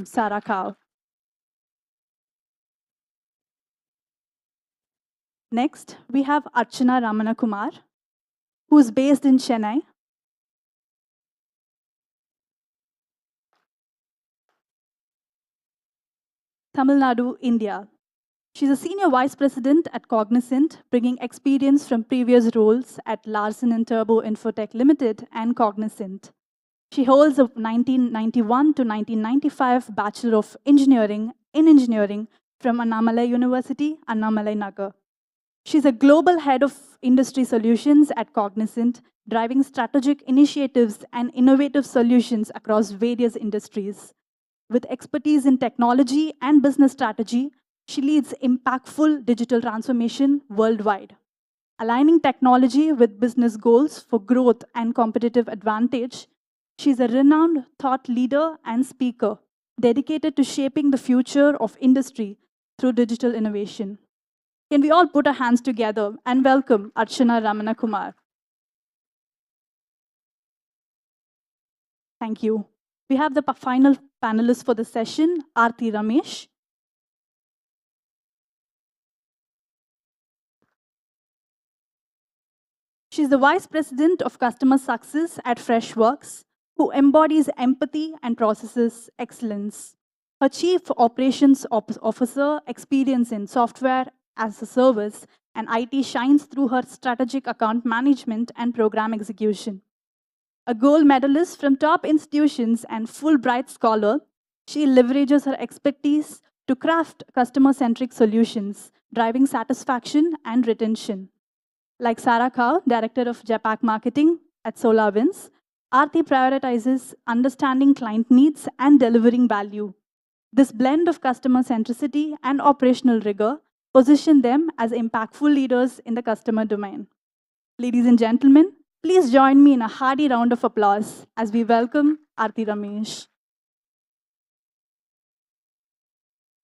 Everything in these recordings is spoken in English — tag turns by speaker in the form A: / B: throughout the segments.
A: Sarah Kao. Next, we have Archana Ramanakumar, who is based in Chennai. Tamil Nadu, India. She's a senior vice president at Cognizant, bringing experience from previous roles at Larsen & Turbo Infotech Limited and Cognizant. She holds a 1991 to 1995 Bachelor of Engineering in Engineering from Annamalai University, Annamalai Nagar. She's a global head of industry solutions at Cognizant, driving strategic initiatives and innovative solutions across various industries. With expertise in technology and business strategy, she leads impactful digital transformation worldwide. Aligning technology with business goals for growth and competitive advantage, she's a renowned thought leader and speaker dedicated to shaping the future of industry through digital innovation. Can we all put our hands together and welcome Archana Ramanakumar? Thank you. We have the final panelist for the session, Aarti Ramesh. She's the Vice President of Customer Success at Freshworks, who embodies empathy and processes excellence. Her Chief Operations Officer experience in software as a service and IT shines through her strategic account management and program execution. A gold medalist from top institutions and Fulbright scholar, she leverages her expertise to craft customer-centric solutions, driving satisfaction and retention. Like Sarah Kao, Director of JAPAC Marketing at SolarWinds, Aarti prioritizes understanding client needs and delivering value. This blend of customer centricity and operational rigor position them as impactful leaders in the customer domain. Ladies and gentlemen, please join me in a hearty round of applause as we welcome Aarti Ramesh.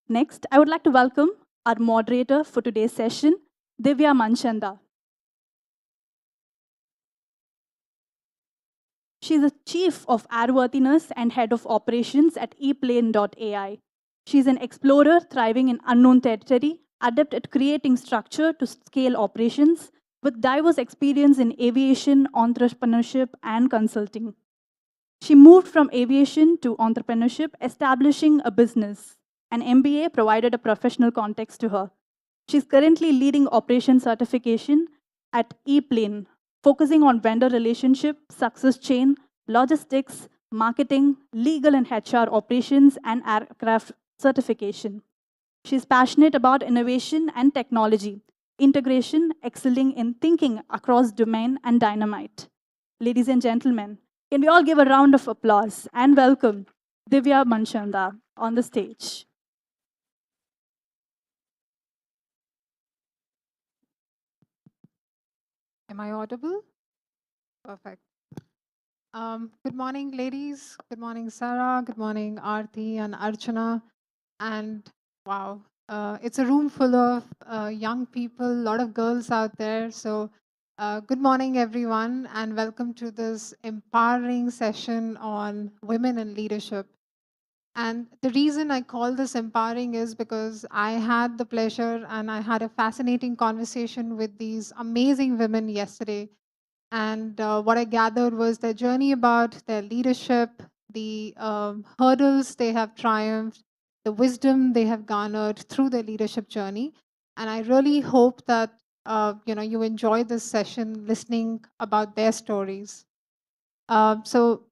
A: Next, I would like to welcome our moderator for today's session, Divya Manchanda. She's the Chief of Airworthiness and Head of Operations at ePlane.ai. She's an explorer thriving in unknown territory, adept at creating structure to scale operations, with diverse experience in aviation, entrepreneurship, and consulting. She moved from aviation to entrepreneurship, establishing a business. An MBA provided a professional context to her. She's currently leading operations certification at ePlane, focusing on vendor relationship, success chain, logistics, marketing, legal and HR operations, and aircraft certification. She's passionate about innovation and technology, integration, excelling in thinking across domain and dynamite. Ladies and gentlemen, can we all give a round of applause and welcome Divya Manchanda on the stage.
B: Am I audible? Perfect. Good morning, ladies. Good morning, Sarah. Good morning, Aarti and Archana. And wow, it's a room full of young people, a lot of girls out there. So, good morning, everyone, and welcome to this empowering session on women in leadership. And the reason I call this empowering is because I had the pleasure and I had a fascinating conversation with these amazing women yesterday. And what I gathered was their journey about their leadership, the hurdles they have triumphed, the wisdom they have garnered through their leadership journey. And I really hope that you enjoy this session listening about their stories.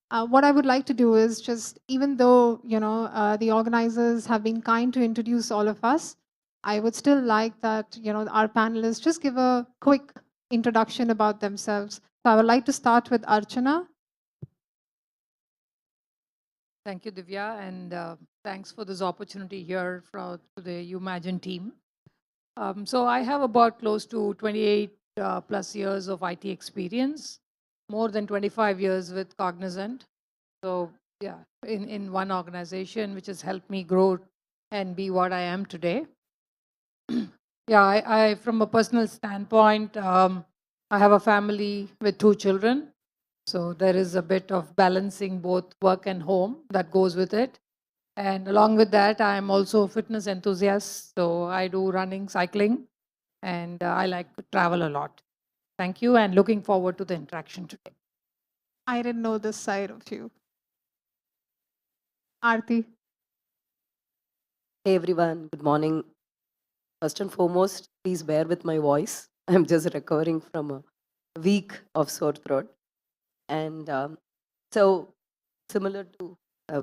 B: What I would like to do is just, even though the organizers have been kind to introduce all of us, I would still like that our panelists just give a quick introduction about themselves. So I would like to start with Archana.
C: Thank you, Divya, and thanks for this opportunity here to the Umagine team. So I have about close to 28 plus years of IT experience, more than 25 years with Cognizant. So yeah, in one organization, which has helped me grow and be what I am today. Yeah, I from a personal standpoint, I have a family with 2 children. So there is a bit of balancing both work and home that goes with it. And along with that, I am also a fitness enthusiast. So I do running, cycling, and I like to travel a lot. Thank you, and looking forward to the interaction today.
B: I didn't know this side of you. Aarti.
D: Hey everyone, good morning. First and foremost, please bear with my voice. I'm just recovering from a week of sore throat. And so, similar to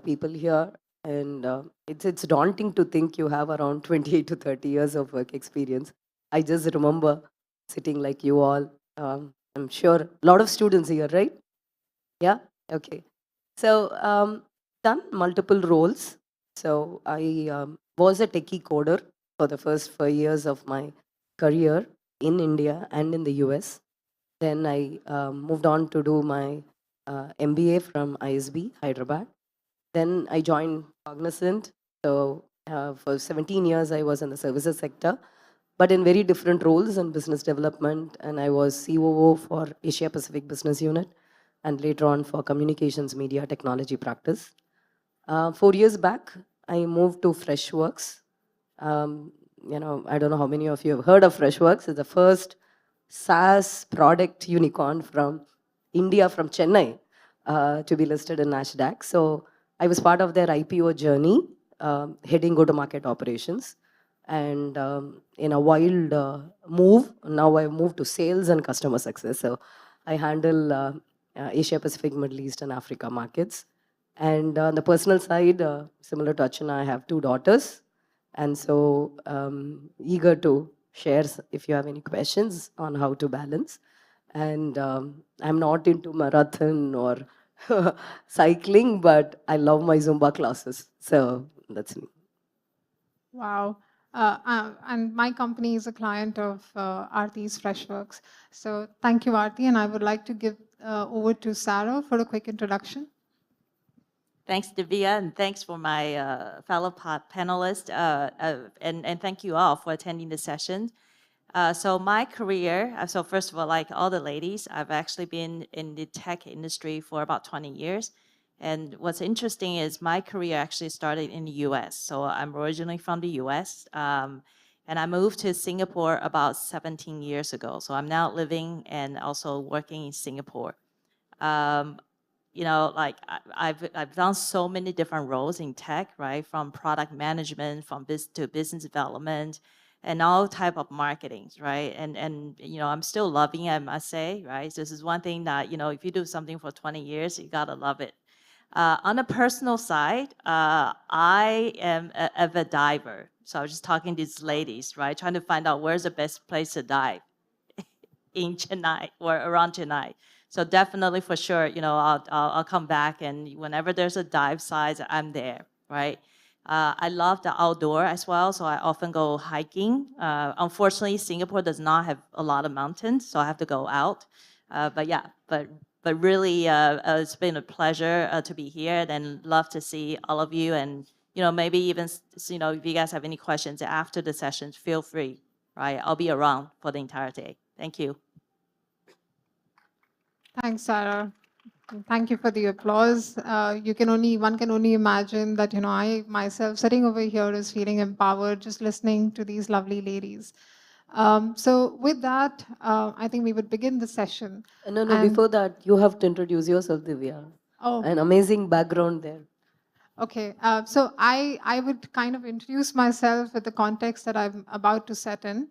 D: people here, and it's daunting to think you have around 28 to 30 years of work experience. I just remember sitting like you all. I'm sure a lot of students here, right? Yeah? Okay. So, done multiple roles. So, I was a techie coder for the first 5 years of my career in India and in the US. Then I moved on to do my MBA from ISB, Hyderabad. Then I joined Cognizant. So, for 17 years, I was in the services sector, but in very different roles in business development. And I was COO for Asia Pacific Business Unit and later on for communications media technology practice. 4 years back, I moved to Freshworks. Um, I don't know how many of you have heard of Freshworks. It's the first SaaS product unicorn from India, from Chennai, to be listed in Nasdaq. So I was part of their IPO journey, heading go-to-market operations. And in a wild move, now I've moved to sales and customer success. So I handle Asia Pacific, Middle East, and Africa markets. And on the personal side, similar to Archana, I have 2 daughters. And so eager to share if you have any questions on how to balance. And I'm not into marathon or cycling, but I love my Zumba classes. So that's me.
B: Wow. And my company is a client of Aarti's Freshworks. So thank you, Aarti. And I would like to give over to Sarah for a quick introduction.
E: Thanks, Divya, and thanks for my fellow panelists, and thank you all for attending the session. So my career, so first of all, like all the ladies, I've actually been in the tech industry for about 20 years. And what's interesting is my career actually started in the US. So I'm originally from the US, and I moved to Singapore about 17 years ago. So I'm now living and also working in Singapore. Like I've done so many different roles in tech, right? From product management, from to business development, and all type of marketing, right? And I'm still loving it, I must say, right? So this is one thing that if you do something for 20 years, you gotta love it. On a personal side, I am a avid diver. So I was just talking to these ladies, right? Trying to find out where's the best place to dive in Chennai or around Chennai. So definitely for sure, I'll come back, and whenever there's a dive site, I'm there, right? I love the outdoor as well, so I often go hiking. Unfortunately, Singapore does not have a lot of mountains, so I have to go out. But really, it's been a pleasure to be here, and love to see all of you. And maybe even if you guys have any questions after the sessions, feel free, right? I'll be around for the entire day. Thank you.
B: Thanks, Sarah. And thank you for the applause. One can only imagine that, I myself sitting over here is feeling empowered just listening to these lovely ladies. So with that, I think we would begin the session.
D: No,
B: And-
D: before that, you have to introduce yourself, Divya.
B: Oh.
D: An amazing background there.
B: Okay, so I would kind of introduce myself with the context that I'm about to set in.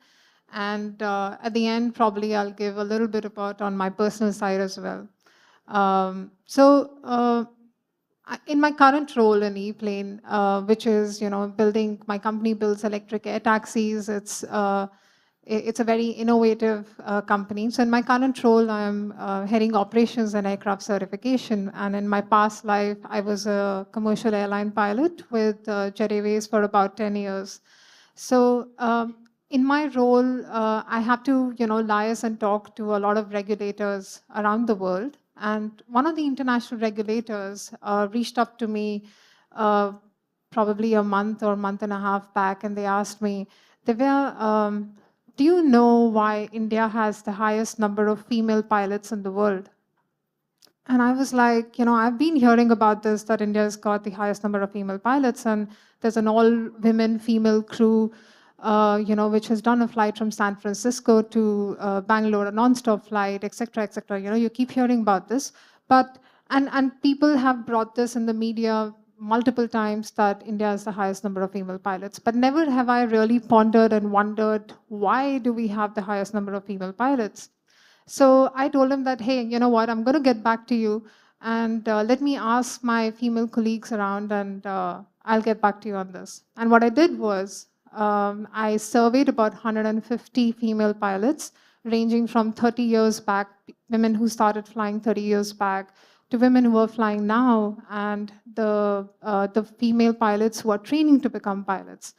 B: And at the end, probably I'll give a little bit about on my personal side as well. In my current role in ePlane, which is, my company builds electric air taxis. It's a very innovative company. So in my current role, I'm heading operations and aircraft certification. And in my past life, I was a commercial airline pilot with Jet Airways for about 10 years. So in my role, I have to, liaise and talk to a lot of regulators around the world. And one of the international regulators reached up to me probably a month or month and a half back, and they asked me, Divya, do you know why India has the highest number of female pilots in the world? And I was like, I've been hearing about this, that India's got the highest number of female pilots, and there's an all-women female crew, which has done a flight from San Francisco to Bangalore, a non-stop flight, et cetera, et cetera. You keep hearing about this, but and people have brought this in the media multiple times that India has the highest number of female pilots, but never have I really pondered and wondered, why do we have the highest number of female pilots? So I told him that, hey, you know what, I'm going to get back to you, and let me ask my female colleagues around, and I'll get back to you on this. And what I did was I surveyed about 150 female pilots, ranging from 30 years back, women who started flying 30 years back, to women who are flying now, and the female pilots who are training to become pilots.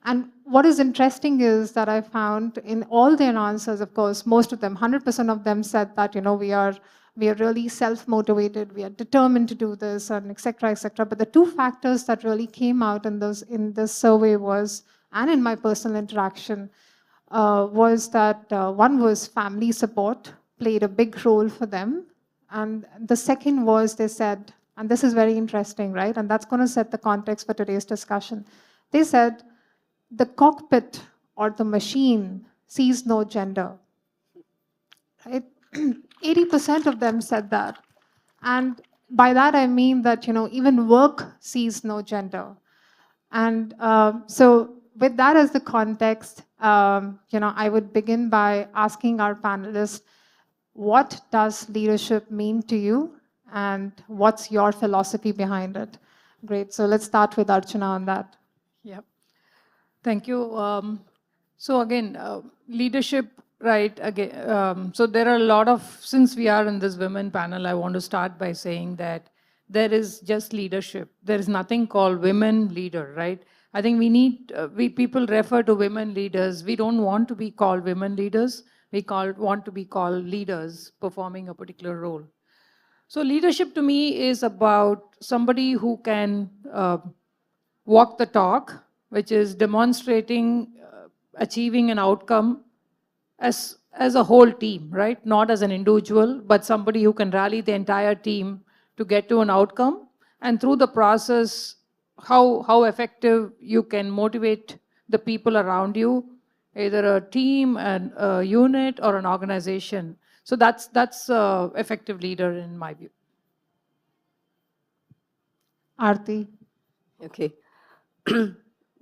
B: And what is interesting is that I found in all their answers, of course, most of them, 100% of them said that, we are really self-motivated, we are determined to do this, and et cetera, et cetera. But the two factors that really came out in this survey was, and in my personal interaction, was that one was family support played a big role for them. And the second was, they said, and this is very interesting, right? And that's going to set the context for today's discussion. They said, the cockpit or the machine sees no gender. Right? 80% of them said that. And by that I mean that, even work sees no gender. And so with that as the context, I would begin by asking our panelists, what does leadership mean to you? And what's your philosophy behind it? Great. So let's start with Archana on that.
C: Yep. Thank you. So again, leadership, right? Again, so there are a lot of, since we are in this women panel, I want to start by saying that there is just leadership. There is nothing called women leader, right? I think we need, people refer to women leaders. We don't want to be called women leaders. We want to be called leaders performing a particular role. So leadership to me is about somebody who can walk the talk, which is demonstrating, achieving an outcome as a whole team, right? Not as an individual, but somebody who can rally the entire team to get to an outcome. And through the process, how effective you can motivate the people around you, either a team, a unit, or an organization. So that's effective leader in my view.
B: Aarti.
D: Okay.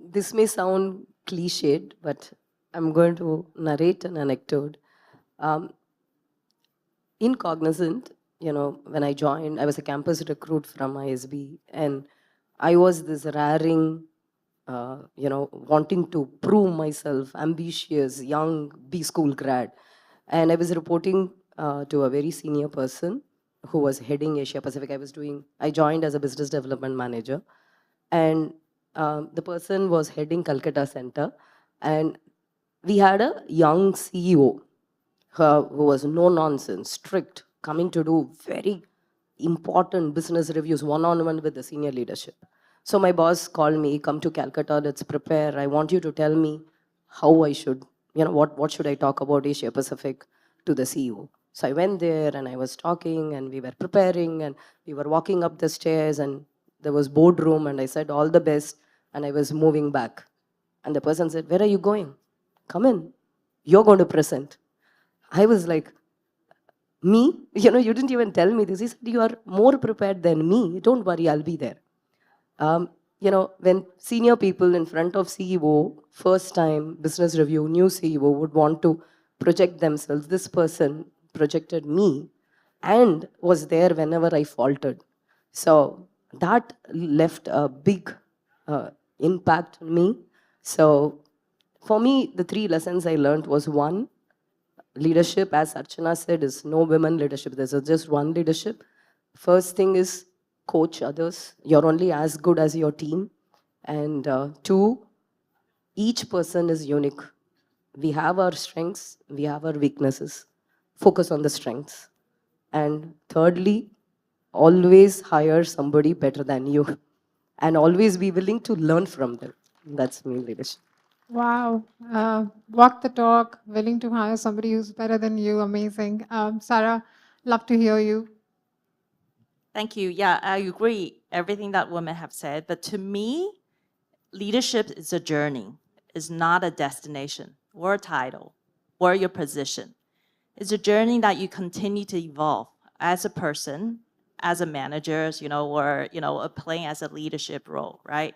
D: This may sound cliched, but I'm going to narrate an anecdote. In Cognizant, when I joined, I was a campus recruit from ISB, and I was this raring, wanting to prove myself, ambitious, young B school grad. And I was reporting to a very senior person who was heading Asia Pacific. I joined as a business development manager. And the person was heading Calcutta Center. And we had a young CEO who was no nonsense, strict, coming to do very important business reviews one-on-one with the senior leadership. So my boss called me, come to Calcutta, let's prepare. I want you to tell me how I should, what should I talk about Asia Pacific to the CEO. So I went there and I was talking and we were preparing and we were walking up the stairs and there was boardroom and I said all the best and I was moving back. And the person said, where are you going? Come in. You're going to present. I was like, me? You didn't even tell me this. He said, you are more prepared than me. Don't worry, I'll be there. When senior people in front of CEO, first time business review, new CEO would want to project themselves, this person projected me and was there whenever I faltered. So that left a big impact on me. So for me, the three lessons I learned was one, leadership, as Archana said, is no women leadership. There's just one leadership. First thing is coach others. You're only as good as your team. And two, each person is unique. We have our strengths, we have our weaknesses. Focus on the strengths. And thirdly, always hire somebody better than you. And always be willing to learn from them. That's me leadership.
B: Wow. Walk the talk, willing to hire somebody who's better than you. Amazing. Sarah, love to hear you.
E: Thank you. Yeah, I agree everything that women have said. But to me, leadership is a journey. It's not a destination or a title or your position. It's a journey that you continue to evolve as a person, as a manager, or playing as a leadership role, right?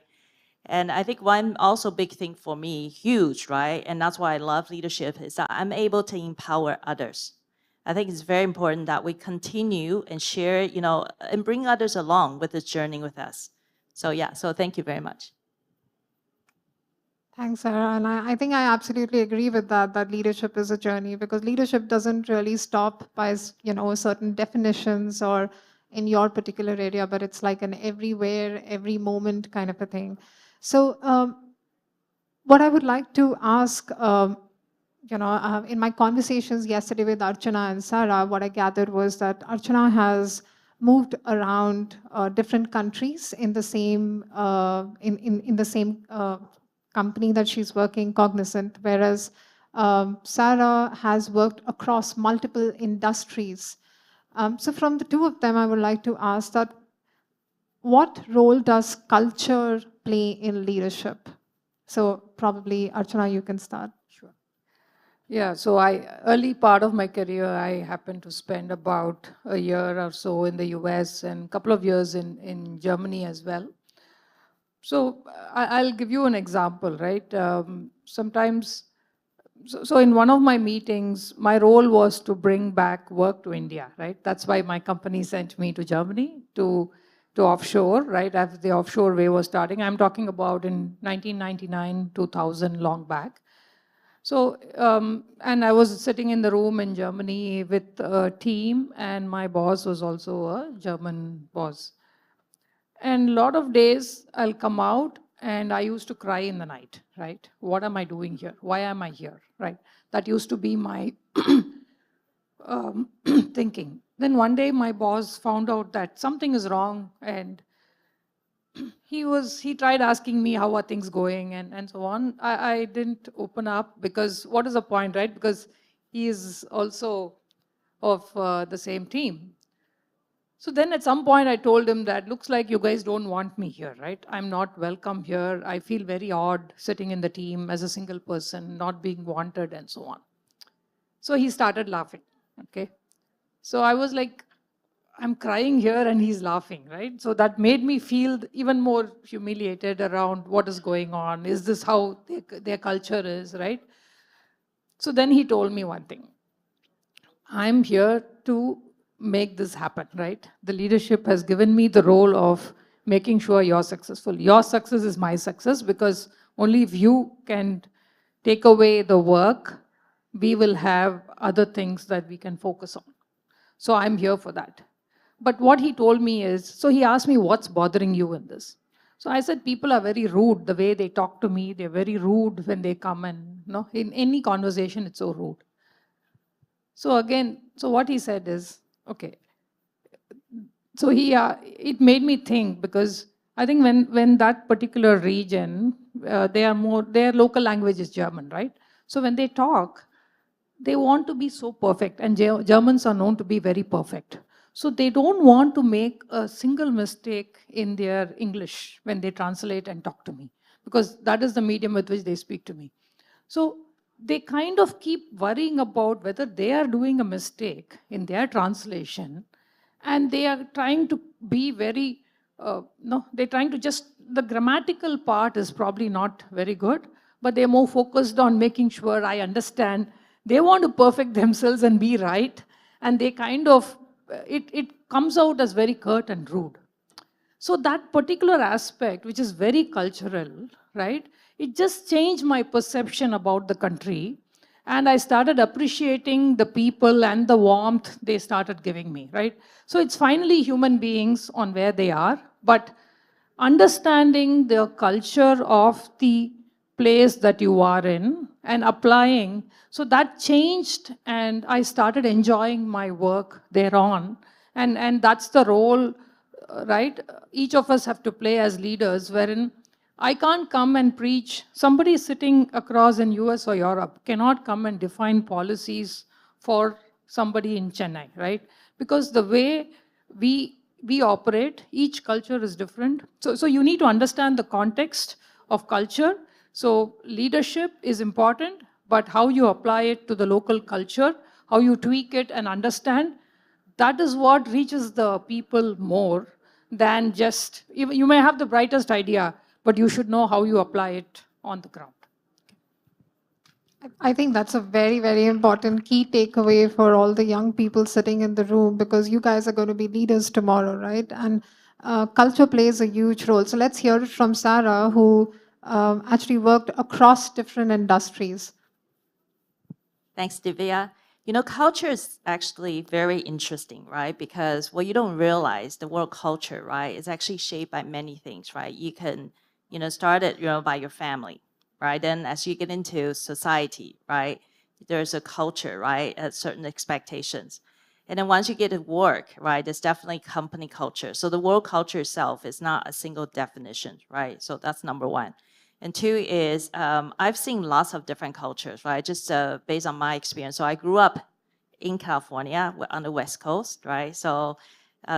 E: And I think one also big thing for me, huge, right? And that's why I love leadership, is that I'm able to empower others. I think it's very important that we continue and share, and bring others along with this journey with us. So yeah, so thank you very much.
B: Thanks, Sarah. And I think I absolutely agree with that leadership is a journey, because leadership doesn't really stop by, certain definitions or in your particular area, but it's like an everywhere, every moment kind of a thing. So what I would like to ask, in my conversations yesterday with Archana and Sarah, what I gathered was that Archana has moved around different countries in the same in the same company that she's working, Cognizant, whereas Sarah has worked across multiple industries. So from the two of them, I would like to ask that what role does culture play in leadership? So probably Archana, you can start.
C: Sure. Yeah, so early part of my career, I happened to spend about a year or so in the US and a couple of years in Germany as well. So I'll give you an example, right? Sometimes, so in one of my meetings, my role was to bring back work to India, right? That's why my company sent me to Germany to offshore, right? As the offshore wave was starting. I'm talking about in 1999, 2000, long back. So, and I was sitting in the room in Germany with a team, and my boss was also a German boss. And a lot of days I'll come out and I used to cry in the night, right? What am I doing here? Why am I here, right? That used to be my thinking. Then one day my boss found out that something is wrong, and he tried asking me how are things going and so on. I didn't open up, because what is the point, right? Because he is also of the same team. So then at some point I told him that looks like you guys don't want me here, right? I'm not welcome here. I feel very odd sitting in the team as a single person, not being wanted and so on. So he started laughing, okay? So I was like, I'm crying here and he's laughing, right? So that made me feel even more humiliated around what is going on. Is this how their culture is, right? So then he told me one thing. I'm here to make this happen, right? The leadership has given me the role of making sure you're successful. Your success is my success, because only if you can take away the work, we will have other things that we can focus on. So I'm here for that. But what he told me is, so he asked me, what's bothering you in this? So I said, people are very rude. The way they talk to me, they're very rude when they come, and in any conversation, it's so rude. So again, so what he said is, okay. So it made me think, because I think when that particular region, their local language is German, right? So when they talk, they want to be so perfect, and Germans are known to be very perfect. So they don't want to make a single mistake in their English when they translate and talk to me, because that is the medium with which they speak to me. So they kind of keep worrying about whether they are doing a mistake in their translation, and they are trying to be very, they're trying to just, the grammatical part is probably not very good, but they're more focused on making sure I understand. They want to perfect themselves and be right, and they kind of, it comes out as very curt and rude. So that particular aspect, which is very cultural, right? It just changed my perception about the country. And I started appreciating the people and the warmth they started giving me, right? So it's finally human beings on where they are, but understanding the culture of the place that you are in and applying. So that changed, and I started enjoying my work thereon. And that's the role, right? Each of us have to play as leaders, wherein I can't come and preach. Somebody sitting across in US or Europe cannot come and define policies for somebody in Chennai, right? Because the way we we operate, each culture is different. So you need to understand the context of culture. So leadership is important, but how you apply it to the local culture, how you tweak it and understand, that is what reaches the people more than just, you may have the brightest idea, but you should know how you apply it on the ground.
B: I think that's a very, very important key takeaway for all the young people sitting in the room, because you guys are going to be leaders tomorrow, right? And culture plays a huge role. So let's hear it from Sarah, who actually worked across different industries.
E: Thanks, Divya. You know, culture is actually very interesting, right? Because what you don't realize, the world culture, right, is actually shaped by many things, right? You can, start it, by your family, right? Then as you get into society, right, there's a culture, right, certain expectations. And then once you get to work, right, there's definitely company culture. So the world culture itself is not a single definition, right? So that's number one. And two is I've seen lots of different cultures, right? Just based on my experience. So I grew up in California on the West Coast, right? So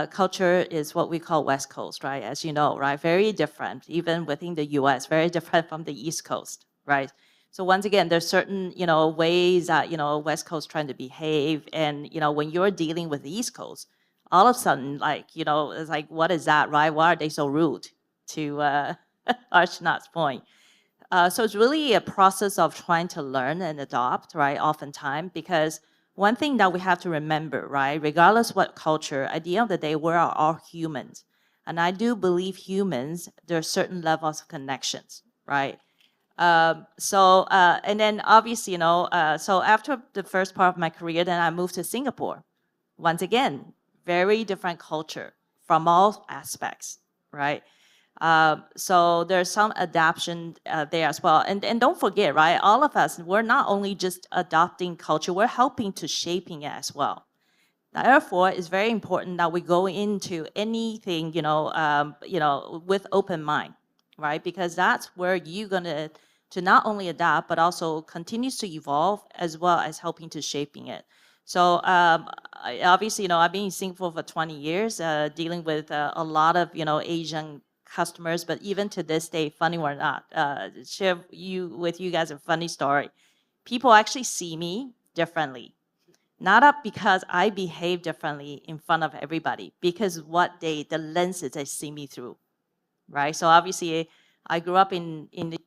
E: culture is what we call West Coast, right? As you know, right? Very different, even within the US, very different from the East Coast, right? So once again, there's certain, ways that, West Coast trying to behave. And, when you're dealing with the East Coast, all of a sudden, like, it's like, what is that, right? Why are they so rude, to Archana's point? So it's really a process of trying to learn and adopt, right, oftentimes, because one thing that we have to remember, right, regardless what culture, at the end of the day, we are all humans. And I do believe humans, there are certain levels of connections, right? And then obviously, so after the first part of my career, then I moved to Singapore. Once again, very different culture from all aspects, right? So there's some adaptation there as well. And don't forget, right, all of us, we're not only just adopting culture, we're helping to shaping it as well. Therefore, it's very important that we go into anything, with open mind, right? Because that's where you're gonna to not only adapt, but also continues to evolve as well as helping to shaping it. So obviously, I've been in Singapore for 20 years, dealing with a lot of, Asian customers, but even to this day, funny or not, share with you guys a funny story. People actually see me differently. Not up because I behave differently in front of everybody, because the lenses they see me through, right? So obviously, I grew up in the.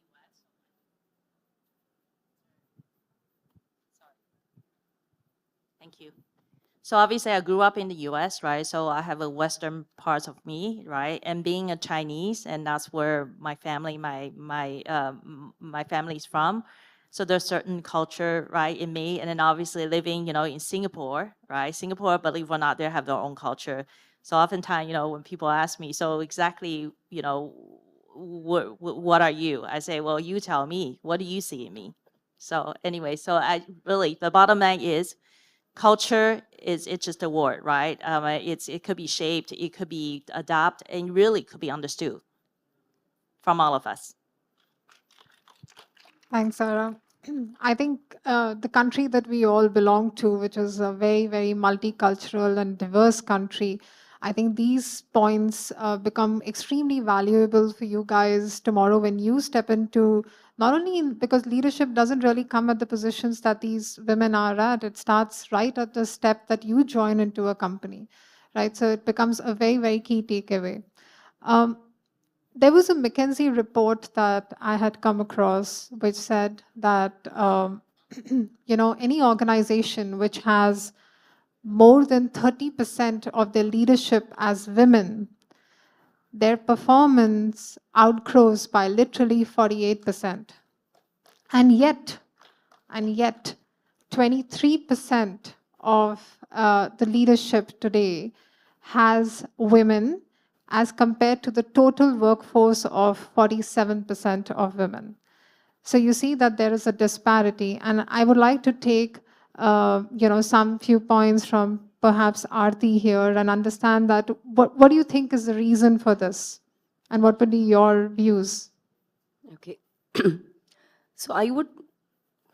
E: Thank you. So obviously, I grew up in the U.S., right? So I have a Western part of me, right? And being a Chinese, and that's where my family, my family's from. So there's certain culture, right, in me. And then obviously living, in Singapore, right? Singapore, believe it or not, they have their own culture. So oftentimes, when people ask me, so exactly, what are you? I say, well, you tell me. What do you see in me? So anyway, so the bottom line is, culture it's just a word, right? It could be shaped, it could be adopted, and really could be understood from all of us.
B: Thanks, Sarah. I think the country that we all belong to, which is a very, very multicultural and diverse country, I think these points become extremely valuable for you guys tomorrow when you step into, not only because leadership doesn't really come at the positions that these women are at, it starts right at the step that you join into a company, right? So it becomes a very, very key takeaway. There was a McKinsey report that I had come across which said that any organization which has more than 30% of their leadership as women, their performance outgrows by literally 48%. And yet, 23% of the leadership today has women, as compared to the total workforce of 47% of women. So you see that there is a disparity. And I would like to take some few points from perhaps Aarti here and understand that what do you think is the reason for this? And what would be your views?
D: Okay. So I would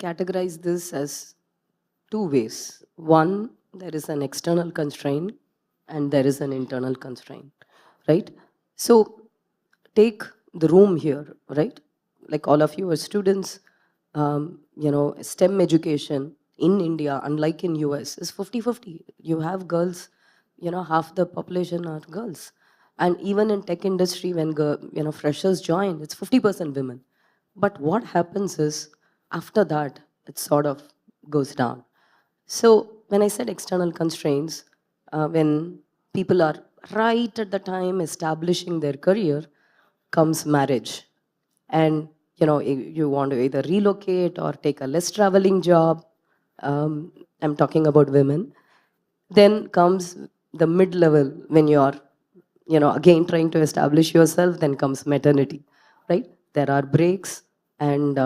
D: categorize this as two ways. One, there is an external constraint, and there is an internal constraint, right? So take the room here, right? Like all of you are students, STEM education in India, unlike in US, is 50-50. You have girls, half the population are girls. And even in tech industry, when freshers join, it's 50% women. But what happens is, after that, it sort of goes down. So when I said external constraints, when people are right at the time establishing their career, comes marriage. And you want to either relocate or take a less traveling job. I'm talking about women. Then comes the mid-level when you're again trying to establish yourself. Then comes maternity, right? There are breaks, and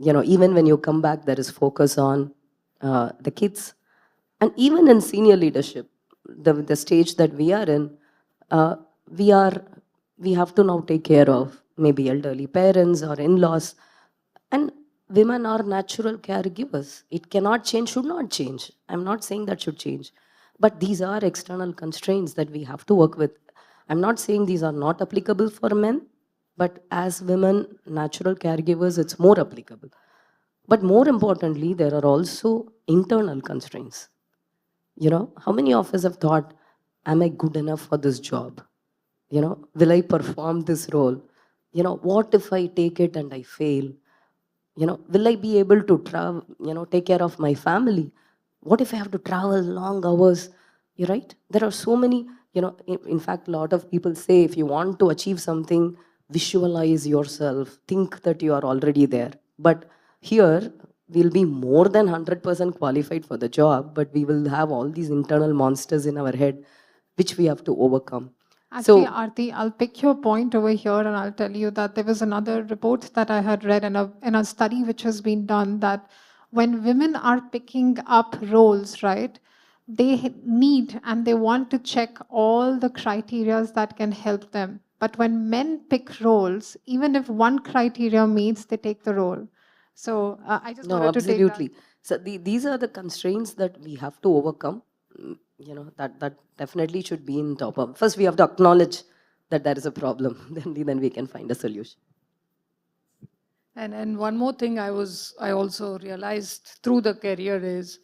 D: even when you come back, there is focus on the kids. And even in senior leadership, the stage that we are in, uh, we are we have to now take care of maybe elderly parents or in-laws. And women are natural caregivers. It cannot change, should not change. I'm not saying that should change. But these are external constraints that we have to work with. I'm not saying these are not applicable for men, but as women, natural caregivers, it's more applicable. But more importantly, there are also internal constraints. How many of us have thought, am I good enough for this job? Will I perform this role? What if I take it and I fail? Will I be able to travel, take care of my family? What if I have to travel long hours? You're right. There are so many, in fact, a lot of people say if you want to achieve something, visualize yourself, think that you are already there. But here, we'll be more than 100% qualified for the job, but we will have all these internal monsters in our head, which we have to overcome.
B: Actually,
D: So,
B: Aarti, I'll pick your point over here and I'll tell you that there was another report that I had read in a study which has been done that when women are picking up roles, right, they need and they want to check all the criterias that can help them. But when men pick roles, even if one criteria meets, they take the role. So I just
D: no,
B: wanted to take that.
D: absolutely. So these are the constraints that we have to overcome. That definitely should be in top of. First, we have to acknowledge that there is a problem. Then we can find a solution.
C: And one more thing I also realized through the career is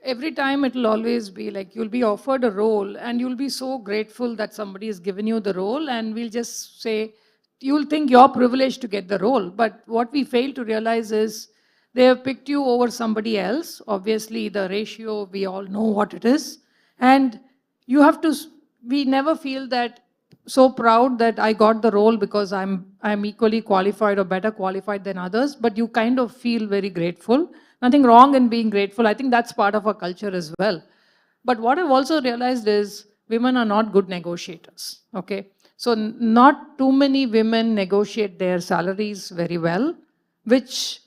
C: every time it'll always be like you'll be offered a role and you'll be so grateful that somebody has given you the role, and we'll just say you'll think you're privileged to get the role. But what we fail to realize is they have picked you over somebody else. Obviously the ratio, we all know what it is, and you have to we never feel that so proud that I got the role because I'm equally qualified or better qualified than others, but you kind of feel very grateful. Nothing wrong in being grateful. I think that's part of our culture as well. But what I've also realized is women are not good negotiators. Okay, so not too many women negotiate their salaries very well, which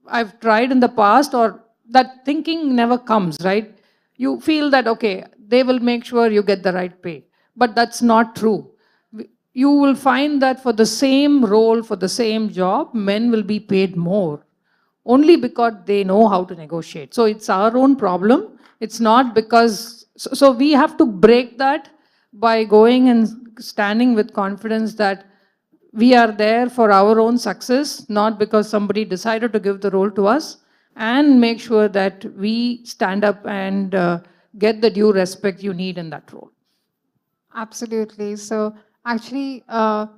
C: I've tried in the past, or that thinking never comes, right? You feel that, okay, they will make sure you get the right pay. But that's not true. You will find that for the same role, for the same job, men will be paid more only because they know how to negotiate. So it's our own problem. It's not because, so we have to break that by going and standing with confidence that we are there for our own success, not because somebody decided to give the role to us, and make sure that we stand up and get the due respect you need in that role.
B: Absolutely. So actually,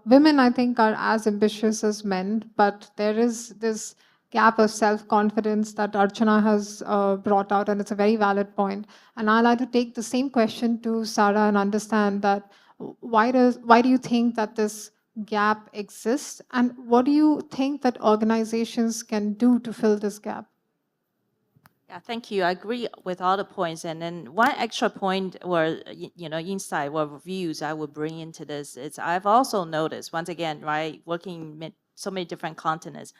B: women, I think, are as ambitious as men, but there is this gap of self-confidence that Archana has brought out, and it's a very valid point. And I'd like to take the same question to Sarah and understand that why do you think that this gap exists, and what do you think that organizations can do to fill this gap?
E: Yeah, thank you. I agree with all the points. And then one extra point or, insight or views I would bring into this is I've also noticed, once again, right, working in so many different continents,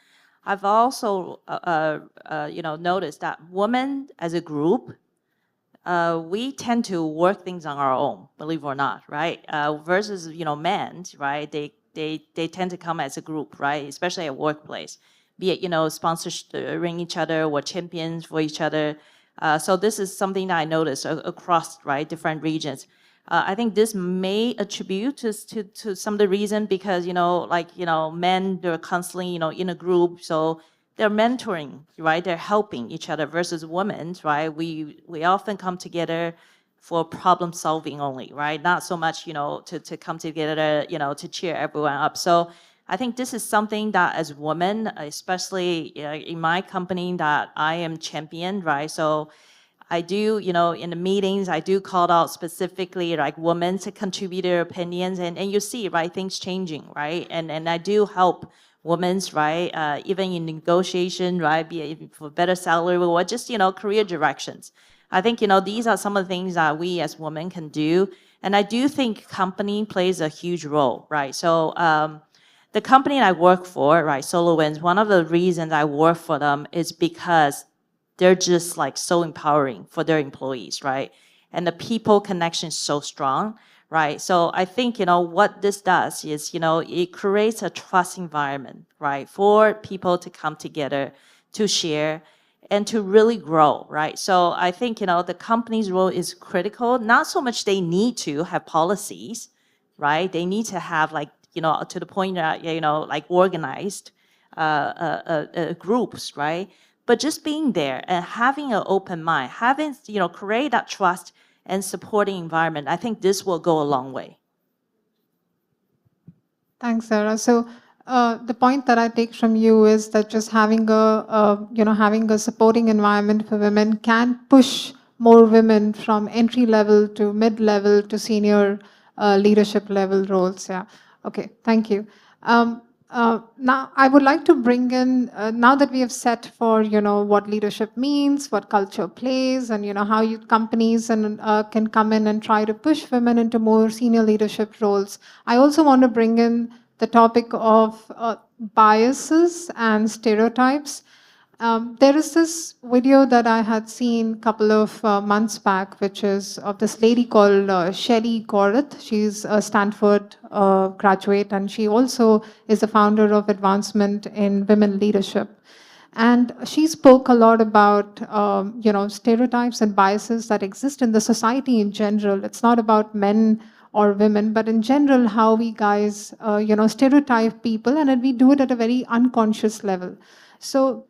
E: I've also, noticed that women as a group, we tend to work things on our own, believe it or not, right? Versus, men, right? They tend to come as a group, right? Especially at workplace, be it, sponsoring each other or champions for each other. So this is something that I noticed across, right, different regions. I think this may attribute to some of the reason because, men, they're constantly, in a group, so they're mentoring, right? They're helping each other versus women, right? We often come together for problem solving only, right? Not so much, to come together, to cheer everyone up. So I think this is something that as women, especially in my company, that I am champion, right? So I do, in the meetings, I do call out specifically like women to contribute their opinions, and you see, right, things changing, right? And I do help women's, right, even in negotiation, right, be it for better salary or just, career directions. I think, these are some of the things that we as women can do. And I do think company plays a huge role, right? So the company I work for, right, SolarWinds, one of the reasons I work for them is because they're just like so empowering for their employees, right? And the people connection is so strong, right? So I think, what this does is, it creates a trust environment, right? For people to come together, to share, and to really grow, right? So I think, the company's role is critical. Not so much they need to have policies, right? They need to have like, to the point that, like organized groups, right? But just being there and having an open mind, having, create that trust and supporting environment, I think this will go a long way.
B: Thanks, Sarah. So the point that I take from you is that just having having a supporting environment for women can push more women from entry level to mid level to senior leadership level roles. Yeah. Okay. Thank you. Now I would like to bring in now that we have set for what leadership means, what culture plays, and how companies and can come in and try to push women into more senior leadership roles. I also want to bring in the topic of biases and stereotypes. There is this video that I had seen a couple of months back, which is of this lady called Shelley Gorath. She's a Stanford graduate, and she also is the founder of Advancement in Women Leadership. And she spoke a lot about stereotypes and biases that exist in the society in general. It's not about men or women, but in general, how we guys stereotype people, and we do it at a very unconscious level. So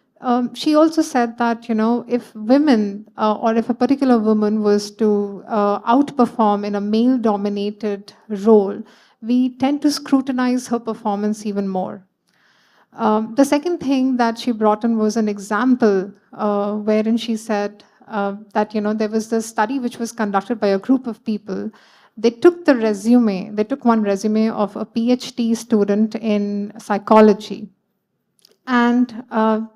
B: she also said that, if women or if a particular woman was to outperform in a male-dominated role, we tend to scrutinize her performance even more. The second thing that she brought in was an example wherein she said that, there was this study which was conducted by a group of people. They took one resume of a PhD student in psychology. And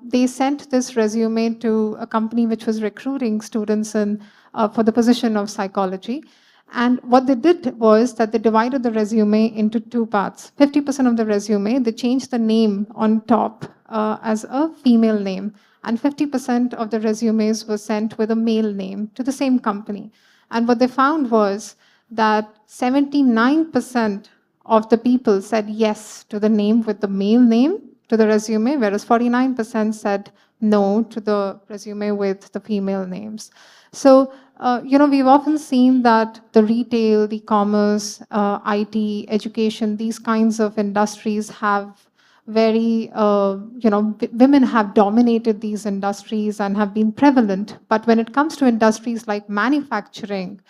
B: they sent this resume to a company which was recruiting students for the position of psychology. And what they did was that they divided the resume into two parts. 50% of the resume, they changed the name on top as a female name. And 50% of the resumes were sent with a male name to the same company. And what they found was that 79% of the people said yes to the name with the male name, to the resume, whereas 49% said no to the resume with the female names. So, we've often seen that the retail, the commerce, IT, education, these kinds of industries have very, women have dominated these industries and have been prevalent. But when it comes to industries like manufacturing,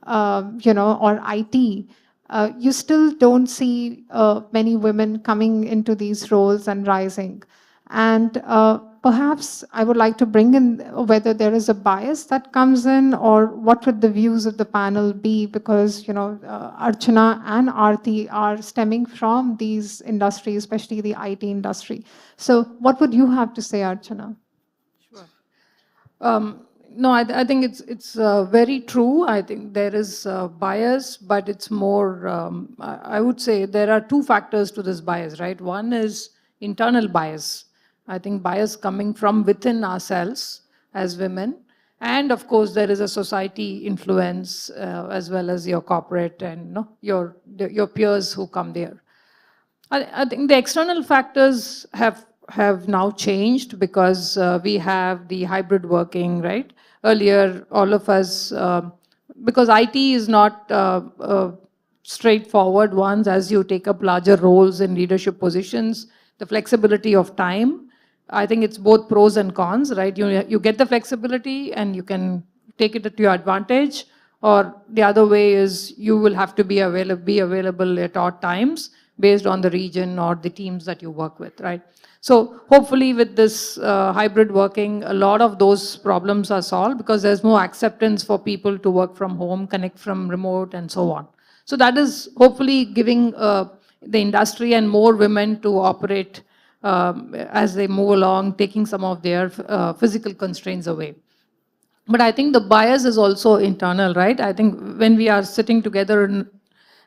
B: or IT, you still don't see many women coming into these roles and rising. And perhaps I would like to bring in whether there is a bias that comes in, or what would the views of the panel be, because Archana and Aarti are stemming from these industries, especially the IT industry. So what would you have to say, Archana?
C: Sure. No, I think it's very true. I think there is bias, but it's more, I would say there are two factors to this bias, right? One is internal bias. I think bias coming from within ourselves as women. And of course, there is a society influence as well as your corporate and your peers who come there. I think the external factors have now changed because we have the hybrid working, right? Earlier, all of us, because IT is not straightforward ones as you take up larger roles in leadership positions, the flexibility of time. I think it's both pros and cons, right? You get the flexibility and you can take it to your advantage, or the other way is you will have to be available at odd times based on the region or the teams that you work with, right? So hopefully with this hybrid working, a lot of those problems are solved because there's more acceptance for people to work from home, connect from remote, and so on. So that is hopefully giving the industry and more women to operate as they move along, taking some of their physical constraints away. But I think the bias is also internal, right? I think when we are sitting together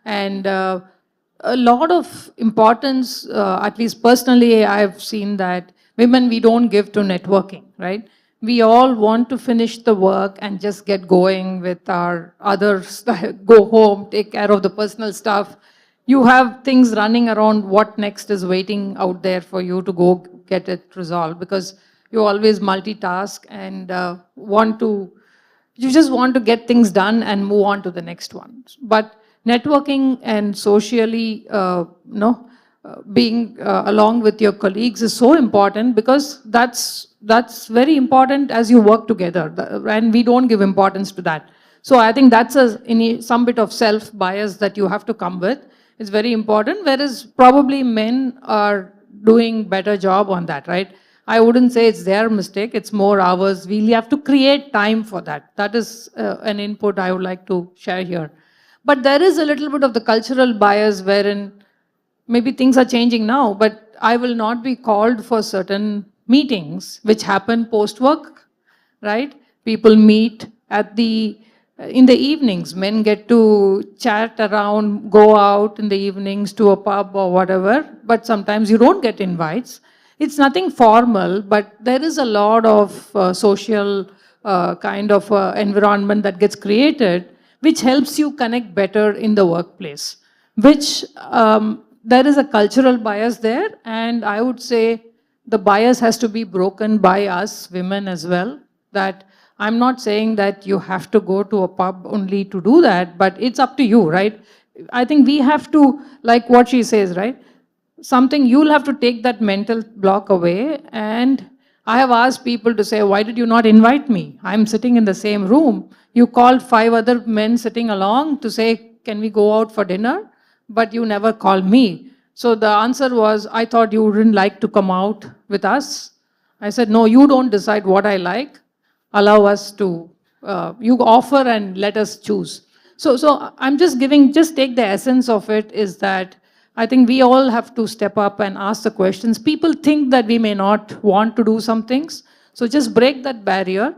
C: and a lot of importance, at least personally, I've seen that women, we don't give to networking, right? We all want to finish the work and just get going with our others, go home, take care of the personal stuff. You have things running around what next is waiting out there for you to go get it resolved, because you always multitask and you just want to get things done and move on to the next one. But networking and socially, being along with your colleagues is so important, because that's very important as you work together, and we don't give importance to that. So I think that's some bit of self-bias that you have to come with. It's very important, whereas probably men are doing better job on that, right? I wouldn't say it's their mistake, it's more ours. We have to create time for that. That is an input I would like to share here. But there is a little bit of the cultural bias wherein maybe things are changing now, but I will not be called for certain meetings which happen post-work, right? People meet in the evenings. Men get to chat around, go out in the evenings to a pub or whatever, but sometimes you don't get invites. It's nothing formal, but there is a lot of social kind of environment that gets created, which helps you connect better in the workplace, which there is a cultural bias there, and I would say the bias has to be broken by us women as well. That I'm not saying that you have to go to a pub only to do that, but it's up to you, right? I think we have to, like what she says, right? Something you'll have to take that mental block away. And I have asked people to say, why did you not invite me? I'm sitting in the same room. You called 5 other men sitting along to say, can we go out for dinner? But you never called me. So the answer was, I thought you wouldn't like to come out with us. I said, no, you don't decide what I like. Allow us to, you offer and let us choose. So I'm just take the essence of it is that I think we all have to step up and ask the questions. People think that we may not want to do some things. So just break that barrier,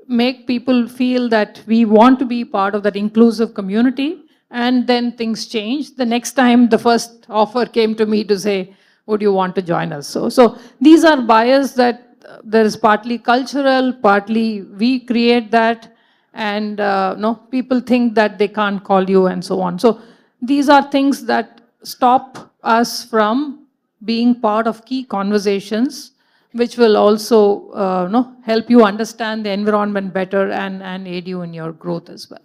C: make people feel that we want to be part of that inclusive community, and then things change. The next time the first offer came to me to say, would you want to join us? So these are bias that there is partly cultural, partly we create that, and no, people think that they can't call you and so on. So these are things that stop us from being part of key conversations, which will also help you understand the environment better and aid you in your growth as well.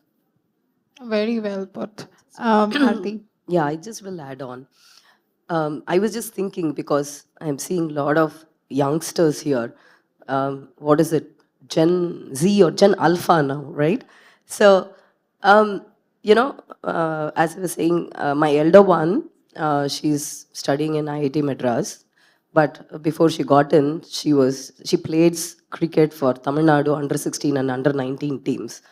B: Very well put. Aarti.
D: Yeah, I just will add on. I was just thinking, because I'm seeing a lot of youngsters here. What is it? Gen Z or Gen Alpha now, right? So, as I was saying, my elder one, she's studying in IIT Madras. But before she got in, she played cricket for Tamil Nadu under 16 and under 19 teams.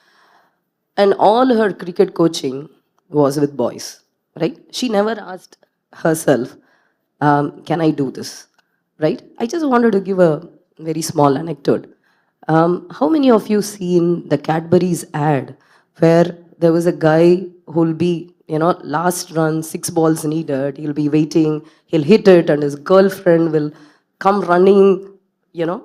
D: And all her cricket coaching was with boys, right? She never asked herself, can I do this, right? I just wanted to give a very small anecdote. How many of you seen the Cadbury's ad where there was a guy who'll be, last run, 6 balls needed, he'll be waiting, he'll hit it, and his girlfriend will come running,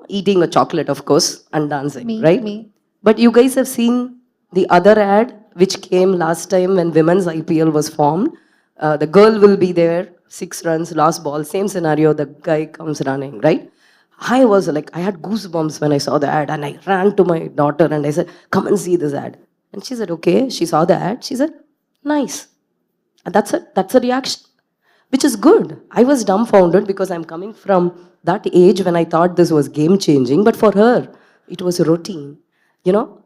D: eating a chocolate, of course, and dancing, right?
B: Me.
D: But you guys have seen the other ad which came last time when women's IPL was formed. The girl will be there, 6 runs, last ball, same scenario, the guy comes running, right? I was like, I had goosebumps when I saw the ad, and I ran to my daughter and I said, come and see this ad. And she said, okay. She saw the ad. She said, nice. And that's it. That's a reaction, which is good. I was dumbfounded because I'm coming from that age when I thought this was game changing. But for her, it was a routine.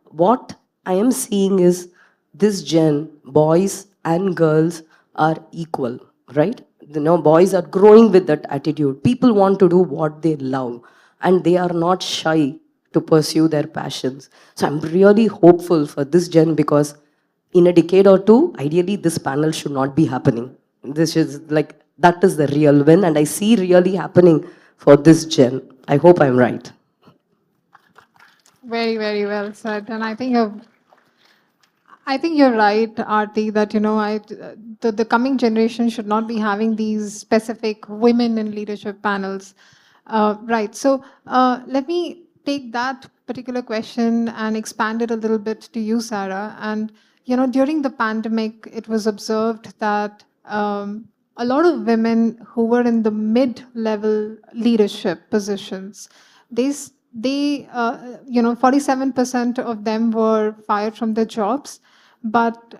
D: What I am seeing is this gen, boys and girls are equal, right? Boys are growing with that attitude. People want to do what they love, and they are not shy to pursue their passions. So I'm really hopeful for this gen, because in a decade or two, ideally, this panel should not be happening. This is like, that is the real win, and I see really happening for this gen. I hope I'm right.
B: Very, very well said. And I think you're right, Aarti, that the coming generation should not be having these specific women in leadership panels. Right. So let me take that particular question and expand it a little bit to you, Sarah. And during the pandemic, it was observed that a lot of women who were in the mid-level leadership positions, they 47% of them were fired from their jobs. But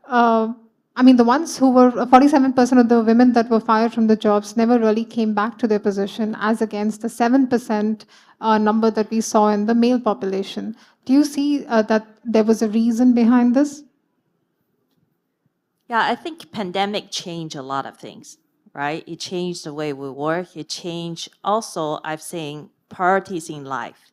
B: I mean, the ones who were 47% of the women that were fired from the jobs never really came back to their position, as against the 7% number that we saw in the male population. Do you see that there was a reason behind this?
E: Yeah, I think pandemic changed a lot of things, right? It changed the way we work. It changed also, I've seen priorities in life.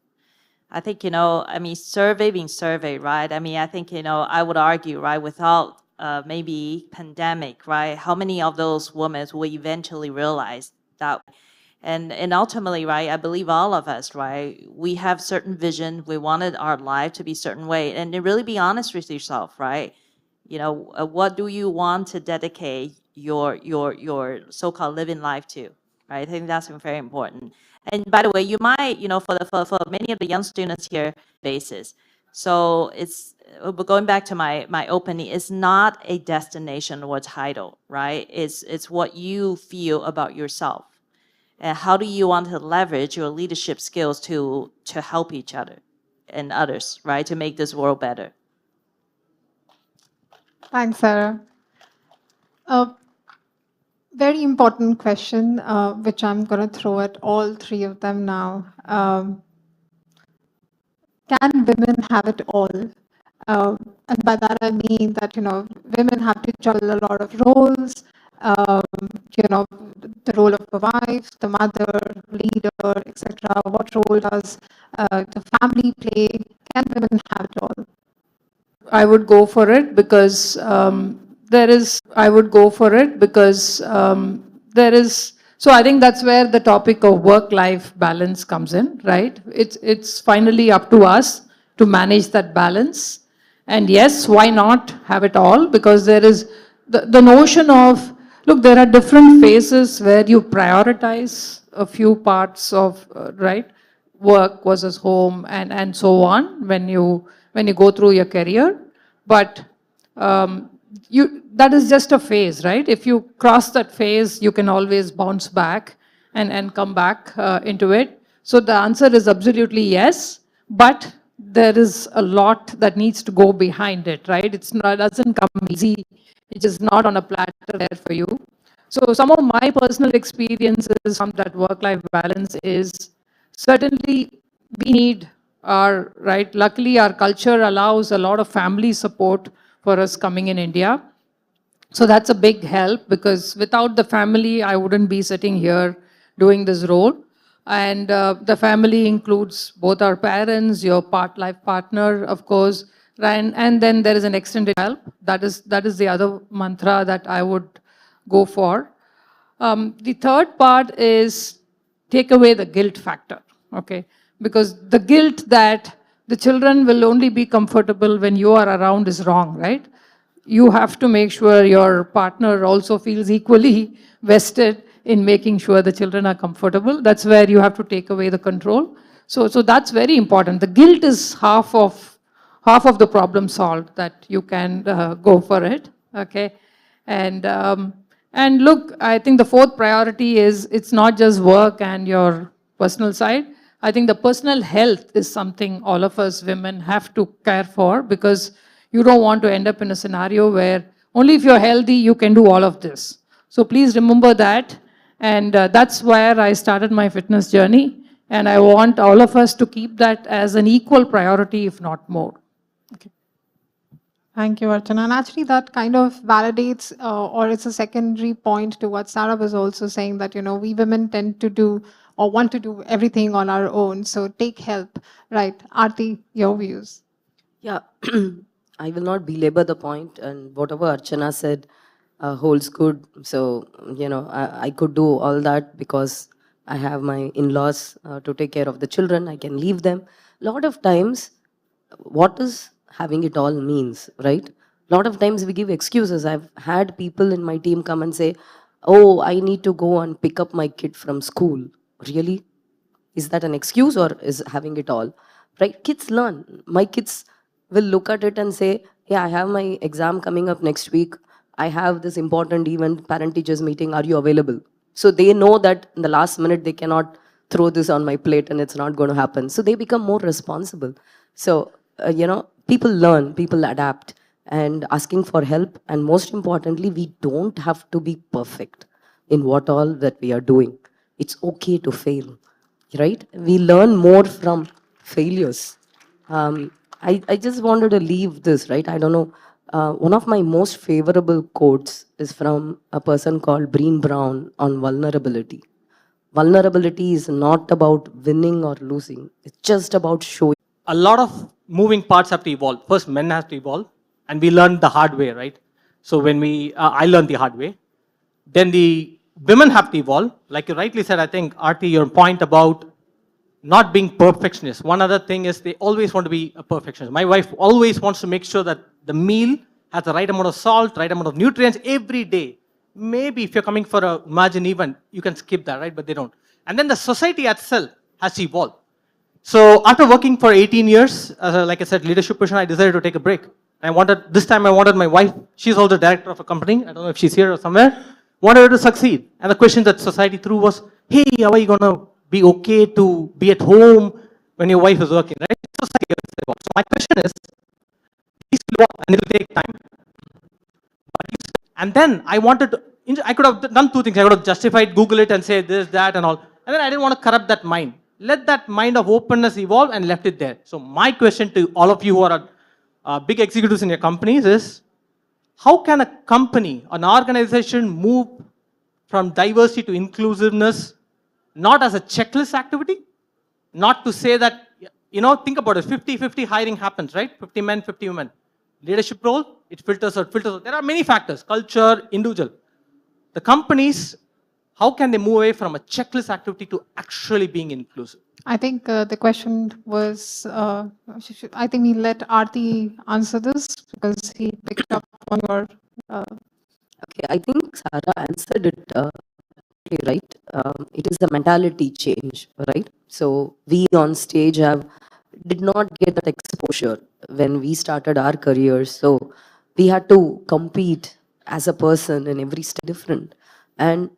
E: I think, I mean, survey being survey, right? I mean, I think, I would argue, right, without maybe pandemic, right, how many of those women will eventually realize that? And ultimately, right, I believe all of us, right, we have certain vision. We wanted our life to be certain way. And to really be honest with yourself, right? What do you want to dedicate your so-called living life to, right? I think that's very important. And by the way, you might, for many of the young students here, basis. So it's going back to my opening. It's not a destination or title, right? It's what you feel about yourself, and how do you want to leverage your leadership skills to help each other and others, right? To make this world better.
B: Thanks, Sarah. Very important question, which I'm going to throw at all three of them now. Can women have it all? And by that I mean that, women have to juggle a lot of roles, the role of a wife, the mother, leader, etc. What role does the family play? Can women have it all?
C: I would go for it because so I think that's where the topic of work-life balance comes in, right? It's finally up to us to manage that balance. And yes, why not have it all? Because there is the notion of, look, there are different phases where you prioritize a few parts of, right? Work versus home and so on when you go through your career. But that is just a phase, right? If you cross that phase, you can always bounce back and come back into it. So the answer is absolutely yes, but there is a lot that needs to go behind it, right? It doesn't come easy. It is not on a platter there for you. So some of my personal experiences from that work-life balance is, certainly we need our, right, luckily our culture allows a lot of family support for us coming in India. So that's a big help, because without the family, I wouldn't be sitting here doing this role. And the family includes both our parents, your life partner, of course, and then there is an extended help. That is the other mantra that I would go for. The third part is take away the guilt factor, okay? Because the guilt that the children will only be comfortable when you are around is wrong, right? You have to make sure your partner also feels equally vested in making sure the children are comfortable. That's where you have to take away the control. So that's very important. The guilt is half of the problem solved, that you can go for it, okay? And look, I think the fourth priority is, it's not just work and your personal side. I think the personal health is something all of us women have to care for, because You don't want to end up in a scenario where only if you're healthy, you can do all of this. So please remember that. And that's where I started my fitness journey. And I want all of us to keep that as an equal priority, if not more.
B: Thank you, Archana. And actually, that kind of validates, or it's a secondary point to what Sarah was also saying, that, we women tend to do or want to do everything on our own. So take help, right? Aarti, your views.
D: Yeah, I will not belabor the point, and whatever Archana said holds good. So, I could do all that because I have my in-laws to take care of the children. I can leave them. A lot of times, what does having it all means, right? A lot of times we give excuses. I've had people in my team come and say, oh, I need to go and pick up my kid from school. Really? Is that an excuse or is having it all? Right? Kids learn. My kids will look at it and say, yeah, I have my exam coming up next week. I have this important event, parent teachers meeting. Are you available? So they know that in the last minute they cannot throw this on my plate and it's not going to happen. So they become more responsible. So, people learn, people adapt, and asking for help. And most importantly, we don't have to be perfect in what all that we are doing. It's okay to fail, right? We learn more from failures. I just wanted to leave this, right? I don't know. One of my most favorable quotes is from a person called Breen Brown on vulnerability. Vulnerability is not about winning or losing. It's just about showing.
F: A lot of moving parts have to evolve. First, men have to evolve, and we learned the hard way, right? So when I learned the hard way. Then the women have to evolve. Like you rightly said, I think, Aarti, your point about not being perfectionists. One other thing is they always want to be a perfectionist. My wife always wants to make sure that the meal has the right amount of salt, right amount of nutrients every day. Maybe if you're coming for a Umagine event, you can skip that, right? But they don't. And then the society itself has to evolve. So after working for 18 years, like I said, leadership position, I decided to take a break. This time I wanted my wife, she's also director of a company, I don't know if she's here or somewhere, wanted her to succeed. And the question that society threw was, hey, how are you going to be okay to be at home when your wife is working, right? Society has evolved. So my question is, please slow up and it will take time. And then I could have done two things. I could have justified, Google it and say this, that and all. And then I didn't want to corrupt that mind. Let that mind of openness evolve and left it there. So my question to all of you who are big executives in your companies is, how can a company, an organization move from diversity to inclusiveness, not as a checklist activity, not to say that, think about it, 50-50 hiring happens, right? 50 men, 50 women. Leadership role, it filters out. There are many factors, culture, individual. The companies, how can they move away from a checklist activity to actually being inclusive?
B: I think the question was, I think we let Aarti answer this because he picked up on your...
D: Okay, I think Sarah answered it right. It is a mentality change, right? So we on stage did not get that exposure when we started our careers. So we had to compete as a person in every step different. And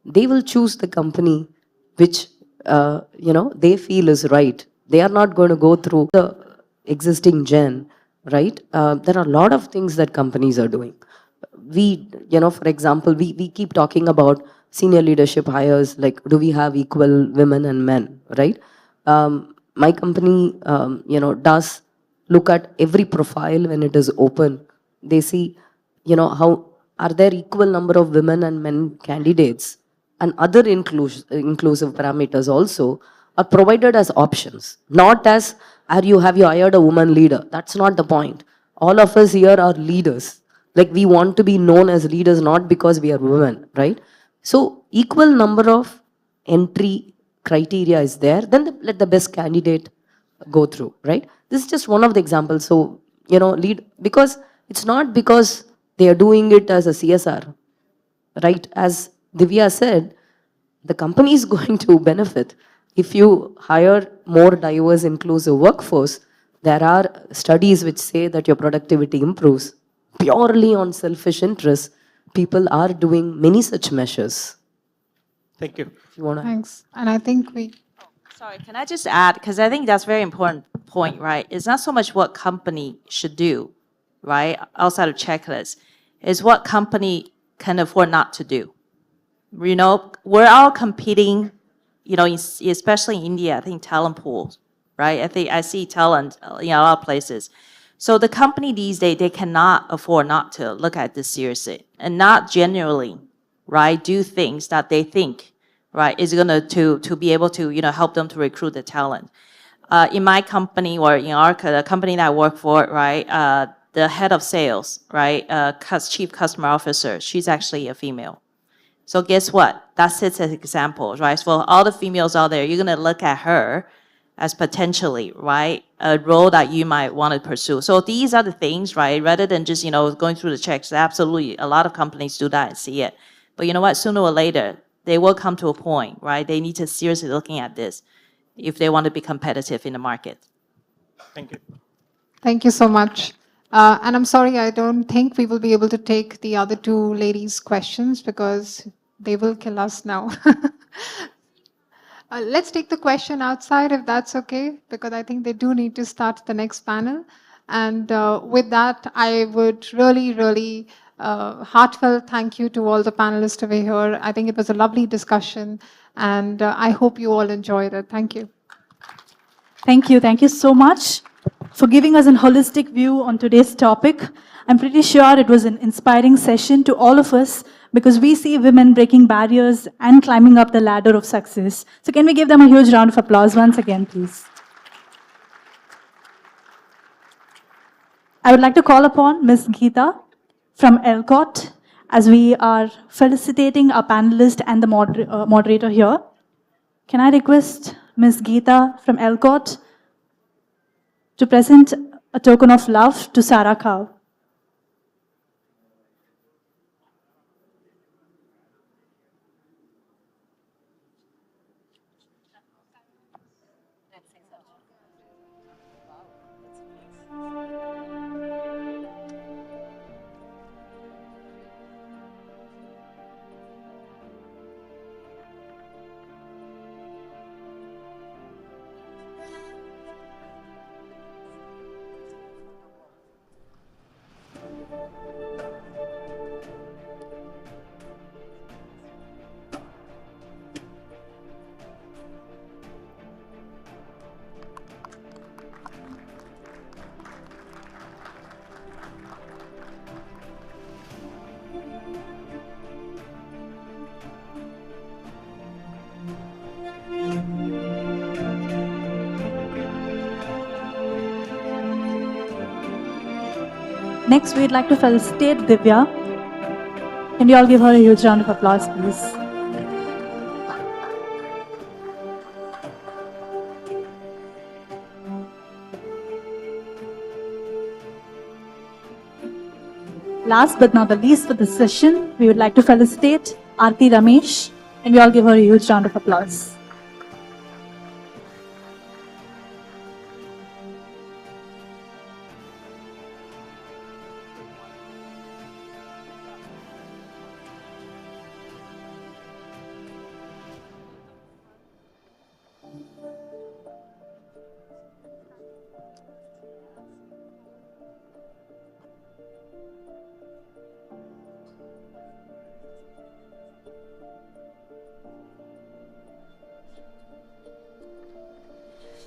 D: they will choose the company which they feel is right. They are not going to go through the existing gen, right? There are a lot of things that companies are doing. For example, we keep talking about senior leadership hires, like do we have equal women and men, right? My company, does look at every profile when it is open. They see, how are there equal number of women and men candidates, and other inclusive parameters also are provided as options, not as have you hired a woman leader. That's not the point. All of us here are leaders. Like we want to be known as leaders, not because we are women, right? So equal number of entry criteria is there, then let the best candidate go through, right? This is just one of the examples. So, because it's not because they are doing it as a CSR, right? As Divya said, the company is going to benefit. If you hire more diverse, inclusive workforce, there are studies which say that your productivity improves. Purely on selfish interest, people are doing many such measures.
F: Thank you.
D: If you want to.
B: Thanks. And I think we...
E: Sorry, can I just add, because I think that's very important. point, right? It's not so much what company should do, right? Outside of checklist, is what company can afford not to do. You know, we're all competing, you know, especially in India, I think talent pools, right? I think I see talent, you know, a lot of places. So the company these days, they cannot afford not to look at this seriously and not genuinely, right, do things that they think, right, is going to be able to, you know, help them to recruit the talent. In my company or in our the company that I work for, right, the head of sales, right, chief customer officer, she's actually a female. So guess what? That sets as examples, right? So all the females out there, you're going to look at her as potentially, right, a role that you might want to pursue. So these are the things, right, rather than just, you know, going through the checks. Absolutely, a lot of companies do that and see it. But you know what? Sooner or later, they will come to a point, right? They need to seriously looking at this if they want to be competitive in the market.
F: Thank you.
B: Thank you so much. And I'm sorry, I don't think we will be able to take the other two ladies' questions because they will kill us now. Let's take the question outside if that's okay, because I think they do need to start the next panel. And with that, I would really heartfelt thank you to all the panelists over here. I think it was a lovely discussion, and I hope you all enjoyed it. Thank you.
A: Thank you. Thank you so much for giving us a holistic view on today's topic. I'm pretty sure it was an inspiring session to all of us because we see women breaking barriers and climbing up the ladder of success. So can we give them a huge round of applause once again, please? I would like to call upon Ms. Geeta from ELCOT as we are felicitating our panelist and the moderator here. Can I request Ms. Geeta from ELCOT to present a token of love to Sarah Cow? Next, we'd like to felicitate Divya. Can you all give her a huge round of applause, please? Last but not the least for this session, we would like to felicitate Aarti Ramesh. Can we all give her a huge round of applause?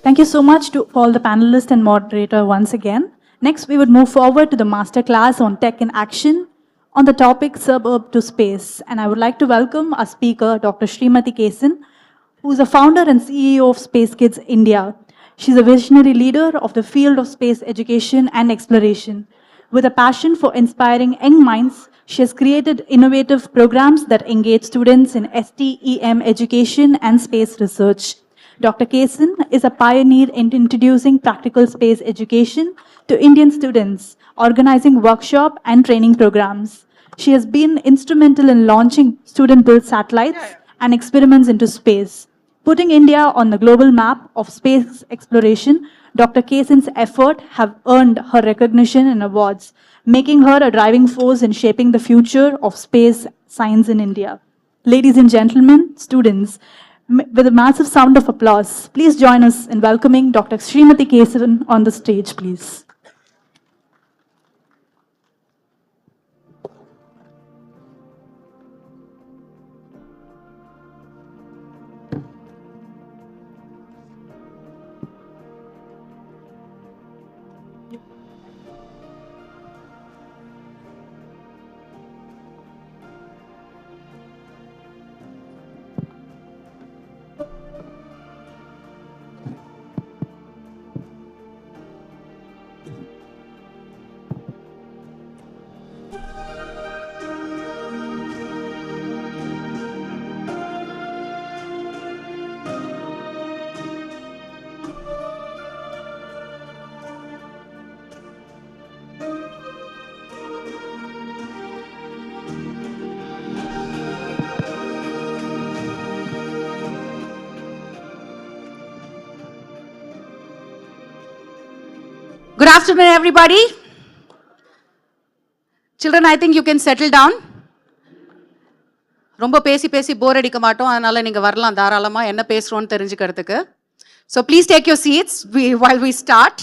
A: Thank you so much to all the panelists and moderator once again. Next, we would move forward to the masterclass on tech in action on the topic suburb to space. And I would like to welcome our speaker, Dr. Srimati Kesan, who is a founder and CEO of Space Kids India. She's a visionary leader of the field of space education and exploration. With a passion for inspiring young minds, she has created innovative programs that engage students in STEM education and space research. Dr. Kesan is a pioneer in introducing practical space education to Indian students, organizing workshop and training programs. She has been instrumental in launching student-built satellites and experiments into space. Putting India on the global map of space exploration, Dr. Kesan's efforts have earned her recognition and awards, making her a driving force in shaping the future of space science in India. Ladies and gentlemen, students, With a massive sound of applause, please join us in welcoming Dr. Srimati Kesavan on the stage, please.
G: Good afternoon, everybody. Children, I think you can settle down. ரொம்ப பேசி போர் அடிக்க மாட்டோம், அதனால நீங்க வரலாம் தாராளமா என்ன பேசுறோம்னு தெரிஞ்சுக்கிறதுக்கு. So please take your seats while we start.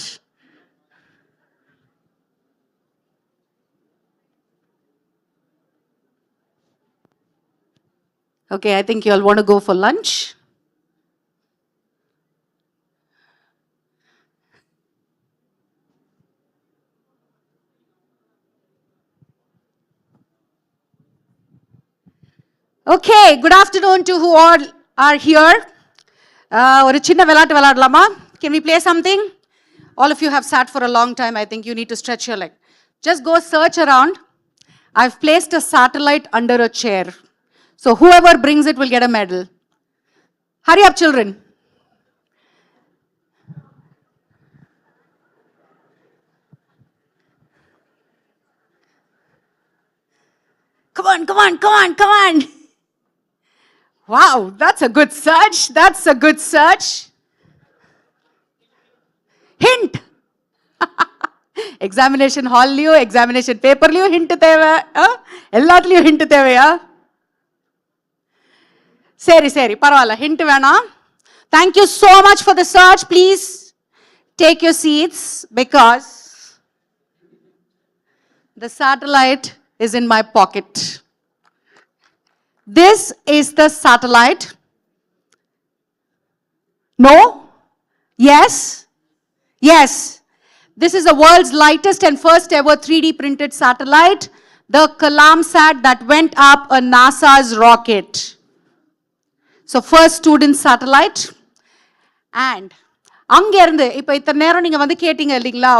G: Okay, I think you all want to go for lunch. Okay, good afternoon to who all are here. ஒரு சின்ன விளையாட்டு விளையாடலாமா? Can we play something? All of you have sat for a long time. I think you need to stretch your leg. Just go search around. I've placed a satellite under a chair. So whoever brings it will get a medal. Hurry up, children. Come on. Wow, that's a good search. Hint. Examination hall liyo, examination paper liyo hint theva. Ellatliyo hint thevaya. Seri, paravala, hint vena. Thank you so much for the search. Please take your seats because the satellite is in my pocket. This is the satellite. No? Yes? Yes. This is the world's lightest and first ever 3D printed satellite, the Kalamsat that went up a NASA's rocket. So first student satellite. And அங்க இருந்து இப்போ இத்தனை நேரம் நீங்க வந்து கேட்டீங்க இல்லீங்களா,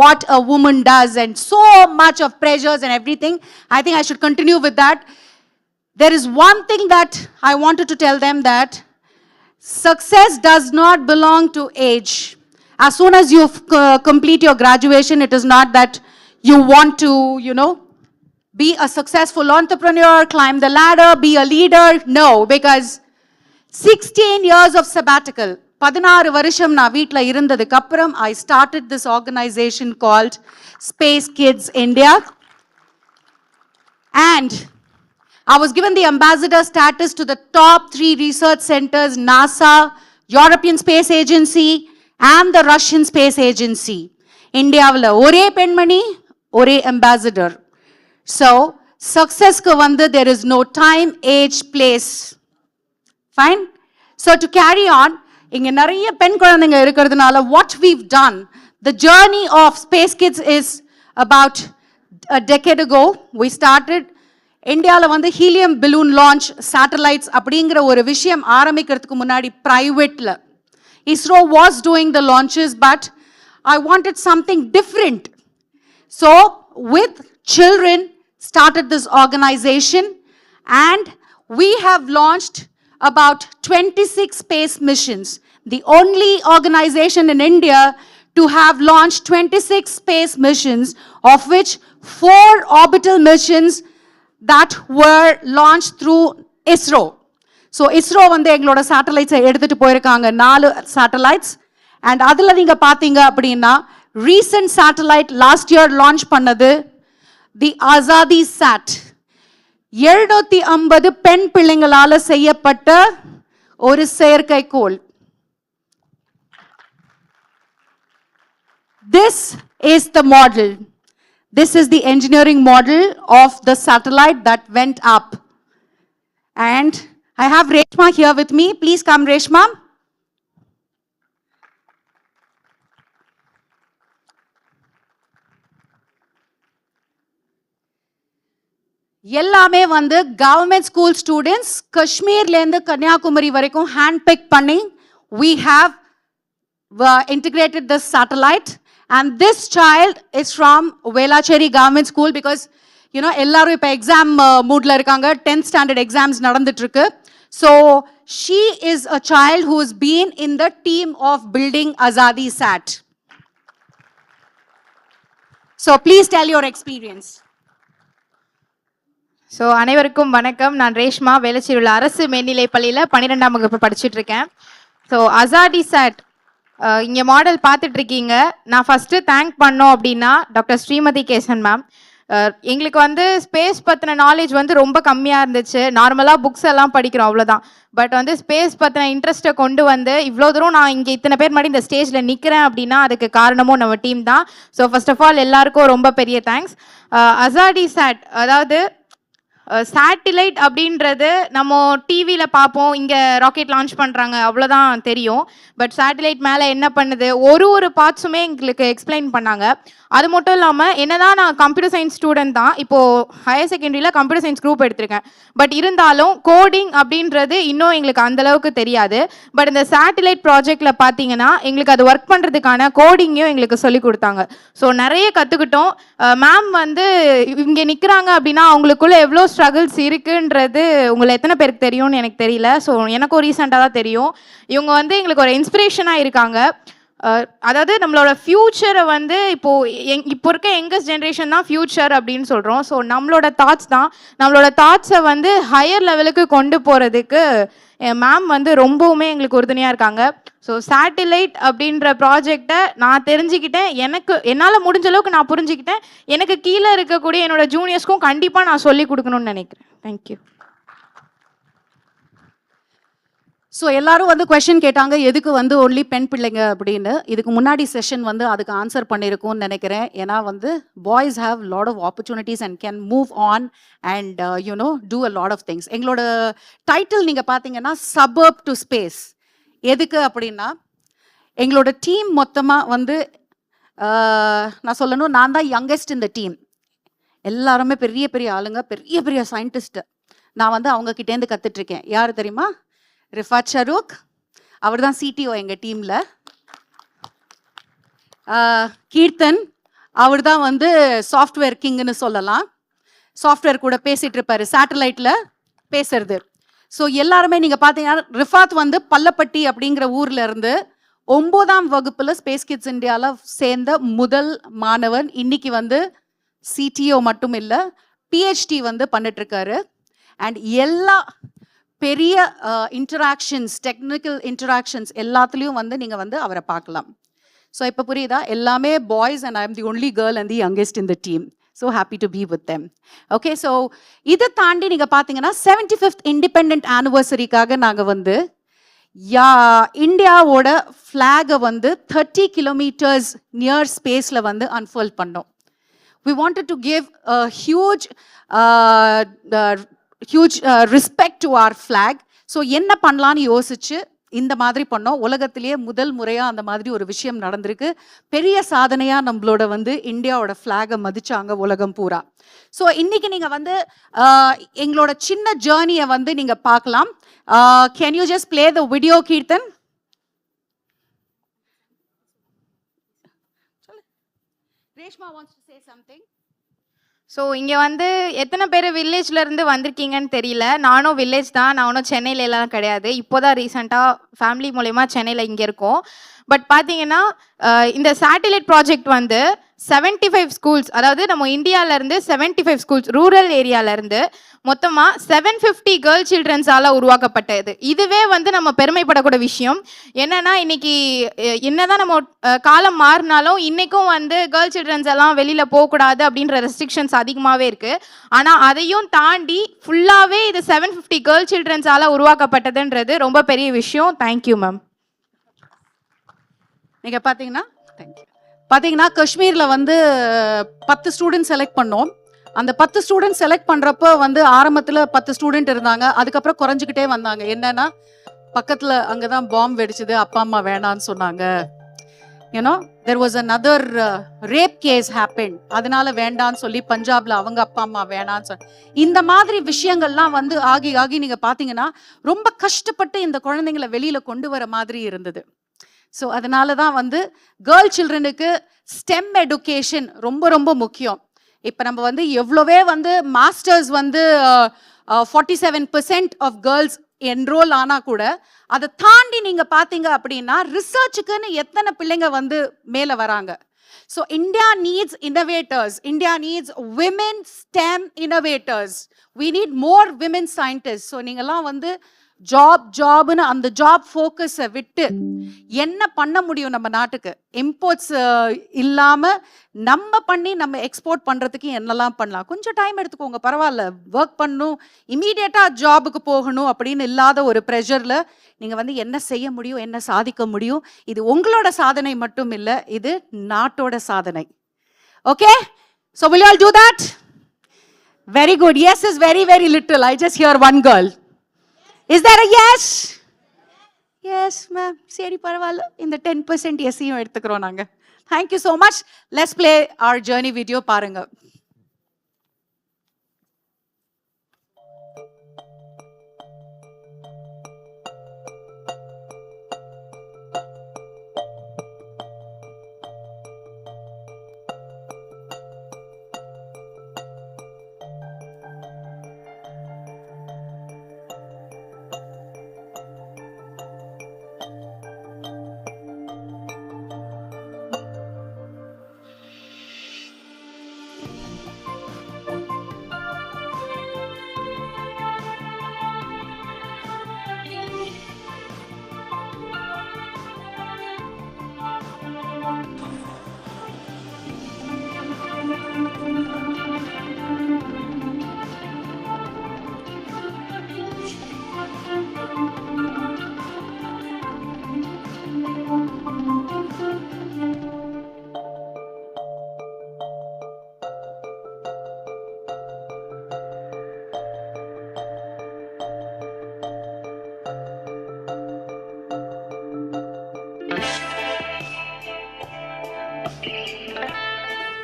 G: what a woman does and so much of pressures and everything. I think I should continue with that. There is one thing that I wanted to tell them, that success does not belong to age. As soon as you complete your graduation, it is not that you want to, be a successful entrepreneur, climb the ladder, be a leader. No, because 16 years of sabbatical, 16 வருஷம் நான் வீட்ல இருந்ததுக்கு அப்புறம் I started this organization called Space Kids India. And I was given the ambassador status to the top 3 research centers, NASA, European Space Agency, and the Russian Space Agency. Indiaவில் ஒரே பெண்மணி, ஒரே ambassador. So, successக்கு வந்து there is no time, age, place. Fine? So, to carry on, இங்க நிறைய பெண் குழந்தைங்க இருக்கிறதுனால what we've done, the journey of Space Kids is about a decade ago. We started இந்தியாவில் வந்து ஹீலியம் பலூன் லான்ச் சேட்டலைட்ஸ் அப்படிங்கிற ஒரு விஷயம் ஆரம்பிக்கிறதுக்கு முன்னாடி பிரைவேட்ல ISRO was doing the launches, but I wanted something different. So with children started this organization, and we have launched about 26 space missions. The only organization in India to have launched 26 space missions, of which 4 orbital missions that were launched through ISRO. So ISRO வந்து எங்களோட satellites எடுத்துட்டு போயிருக்காங்க 4 satellites, and அதுல நீங்க பாத்தீங்க அப்படின்னா recent satellite last year launch பண்ணது the Azadi Sat. 750 பெண் பிள்ளைங்களால செய்யப்பட்ட ஒரு செயற்கைக்கோள். This is the model. This is the engineering model of the satellite that went up. And I have Reshma here with me. Please come, Reshma. எல்லாமே வந்து government school students காஷ்மீர்லேருந்து Kanyakumari வரைக்கும் hand big பண்ணி we have integrated this satellite, and this child is from Velacheri Government School because எல்லாரும் இப்போ exam மூட்ல இருக்காங்க. 10th standard exams நடந்துட்டு இருக்கு. So she is a child who has been in the team of building Azadi Sat. So please tell your experience.
H: So அனைவருக்கும் வணக்கம். நான் ரேஷ்மா, வேளச்சேரியில் உள்ள அரசு மேல்நிலைப் பள்ளியில் 12ஆம் வகுப்பு படிச்சுட்டு இருக்கேன். ஸோ அசாடி சாட் இங்கே மாடல் பார்த்துட்டு இருக்கீங்க. நான் ஃபஸ்ட்டு தேங்க் பண்ணோம் அப்படின்னா டாக்டர் ஸ்ரீமதி கேசன் மேம். எங்களுக்கு வந்து ஸ்பேஸ் பற்றின நாலேஜ் வந்து ரொம்ப கம்மியாக இருந்துச்சு. நார்மலாக புக்ஸ் எல்லாம் படிக்கிறோம், அவ்வளோதான். பட் வந்து ஸ்பேஸ் பற்றின இன்ட்ரெஸ்ட்டை கொண்டு வந்து இவ்வளோ தூரம் நான் இங்கே இத்தனை பேர் மாதிரி இந்த ஸ்டேஜில் நிற்கிறேன் அப்படின்னா அதுக்கு காரணமும் நம்ம டீம் தான். ஸோ ஃபர்ஸ்ட் ஆஃப் ஆல் எல்லாருக்கும் ரொம்ப பெரிய தேங்க்ஸ். அசாடி சாட், அதாவது சேட்டிலைட் அப்படின்றது நம்ம டிவியில் பார்ப்போம், இங்கே ராக்கெட் லான்ச் பண்ணுறாங்க, அவ்வளோதான் தெரியும். பட் சேட்டிலைட் மேலே என்ன பண்ணுது, ஒரு பார்ட்ஸுமே எங்களுக்கு எக்ஸ்பிளைன் பண்ணாங்க. அது மட்டும் இல்லாமல் என்னதான் நான் கம்ப்யூட்டர் சயின்ஸ் ஸ்டூடெண்ட் தான், இப்போது ஹையர் செகண்டரியில் கம்ப்யூட்டர் சயின்ஸ் குரூப் எடுத்திருக்கேன். பட் இருந்தாலும் கோடிங் அப்படின்றது இன்னும் எங்களுக்கு அந்தளவுக்கு தெரியாது. பட் இந்த சேட்டிலைட் ப்ராஜெக்டில் பார்த்தீங்கன்னா எங்களுக்கு அது ஒர்க் பண்ணுறதுக்கான கோடிங்கையும் எங்களுக்கு சொல்லி கொடுத்தாங்க. ஸோ நிறைய கற்றுக்கிட்டோம். மேம் வந்து இங்கே நிற்கிறாங்க அப்படின்னா அவங்களுக்குள்ள எவ்வளோ ஸ்ட்ரகிள்ஸ் இருக்குன்றது உங்களை எத்தனை பேருக்கு தெரியும்னு எனக்கு தெரியல. ஸோ எனக்கும் ரீசெண்டாக தான் தெரியும். இவங்க வந்து எங்களுக்கு ஒரு இன்ஸ்பிரேஷனாக இருக்காங்க. அதாவது நம்மளோட ஃப்யூச்சரை வந்து இப்போ இருக்க யங்கஸ்ட் ஜென்ரேஷன் தான் ஃப்யூச்சர் அப்படின்னு சொல்கிறோம். ஸோ நம்மளோட தாட்ஸை வந்து ஹையர் லெவலுக்கு கொண்டு போகிறதுக்கு மேம் வந்து ரொம்பவுமே எங்களுக்கு உறுதுணையாக இருக்காங்க. ஸோ சேட்டிலைட் அப்படின்ற ப்ராஜெக்டை நான் தெரிஞ்சுக்கிட்டேன். என்னால் முடிஞ்ச அளவுக்கு நான் புரிஞ்சுக்கிட்டேன். எனக்கு கீழே இருக்கக்கூடிய என்னோட ஜூனியர்ஸ்க்கும் கண்டிப்பாக நான் சொல்லி கொடுக்கணும்னு நினைக்கிறேன். தேங்க்யூ.
G: ஸோ எல்லாரும் வந்து கொஷின் கேட்டாங்க, எதுக்கு வந்து ஒன்லி பெண் பிள்ளைங்க அப்படின்னு. இதுக்கு முன்னாடி செஷன் வந்து அதுக்கு ஆன்சர் பண்ணியிருக்கும்னு நினைக்கிறேன். ஏன்னா வந்து boys have lot of opportunities and can move on and do a lot of things. எங்களோட டைட்டில் நீங்கள் பார்த்தீங்கன்னா சபர்ப் டு ஸ்பேஸ். எதுக்கு அப்படின்னா எங்களோட டீம் மொத்தமாக வந்து நான் சொல்லணும், நான் தான் யங்கஸ்ட் இந்த டீம். எல்லாருமே பெரிய பெரிய ஆளுங்க, பெரிய பெரிய சயின்டிஸ்ட்டு. நான் வந்து அவங்க கிட்டேருந்து கற்றுட்ருக்கேன். யார் தெரியுமா? ரிஃபாத் ஷரூக், அவர் தான் சிடிஓ எங்கள் டீமில். கீர்த்தன், அவர் தான் வந்து சாஃப்ட்வேர் கிங்குன்னு சொல்லலாம். சாஃப்ட்வேர் கூட பேசிகிட்டு இருப்பார், சேட்டலைட்டில் பேசுறது. ஸோ எல்லாருமே நீங்கள் பார்த்தீங்கன்னா ரிஃபாத் வந்து பல்லப்பட்டி அப்படிங்கிற ஊரில் இருந்து 9ஆம் வகுப்பில் ஸ்பேஸ் கிட்ஸ் இந்தியாவில் சேர்ந்த முதல் மாணவன். இன்னைக்கு வந்து சிடிஓ மட்டும் இல்லை, பிஹெச்டி வந்து பண்ணிட்டுருக்காரு. அண்ட் எல்லா பெரிய இன்டராக்ஷன்ஸ், டெக்னிக்கல் இன்டராக்ஷன்ஸ் எல்லாத்துலேயும் வந்து நீங்கள் வந்து அவரை பார்க்கலாம். ஸோ இப்போ புரியுதா? எல்லாமே boys and I am the only girl and the youngest in the team. So happy to be with them. Okay, so இதை தாண்டி நீங்கள் பார்த்தீங்கன்னா 75th இண்டிபெண்ட் ஆனிவர்சரிக்காக நாங்கள் வந்து இந்தியாவோட ஃப்ளாகை வந்து 30 kilometers நியர் ஸ்பேஸில் வந்து அன்ஃபோல்ட் பண்ணோம். We wanted to give a huge respect to our flag. So என்ன பண்ணலான்னு யோசிச்சு இந்த மாதிரி பண்ணோம். உலகத்திலேயே முதல் முறையாக அந்த மாதிரி ஒரு விஷயம் நடந்திருக்கு. பெரிய சாதனையாக நம்மளோட வந்து இந்தியாவோட ஃப்ளாகை மதிச்சாங்க உலகம் பூரா. ஸோ இன்னைக்கு நீங்கள் வந்து எங்களோட சின்ன ஜேர்னியை வந்து நீங்கள் பார்க்கலாம். Can you just play the video, kirtan? Reshma wants to say something.
H: So இங்கே வந்து எத்தனை பேர் வில்லேஜ்லேருந்து வந்திருக்கீங்கன்னு தெரியல. நானும் வில்லேஜ் தான், நான் ஒன்றும் சென்னையில எல்லாம் கிடையாது. இப்போ தான் ரீசெண்டாக ஃபேமிலி மூலயமா சென்னையில் இங்கே இருக்கோம். பட் பார்த்தீங்கன்னா இந்த சேட்டிலைட் ப்ராஜெக்ட் வந்து 75 ஸ்கூல்ஸ், அதாவது நம்ம இந்தியாவிலேருந்து 75 ஸ்கூல்ஸ் ரூரல் ஏரியாவிலேருந்து மொத்தமாக 750 கேர்ள் சில்ட்ரன்ஸால் உருவாக்கப்பட்டது. இதுவே வந்து நம்ம பெருமைப்படக்கூடிய விஷயம். என்னன்னா இன்னைக்கு என்னதான் நம்ம காலம் மாறினாலும் இன்னைக்கும் வந்து கேர்ள் சில்ட்ரன்ஸ் எல்லாம் வெளியில் போகக்கூடாது அப்படின்ற ரெஸ்ட்ரிக்ஷன்ஸ் அதிகமாகவே இருக்குது. ஆனால் அதையும் தாண்டி ஃபுல்லாகவே இது 750 கேர்ள் சில்ட்ரன்ஸால் உருவாக்கப்பட்டதுன்றது ரொம்ப பெரிய விஷயம். Thank you ma'am.
G: நீங்கள் பார்த்தீங்கன்னா காஷ்மீரில் வந்து 10 ஸ்டூடெண்ட் செலக்ட் பண்ணோம். அந்த 10 ஸ்டூடெண்ட் செலக்ட் பண்ணுறப்போ வந்து ஆரம்பத்தில் 10 ஸ்டூடெண்ட் இருந்தாங்க. அதுக்கப்புறம் குறைஞ்சிக்கிட்டே வந்தாங்க. என்னன்னா பக்கத்தில் அங்கே தான் பாம்பு வெடிச்சது, அப்பா அம்மா வேணான்னு சொன்னாங்க. You know there was another rape case happen, அதனால வேண்டான்னு சொல்லி பஞ்சாப்ல அவங்க அப்பா அம்மா வேணான்னு சொல்லி இந்த மாதிரி விஷயங்கள்லாம் வந்து ஆகி நீங்கள் பார்த்தீங்கன்னா ரொம்ப கஷ்டப்பட்டு இந்த குழந்தைங்களை வெளியில் கொண்டு வர மாதிரி இருந்தது. ஸோ அதனால தான் வந்து கேர்ள் சில்ட்ரனுக்கு ஸ்டெம் எடுகேஷன் ரொம்ப ரொம்ப முக்கியம். இப்போ நம்ம வந்து எவ்வளோவே வந்து மாஸ்டர்ஸ் வந்து 47% ஆஃப் கேர்ள்ஸ் என்ரோல் ஆனால் கூட அதை தாண்டி நீங்கள் பார்த்தீங்க அப்படின்னா ரிசர்ச்சுக்குன்னு எத்தனை பிள்ளைங்க வந்து மேலே வராங்க. So India needs innovators, India needs women STEM innovators, we need more women scientist. So நீங்கள்லாம் வந்து ஜாப்னு அந்த ஜாப் ஃபோக்கஸை விட்டு என்ன பண்ண முடியும் நம்ம நாட்டுக்கு, இம்போர்ட்ஸ் இல்லாமல் நம்ம எக்ஸ்போர்ட் பண்ணுறதுக்கு என்னெல்லாம் பண்ணலாம். கொஞ்சம் டைம் எடுத்துக்கோங்க, பரவாயில்ல, ஒர்க் பண்ணணும், இமீடியட்டாக ஜாபுக்கு போகணும் அப்படின்னு இல்லாத ஒரு ப்ரெஷரில் நீங்கள் வந்து என்ன செய்ய முடியும், என்ன சாதிக்க முடியும். இது உங்களோட சாதனை மட்டும் இல்லை, இது நாட்டோட சாதனை. Okay, so will you all do that? Very good. Yes is very, very little. I just hear one girl. Is there a yes? Yes, ma'am. சரி பரவாயில்ல, இந்த 10% எஸ்ஸையும் எடுத்துக்கிறோம் நாங்கள். Thank you so much. Let's play our journey video. பாருங்க.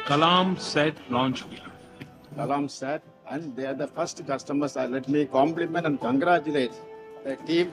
I: Kalam set launch.
J: Kalam set, and they are the first customers. Let me compliment and congratulate the team.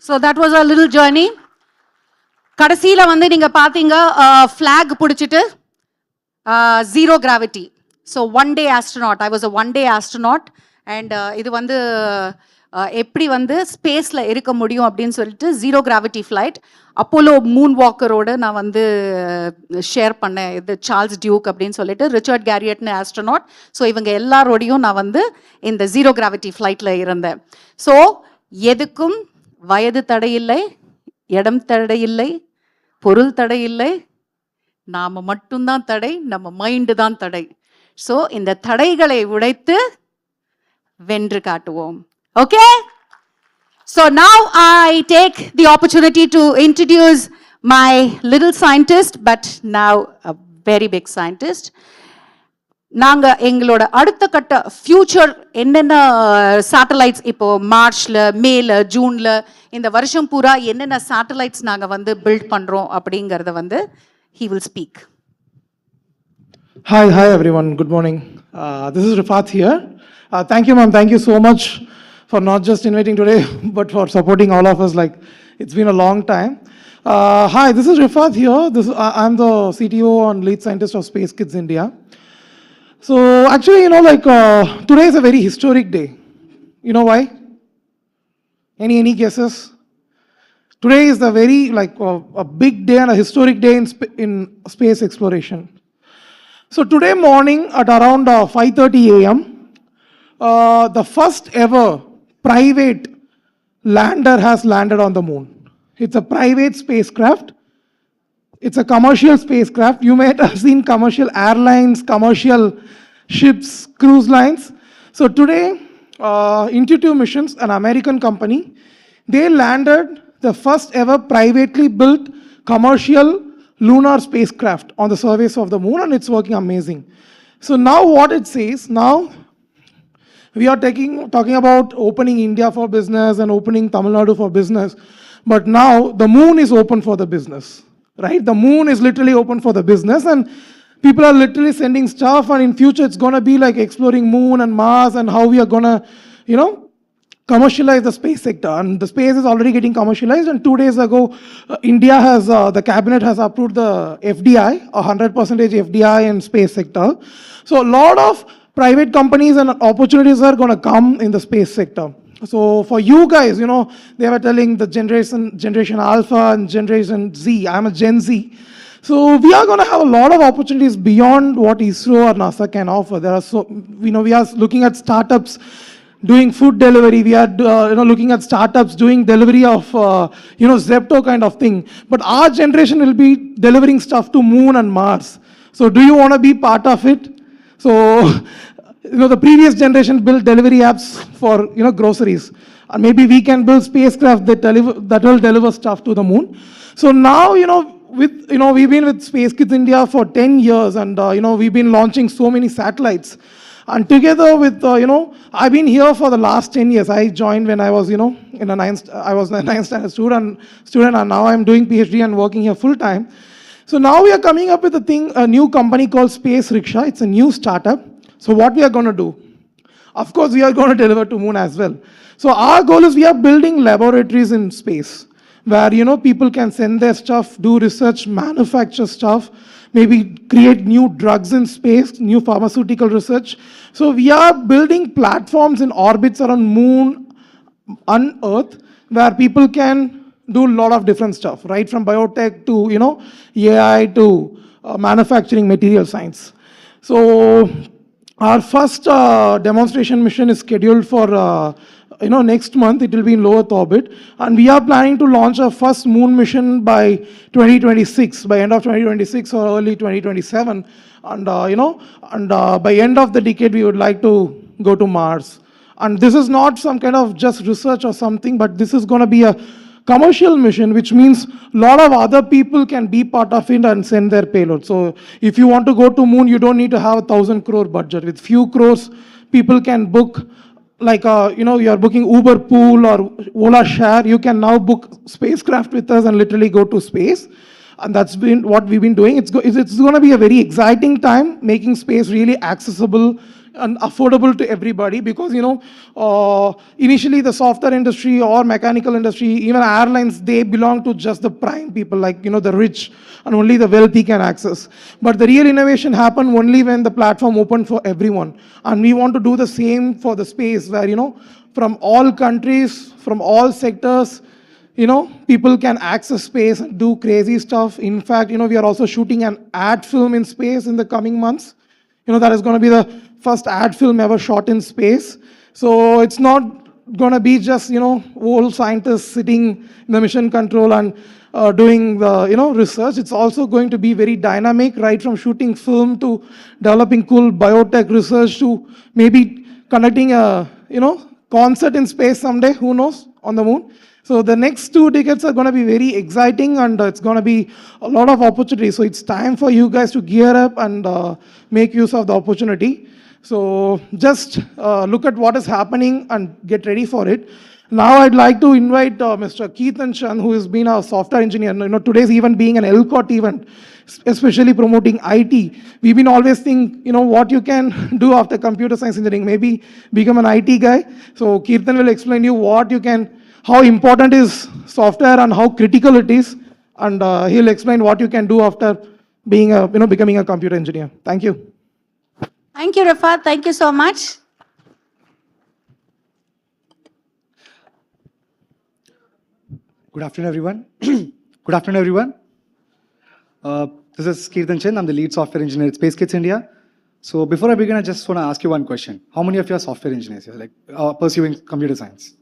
G: So that was a little journey. கடைசியில் வந்து நீங்கள் பார்த்தீங்க flag பிடிச்சிட்டு zero gravity. So 1 day astronaut. I was a 1 day astronaut. And இது வந்து எப்படி வந்து ஸ்பேஸில் இருக்க முடியும் அப்படின்னு சொல்லிட்டு zero gravity flight Apollo moon வாக்கரோடு நான் வந்து ஷேர் பண்ணேன். இது சார்ல்ஸ் டியூக் அப்படின்னு சொல்லிட்டு ரிச்சர்ட் கேரியட்னு ஆஸ்ட்ரோனாட். ஸோ இவங்க எல்லாரோடையும் நான் வந்து இந்த ஜீரோ கிராவிட்டி ஃப்ளைட்டில் இருந்தேன். ஸோ எதுக்கும் வயது தடையில்லை, இடம் தடையில்லை, பொருள் தடையில்லை, நாம் மட்டும்தான் தடை, நம்ம மைண்டு தான் தடை. ஸோ இந்த தடைகளை உடைத்து வென்று காட்டுவோம். Okay? So now I take the opportunity to introduce my little scientist, but now a very big scientist. நாங்க எங்களோட அடுத்த கட்ட ஃபியூச்சர் என்னென்ன சேட்டலைட்ஸ் இப்போ மார்ச்ல, மேல, ஜூன்ல இந்த வருஷம் பூரா என்னென்ன சேட்டலைட்ஸ் நாங்க வந்து பில்ட் பண்றோம் அப்படிங்கறத வந்து he will speak.
I: Hi everyone. Good morning. This is Rifat here. Thank you, ma'am. Thank you so much for not just inviting today, but for supporting all of us. Like, it's been a long time. Hi, this is Rifat here. I'm the CTO and lead scientist of Space Kids India. So actually, today is a very historic day. You know why? Any guesses? Today is the very a big day and a historic day in space exploration. So today morning at around 5:30 a.m., the first ever private lander has landed on the moon. It's a private spacecraft. It's a commercial spacecraft. You might have seen commercial airlines, commercial ships, cruise lines. So today, Intuitive Missions, an American company, they landed the first ever privately built commercial lunar spacecraft on the surface of the moon, and it's working amazing. So now what it says, now we are talking about opening India for business and opening Tamil Nadu for business, but now the moon is open for the business, right? The moon is literally open for the business, and people are literally sending stuff, and in future it's going to be like exploring moon and Mars and how we are going to, commercialize the space sector. And the space is already getting commercialized, and 2 days ago, India has, the cabinet has approved the FDI, 100% FDI in space sector. So a lot of private companies and opportunities are going to come in the space sector. So for you guys, they were telling the generation Alpha and generation Z. I'm a Gen Z. So we are going to have a lot of opportunities beyond what ISRO or NASA can offer. There are we are looking at startups doing food delivery. We are looking at startups doing delivery of Zepto kind of thing. But our generation will be delivering stuff to moon and Mars. So do you want to be part of it? So the previous generation built delivery apps for groceries, and maybe we can build spacecraft that will deliver stuff to the moon. So now we've been with Space Kids India for 10 years, and we've been launching so many satellites. And together with I've been here for the last 10 years. I joined when I was I was a 9th standard student, and now I'm doing PhD and working here full time. So now we are coming up with a new company called Space Rickshaw. It's a new startup. So what we are going to do? Of course, we are going to deliver to moon as well. So our goal is we are building laboratories in space where people can send their stuff, do research, manufacture stuff, maybe create new drugs in space, new pharmaceutical research. So we are building platforms in orbits around moon and Earth where people can do a lot of different stuff, right from biotech to AI to manufacturing material science. So our first demonstration mission is scheduled for next month. It will be in low Earth orbit, and we are planning to launch our first moon mission by 2026, by end of 2026 or early 2027. And by end of the decade, we would like to go to Mars. And this is not some kind of just research or something, but this is going to be a commercial mission, which means a lot of other people can be part of it and send their payload. So if you want to go to moon, you don't need to have 1,000 crore budget. With few crores, people can book, like you are booking Uber Pool or Ola Share. You can now book spacecraft with us and literally go to space. And that's been what we've been doing. It's going to be a very exciting time, making space really accessible and affordable to everybody, because initially the software industry or mechanical industry, even airlines, they belong to just the prime people, like the rich, and only the wealthy can access. But the real innovation happened only when the platform opened for everyone. And we want to do the same for the space, where from all countries, from all sectors, people can access space and do crazy stuff. In fact, we are also shooting an ad film in space in the coming months. That is going to be the first ad film ever shot in space. So it's not going to be just, old scientists sitting in the mission control and doing the, research. It's also going to be very dynamic, right from shooting film to developing cool biotech research to maybe conducting a, concert in space someday, who knows, on the moon. So the next 2 decades are going to be very exciting, and it's going to be a lot of opportunity. So it's time for you guys to gear up and make use of the opportunity. So just look at what is happening and get ready for it. Now I'd like to invite Mr. Keithan Chan, who has been our software engineer. Today's event being an LCOT event, especially promoting IT. We've been always thinking, what you can do after computer science engineering, maybe become an IT guy. So Keithan will explain you how important is software and how critical it is. And he'll explain what you can do after being becoming a computer engineer. Thank you.
G: Thank you, Rafat. Thank you so much.
K: Good afternoon, everyone. Good afternoon, everyone. This is Keithan Chan. I'm the lead software engineer at Space Kids India. So before I begin, I just want to ask you one question. How many of you are software engineers here, like pursuing computer science?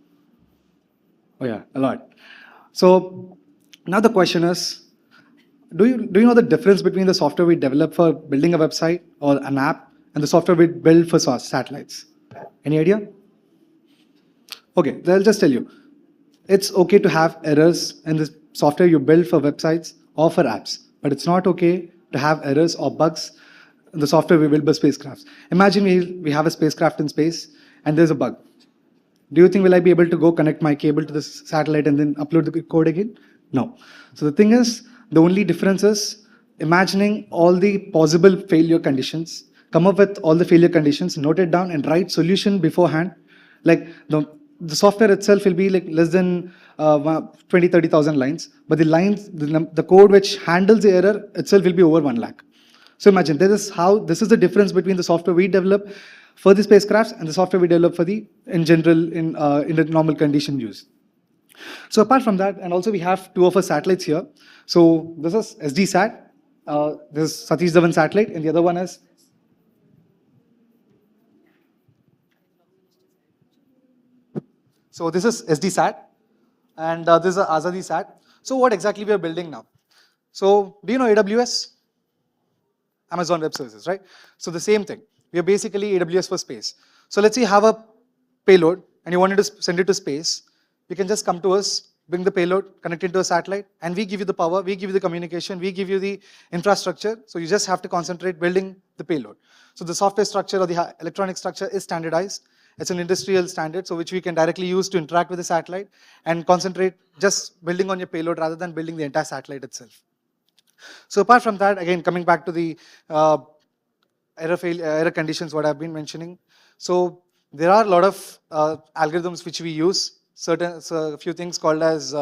K: Oh yeah, a lot. So now the question is, do you know the difference between the software we develop for building a website or an app and the software we build for satellites? Any idea? Okay, then I'll just tell you. It's okay to have errors in the software you build for websites or for apps, but it's not okay to have errors or bugs in the software we build for spacecrafts. Imagine we have a spacecraft in space and there's a bug. Do you think will I be able to go connect my cable to the satellite and then upload the code again? No. So the thing is, the only difference is imagining all the possible failure conditions, come up with all the failure conditions, note it down and write solution beforehand. Like the software itself will be like less than 20,000-30,000 lines, but the code which handles the error itself will be over 1 lakh. So imagine this is the difference between the software we develop for the spacecrafts and the software we develop for in the normal condition use. So apart from that, and also we have 2 of our satellites here. So this is SDSat, this is Satish Dhawan satellite, and the other one is so this is SDSat, and this is AzadiSat. So what exactly we are building now? So do you know AWS? Amazon Web Services, right? So the same thing. We are basically AWS for space. So let's say you have a payload and you wanted to send it to space. You can just come to us, bring the payload, connect it to a satellite, and we give you the power, we give you the communication, we give you the infrastructure. So you just have to concentrate building the payload. So the software structure or the electronic structure is standardized. It's an industrial standard, so which we can directly use to interact with the satellite and concentrate just building on your payload rather than building the entire satellite itself. So apart from that, again, coming back to the error conditions, what I've been mentioning. So there are a lot of algorithms which we use, a few things called as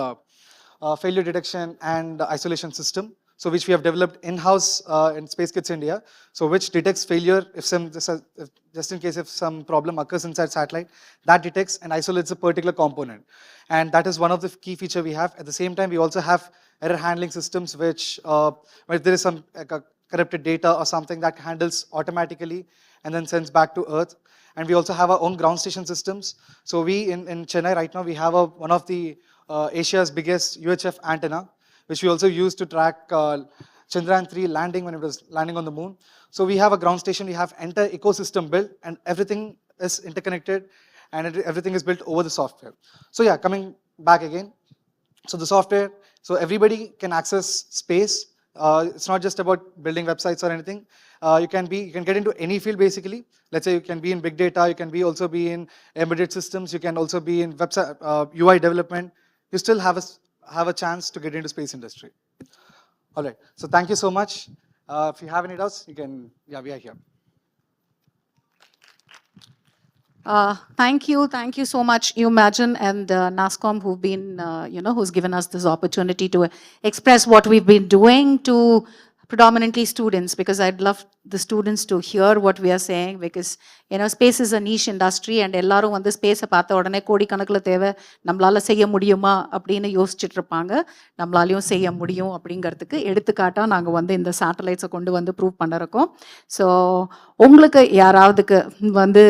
K: failure detection and isolation system. So which we have developed in-house in Space Kids India. So which detects failure if just in case if some problem occurs inside satellite, that detects and isolates a particular component. And that is one of the key feature we have. At the same time, we also have error handling systems which, where there is some corrupted data or something that handles automatically and then sends back to Earth. And we also have our own ground station systems. So we in Chennai right now, we have one of the Asia's biggest UHF antenna, which we also use to track Chandrayaan 3 landing when it was landing on the moon. So we have a ground station, we have entire ecosystem built, and everything is interconnected, and everything is built over the software. So yeah, coming back again. So the software, so everybody can access space. It's not just about building websites or anything. You can get into any field basically. Let's say you can be in big data, you can also be in embedded systems, you can also be in website UI development. You still have a chance to get into space industry. All right, so thank you so much. If you have any doubts, you can, yeah, we are here.
G: Thank you so much, Umagine and NASCOM, who've been, who's given us this opportunity to express what we've been doing to predominantly students, because I'd love the students to hear what we are saying, because, space is a niche industry and எல்லாரும் வந்து ஸ்பேஸை பார்த்த உடனே கோடிக்கணக்கில் தேவை, நம்மளால செய்ய முடியுமா அப்படின்னு யோசிச்சுட்டு இருப்பாங்க. நம்மளாலையும் செய்ய முடியும் அப்படிங்கிறதுக்கு எடுத்துக்காட்டாக நாங்கள் வந்து இந்த சேட்டலைட்ஸை கொண்டு வந்து ப்ரூவ் பண்ணிருக்கோம். ஸோ உங்களுக்கு யாராவதுக்கு வந்து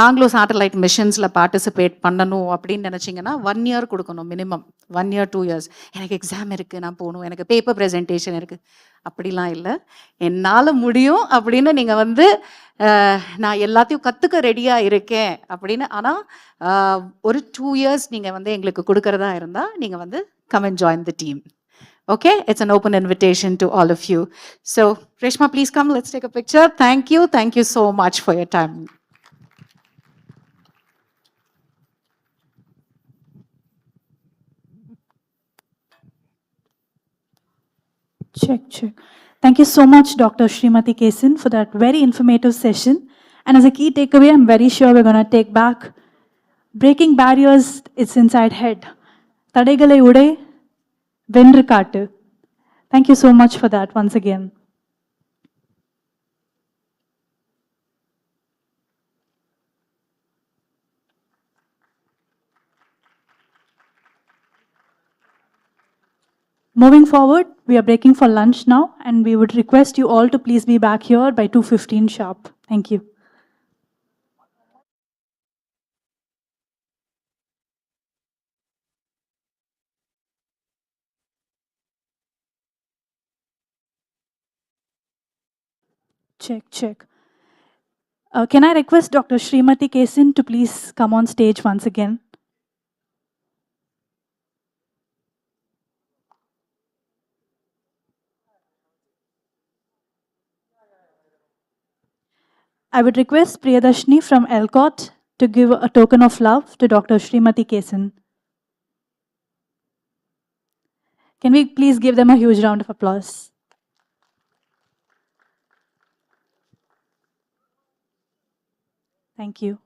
G: நாங்களும் சேட்டலைட் மிஷன்ஸில் பார்ட்டிசிபேட் பண்ணணும் அப்படின்னு நினச்சிங்கன்னா 1 year கொடுக்கணும் மினிமம். 1 year 2 years. எனக்கு எக்ஸாம் இருக்குது, நான் போகணும், எனக்கு பேப்பர் ப்ரெசன்டேஷன் இருக்குது, அப்படிலாம் இல்லை. என்னால் முடியும் அப்படின்னு நீங்கள் வந்து நான் எல்லாத்தையும் கற்றுக்க ரெடியாக இருக்கேன் அப்படின்னு. ஆனால் ஒரு 2 years நீங்கள் வந்து எங்களுக்கு கொடுக்குறதா இருந்தால் நீங்கள் வந்து come and join the team. Okay, it's an open invitation to all of you. So, Reshma, please come, let's take a picture. Thank you so much for your time.
A: Check. Thank you so much, Dr. Srimati Kesan, for that very informative session. And as a key takeaway, I'm very sure we're going to take back breaking barriers, it's inside head. Tadaigalai ude, vendru kaatu. Thank you so much for that once again. Moving forward, we are breaking for lunch now, and we would request you all to please be back here by 2:15 sharp. Thank you. Check. Can I request Dr. Srimati Kesan to please come on stage once again? I would request Priyadashni from Elcott to give a token of love to Dr. Srimati Kesan. Can we please give them a huge round of applause? Thank you.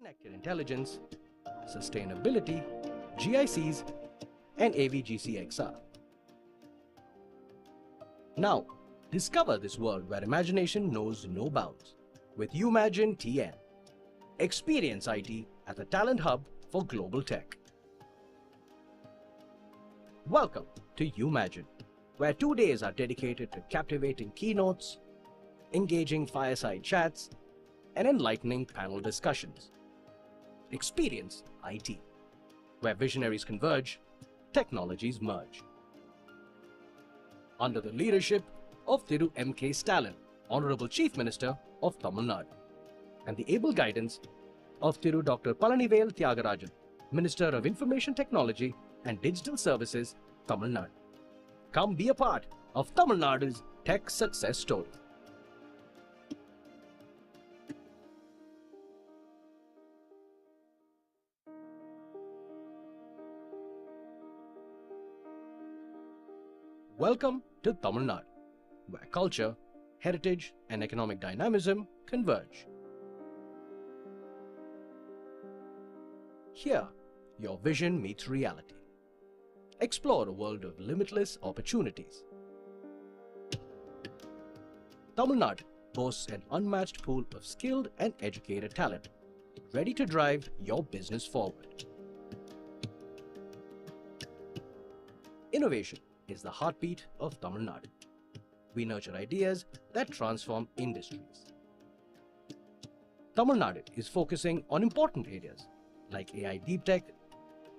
L: connected intelligence, sustainability, GICs, and AVGCXR. Now, discover this world where imagination knows no bounds with Umagine TN. Experience IT as a talent hub for global tech. Welcome to Umagine, where 2 days are dedicated to captivating keynotes, engaging fireside chats, and enlightening panel discussions. Experience IT, where visionaries converge, technologies merge. Under the leadership of Thiru M.K. Stalin, Honorable Chief Minister of Tamil Nadu, and the able guidance of Thiru Dr. Palanivel Thiagarajan, Minister of Information Technology and Digital Services, Tamil Nadu. Come be a part of Tamil Nadu's tech success story. Welcome to Tamil Nadu, where culture, heritage, and economic dynamism converge. Here, your vision meets reality. Explore a world of limitless opportunities. Tamil Nadu boasts an unmatched pool of skilled and educated talent, ready to drive your business forward. Innovation is the heartbeat of Tamil Nadu. We nurture ideas that transform industries. Tamil Nadu is focusing on important areas like AI deep tech,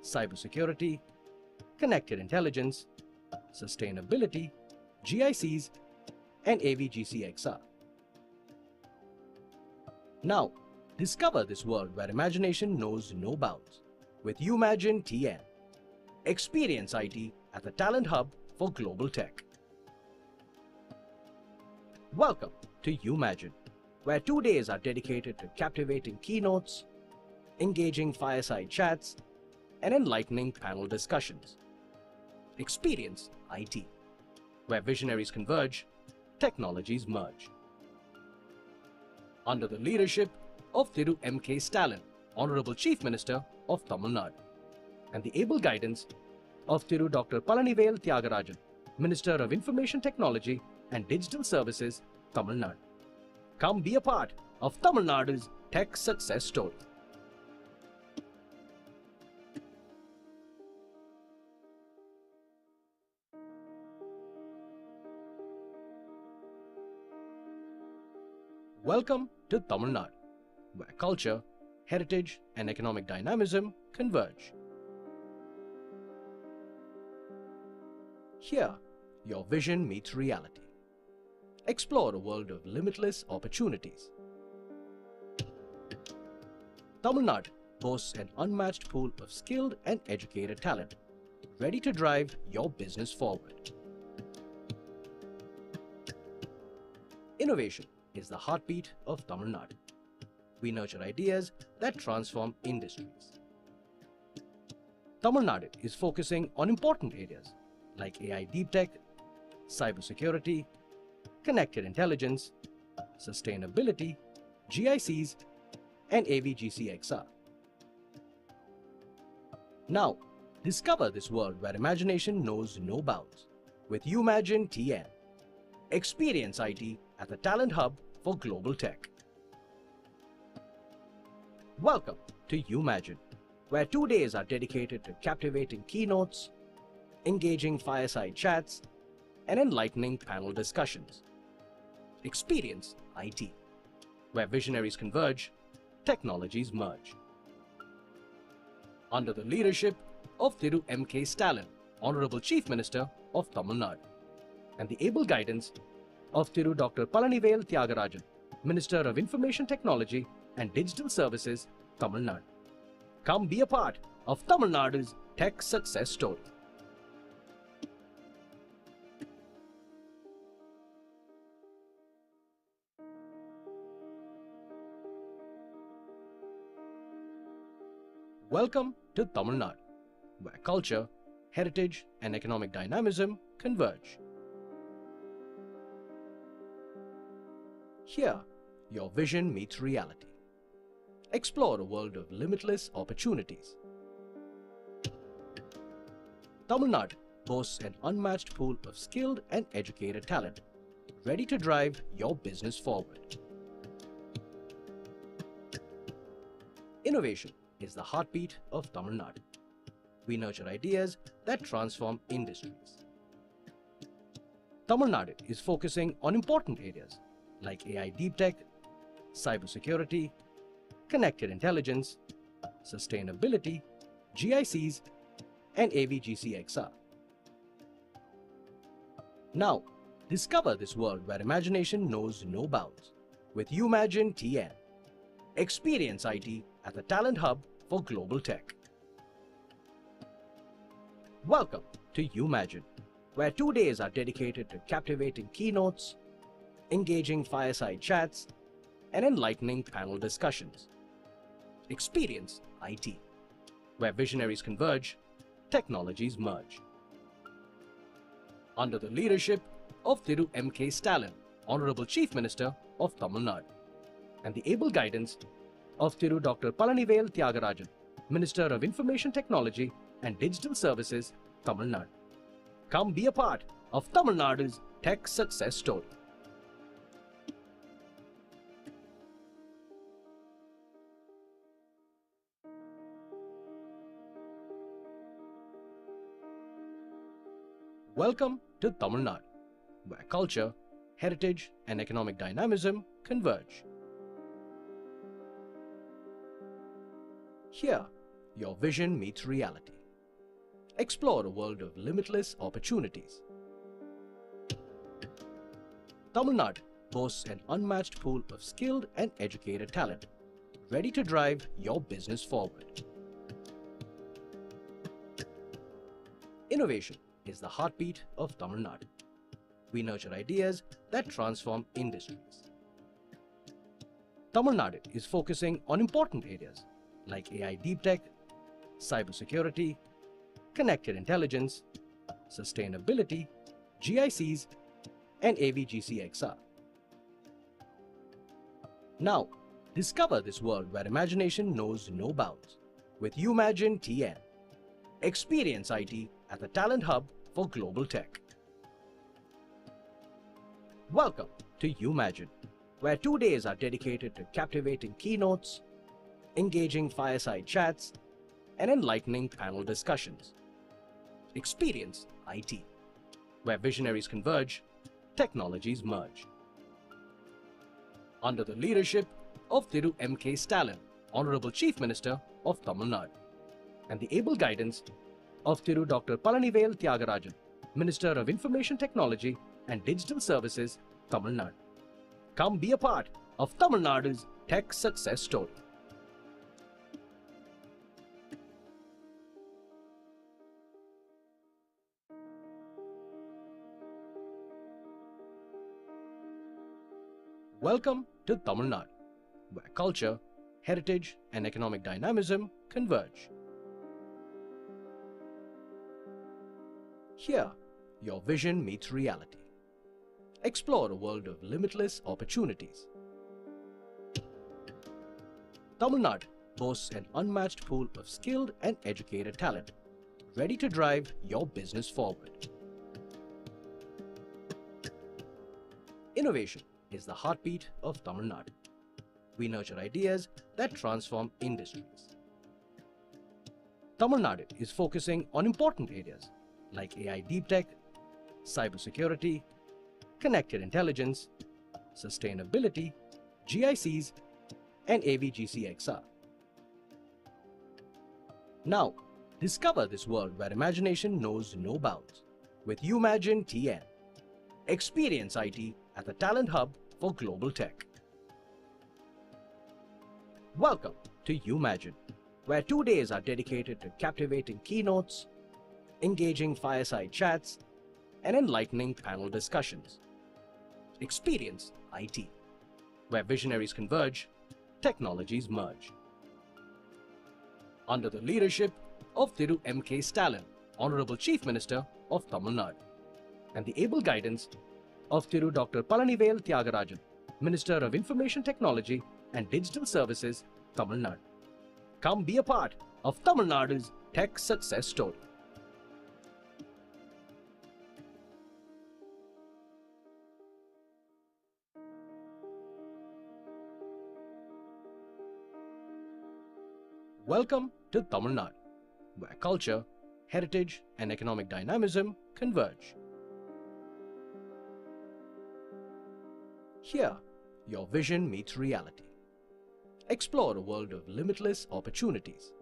L: cybersecurity, connected intelligence, sustainability, GICs, and AVGCXR. Now, discover this world where imagination knows no bounds with Umagine TN. Experience IT as a talent hub for global tech. Welcome to Umagine, where 2 days are dedicated to captivating keynotes, engaging fireside chats, and enlightening panel discussions. Experience IT, where visionaries converge, technologies merge. Under the leadership of Thiru M.K. Stalin, Honorable Chief Minister of Tamil Nadu, and the able guidance of Thiru Dr. Palanivel Thiagarajan, Minister of Information Technology and Digital Services, Tamil Nadu. Come be a part of Tamil Nadu's tech success story. Welcome to Tamil Nadu, where culture, heritage, and economic dynamism converge. Here, your vision meets reality. Explore a world of limitless opportunities. Tamil Nadu boasts an unmatched pool of skilled and educated talent, ready to drive your business forward. Innovation is the heartbeat of Tamil Nadu. We nurture ideas that transform industries. Tamil Nadu is focusing on important areas like AI deep tech, cybersecurity, connected intelligence, sustainability, GICs, and AVGCXR. Now, discover this world where imagination knows no bounds with Umagine TN. Experience IT as a talent hub for global tech. Welcome to Umagine, where 2 days are dedicated to captivating keynotes, engaging fireside chats, and enlightening panel discussions. Experience IT, where visionaries converge, technologies merge. Under the leadership of Thiru M.K. Stalin, Honorable Chief Minister of Tamil Nadu, and the able guidance of Thiru Dr. Palanivel Thiagarajan, Minister of Information Technology and Digital Services, Tamil Nadu. Come be a part of Tamil Nadu's tech success story. Welcome to Tamil Nadu, where culture, heritage, and economic dynamism converge. Here, your vision meets reality. explore a world of limitless opportunities. Tamil Nadu boasts an unmatched pool of skilled and educated talent, ready to drive your business forward. Innovation is the heartbeat of Tamil Nadu. We nurture ideas that transform industries. Tamil Nadu is focusing on important areas like AI deep tech, cybersecurity, connected intelligence, sustainability, GICs, and AVGCXR. Now, discover this world where imagination knows no bounds with Umagine TN. Experience IT at the talent hub for global tech. Welcome to Umagine, where 2 days are dedicated to captivating keynotes, engaging fireside chats, and enlightening panel discussions. Experience IT, where visionaries converge, technologies merge. Under the leadership of Thiru M.K. Stalin, Honorable Chief Minister of Tamil Nadu, and the able guidance of Thiru Dr. Palanivel Thiagarajan, Minister of Information Technology and Digital Services, Tamil Nadu. Come be a part of Tamil Nadu's tech success story. Welcome to Tamil Nadu, where culture, heritage, and economic dynamism converge. Here, your vision meets reality. Explore a world of limitless opportunities. Tamil Nadu boasts an unmatched pool of skilled and educated talent, ready to drive your business forward. Innovation is the heartbeat of Tamil Nadu. We nurture ideas that transform industries. Tamil Nadu is focusing on important areas like AI deep tech, cybersecurity, connected intelligence, sustainability, GICs, and AVGCXR. Now, discover this world where imagination knows no bounds with Umagine TN. Experience IT at the talent hub for global tech. Welcome to Umagine, where 2 days are dedicated to captivating keynotes, engaging fireside chats, and enlightening panel discussions. Experience IT, where visionaries converge, technologies merge. Under the leadership of Thiru M.K. Stalin, Honorable Chief Minister of Tamil Nadu, and the able guidance of Thiru Dr. Palanivel Thiagarajan, Minister of Information Technology and Digital Services, Tamil Nadu. Come be a part of Tamil Nadu's tech success story. Welcome to Tamil Nadu, where culture, heritage, and economic dynamism converge. Here, your vision meets reality. Explore a world of limitless opportunities. Tamil Nadu boasts an unmatched pool of skilled and educated talent, ready to drive your business forward. Innovation is the heartbeat of Tamil Nadu. We nurture ideas that transform industries. Tamil Nadu is focusing on important areas like AI deep tech, cybersecurity, connected intelligence, sustainability, GICs, and AVGCXR. Now, discover this world where imagination knows no bounds with Umagine TN. Experience IT at the talent hub for global tech. Welcome to Umagine, where 2 days are dedicated to captivating keynotes, engaging fireside chats, and enlightening panel discussions. Experience IT, where visionaries converge, technologies merge. Under the leadership of Thiru M.K. Stalin, Honorable Chief Minister of Tamil Nadu, and the able guidance of Thiru Dr. Palanivel Thiagarajan, Minister of Information Technology and Digital Services, Tamil Nadu. Come be a part of Tamil Nadu's tech success story. Welcome to Tamil Nadu, where culture, heritage, and economic dynamism converge. Here, your vision meets reality. Explore a world of limitless opportunities.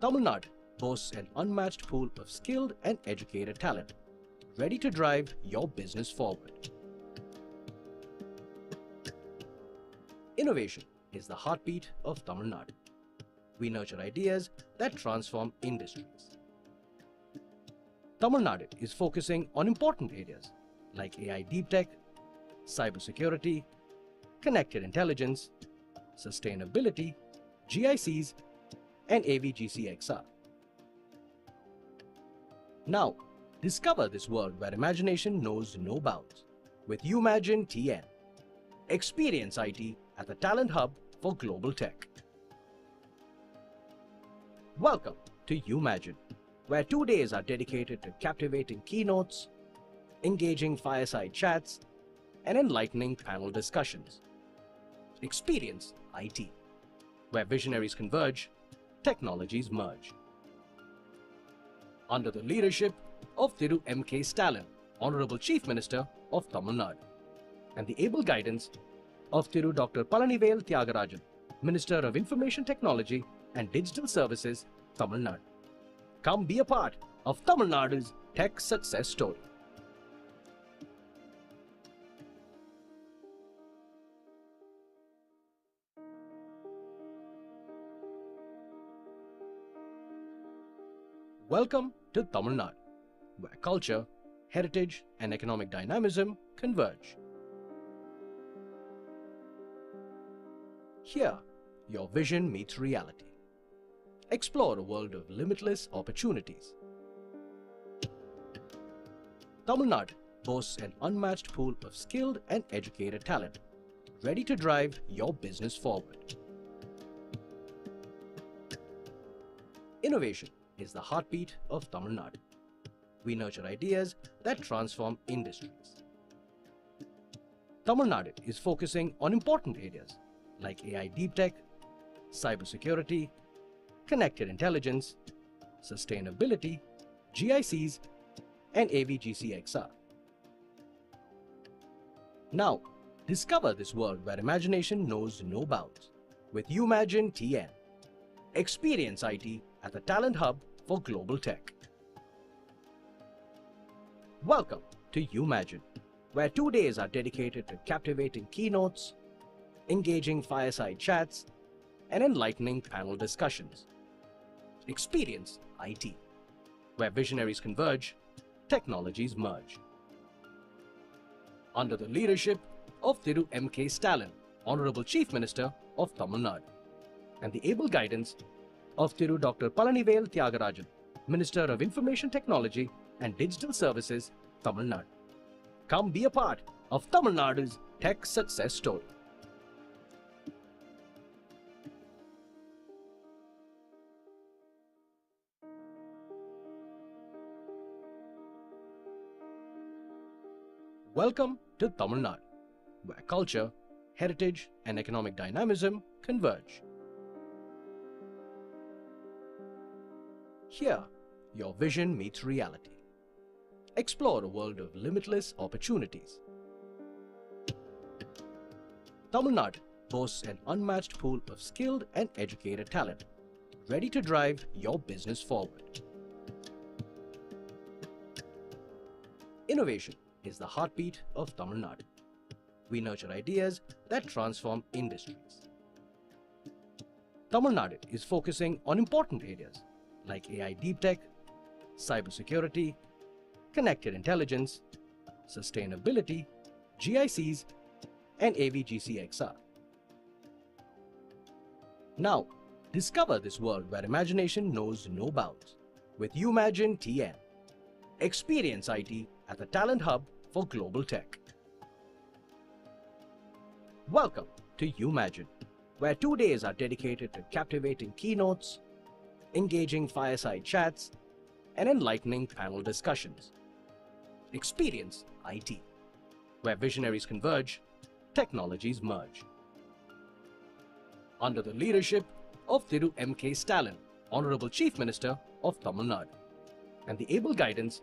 L: Tamil Nadu boasts an unmatched pool of skilled and educated talent, ready to drive your business forward. Innovation is the heartbeat of Tamil Nadu. We nurture ideas that transform industries. Tamil Nadu is focusing on important areas like AI deep tech, cybersecurity, connected intelligence, sustainability, GICs, and AVGCXR. Now, discover this world where imagination knows no bounds with Umagine TN. Experience IT at the talent hub for global tech. Welcome to Umagine, where 2 days are dedicated to captivating keynotes, engaging fireside chats, and enlightening panel discussions. Experience IT, where visionaries converge, technologies merge. Under the leadership of Thiru M.K. Stalin, Honorable Chief Minister of Tamil Nadu, and the able guidance of Thiru Dr. Palanivel Thiagarajan, Minister of Information Technology and Digital Services, Tamil Nadu. Come be a part of Tamil Nadu's tech success story. Welcome to Tamil Nadu, where culture, heritage, and economic dynamism converge. Here, your vision meets reality. Explore a world of limitless opportunities. Tamil Nadu boasts an unmatched pool of skilled and educated talent, ready to drive your business forward. Innovation is the heartbeat of Tamil Nadu. We nurture ideas that transform industries. Tamil Nadu is focusing on important areas like AI deep tech, cybersecurity, connected intelligence, sustainability, GICs, and AVGCXR. Now, discover this world where imagination knows no bounds with Umagine TN. Experience IT at the talent hub for global tech. Welcome to Umagine, where 2 days are dedicated to captivating keynotes, engaging fireside chats, and enlightening panel discussions. Experience IT, where visionaries converge, technologies merge. Under the leadership of Thiru M.K. Stalin, Honorable Chief Minister of Tamil Nadu, and the able guidance of Thiru Dr. Palanivel Thiagarajan, Minister of Information Technology and Digital Services, Tamil Nadu. Come be a part of Tamil Nadu's tech success story. Welcome to Tamil Nadu, where culture, heritage, and economic dynamism converge. Here, your vision meets reality. Explore a world of limitless opportunities. Tamil Nadu boasts an unmatched pool of skilled and educated talent, ready to drive your business forward. Innovation is the heartbeat of Tamil Nadu. We nurture ideas that transform industries. Tamil Nadu is focusing on important areas like AI deep tech, cybersecurity, connected intelligence, sustainability, GICs, and AVGCXR. Now, discover this world where imagination knows no bounds with Umagine TN. Experience IT at the talent hub for global tech. Welcome to Umagine, where 2 days are dedicated to captivating keynotes, engaging fireside chats, and enlightening panel discussions. Experience IT, where visionaries converge, technologies merge. Under the leadership of Thiru M.K. Stalin, Honorable Chief Minister of Tamil Nadu, and the able guidance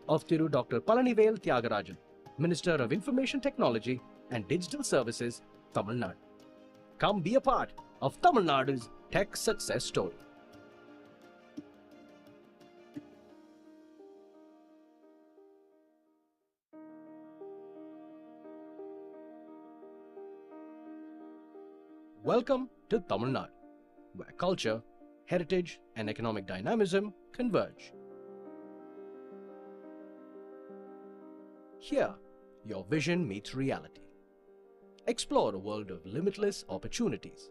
L: of Thiru Dr. Palanivel Thiagarajan, Minister of Information Technology and Digital Services, Tamil Nadu. Come be a part of Tamil Nadu's tech success story. Welcome to Tamil Nadu, where culture, heritage, and economic dynamism converge. Here, your vision meets reality. Explore a world of limitless opportunities.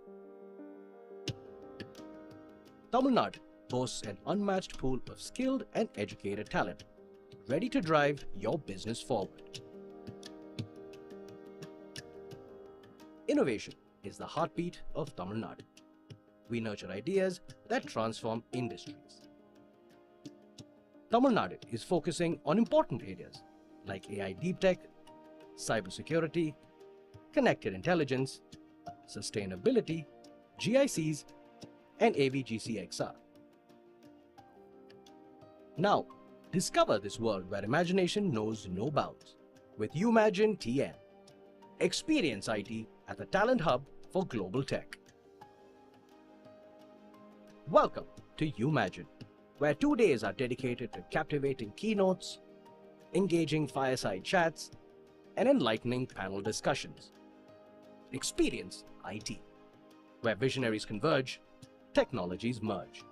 L: Tamil Nadu boasts an unmatched pool of skilled and educated talent, ready to drive your business forward. Innovation is the heartbeat of Tamil Nadu. We nurture ideas that transform industries. Tamil Nadu is focusing on important areas like AI deep tech, cybersecurity, connected intelligence, sustainability, GICs, and AVGCXR. Now, discover this world where imagination knows no bounds with Umagine TN. Experience IT at the talent hub for global tech. Welcome to Umagine, where 2 days are dedicated to captivating keynotes, engaging fireside chats, and enlightening panel discussions. Experience IT, where visionaries converge, technologies merge.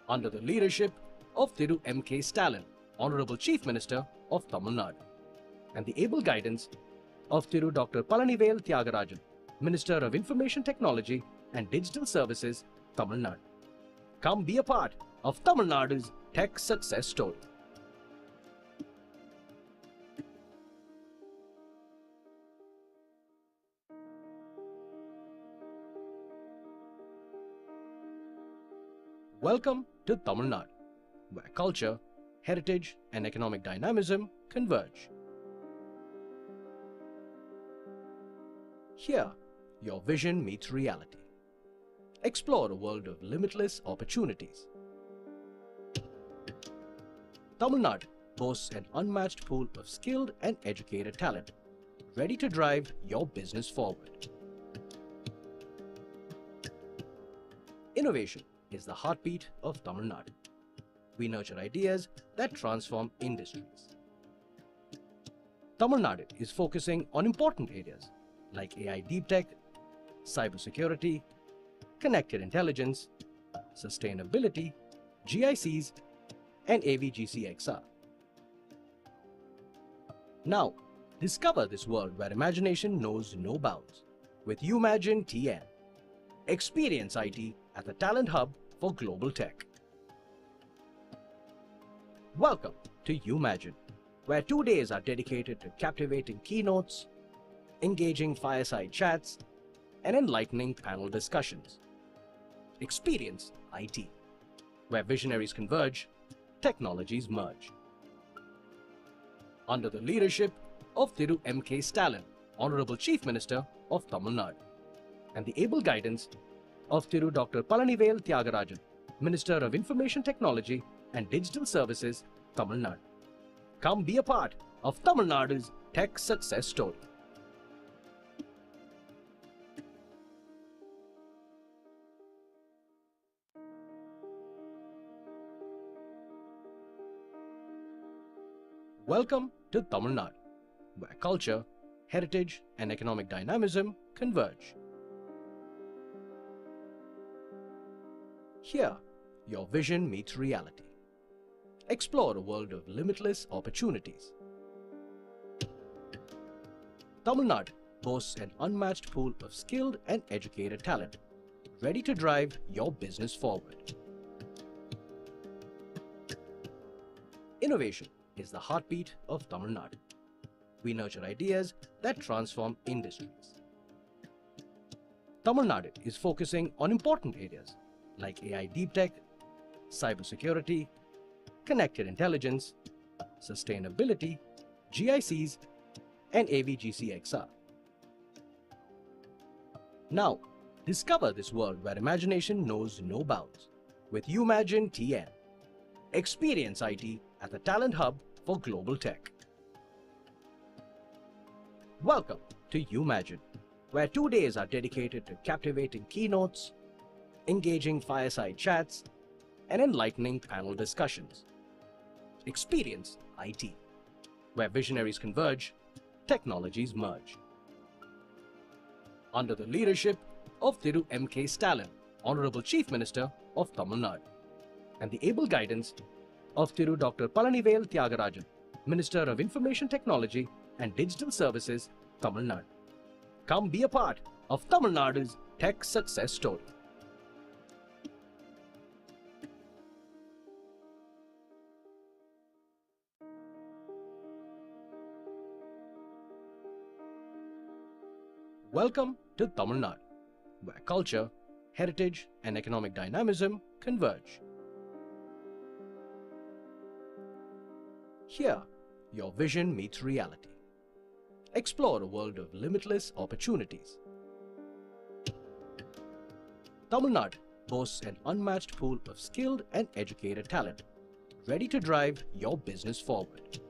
L: Under the leadership of Thiru M.K. Stalin, Honorable Chief Minister of Tamil Nadu, and the able guidance of Thiru Dr. Palanivel Thiagarajan, Minister of Information Technology and Digital Services, Tamil Nadu. Come be a part of Tamil Nadu's tech success story. Welcome to Tamil Nadu, where culture, heritage, and economic dynamism converge. Here, your vision meets reality. Explore a world of limitless opportunities. Tamil Nadu boasts an unmatched pool of skilled and educated talent, ready to drive your business forward. Innovation is the heartbeat of Tamil Nadu. We nurture ideas that transform industries. Tamil Nadu is focusing on important areas like AI deep tech, cybersecurity, connected intelligence, sustainability, GICs, and AVGCXR. Now, discover this world where imagination knows no bounds with Umagine TN. Experience IT at the talent hub for global tech. Welcome to Umagine, where 2 days are dedicated to captivating keynotes, engaging fireside chats, and enlightening panel discussions. Experience IT, where visionaries converge, technologies merge. Under the leadership of Thiru M.K. Stalin, Honorable Chief Minister of Tamil Nadu, and the able guidance of Thiru Dr. Palanivel Thiagarajan, Minister of Information Technology and Digital Services, Tamil Nadu. Come be a part of Tamil Nadu's tech success story. Welcome to Tamil Nadu, where culture, heritage, and economic dynamism converge. Here, your vision meets reality. Explore a world of limitless opportunities. Tamil Nadu boasts an unmatched pool of skilled and educated talent, ready to drive your business forward. Innovation is the heartbeat of Tamil Nadu. We nurture ideas that transform industries. Tamil Nadu is focusing on important areas like AI deep tech, cybersecurity, connected intelligence, sustainability, GICs, and AVGCXR. Now, discover this world where imagination knows no bounds with Umagine TN. Experience IT at the talent hub for global tech. Welcome to Umagine, where 2 days are dedicated to captivating keynotes, engaging fireside chats, and enlightening panel discussions. Experience IT, where visionaries converge, technologies merge. Under the leadership of Thiru M.K. Stalin, Honorable Chief Minister of Tamil Nadu, and the able guidance of Thiru Dr. Palanivel Thiagarajan, Minister of Information Technology and Digital Services, Tamil Nadu. Come be a part of Tamil Nadu's tech success story. Welcome to Tamil Nadu, where culture, heritage, and economic dynamism converge. Here, your vision meets reality. Explore a world of limitless opportunities. Tamil Nadu boasts an unmatched pool of skilled and educated talent, ready to drive your business forward.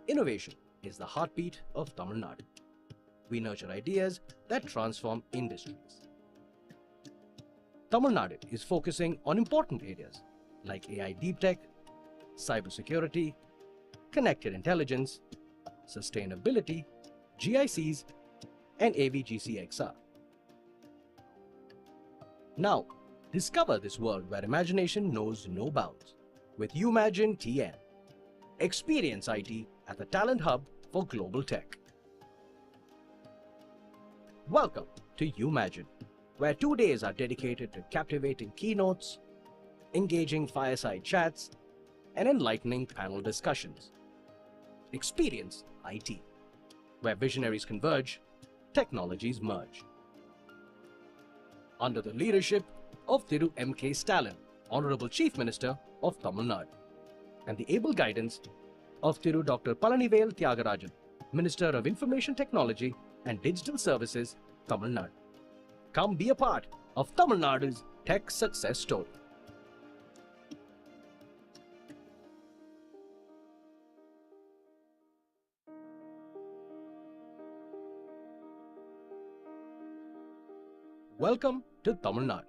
L: Innovation is the heartbeat of Tamil Nadu. We nurture ideas that transform industries. Tamil Nadu is focusing on important areas like AI deep tech, cybersecurity, connected intelligence, sustainability, GICs, and AVGCXR. Now, discover this world where imagination knows no bounds with Umagine TN. Experience IT at the talent hub for global tech. Welcome to Umagine, where 2 days are dedicated to captivating keynotes, engaging fireside chats, and enlightening panel discussions. Experience IT, where visionaries converge, technologies merge. Under the leadership of Thiru M.K. Stalin, Honorable Chief Minister of Tamil Nadu, and the able guidance of Thiru Dr. Palanivel Thiagarajan, Minister of Information Technology and Digital Services, Tamil Nadu. Come be a part of Tamil Nadu's tech success story. Welcome to Tamil Nadu,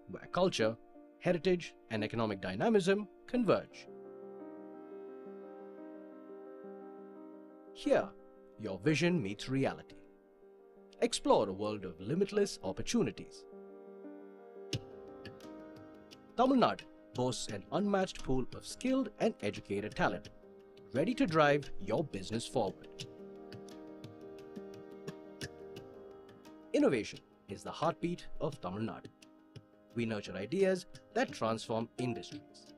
L: where culture, heritage, and economic dynamism converge. Here, your vision meets reality. Explore a world of limitless opportunities. Tamil Nadu boasts an unmatched pool of skilled and educated talent, ready to drive your business forward. Innovation is the heartbeat of Tamil Nadu. We nurture ideas that transform industries.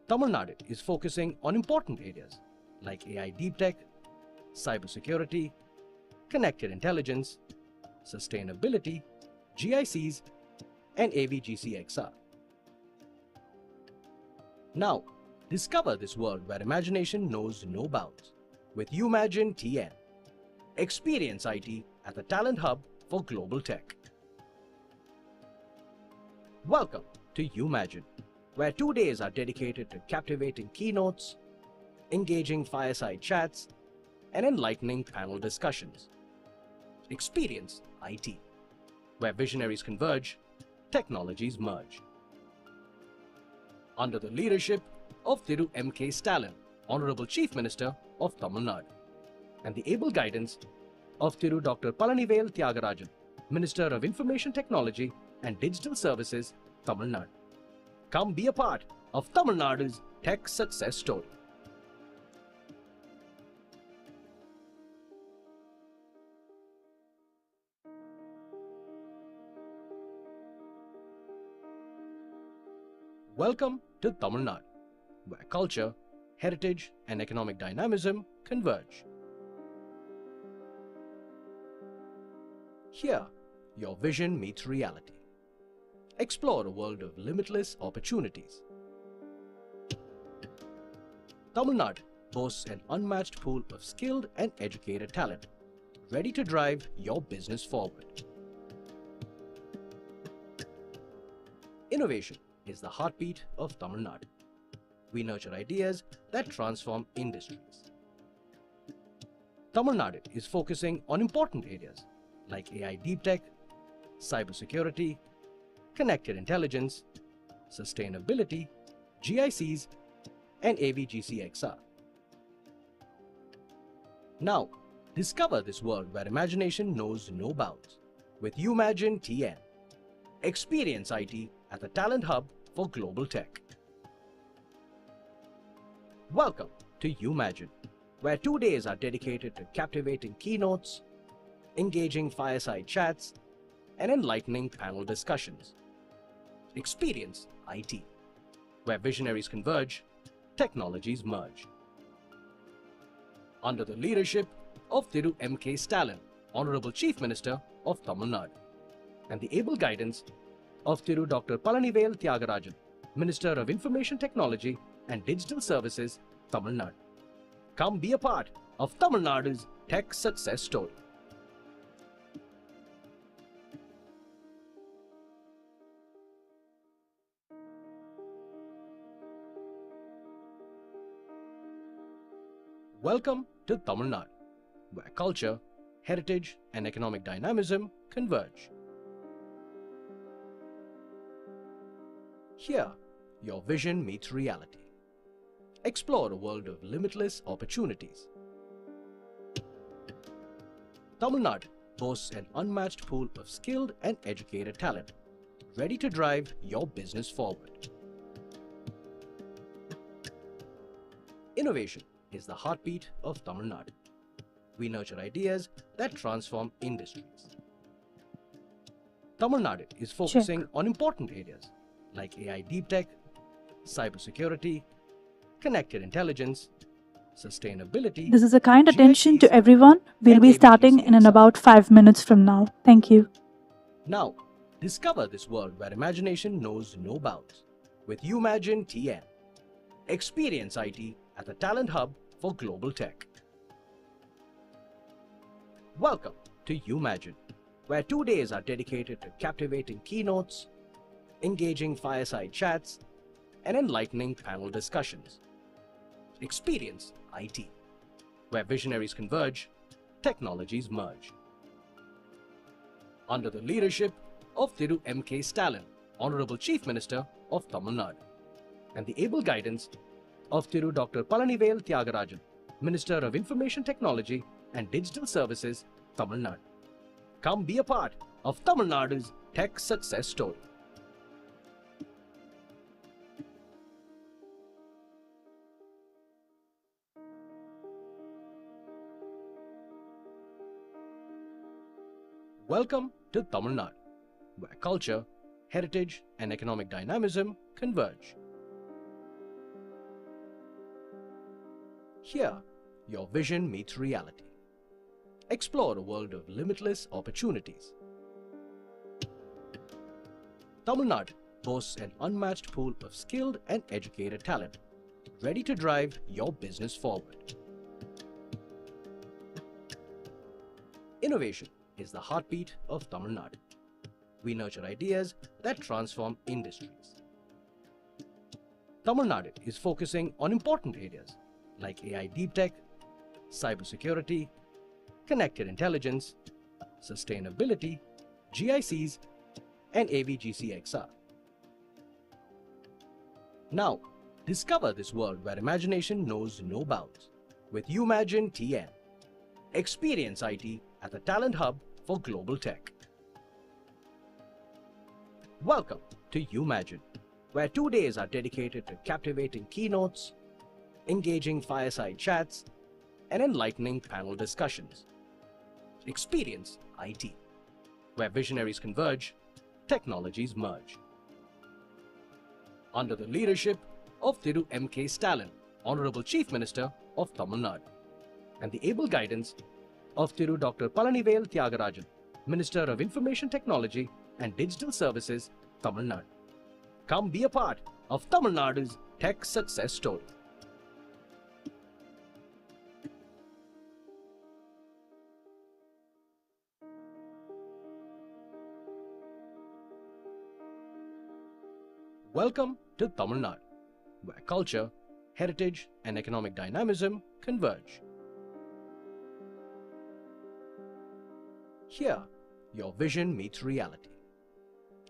L: Tamil Nadu is focusing on important areas like AI deep tech, cybersecurity, connected intelligence, sustainability, GICs, and AVGCXR. Now, discover this world where imagination knows no bounds with Umagine TN. Experience IT at the talent hub for global tech. Welcome to Umagine, where 2 days are dedicated to captivating keynotes, engaging fireside chats, and enlightening panel discussions. Experience IT, where visionaries converge, technologies merge. Under the leadership of Thiru M.K. Stalin, Honorable Chief Minister of Tamil Nadu, and the able guidance of Thiru Dr. Palanivel Thiagarajan, Minister of Information Technology and Digital Services, Tamil Nadu. Come be a part of Tamil Nadu's tech success story. Welcome to Tamil Nadu, where culture, heritage, and economic dynamism converge. Here, your vision meets reality. Explore a world of limitless opportunities. Tamil Nadu boasts an unmatched pool of skilled and educated talent, ready to drive your business forward. Innovation is the heartbeat of Tamil Nadu. We nurture ideas that transform industries. Tamil Nadu is focusing on important areas like AI deep tech, cybersecurity, connected intelligence, sustainability, GICs, and AVGCXR. Now, discover this world where imagination knows no bounds with Umagine TN. Experience IT at the talent hub for global tech. Welcome to Umagine, where 2 days are dedicated to captivating keynotes, engaging fireside chats, and enlightening panel discussions. Experience IT, where visionaries converge, technologies merge. Under the leadership of Thiru M.K. Stalin, Honorable Chief Minister of Tamil Nadu, and the able guidance of Thiru Dr. Palanivel Thiagarajan, Minister of Information Technology and Digital Services, Tamil Nadu. Come be a part of Tamil Nadu's tech success story. Welcome to Tamil Nadu, where culture, heritage, and economic dynamism converge. Here, your vision meets reality. Explore a world of limitless opportunities. Tamil Nadu boasts an unmatched pool of skilled and educated talent, ready to drive your business forward. Innovation is the heartbeat of Tamil Nadu. We nurture ideas that transform industries. Tamil Nadu is focusing on important areas like AI deep tech, cybersecurity, connected intelligence, sustainability.
A: This is a kind attention to
L: GICs,
A: everyone. We'll
L: and
A: be starting in
L: AVGCXR.
A: about 5 minutes from now. Thank you.
L: Now, discover this world where imagination knows no bounds with Umagine TN. Experience IT at the talent hub for global tech. Welcome to Umagine, where 2 days are dedicated to captivating keynotes, engaging fireside chats, and enlightening panel discussions. Experience IT, where visionaries converge, technologies merge. Under the leadership of Thiru M.K. Stalin, Honorable Chief Minister of Tamil Nadu, and the able guidance of Thiru Dr. Palanivel Thiagarajan, Minister of Information Technology and Digital Services, Tamil Nadu. Come be a part of Tamil Nadu's tech success story. Welcome to Tamil Nadu, where culture, heritage, and economic dynamism converge. Here, your vision meets reality. Explore a world of limitless opportunities. Tamil Nadu boasts an unmatched pool of skilled and educated talent, ready to drive your business forward. Innovation is the heartbeat of Tamil Nadu. We nurture ideas that transform industries. Tamil Nadu is focusing on important areas like AI deep tech, cybersecurity, connected intelligence, sustainability, GICs, and AVGCXR. Now, discover this world where imagination knows no bounds with Umagine TN. Experience IT at the talent hub for global tech. Welcome to Umagine, where 2 days are dedicated to captivating keynotes, engaging fireside chats, and enlightening panel discussions. Experience IT, where visionaries converge, technologies merge. Under the leadership of Thiru M.K. Stalin, Honorable Chief Minister of Tamil Nadu, and the able guidance of Thiru Dr. Palanivel Thiagarajan, Minister of Information Technology and Digital Services, Tamil Nadu. Come be a part of Tamil Nadu's tech success story. Welcome to Tamil Nadu, where culture, heritage, and economic dynamism converge. Here, your vision meets reality.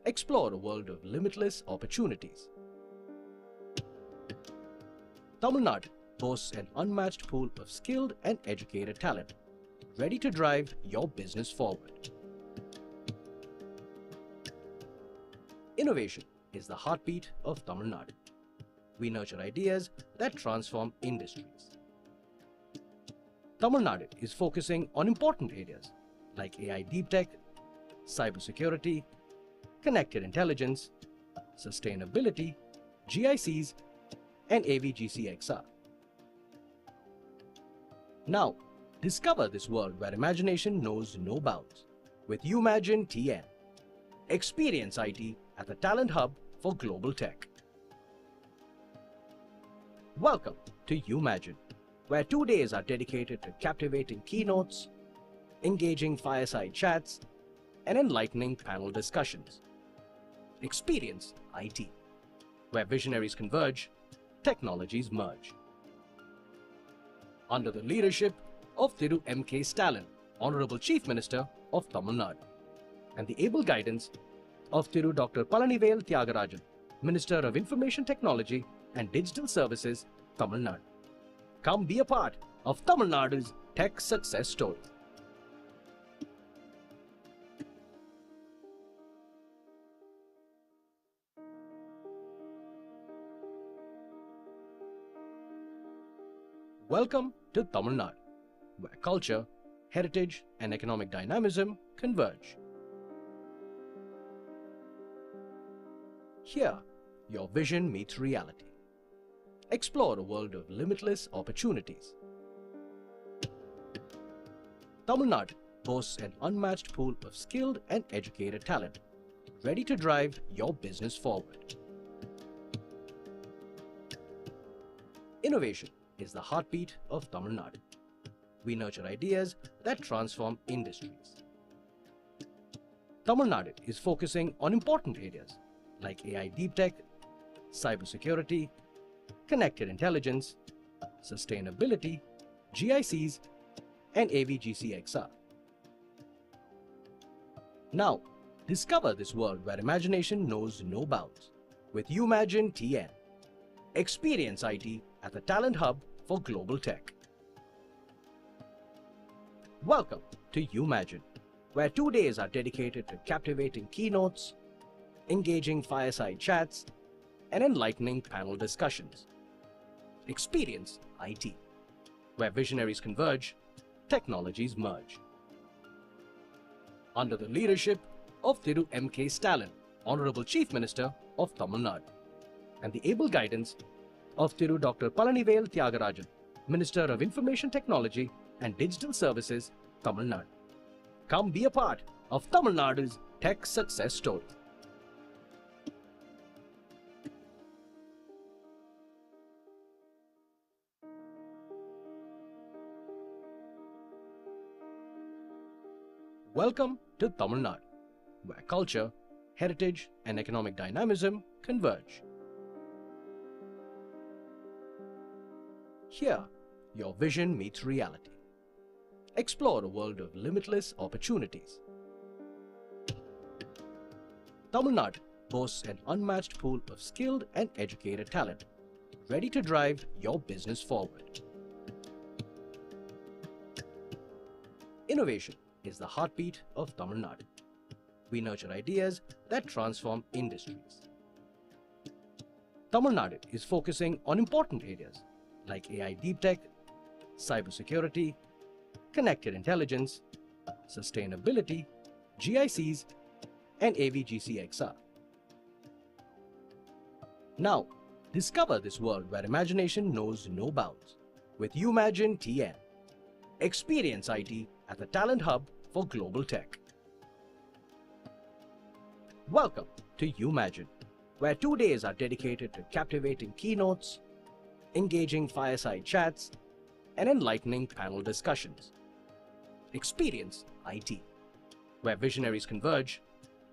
L: Explore a world of limitless opportunities. Tamil Nadu boasts an unmatched pool of skilled and educated talent, ready to drive your business forward. Innovation is the heartbeat of Tamil Nadu. We nurture ideas that transform industries. Tamil Nadu is focusing on important areas like AI deep tech, cybersecurity, connected intelligence, sustainability, GICs, and AVGCXR. Now, discover this world where imagination knows no bounds with Umagine TN. Experience IT at the talent hub for global tech. Welcome to Umagine, where 2 days are dedicated to captivating keynotes, engaging fireside chats, and enlightening panel discussions. Experience IT, where visionaries converge, technologies merge. Under the leadership of Thiru M.K. Stalin, Honorable Chief Minister of Tamil Nadu, and the able guidance of Thiru Dr. Palanivel Thiagarajan, Minister of Information Technology and Digital Services, Tamil Nadu. Come be a part of Tamil Nadu's tech success story. Welcome to Tamil Nadu, where culture, heritage, and economic dynamism converge. Here, your vision meets reality. Explore a world of limitless opportunities. Tamil Nadu boasts an unmatched pool of skilled and educated talent, ready to drive your business forward. Innovation is the heartbeat of Tamil Nadu. We nurture ideas that transform industries. Tamil Nadu is focusing on important areas like AI deep tech, cybersecurity, connected intelligence, sustainability, GICs, and AVGCXR. Now, discover this world where imagination knows no bounds with Umagine TN. Experience IT at the talent hub for global tech. Welcome to Umagine, where 2 days are dedicated to captivating keynotes, engaging fireside chats, and enlightening panel discussions. Experience IT, where visionaries converge, technologies merge. Under the leadership of Thiru M.K. Stalin, Honorable Chief Minister of Tamil Nadu, and the able guidance of Thiru Dr. Palanivel Thiagarajan, Minister of Information Technology and Digital Services, Tamil Nadu. Come be a part of Tamil Nadu's tech success story. Welcome to Tamil Nadu, where culture, heritage, and economic dynamism converge. Here, your vision meets reality. Explore a world of limitless opportunities. Tamil Nadu boasts an unmatched pool of skilled and educated talent, ready to drive your business forward. Innovation is the heartbeat of Tamil Nadu. We nurture ideas that transform industries. Tamil Nadu is focusing on important areas like AI deep tech, cybersecurity, connected intelligence, sustainability, GICs, and AVGCXR. Now, discover this world where imagination knows no bounds with Umagine TN. Experience IT at the talent hub for global tech. Welcome to Umagine, where 2 days are dedicated to captivating keynotes, engaging fireside chats, and enlightening panel discussions. Experience IT, where visionaries converge,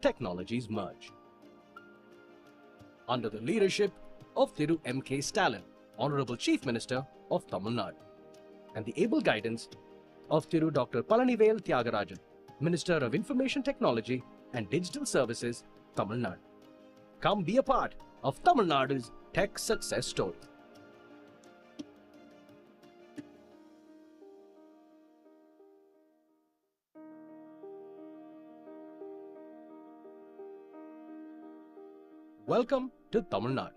L: technologies merge. Under the leadership of Thiru M.K. Stalin, Honorable Chief Minister of Tamil Nadu, and the able guidance of Thiru Dr. Palanivel Thiagarajan, Minister of Information Technology and Digital Services, Tamil Nadu. Come be a part of Tamil Nadu's tech success story. Welcome to Tamil Nadu,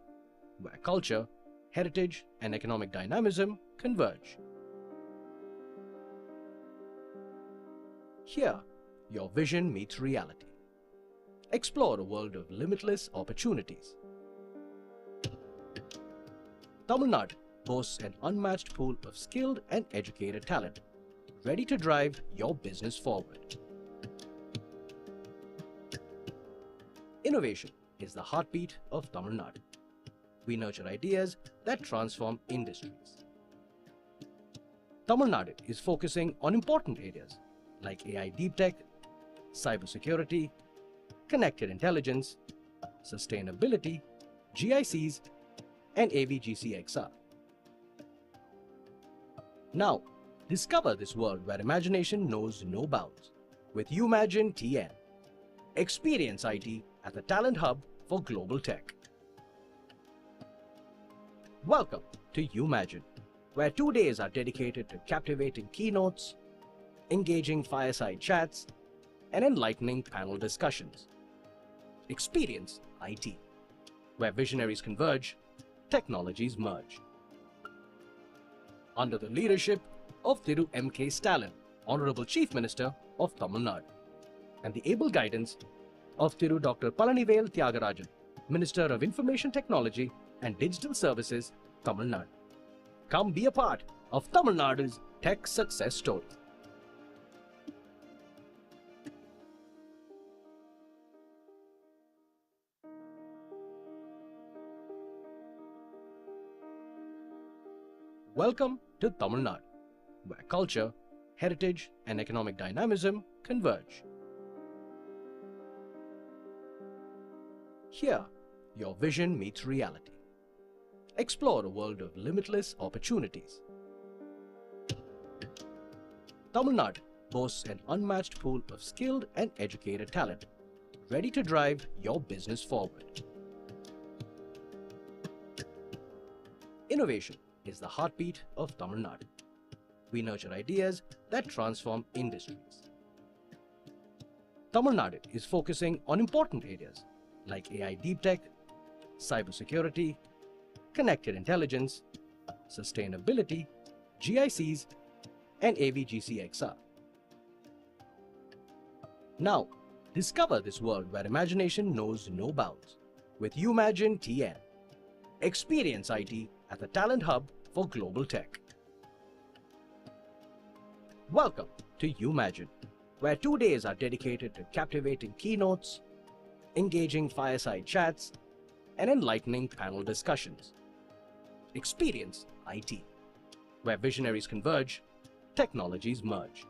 L: where culture, heritage, and economic dynamism converge. Here, your vision meets reality. Explore a world of limitless opportunities. Tamil Nadu boasts an unmatched pool of skilled and educated talent, ready to drive your business forward. Innovation is the heartbeat of Tamil Nadu. We nurture ideas that transform industries. Tamil Nadu is focusing on important areas like AI deep tech, cybersecurity, connected intelligence, sustainability, GICs, and AVGCXR. Now, discover this world where imagination knows no bounds with Umagine TN. Experience IT at the talent hub for global tech. Welcome to Umagine, where 2 days are dedicated to captivating keynotes, engaging fireside chats, and enlightening panel discussions. Experience IT, where visionaries converge, technologies merge. Under the leadership of Thiru M.K. Stalin, Honorable Chief Minister of Tamil Nadu, and the able guidance of Thiru Dr. Palanivel Thiagarajan, Minister of Information Technology and Digital Services, Tamil Nadu. Come be a part of Tamil Nadu's tech success story. Welcome to Tamil Nadu, where culture, heritage, and economic dynamism converge. Here, your vision meets reality. Explore a world of limitless opportunities. Tamil Nadu boasts an unmatched pool of skilled and educated talent, ready to drive your business forward. Innovation is the heartbeat of Tamil Nadu. We nurture ideas that transform industries. Tamil Nadu is focusing on important areas like AI deep tech, cybersecurity, connected intelligence, sustainability, GICs, and AVGCXR. Now, discover this world where imagination knows no bounds with Umagine TN. Experience IT at the talent hub for global tech. Welcome to Umagine, where 2 days are dedicated to captivating keynotes, engaging fireside chats, and enlightening panel discussions. Experience IT, where visionaries converge, technologies merge.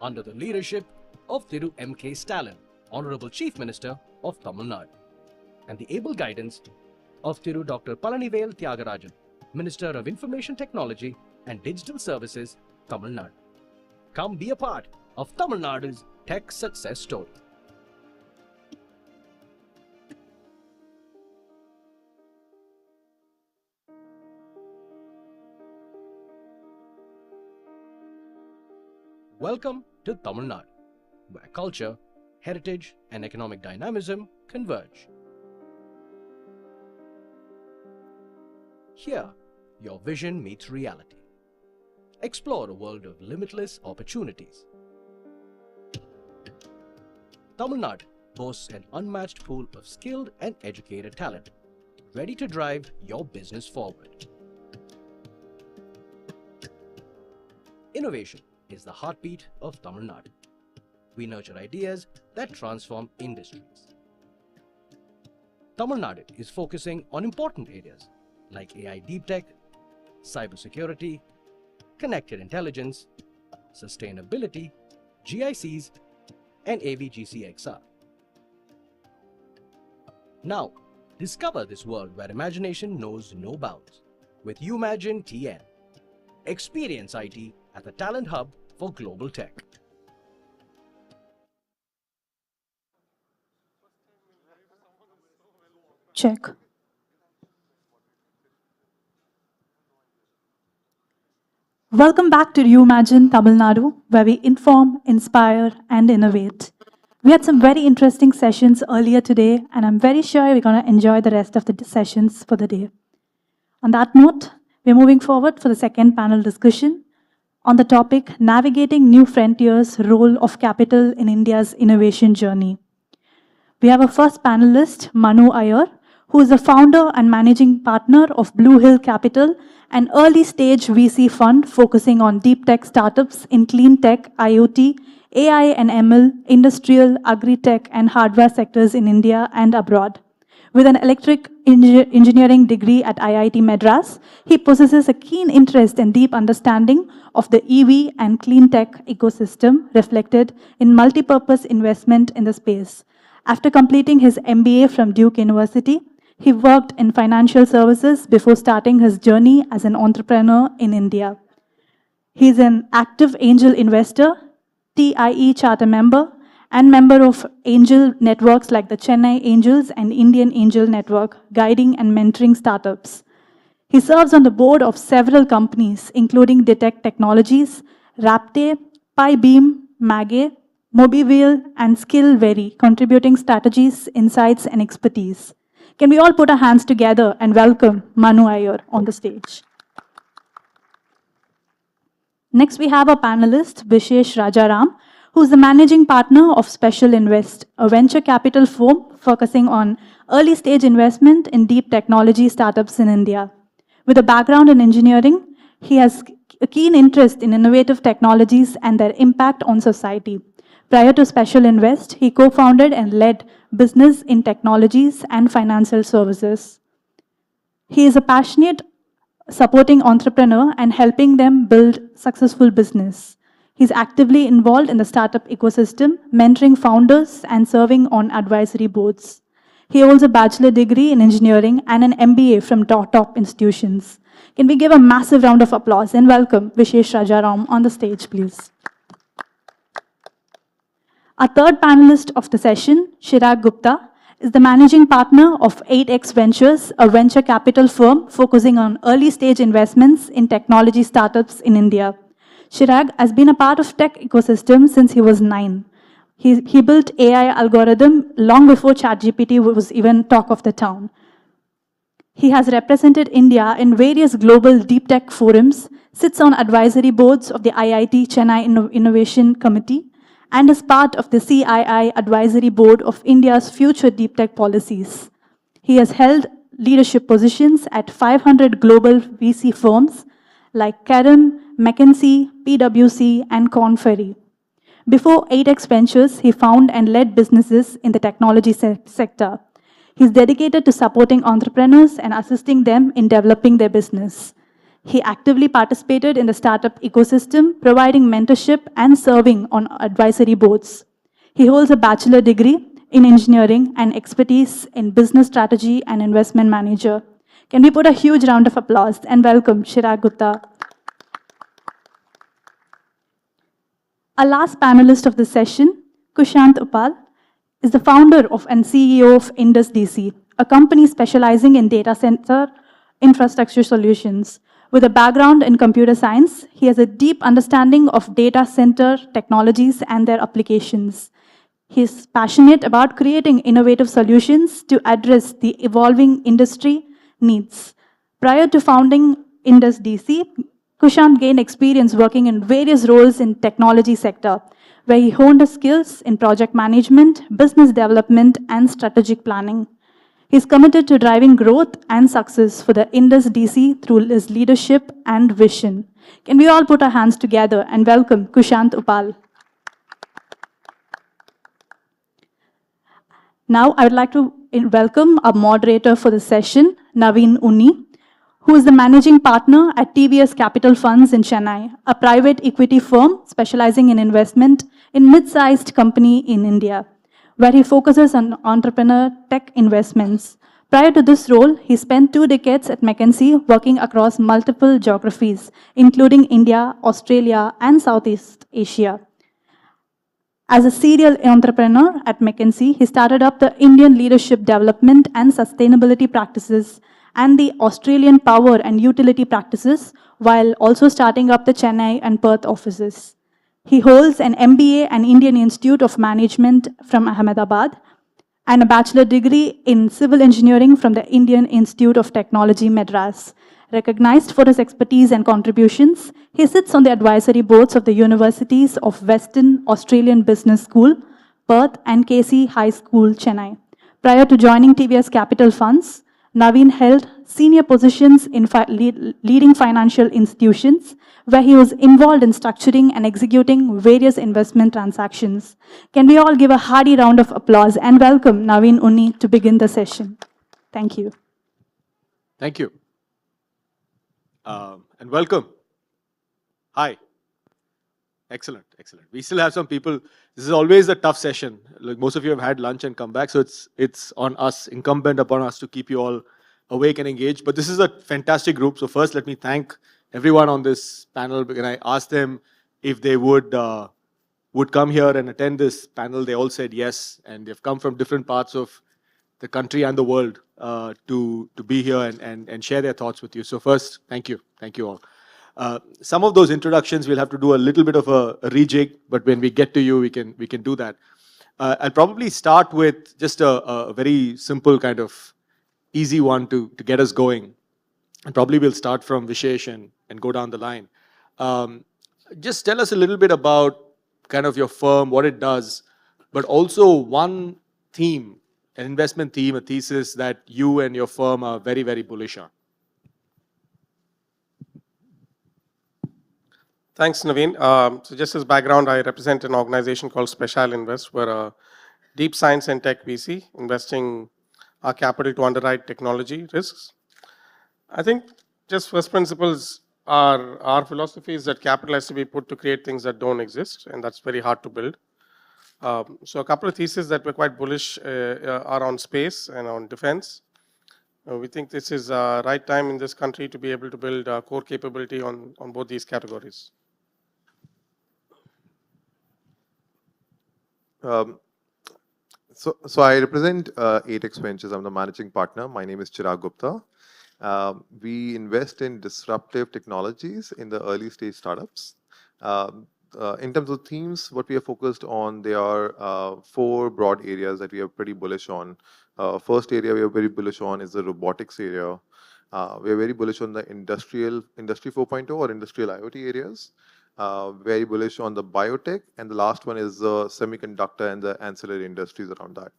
L: Under the leadership of Thiru M.K. Stalin, Honorable Chief Minister of Tamil Nadu, and the able guidance of Thiru Dr. Palanivel Thiagarajan, Minister of Information Technology and Digital Services, Tamil Nadu. Come be a part of Tamil Nadu's tech success story. Welcome to Tamil Nadu, where culture, heritage, and economic dynamism converge. Here, your vision meets reality. Explore a world of limitless opportunities. Tamil Nadu boasts an unmatched pool of skilled and educated talent, ready to drive your business forward. Innovation is the heartbeat of Tamil Nadu. We nurture ideas that transform industries. Tamil Nadu is focusing on important areas like AI deep tech, cybersecurity, connected intelligence, sustainability, GICs, and AVGCXR. Now, discover this world where imagination knows no bounds with Umagine TN. Experience IT at the talent hub for global tech.
A: Check. Welcome back to Umagine Tamil Nadu, where we inform, inspire, and innovate. We had some very interesting sessions earlier today, and I'm very sure we're going to enjoy the rest of the sessions for the day. On that note, we're moving forward for the second panel discussion on the topic Navigating New Frontiers, Role of Capital in India's Innovation Journey. We have a first panelist, Manu Iyer, who is the founder and managing partner of Blue Hill Capital, an early-stage VC fund focusing on deep tech startups in clean tech, IoT, AI and ML, industrial, agri-tech, and hardware sectors in India and abroad. With an electric engineering degree at IIT Madras, he possesses a keen interest and deep understanding of the EV and clean tech ecosystem reflected in multi-purpose investment in the space. After completing his MBA from Duke University, he worked in financial services before starting his journey as an entrepreneur in India. He is an active angel investor, TIE charter member, and member of angel networks like the Chennai Angels and Indian Angel Network, guiding and mentoring startups. He serves on the board of several companies, including Detect Technologies, Rapte, PiBeam, Maggie, Mobiville, and Skillvery, contributing strategies, insights, and expertise. Can we all put our hands together and welcome Manu Iyer on the stage? Next, we have our panelist, Vishesh Rajaram, who is the managing partner of Special Invest, a venture capital firm focusing on early-stage investment in deep technology startups in India. With a background in engineering, he has a keen interest in innovative technologies and their impact on society. Prior to Special Invest, he co-founded and led business in technologies and financial services. He is a passionate supporting entrepreneur and helping them build successful business. He's actively involved in the startup ecosystem, mentoring founders and serving on advisory boards. He holds a bachelor degree in engineering and an MBA from top institutions. Can we give a massive round of applause and welcome Vishesh Rajaram on the stage, please? Our third panelist of the session, Chirag Gupta, is the managing partner of 8X Ventures, a venture capital firm focusing on early-stage investments in technology startups in India. Chirag has been a part of tech ecosystem since he was 9. He built AI algorithm long before ChatGPT was even talk of the town. He has represented India in various global deep tech forums, sits on advisory boards of the IIT Chennai Innovation Committee, and is part of the CII Advisory Board of India's future deep tech policies. He has held leadership positions at 500 global VC firms like Karam, McKinsey, PwC, and Korn Ferry. Before 8X Ventures, he founded and led businesses in the technology sector. He's dedicated to supporting entrepreneurs and assisting them in developing their business. He actively participated in the startup ecosystem, providing mentorship and serving on advisory boards. He holds a bachelor degree in engineering and expertise in business strategy and investment manager. Can we put a huge round of applause and welcome Chirag Gupta? Our last panelist of the session, Kushant Upal, is the founder of and CEO of Indus DC, a company specializing in data center infrastructure solutions. With a background in computer science, he has a deep understanding of data center technologies and their applications. He is passionate about creating innovative solutions to address the evolving industry needs. Prior to founding Indus DC, Kushant gained experience working in various roles in technology sector, where he honed his skills in project management, business development, and strategic planning. He is committed to driving growth and success for the Indus DC through his leadership and vision. Can we all put our hands together and welcome Kushant Upal? Now, I would like to welcome our moderator for the session, Naveen Unni, who is the managing partner at TVS Capital Funds in Chennai, a private equity firm specializing in investment in mid-sized company in India, where he focuses on entrepreneur tech investments. Prior to this role, he spent 2 decades at McKinsey working across multiple geographies, including India, Australia, and Southeast Asia. As a serial entrepreneur at McKinsey, he started up the Indian leadership development and sustainability practices and the Australian power and utility practices, while also starting up the Chennai and Perth offices. He holds an MBA and Indian Institute of Management from Ahmedabad and a bachelor degree in civil engineering from the Indian Institute of Technology, Madras. Recognized for his expertise and contributions, he sits on the advisory boards of the universities of Western Australian Business School, Perth, and Casey High School, Chennai. Prior to joining TVS Capital Funds, Naveen held senior positions in leading financial institutions, where he was involved in structuring and executing various investment transactions. Can we all give a hearty round of applause and welcome Naveen Unni to begin the session? Thank you.
M: Thank you. And welcome. Hi. Excellent, excellent. We still have some people. This is always a tough session. Like most of you have had lunch and come back, so it's on us, incumbent upon us to keep you all awake and engaged. But this is a fantastic group. So first, let me thank everyone on this panel. Because I asked them if they would come here and attend this panel. They all said yes, and they've come from different parts of the country and the world to be here and share their thoughts with you. So first, thank you all. Some of those introductions we'll have to do a little bit of a rejig, but when we get to you, we can do that. I'll probably start with just a very simple kind of easy one to get us going, and probably we'll start from Vishesh and go down the line. Just tell us a little bit about kind of your firm, what it does, but also one theme, an investment theme, a thesis that you and your firm are very, very bullish on.
N: Thanks, Naveen. So just as background, I represent an organization called Special Invest. We're a deep science and tech VC, investing our capital to underwrite technology risks. I think just first principles, our philosophy is that capital has to be put to create things that don't exist, and that's very hard to build. So a couple of theses that we're quite bullish are on space and on defense. We think this is the right time in this country to be able to build core capability on both these categories.
O: So I represent 8X Ventures. I'm the managing partner. My name is Chirag Gupta. We invest in disruptive technologies in the early stage startups. In terms of themes, what we are focused on, there are 4 broad areas that we are pretty bullish on. First area we are very bullish on is the robotics area. We are very bullish on the Industry 4.0 or industrial IoT areas. Very bullish on the biotech, and the last one is the semiconductor and the ancillary industries around that.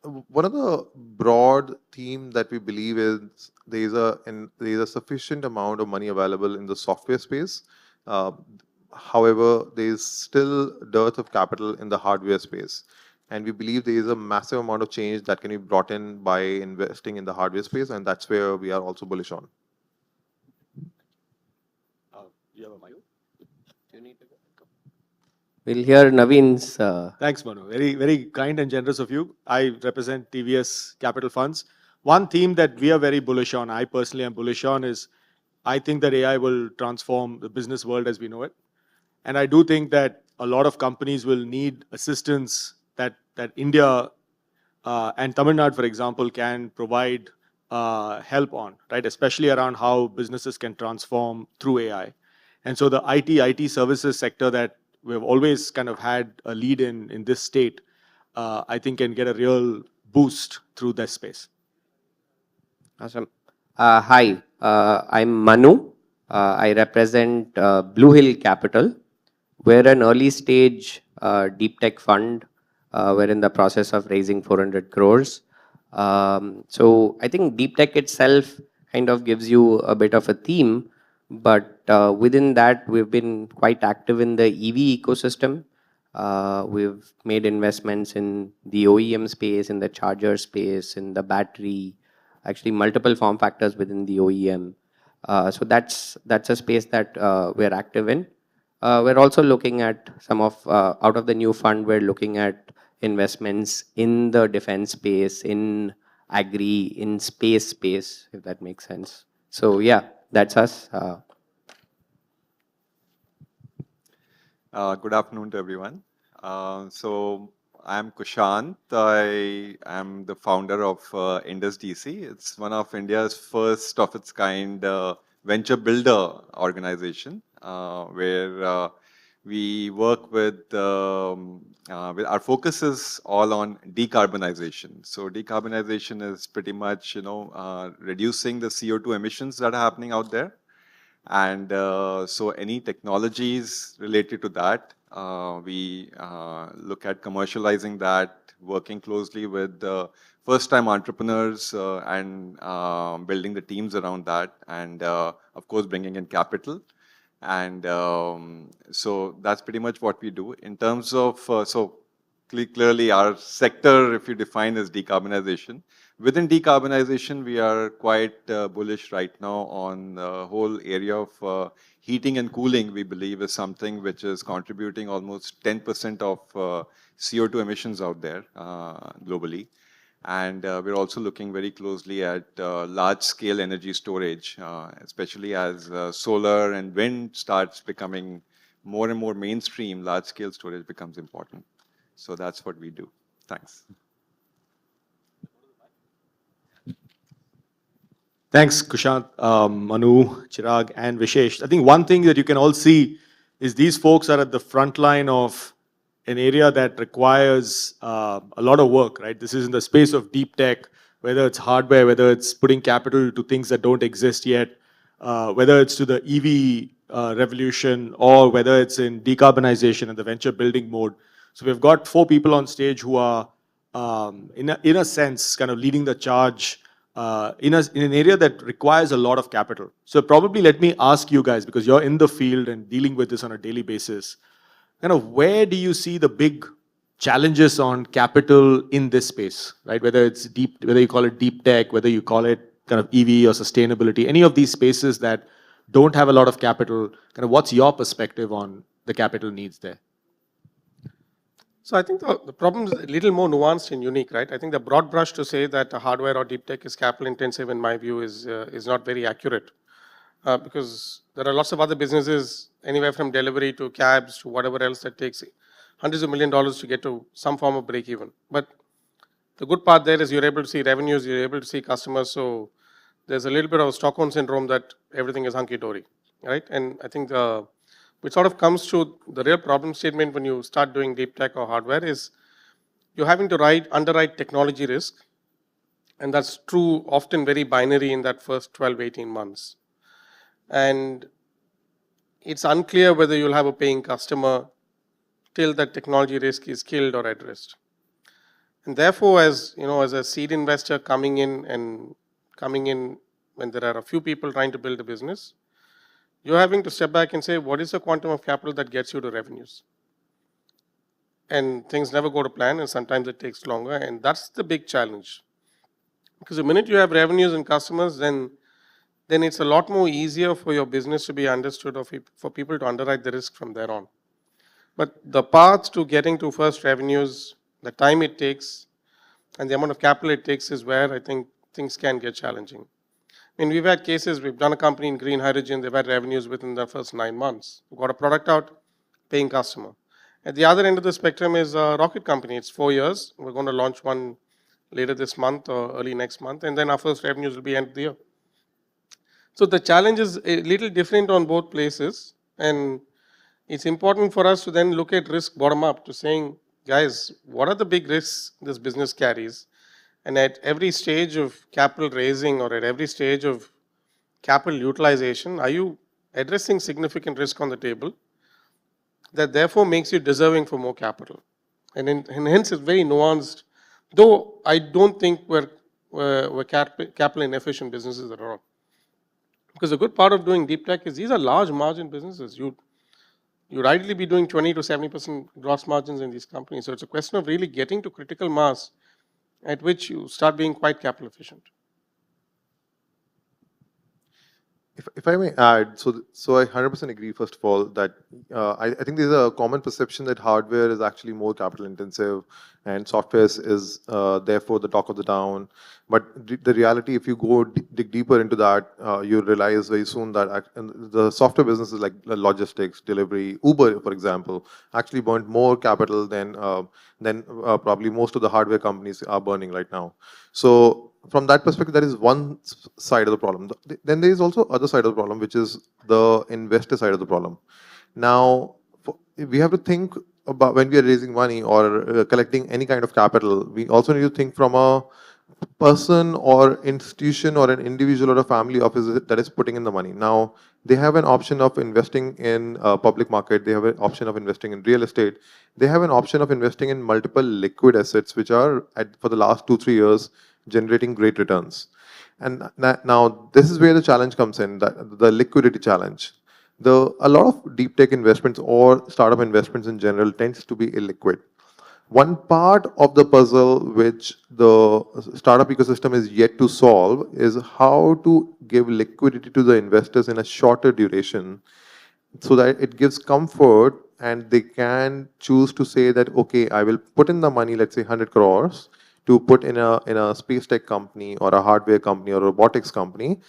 O: One of the broad theme that we believe is there is a sufficient amount of money available in the software space. However, there is still dearth of capital in the hardware space. And we believe there is a massive amount of change that can be brought in by investing in the hardware space, and that's where we are also bullish on.
M: You have a mic? You need to go.
P: We'll hear Naveen's.
M: Thanks, Manu. Very, very kind and generous of you. I represent TVS Capital Funds. One theme that we are very bullish on, I personally am bullish on, is I think that AI will transform the business world as we know it. And I do think that a lot of companies will need assistance that India and Tamil Nadu, for example, can provide help on, right? Especially around how businesses can transform through AI. And so the IT services sector that we've always kind of had a lead in this state, I think can get a real boost through this space.
P: Awesome. Hi, I'm Manu. I represent Blue Hill Capital. We're an early stage deep tech fund. We're in the process of raising 400 crores. So I think deep tech itself kind of gives you a bit of a theme, but within that, we've been quite active in the EV ecosystem. We've made investments in the OEM space, in the charger space, in the battery, actually multiple form factors within the OEM. So that's a space that we're active in. We're also looking at some of, out of the new fund, we're looking at investments in the defense space, in agri, in space, if that makes sense. So yeah, that's us.
Q: Good afternoon to everyone. So I'm Kushant. I am the founder of Indus DC. It's one of India's first of its kind venture builder organization where we work with our focus is all on decarbonization. So decarbonization is pretty much reducing the CO2 emissions that are happening out there. And so any technologies related to that, we look at commercializing that, working closely with first-time entrepreneurs and building the teams around that, and of course bringing in capital. And so that's pretty much what we do. In terms of, clearly our sector, if you define as decarbonization, within decarbonization, we are quite bullish right now on the whole area of heating and cooling. We believe is something which is contributing almost 10% of CO2 emissions out there globally. And we're also looking very closely at large-scale energy storage, especially as solar and wind starts becoming more and more mainstream, large-scale storage becomes important. So that's what we do. Thanks.
M: Thanks, Kushant, Manu, Chirag, and Vishesh. I think one thing that you can all see is these folks are at the front line of an area that requires a lot of work, right? This is in the space of deep tech, whether it's hardware, whether it's putting capital to things that don't exist yet, whether it's to the EV revolution, or whether it's in decarbonization and the venture building mode. So we've got 4 people on stage who are, in a sense, kind of leading the charge in an area that requires a lot of capital. So probably let me ask you guys, because you're in the field and dealing with this on a daily basis, kind of where do you see the big challenges on capital in this space, right? Whether it's whether you call it deep tech, whether you call it kind of EV or sustainability, any of these spaces that don't have a lot of capital, kind of what's your perspective on the capital needs there?
N: So I think the problem is a little more nuanced and unique, right? I think the broad brush to say that hardware or deep tech is capital intensive, in my view, is not very accurate. Because there are lots of other businesses, anywhere from delivery to cabs to whatever else, that takes hundreds of $1 millions to get to some form of break even. But the good part there is you're able to see revenues, you're able to see customers. So there's a little bit of Stockholm syndrome that everything is hunky-dory, right? And I think which sort of comes to the real problem statement when you start doing deep tech or hardware is you're having to underwrite technology risk. And that's true, often very binary in that first 12, 18 months. And it's unclear whether you'll have a paying customer till that technology risk is killed or addressed. And therefore, as a seed investor coming in when there are a few people trying to build a business, you're having to step back and say, what is the quantum of capital that gets you to revenues? And things never go to plan, and sometimes it takes longer. And that's the big challenge. Because the minute you have revenues and customers, then it's a lot more easier for your business to be understood, or for people to underwrite the risk from there on. But the path to getting to first revenues, the time it takes, and the amount of capital it takes is where I think things can get challenging. I mean, we've had cases, we've done a company in green hydrogen, they've had revenues within the first 9 months. We've got a product out, paying customer. At the other end of the spectrum is a rocket company. It's 4 years. We're going to launch one later this month or early next month, and then our first revenues will be end of the year. So the challenge is a little different on both places, and it's important for us to then look at risk bottom up, to saying, guys, what are the big risks this business carries? And at every stage of capital raising or at every stage of capital utilization, are you addressing significant risk on the table that therefore makes you deserving for more capital? And hence it's very nuanced, though I don't think we're capital inefficient businesses at all. Because the good part of doing deep tech is these are large margin businesses. you'd ideally be doing 20 to 70% gross margins in these companies. So it's a question of really getting to critical mass at which you start being quite capital efficient.
O: If I may add, so I 100% agree, first of all, that I think there's a common perception that hardware is actually more capital intensive and software is therefore the talk of the town. But the reality, if you go dig deeper into that, you realize very soon that the software businesses like logistics, delivery, Uber, for example, actually burnt more capital than probably most of the hardware companies are burning right now. So from that perspective, that is one side of the problem. Then there is also other side of the problem, which is the investor side of the problem. Now, we have to think about when we are raising money or collecting any kind of capital, we also need to think from a person or institution or an individual or a family office that is putting in the money. Now, they have an option of investing in a public market. They have an option of investing in real estate. They have an option of investing in multiple liquid assets, which are, for the last 2-3 years, generating great returns. And now, this is where the challenge comes in, the liquidity challenge. A lot of deep tech investments or startup investments in general tends to be illiquid. One part of the puzzle which the startup ecosystem is yet to solve is how to give liquidity to the investors in a shorter duration so that it gives comfort and they can choose to say that, okay, I will put in the money, let's say 100 crores, to put in a space tech company or a hardware company or a robotics company,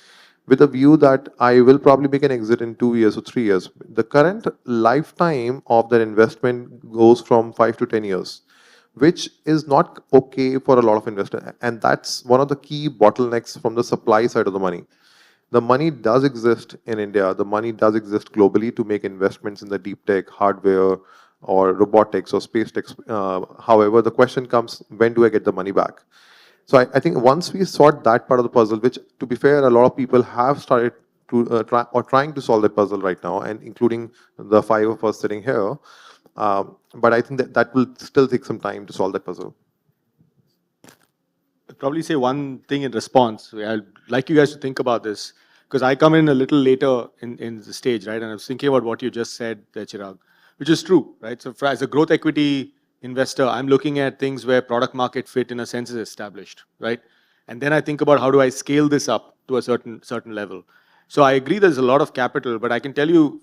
O: with a view that I will probably make an exit in 2 years or 3 years. The current lifetime of that investment goes from 5 to 10 years, which is not okay for a lot of investors. And that's one of the key bottlenecks from the supply side of the money. The money does exist in India. The money does exist globally to make investments in the deep tech, hardware, or robotics or space tech. However, the question comes, when do I get the money back? So I think once we sort that part of the puzzle, which, to be fair, a lot of people have started to trying to solve that puzzle right now, and including the 5 of us sitting here. But I think that will still take some time to solve that puzzle.
M: I'd probably say one thing in response. I'd like you guys to think about this, because I come in a little later in the stage, right? And I was thinking about what you just said there, Chirag, which is true, right? So as a growth equity investor, I'm looking at things where product market fit in a sense is established, right? And then I think about how do I scale this up to a certain level. So I agree there's a lot of capital, but I can tell you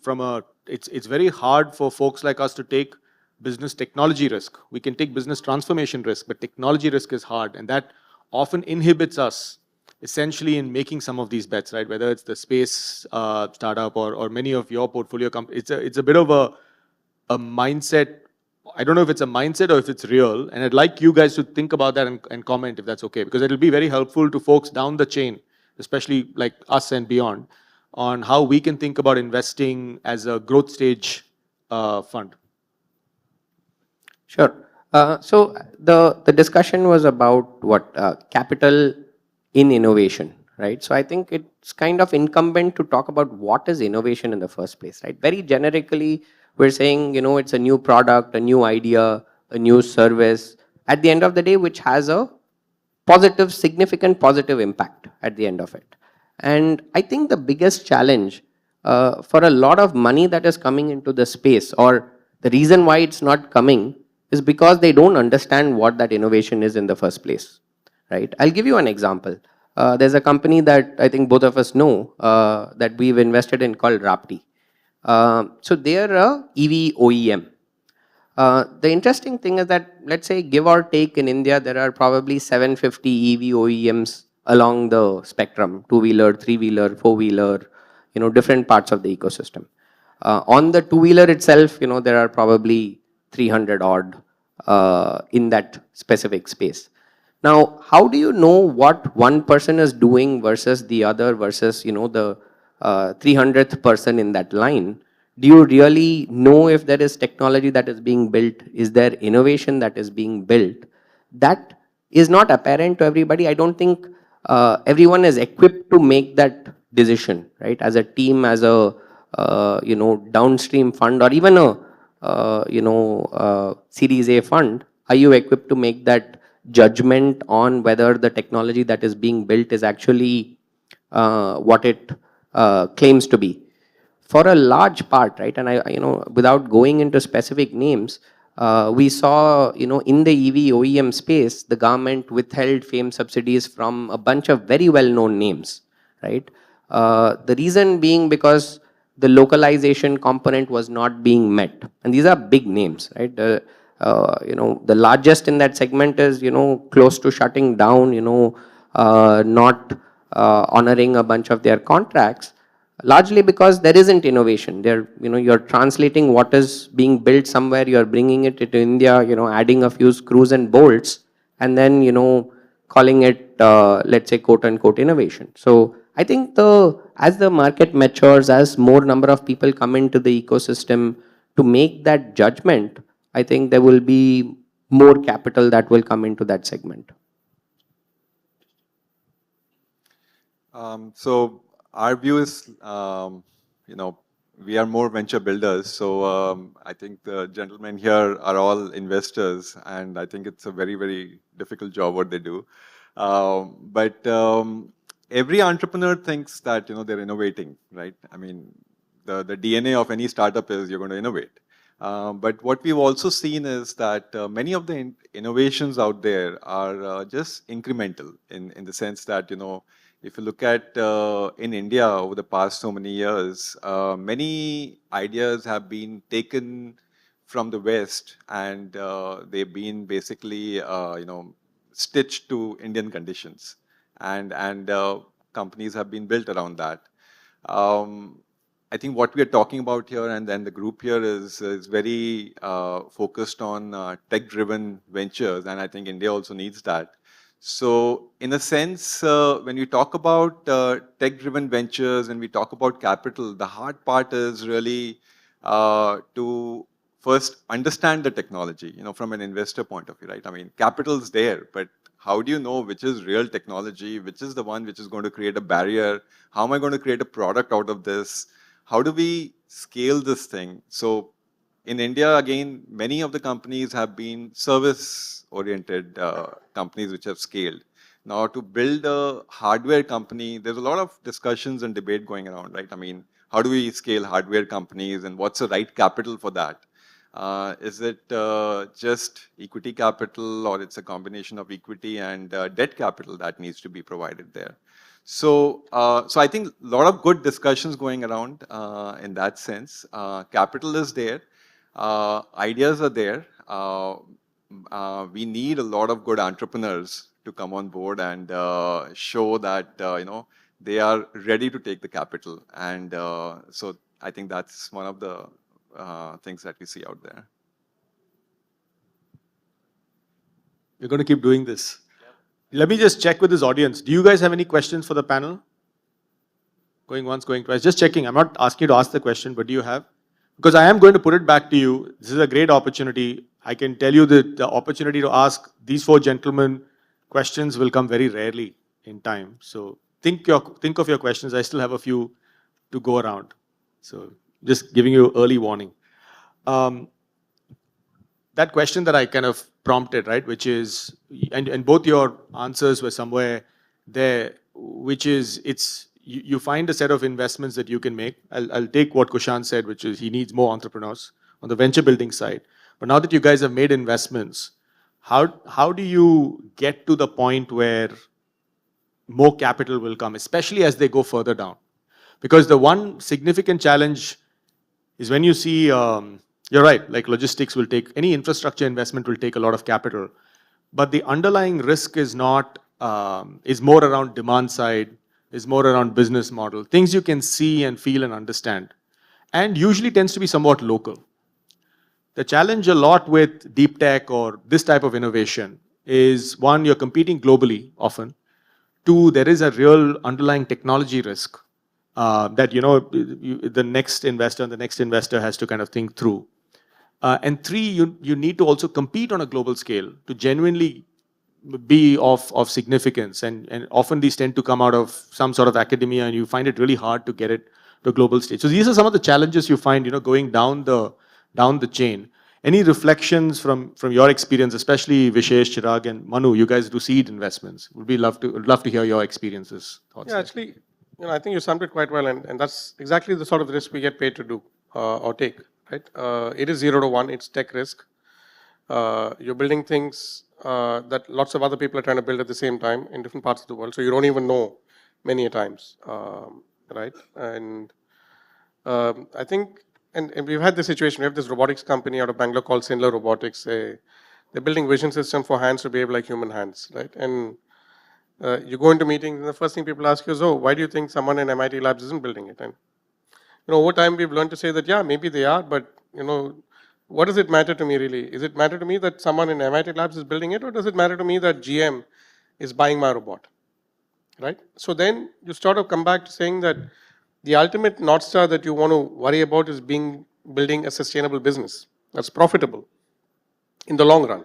M: it's very hard for folks like us to take business technology risk. We can take business transformation risk, but technology risk is hard, and that often inhibits us essentially in making some of these bets, right? Whether it's the space startup or many of your portfolio companies. It's a bit of a mindset. I don't know if it's a mindset or if it's real, and I'd like you guys to think about that and comment if that's okay, because it'll be very helpful to folks down the chain, especially like us and beyond, on how we can think about investing as a growth stage fund.
P: Sure. So the discussion was about what capital in innovation, right? So I think it's kind of incumbent to talk about what is innovation in the first place, right? Very generically, we're saying, it's a new product, a new idea, a new service, at the end of the day, which has a significant positive impact at the end of it. And I think the biggest challenge for a lot of money that is coming into the space, or the reason why it's not coming, is because they don't understand what that innovation is in the first place, right? I'll give you an example. There's a company that I think both of us know that we've invested in called Rapti. So they're a EV OEM. The interesting thing is that, let's say, give or take in India, there are probably 750 EV OEMs along the spectrum, two-wheeler, three-wheeler, four-wheeler, different parts of the ecosystem. On the two-wheeler itself, there are probably 300 odd in that specific space. Now, how do you know what one person is doing versus the other versus, the 300th person in that line? Do you really know if there is technology that is being built? Is there innovation that is being built? That is not apparent to everybody. I don't think everyone is equipped to make that decision, right? As a team, as a downstream fund, or even a Series A fund, are you equipped to make that judgment on whether the technology that is being built is actually what it claims to be? for a large part, right, and without going into specific names, we saw, in the EV OEM space, the government withheld FAME subsidies from a bunch of very well-known names, right? The reason being because the localization component was not being met. And these are big names, right? The largest in that segment is, close to shutting down, not honoring a bunch of their contracts, largely because there isn't innovation. You're translating what is being built somewhere, you're bringing it to India, adding a few screws and bolts, and then, calling it, let's say, quote unquote, innovation. So I think as the market matures, as more number of people come into the ecosystem to make that judgment, I think there will be more capital that will come into that segment.
Q: So our view is, we are more venture builders. So I think the gentlemen here are all investors, and I think it's a very, very difficult job what they do. But every entrepreneur thinks that they're innovating, right? I mean, the DNA of any startup is you're going to innovate. But what we've also seen is that many of the innovations out there are just incremental in the sense that if you look at in India over the past so many years, many ideas have been taken from the West, and they've been basically stitched to Indian conditions, and companies have been built around that. I think what we are talking about here, and then the group here is very focused on tech-driven ventures, and I think India also needs that. So in a sense, when we talk about tech-driven ventures, when we talk about capital, the hard part is really to first understand the technology, from an investor point of view, right? I mean, capital's there, but how do you know which is real technology, which is the one which is going to create a barrier? How am I going to create a product out of this? How do we scale this thing? So in India, again, many of the companies have been service-oriented companies which have scaled. Now, to build a hardware company, there's a lot of discussions and debate going around, right? I mean, how do we scale hardware companies, and what's the right capital for that? Is it just equity capital, or it's a combination of equity and debt capital that needs to be provided there? So, so I think a lot of good discussions going around in that sense. Capital is there. Ideas are there. We need a lot of good entrepreneurs to come on board and show that they are ready to take the capital. And so I think that's one of the things that we see out there.
M: We're going to keep doing this. Let me just check with this audience. Do you guys have any questions for the panel? Going once, going twice. Just checking. I'm not asking you to ask the question, but do you have? Because I am going to put it back to you. This is a great opportunity. I can tell you that the opportunity to ask these four gentlemen questions will come very rarely in time. So think of your questions. I still have a few to go around. So just giving you early warning. That question that I kind of prompted, right, which is, and both your answers were somewhere there, which is, you find a set of investments that you can make. I'll take what Kushan said, which is he needs more entrepreneurs on the venture building side. But now that you guys have made investments, how do you get to the point where more capital will come, especially as they go further down? Because the one significant challenge is when you see, you're right, like logistics will take, any infrastructure investment will take a lot of capital. But the underlying risk is not, is more around demand side, is more around business model, things you can see and feel and understand, and usually tends to be somewhat local. The challenge a lot with deep tech or this type of innovation is, one, you're competing globally often. Two, there is a real underlying technology risk that the next investor and the next investor has to kind of think through. And three, you need to also compete on a global scale to genuinely be of significance. And often these tend to come out of some sort of academia, and you find it really hard to get it to a global stage. So these are some of the challenges you find, going down the chain. Any reflections from your experience, especially Vishesh, Chirag, and Manu? You guys do seed investments. Would love to hear your experiences. Thoughts.
N: Yeah, actually, I think you summed it quite well, and that's exactly the sort of risk we get paid to do or take, right? It is 0 to 1, it's tech risk. You're building things that lots of other people are trying to build at the same time in different parts of the world, so you don't even know many a times, right? And I think, and we've had this situation, we have this robotics company out of Bangalore called Sinler Robotics. They're building vision system for hands to behave like human hands, right? And you go into meetings and the first thing people ask you is, oh, why do you think someone in MIT Labs isn't building it? And over time we've learned to say that, yeah, maybe they are, but what does it matter to me really? Is it matter to me that someone in MIT Labs is building it, or does it matter to me that GM is buying my robot, right? So then you sort of come back to saying that the ultimate North Star that you want to worry about is building a sustainable business that's profitable in the long run.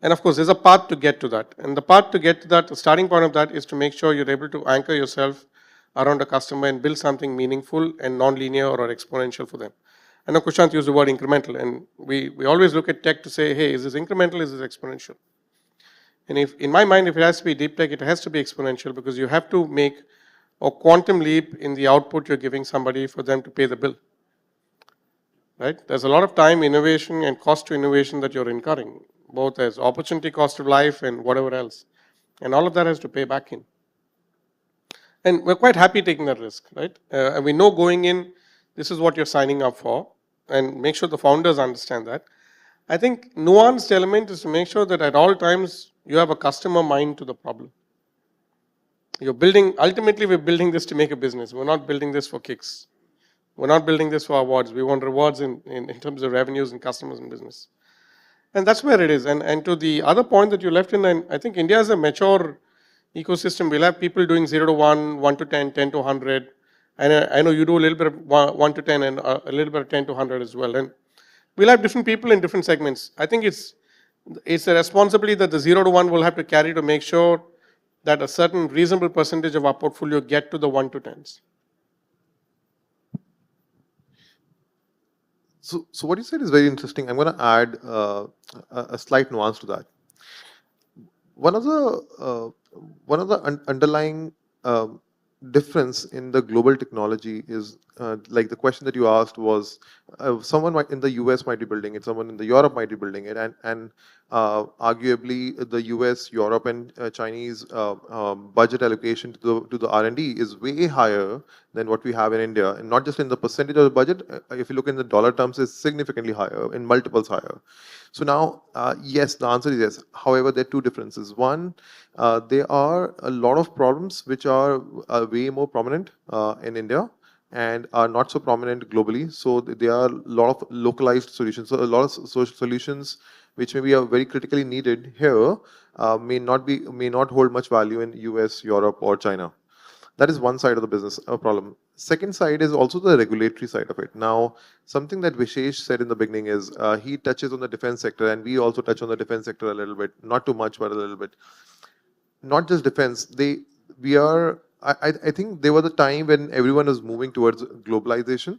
N: And of course, there's a path to get to that. And the path to get to that, the starting point of that is to make sure you're able to anchor yourself around a customer and build something meaningful and non-linear or exponential for them. I know Kushant used the word incremental, and we always look at tech to say, hey, is this incremental, is this exponential? And if, in my mind, if it has to be deep tech, it has to be exponential, because you have to make a quantum leap in the output you're giving somebody for them to pay the bill. Right? There's a lot of time, innovation, and cost to innovation that you're incurring, both as opportunity cost of life and whatever else. And all of that has to pay back in. And we're quite happy taking that risk, right? And we know going in, this is what you're signing up for, and make sure the founders understand that. I think nuanced element is to make sure that at all times you have a customer mind to the problem. You're building, ultimately we're building this to make a business. We're not building this for kicks. We're not building this for awards. We want rewards in terms of revenues and customers and business. And that's where it is. And to the other point that you left in, and I think India is a mature ecosystem. We'll have people doing 0 to 1, 1 to 10, 10 to 100. And I know you do a little bit of 1 to 10 and a little bit of 10 to 100 as well. And we'll have different people in different segments. I think it's a responsibility that the 0 to 1 will have to carry to make sure that a certain reasonable percentage of our portfolio get to the 1 to 10s.
O: So what you said is very interesting. I'm going to add a slight nuance to that. One of the underlying difference in the global technology is like the question that you asked was someone in the US might be building it, someone in the Europe might be building it, and arguably the US, Europe, and Chinese budget allocation to the R&D is way higher than what we have in India, and not just in the percentage of the budget. If you look in the dollar terms, it's significantly higher, in multiples higher. So now, yes, the answer is yes. However, there are two differences. One, there are a lot of problems which are way more prominent in India and are not so prominent globally. So there are a lot of localized solutions. So a lot of social solutions which maybe are very critically needed here may not hold much value in US, Europe, or China. That is one side of the business problem. Second side is also the regulatory side of it. Now, something that Vishesh said in the beginning is he touches on the defense sector, and we also touch on the defense sector a little bit, not too much, but a little bit. Not just defense. I think there was a time when everyone was moving towards globalization.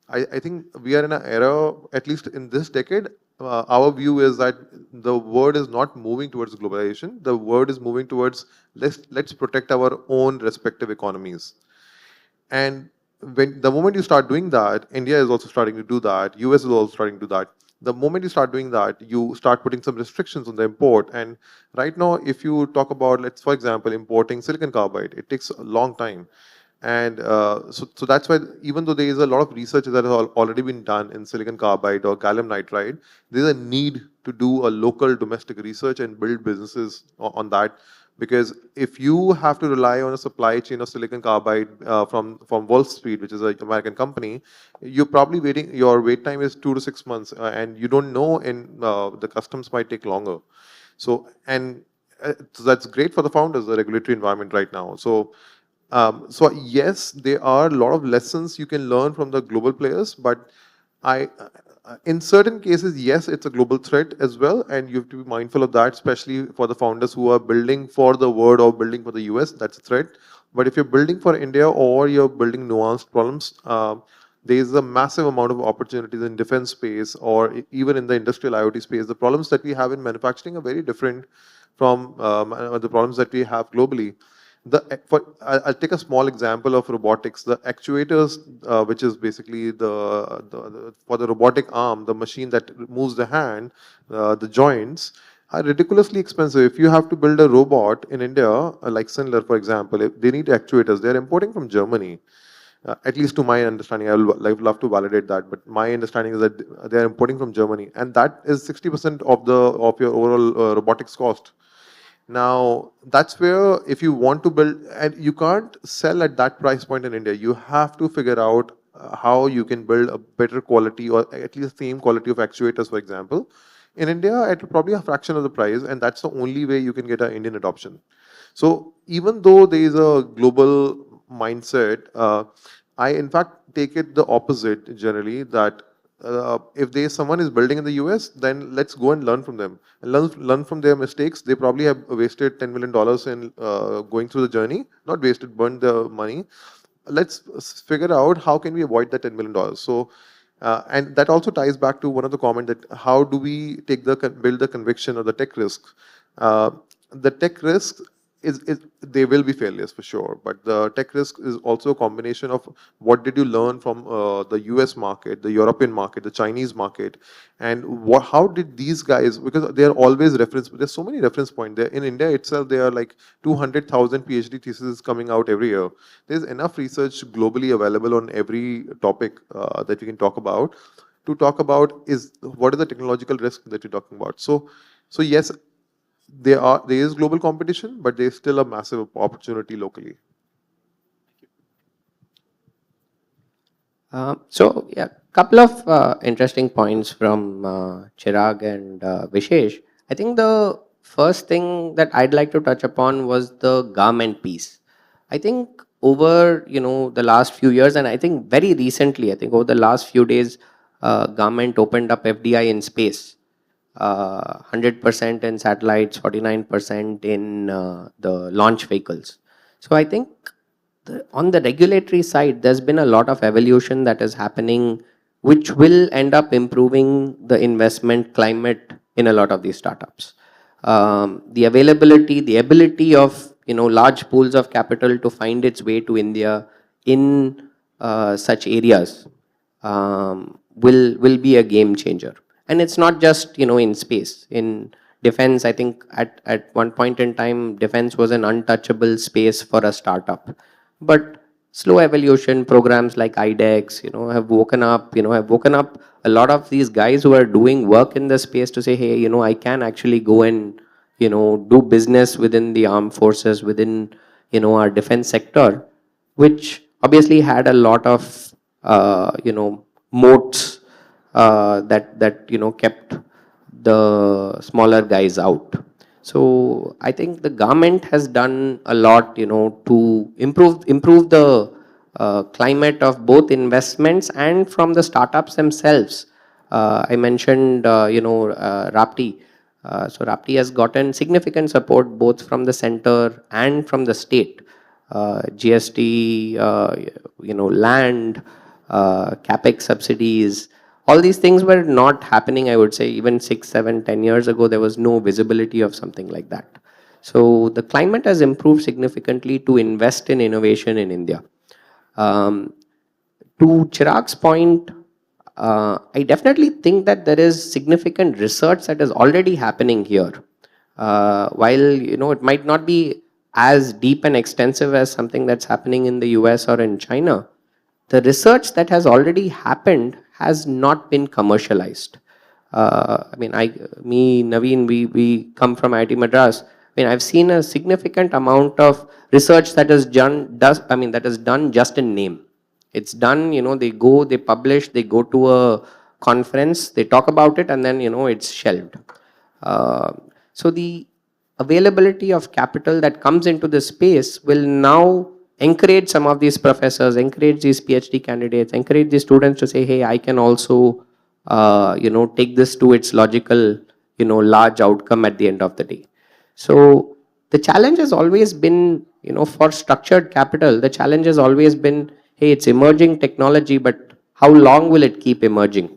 O: I think we are in an era, at least in this decade, our view is that the world is not moving towards globalization. The world is moving towards let's protect our own respective economies. And the moment you start doing that, India is also starting to do that. US is also starting to do that. The moment you start doing that, you start putting some restrictions on the import. And right now, if you talk about, for example, importing silicon carbide, it takes a long time. And so that's why, even though there is a lot of research that has already been done in silicon carbide or gallium nitride, there's a need to do a local domestic research and build businesses on that. Because if you have to rely on a supply chain of silicon carbide from Wolfspeed, which is an American company, you're probably your wait time is 2 to 6 months, and you don't know, the customs might take longer. So that's great for the founders, the regulatory environment right now. So yes, there are a lot of lessons you can learn from the global players, but in certain cases, yes, it's a global threat as well, and you have to be mindful of that, especially for the founders who are building for the world or building for the US, that's a threat. But if you're building for India or you're building nuanced problems, there is a massive amount of opportunities in defense space or even in the industrial IoT space. The problems that we have in manufacturing are very different from the problems that we have globally. I'll take a small example of robotics. The actuators, which is basically for the robotic arm, the machine that moves the hand, the joints, are ridiculously expensive. If you have to build a robot in India, like Sindler, for example, if they need actuators. They're importing from Germany. At least to my understanding, I would love to validate that, but my understanding is that they are importing from Germany, and that is 60% of your overall robotics cost. Now, that's where if you want to build, and you can't sell at that price point in India, you have to figure out how you can build a better quality or at least the same quality of actuators, for example. In India, at probably a fraction of the price, and that's the only way you can get an Indian adoption. So even though there is a global mindset, I in fact take it the opposite generally, that if someone is building in the US, then let's go and learn from them and learn from their mistakes. They probably have wasted $10 million in going through the journey, not wasted, burned the money. Let's figure out how can we avoid that $10 million. So, and that also ties back to one of the comment that how do we build the conviction of the tech risk. The tech risk is they will be failures for sure, but the tech risk is also a combination of what did you learn from the US market, the European market, the Chinese market, and how did these guys, because they are always there's so many reference points there. In India itself, there are like 200,000 PhD theses coming out every year. There's enough research globally available on every topic that we can talk about, to talk about is what is the technological risk that you're talking about. So yes, there is global competition, but there's still a massive opportunity locally.
P: So yeah, couple of interesting points from Chirag and Vishesh. I think the first thing that I'd like to touch upon was the garment piece. I think over the last few years, and I think very recently, I think over the last few days, government opened up FDI in space. 100% in satellites, 49% in the launch vehicles. So I think on the regulatory side, there's been a lot of evolution that is happening, which will end up improving the investment climate in a lot of these startups. The availability, the ability of large pools of capital to find its way to India in such areas will be a game changer. And it's not just in space. In defense, I think at one point in time, defense was an untouchable space for a startup. But slow evolution programs like IDEX, have woken up a lot of these guys who are doing work in the space to say, hey, I can actually go and do business within the armed forces, within our defense sector, which obviously had a lot of moats that kept the smaller guys out. So I think the government has done a lot, to improve the climate of both investments and from the startups themselves. I mentioned, Rapti. So Rapti has gotten significant support both from the center and from the state. GST, land, capex subsidies. All these things were not happening, I would say, even 6, 7, 10 years ago. There was no visibility of something like that. So the climate has improved significantly to invest in innovation in India. To Chirag's point, I definitely think that there is significant research that is already happening here. While it might not be as deep and extensive as something that's happening in the US or in China, the research that has already happened has not been commercialized. I mean, Naveen, we come from IIT Madras. I mean, I've seen a significant amount of research that is done just in name. It's done, they publish, they go to a conference, they talk about it, and then, it's shelved. So the availability of capital that comes into this space will now encourage some of these professors, encourage these PhD candidates, encourage these students to say, hey, I can also, take this to its logical, large outcome at the end of the day. So the challenge has always been, for structured capital, the challenge has always been, hey, it's emerging technology, but how long will it keep emerging?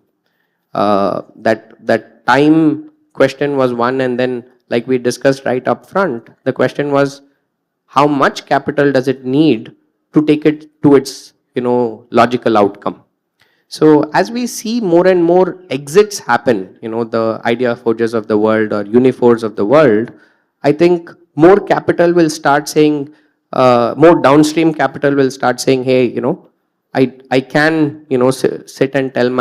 P: That time question was one, and then like we discussed right up front, the question was, how much capital does it need to take it to its, logical outcome. So as we see more and more exits happen, the idea forges of the world or uniforms of the world, I think more capital will start saying, more downstream capital will start saying, hey, I can, sit and tell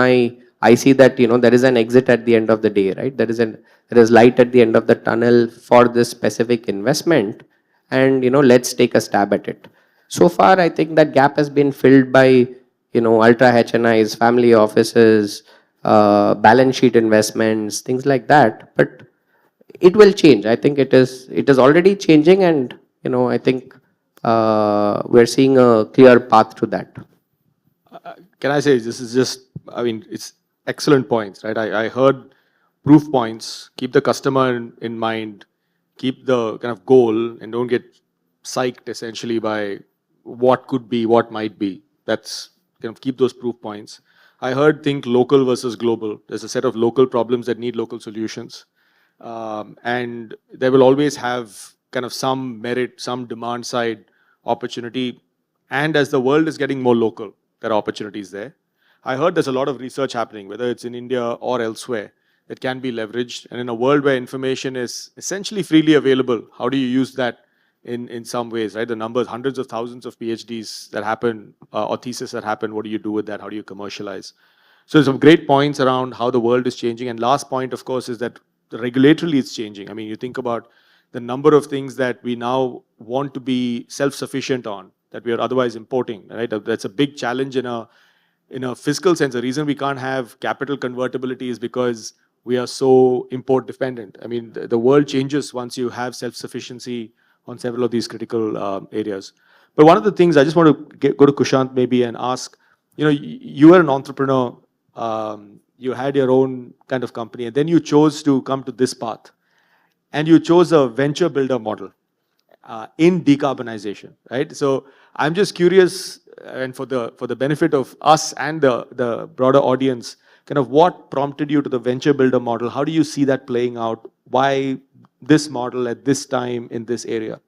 P: I see that, there is an exit at the end of the day, right? There is light at the end of the tunnel for this specific investment, and, let's take a stab at it. So far, I think that gap has been filled by, ultra HNIs, family offices, balance sheet investments, things like that. But it will change. I think it is already changing, and I think we're seeing a clear path to that.
M: Can I say this is just, I mean, it's excellent points, right? I heard proof points, keep the customer in mind, keep the kind of goal, and don't get psyched essentially by what could be, what might be. That's kind of keep those proof points. I heard think local versus global. There's a set of local problems that need local solutions. And they will always have kind of some merit, some demand side opportunity. And as the world is getting more local, there are opportunities there. I heard there's a lot of research happening, whether it's in India or elsewhere, that can be leveraged. And in a world where information is essentially freely available, how do you use that in some ways, right? The numbers, hundreds of thousands of PhDs that happen, or thesis that happen, what do you do with that? How do you commercialize? So there's some great points around how the world is changing. And last point, of course, is that regulatorily it's changing. I mean, you think about the number of things that we now want to be self-sufficient on, that we are otherwise importing, right? That's a big challenge in a fiscal sense. The reason we can't have capital convertibility is because we are so import dependent. I mean, the world changes once you have self-sufficiency on several of these critical areas. But one of the things I just want to go to Kushant maybe and ask, you were an entrepreneur, you had your own kind of company, and then you chose to come to this path. And you chose a venture builder model in decarbonization, right? So I'm just curious, and for the benefit of us and the broader audience, kind of what prompted you to the venture builder model? How do you see that playing out? Why this model at this time in this area?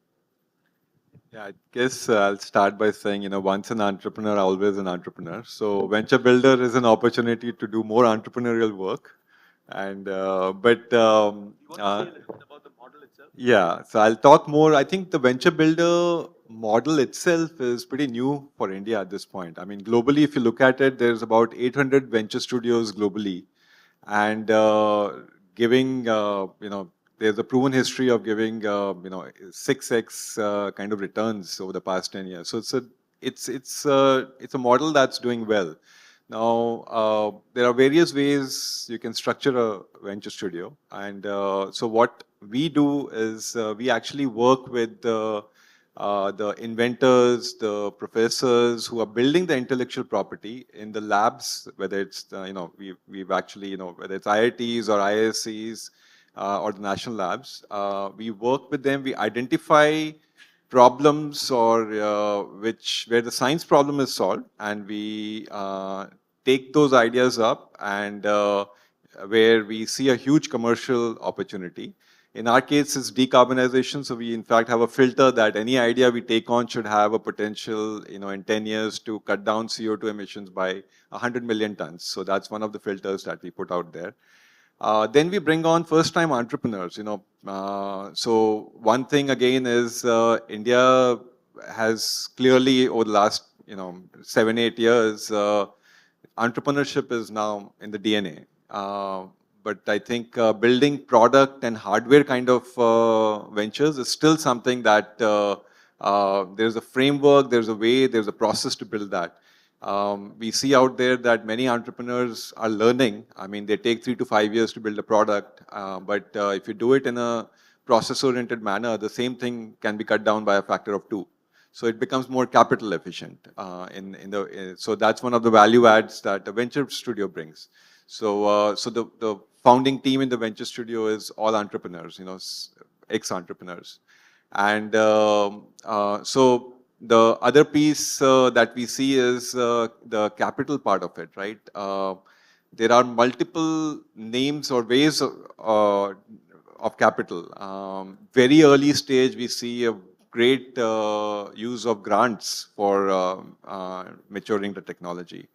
Q: Yeah, I guess I'll start by saying, once an entrepreneur, always an entrepreneur. So venture builder is an opportunity to do more entrepreneurial work. And, yeah, so I'll talk more. I think the venture builder model itself is pretty new for India at this point. I mean, globally, if you look at it, there's about 800 venture studios globally. And giving, there's a proven history of giving, 6x kind of returns over the past 10 years. So it's a model that's doing well. Now, there are various ways you can structure a venture studio. And so what we do is we actually work with the inventors, the professors who are building the intellectual property in the labs, whether it's, we've actually, whether it's IITs or ISCs or the national labs. We work with them, we identify problems or where the science problem is solved, and we take those ideas up and where we see a huge commercial opportunity. In our case, it's decarbonization. So we, in fact, have a filter that any idea we take on should have a potential, in 10 years to cut down CO2 emissions by 100 million tons. So that's one of the filters that we put out there. Then we bring on first-time entrepreneurs. So one thing again is India has clearly over the last 7-8 years, entrepreneurship is now in the DNA. But I think building product and hardware kind of ventures is still something that there's a framework, there's a way, there's a process to build that. We see out there that many entrepreneurs are learning. I mean, they take 3 to 5 years to build a product, but if you do it in a process-oriented manner, the same thing can be cut down by a factor of 2. So it becomes more capital efficient. So that's one of the value adds that a venture studio brings. So the founding team in the venture studio is all entrepreneurs, ex-entrepreneurs. And so the other piece that we see is the capital part of it, right? There are multiple names or ways of capital. Very early stage, we see a great use of grants for maturing the technology.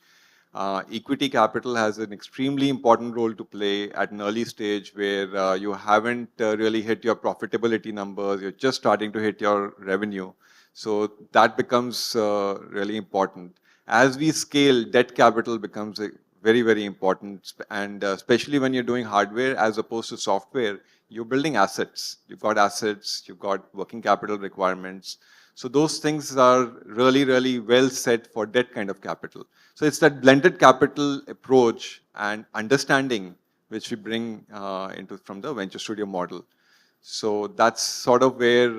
Q: Equity capital has an extremely important role to play at an early stage where you haven't really hit your profitability numbers, you're just starting to hit your revenue. So that becomes really important. As we scale, debt capital becomes very, very important. And especially when you're doing hardware as opposed to software, you're building assets. You've got assets, you've got working capital requirements. So those things are really, really well set for debt kind of capital. So it's that blended capital approach and understanding which we bring into from the venture studio model. So that's sort of where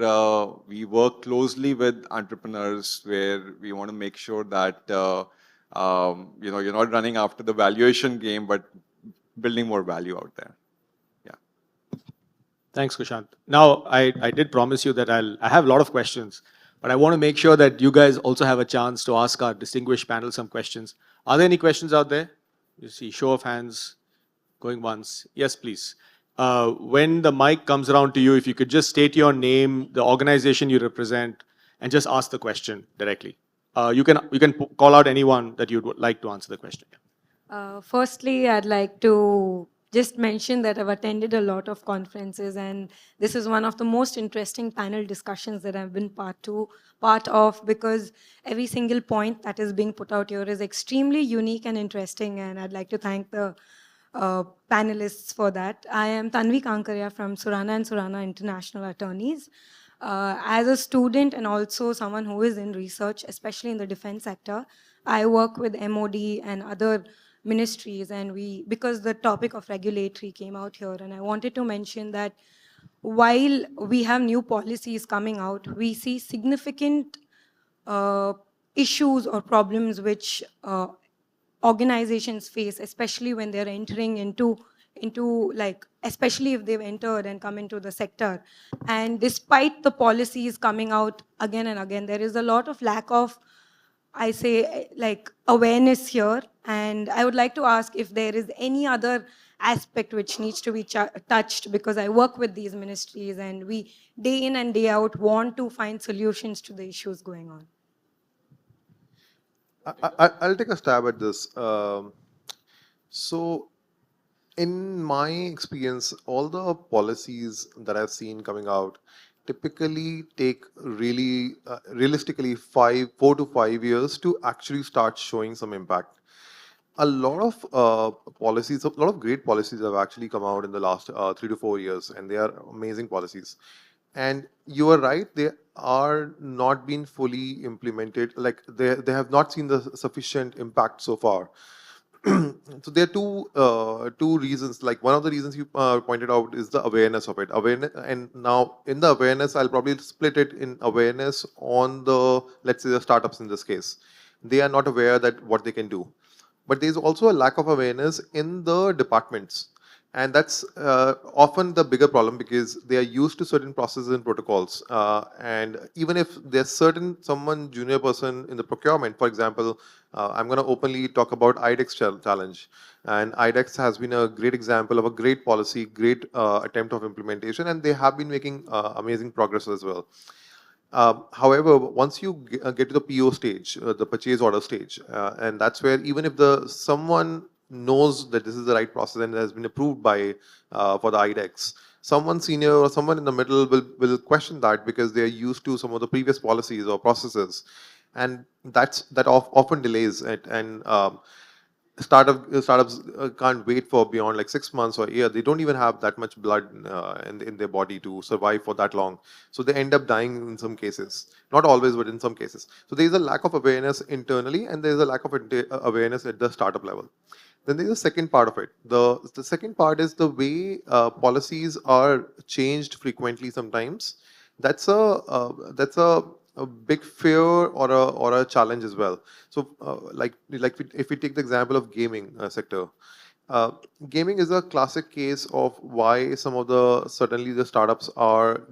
Q: we work closely with entrepreneurs, where we want to make sure that you're not running after the valuation game, but building more value out there. Yeah.
M: Thanks, Kushant. Now, I did promise you that I have a lot of questions, but I want to make sure that you guys also have a chance to ask our distinguished panel some questions. Are there any questions out there? You see show of hands going once. Yes, please. When the mic comes around to you, if you could just state your name, the organization you represent, and just ask the question directly. You can call out anyone that you'd like to answer the question.
R: Firstly, I'd like to just mention that I've attended a lot of conferences, and this is one of the most interesting panel discussions that I've been part of, because every single point that is being put out here is extremely unique and interesting, and I'd like to thank the panelists for that. I am Tanvi Kankaria from Surana and Surana International Attorneys. As a student and also someone who is in research, especially in the defense sector, I work with MOD and other ministries, and because the topic of regulatory came out here, and I wanted to mention that while we have new policies coming out, we see significant issues or problems which organizations face, especially when they're entering into like, especially if they've entered and come into the sector. And despite the policies coming out again and again, there is a lot of lack of, I say, like, awareness here. And I would like to ask if there is any other aspect which needs to be touched, because I work with these ministries and we day in and day out want to find solutions to the issues going on.
O: I'll take a stab at this. So, in my experience, all the policies that I've seen coming out typically take really, realistically, 4 to 5 years to actually start showing some impact. A lot of policies, a lot of great policies have actually come out in the last 3 to 4 years, and they are amazing policies. And you are right, they are not being fully implemented. Like they have not seen the sufficient impact so far. So there are two reasons. Like one of the reasons you pointed out is the awareness of it. Awareness, and now in the awareness, I'll probably split it in awareness on the, let's say, the startups in this case. They are not aware that what they can do. But there's also a lack of awareness in the departments. And that's often the bigger problem, because they are used to certain processes and protocols. And even if there's someone junior person in the procurement, for example, I'm going to openly talk about IDEX challenge. And IDEX has been a great example of a great policy, great attempt of implementation, and they have been making amazing progress as well. However, once you get to the PO stage, the purchase order stage, and that's where even if someone knows that this is the right process and has been approved by for the IDEX, someone senior or someone in the middle will question that, because they are used to some of the previous policies or processes, and that often delays it. And startups can't wait for beyond like 6 months or a year. They don't even have that much blood in their body to survive for that long. So they end up dying in some cases. Not always, but in some cases. So there is a lack of awareness internally, and there is a lack of awareness at the startup level. Then there's the second part of it. The second part is the way policies are changed frequently sometimes. That's a big fear or a challenge as well. So if we take the example of gaming sector, gaming is a classic case of why some of certainly the startups are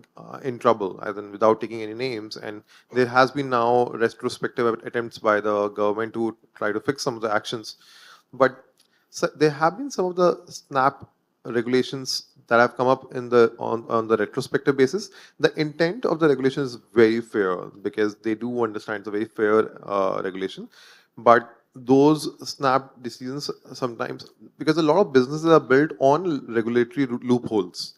O: in trouble, as in without taking any names. And there has been now retrospective attempts by the government to try to fix some of the actions. But there have been some of the snap regulations that have come up in the on the retrospective basis, the intent of the regulation is very fair because they do understand it's a very fair regulation, but those snap decisions sometimes, because a lot of businesses are built on regulatory loopholes.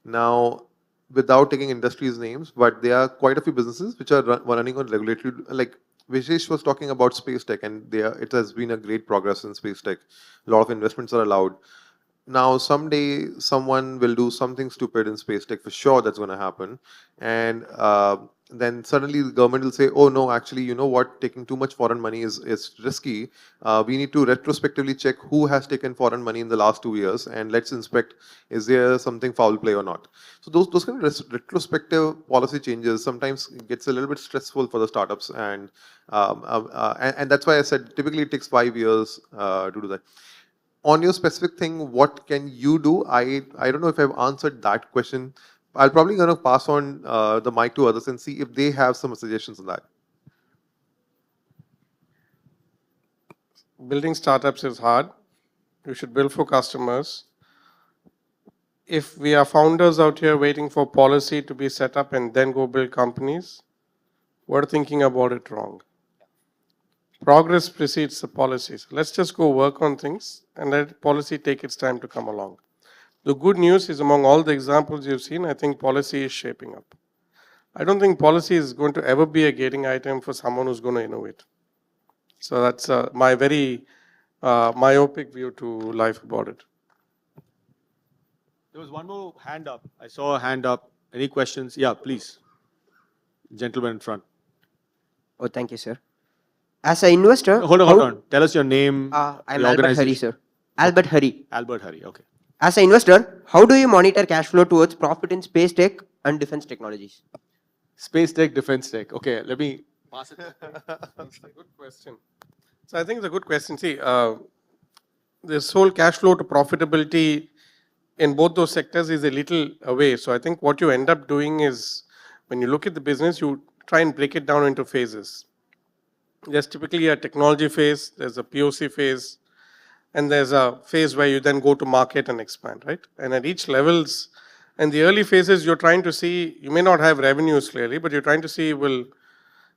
O: Now, without taking industries' names, but there are quite a few businesses which are running on regulatory, like Vishesh was talking about space tech, and it has been a great progress in space tech. A lot of investments are allowed. Now, someday someone will do something stupid in space tech, for sure that's going to happen. And then suddenly the government will say, oh no, actually, you know what, taking too much foreign money is risky. We need to retrospectively check who has taken foreign money in the last 2 years, and let's inspect, is there something foul play or not. So those kind of retrospective policy changes sometimes gets a little bit stressful for the startups. And that's why I said typically it takes 5 years to do that. On your specific thing, what can you do? I don't know if I've answered that question. I'll probably going to pass on the mic to others and see if they have some suggestions on that.
N: Building startups is hard. You should build for customers. If we are founders out here waiting for policy to be set up and then go build companies, we're thinking about it wrong. Progress precedes the policies. Let's just go work on things and let policy take its time to come along. The good news is, among all the examples you've seen, I think policy is shaping up. I don't think policy is going to ever be a gating item for someone who's going to innovate. So that's my very myopic view to life about it.
M: There was one more hand up. I saw a hand up. Any questions? Yeah, please. Gentleman in front.
S: Oh, thank you, sir. As an investor...
M: Hold on. Tell us your name.
S: I'm Albert Hari, sir. Albert Hari.
M: Albert Hari, okay.
S: As an investor, how do you monitor cash flow towards profit in space tech and defense technologies?
M: Space tech, defense tech. Okay, let me pass it.
N: That's a good question. So I think it's a good question. See, this whole cash flow to profitability in both those sectors is a little away. So I think what you end up doing is, when you look at the business, you try and break it down into phases. There's typically a technology phase, there's a POC phase, and there's a phase where you then go to market and expand, right? And at each levels, in the early phases, you're trying to see, you may not have revenues clearly, but you're trying to see,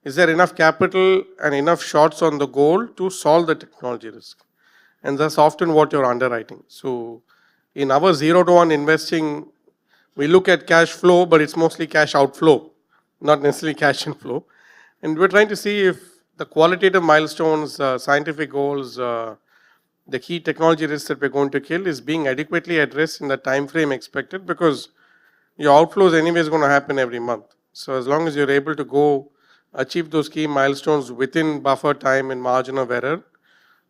N: is there enough capital and enough shots on the goal to solve the technology risk? And that's often what you're underwriting. So in our 0 to 1 investing, we look at cash flow, but it's mostly cash outflow, not necessarily cash inflow. And we're trying to see if the qualitative milestones, scientific goals, the key technology risks that we're going to kill is being adequately addressed in the time frame expected, because your outflows anyway is going to happen every month. So as long as you're able to go achieve those key milestones within buffer time and margin of error,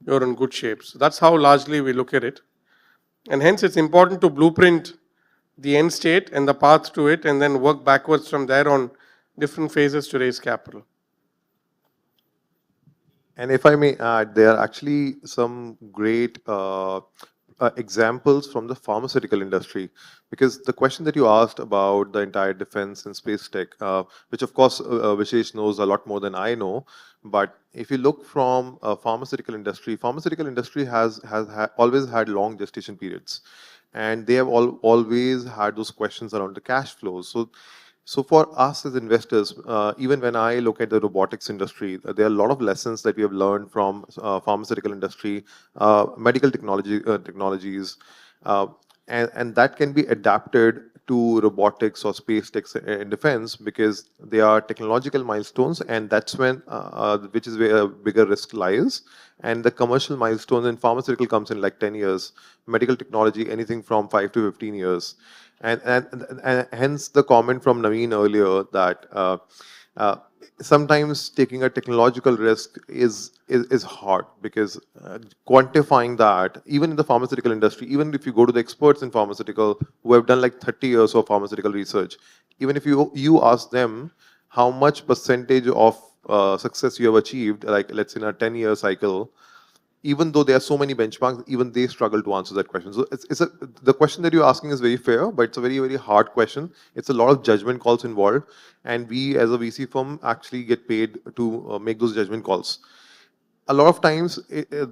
N: you're in good shape. So that's how largely we look at it. And hence it's important to blueprint the end state and the path to it, and then work backwards from there on different phases to raise capital.
O: And if I may add, there are actually some great examples from the pharmaceutical industry, because the question that you asked about the entire defense and space tech, which of course Vishesh knows a lot more than I know, but if you look from pharmaceutical industry has always had long gestation periods, and they have always had those questions around the cash flows. So for us as investors, even when I look at the robotics industry, there are a lot of lessons that we have learned from pharmaceutical industry, medical technologies, and that can be adapted to robotics or space tech in defense, because they are technological milestones, and that's when, which is where a bigger risk lies. And the commercial milestone in pharmaceutical comes in like 10 years, medical technology, anything from 5 to 15 years. And hence the comment from Naveen earlier that sometimes taking a technological risk is hard, because quantifying that, even in the pharmaceutical industry, even if you go to the experts in pharmaceutical who have done like 30 years of pharmaceutical research, even if you ask them how much percentage of success you have achieved, like let's say in a 10-year cycle, even though there are so many benchmarks, even they struggle to answer that question. So the question that you're asking is very fair, but it's a very, very hard question. It's a lot of judgment calls involved, and we as a VC firm actually get paid to make those judgment calls. A lot of times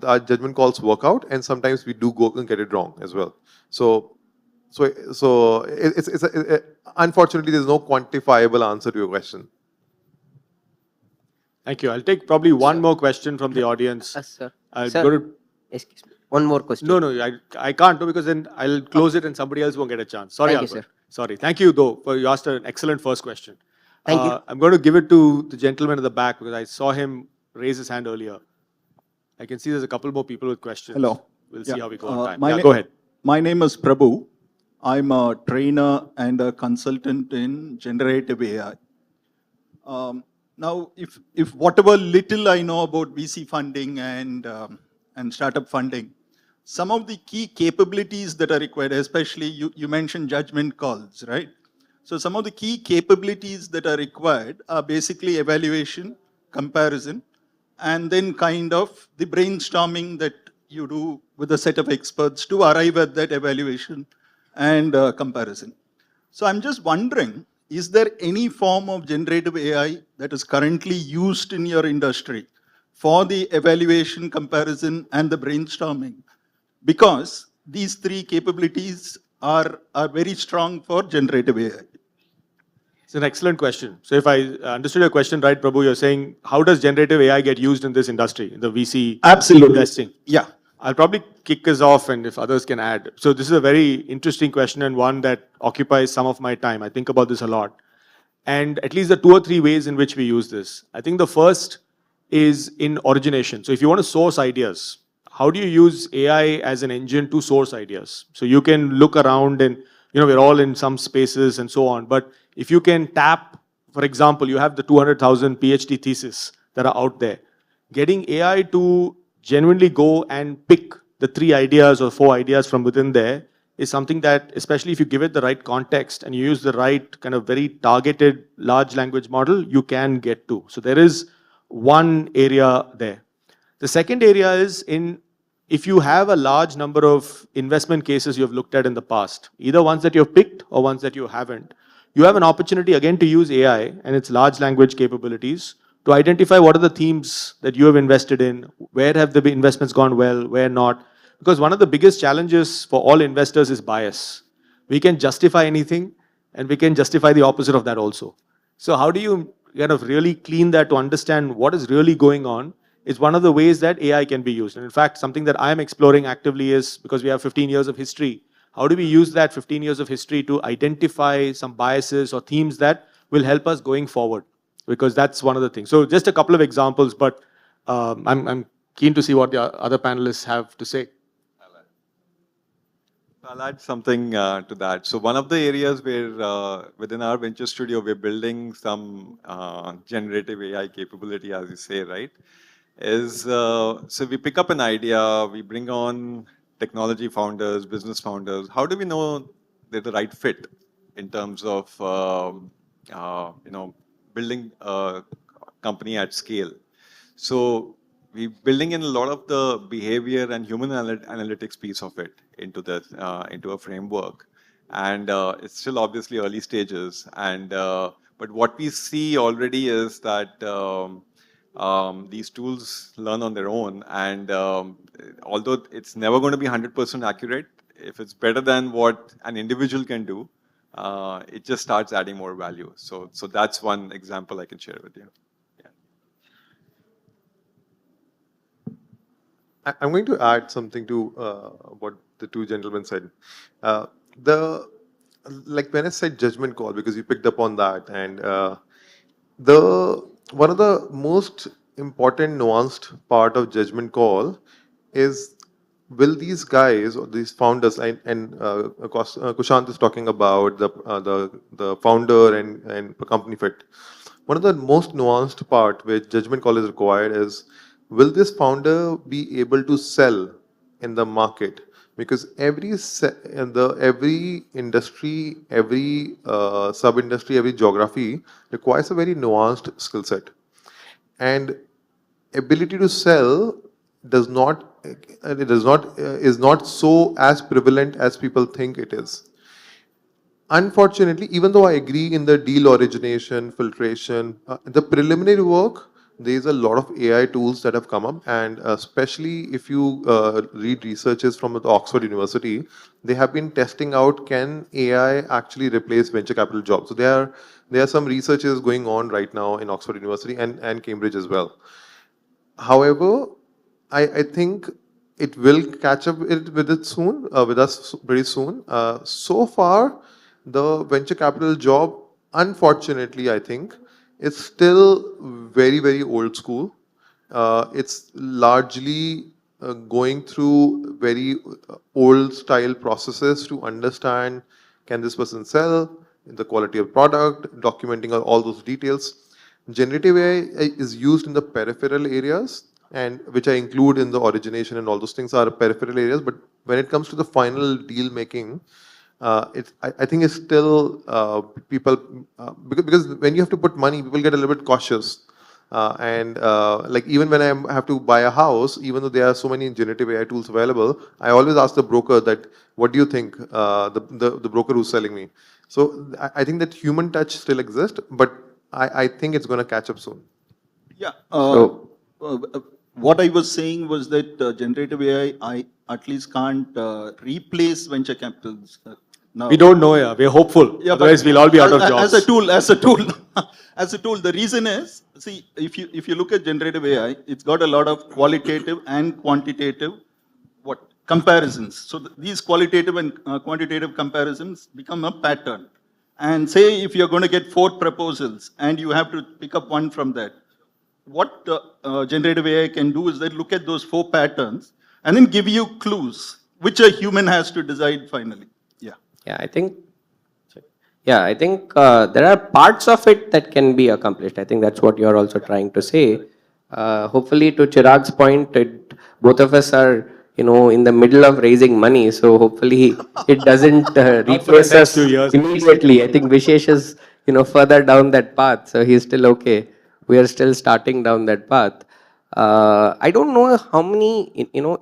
O: our judgment calls work out, and sometimes we do go and get it wrong as well. So Unfortunately, there's no quantifiable answer to your question.
M: Thank you. I'll take probably one more question from the audience.
S: Sir.
M: I'll
S: Sir,
M: go to...
S: excuse me. One more question.
M: No, I can't do, because then I'll close it and somebody else won't get a chance. Sorry,
S: Thank you,
M: Albert.
S: sir.
M: Sorry. Thank you, though, for you asked an excellent first question.
S: Thank you.
M: I'm going to give it to the gentleman in the back, because I saw him raise his hand earlier. I can see there's a couple more people with questions.
T: Hello.
M: We'll see how we go on time.
T: My
M: Go ahead.
T: My name is Prabhu. I'm a trainer and a consultant in generative AI. Now, if whatever little I know about VC funding and startup funding, some of the key capabilities that are required, especially you mentioned judgment calls, right? So some of the key capabilities that are required are basically evaluation, comparison, and then kind of the brainstorming that you do with a set of experts to arrive at that evaluation and comparison. So I'm just wondering, is there any form of generative AI that is currently used in your industry for the evaluation, comparison, and the brainstorming? Because these three capabilities are very strong for generative AI.
M: It's an excellent question. So if I understood your question right, Prabhu, you're saying, how does generative AI get used in this industry, in the VC investing?
T: Yeah.
M: I'll probably kick us off, and if others can add. So this is a very interesting question, and one that occupies some of my time. I think about this a lot. And at least the 2 or 3 ways in which we use this. I think the first is in origination. So if you want to source ideas, how do you use AI as an engine to source ideas? So you can look around and, we're all in some spaces and so on. But if you can tap, for example, you have the 200,000 PhD thesis that are out there. Getting AI to genuinely go and pick the 3 ideas or 4 ideas from within there is something that, especially if you give it the right context and you use the right kind of very targeted large language model, you can get to. So there is one area there. The second area is if you have a large number of investment cases you have looked at in the past, either ones that you've picked or ones that you haven't, you have an opportunity again to use AI and its large language capabilities to identify what are the themes that you have invested in, where have the investments gone well, where not. Because one of the biggest challenges for all investors is bias. We can justify anything and we can justify the opposite of that also. So how do you kind of really clean that to understand what is really going on is one of the ways that AI can be used. And in fact, something that I'm exploring actively is, because we have 15 years of history, how do we use that 15 years of history to identify some biases or themes that will help us going forward? Because that's one of the things. So just a couple of examples, but I'm keen to see what the other panelists have to say.
Q: I'll add something to that. So one of the areas where within our venture studio, we're building some generative AI capability, as you say, right? Is so we pick up an idea, we bring on technology founders, business founders. How do we know they're the right fit in terms of building a company at scale? So we're building in a lot of the behavior and human analytics piece of it into a framework, and it's still obviously early stages. And but what we see already is that these tools learn on their own, and although it's never going to be 100% accurate, if it's better than what an individual can do, it just starts adding more value. So that's one example I can share with you.
O: I'm going to add something to what the 2 gentlemen said. Like when I said judgment call, because you picked up on that, and one of the most important nuanced part of judgment call is, will these guys or these founders, and Kushant is talking about the founder and company fit. One of the most nuanced part where judgment call is required is, will this founder be able to sell in the market? Because every industry, every sub-industry, every geography requires a very nuanced skill set. And ability to sell is not so as prevalent as people think it is. Unfortunately, even though I agree in the deal origination, filtration, the preliminary work there's a lot of AI tools that have come up, and especially if you read researches from the Oxford University, they have been testing out, can AI actually replace venture capital jobs? So there are some researches going on right now in Oxford University and Cambridge as well. However, I think it will catch up with it soon, with us very soon. So far, the venture capital job, unfortunately, I think, is still very, very old school. It's largely going through very old style processes to understand, can this person sell, the quality of product, documenting all those details. Generative AI is used in the peripheral areas, and which I include in the origination, and all those things are peripheral areas. But when it comes to the final deal making, I think it's still people, because when you have to put money, people get a little bit cautious. Like even when I have to buy a house, even though there are so many generative AI tools available, I always ask the broker that, what do you think, the broker who's selling me. So I think that human touch still exists, but I think it's going to catch up soon.
T: Yeah. What I was saying was that generative AI, I at least can't replace venture capitals. Now.
M: We don't know, yeah. We're hopeful.
T: Yeah,
M: Otherwise, we'll all be out of jobs.
T: As a tool, as a tool. The reason is, see, if you look at generative AI, it's got a lot of qualitative and quantitative comparisons. So these qualitative and quantitative comparisons become a pattern. And say if you're going to get 4 proposals and you have to pick up one from that, what generative AI can do is that look at those 4 patterns and then give you clues, which a human has to decide finally.
P: Yeah, I think there are parts of it that can be accomplished. I think that's what you're also trying to say. Hopefully, to Chirag's point, both of us are, in the middle of raising money. So hopefully, it doesn't replace us immediately. I think Vishesh is, further down that path. So he's still okay. We are still starting down that path. I don't know how many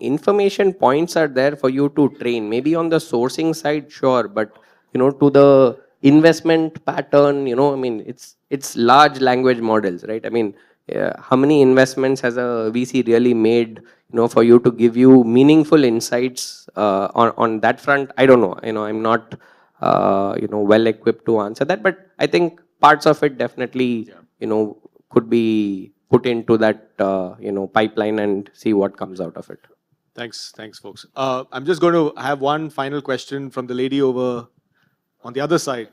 P: information points are there for you to train. Maybe on the sourcing side, sure, but to the investment pattern, I mean, it's large language models, right? I mean, how many investments has a VC really made, for you to give you meaningful insights on that front? I don't know. I'm not well equipped to answer that, but I think parts of it definitely could be put into that pipeline and see what comes out of it.
M: Thanks, folks. I'm just going to have one final question from the lady over on the other side.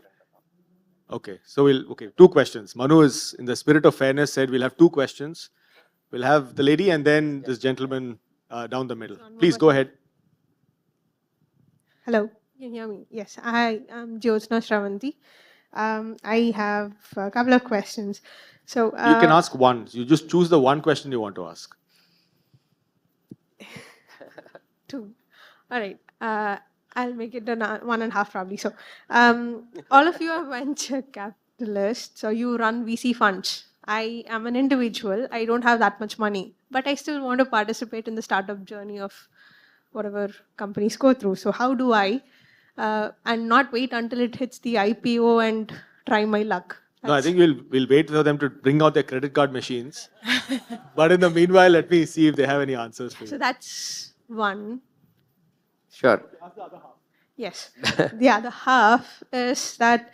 M: Okay, so 2 questions. Manu is, in the spirit of fairness, said we'll have 2 questions. We'll have the lady and then this gentleman down the middle. Please go ahead.
U: Hello, can you hear me? Yes, I'm Jyotsna Shravanti. I have a couple of questions. So
M: you can ask one. You just choose the one question you want to ask.
U: 2. All right. I'll make it 1.5 probably. So all of you are venture capitalists. So you run VC funds. I am an individual. I don't have that much money, but I still want to participate in the startup journey of whatever companies go through. So how do I, and not wait until it hits the IPO and try my luck?
M: No, I think we'll wait for them to bring out their credit card machines. But in the meanwhile, let me see if they have any answers for you.
U: So that's one.
P: Sure.
U: Yes. The other half is that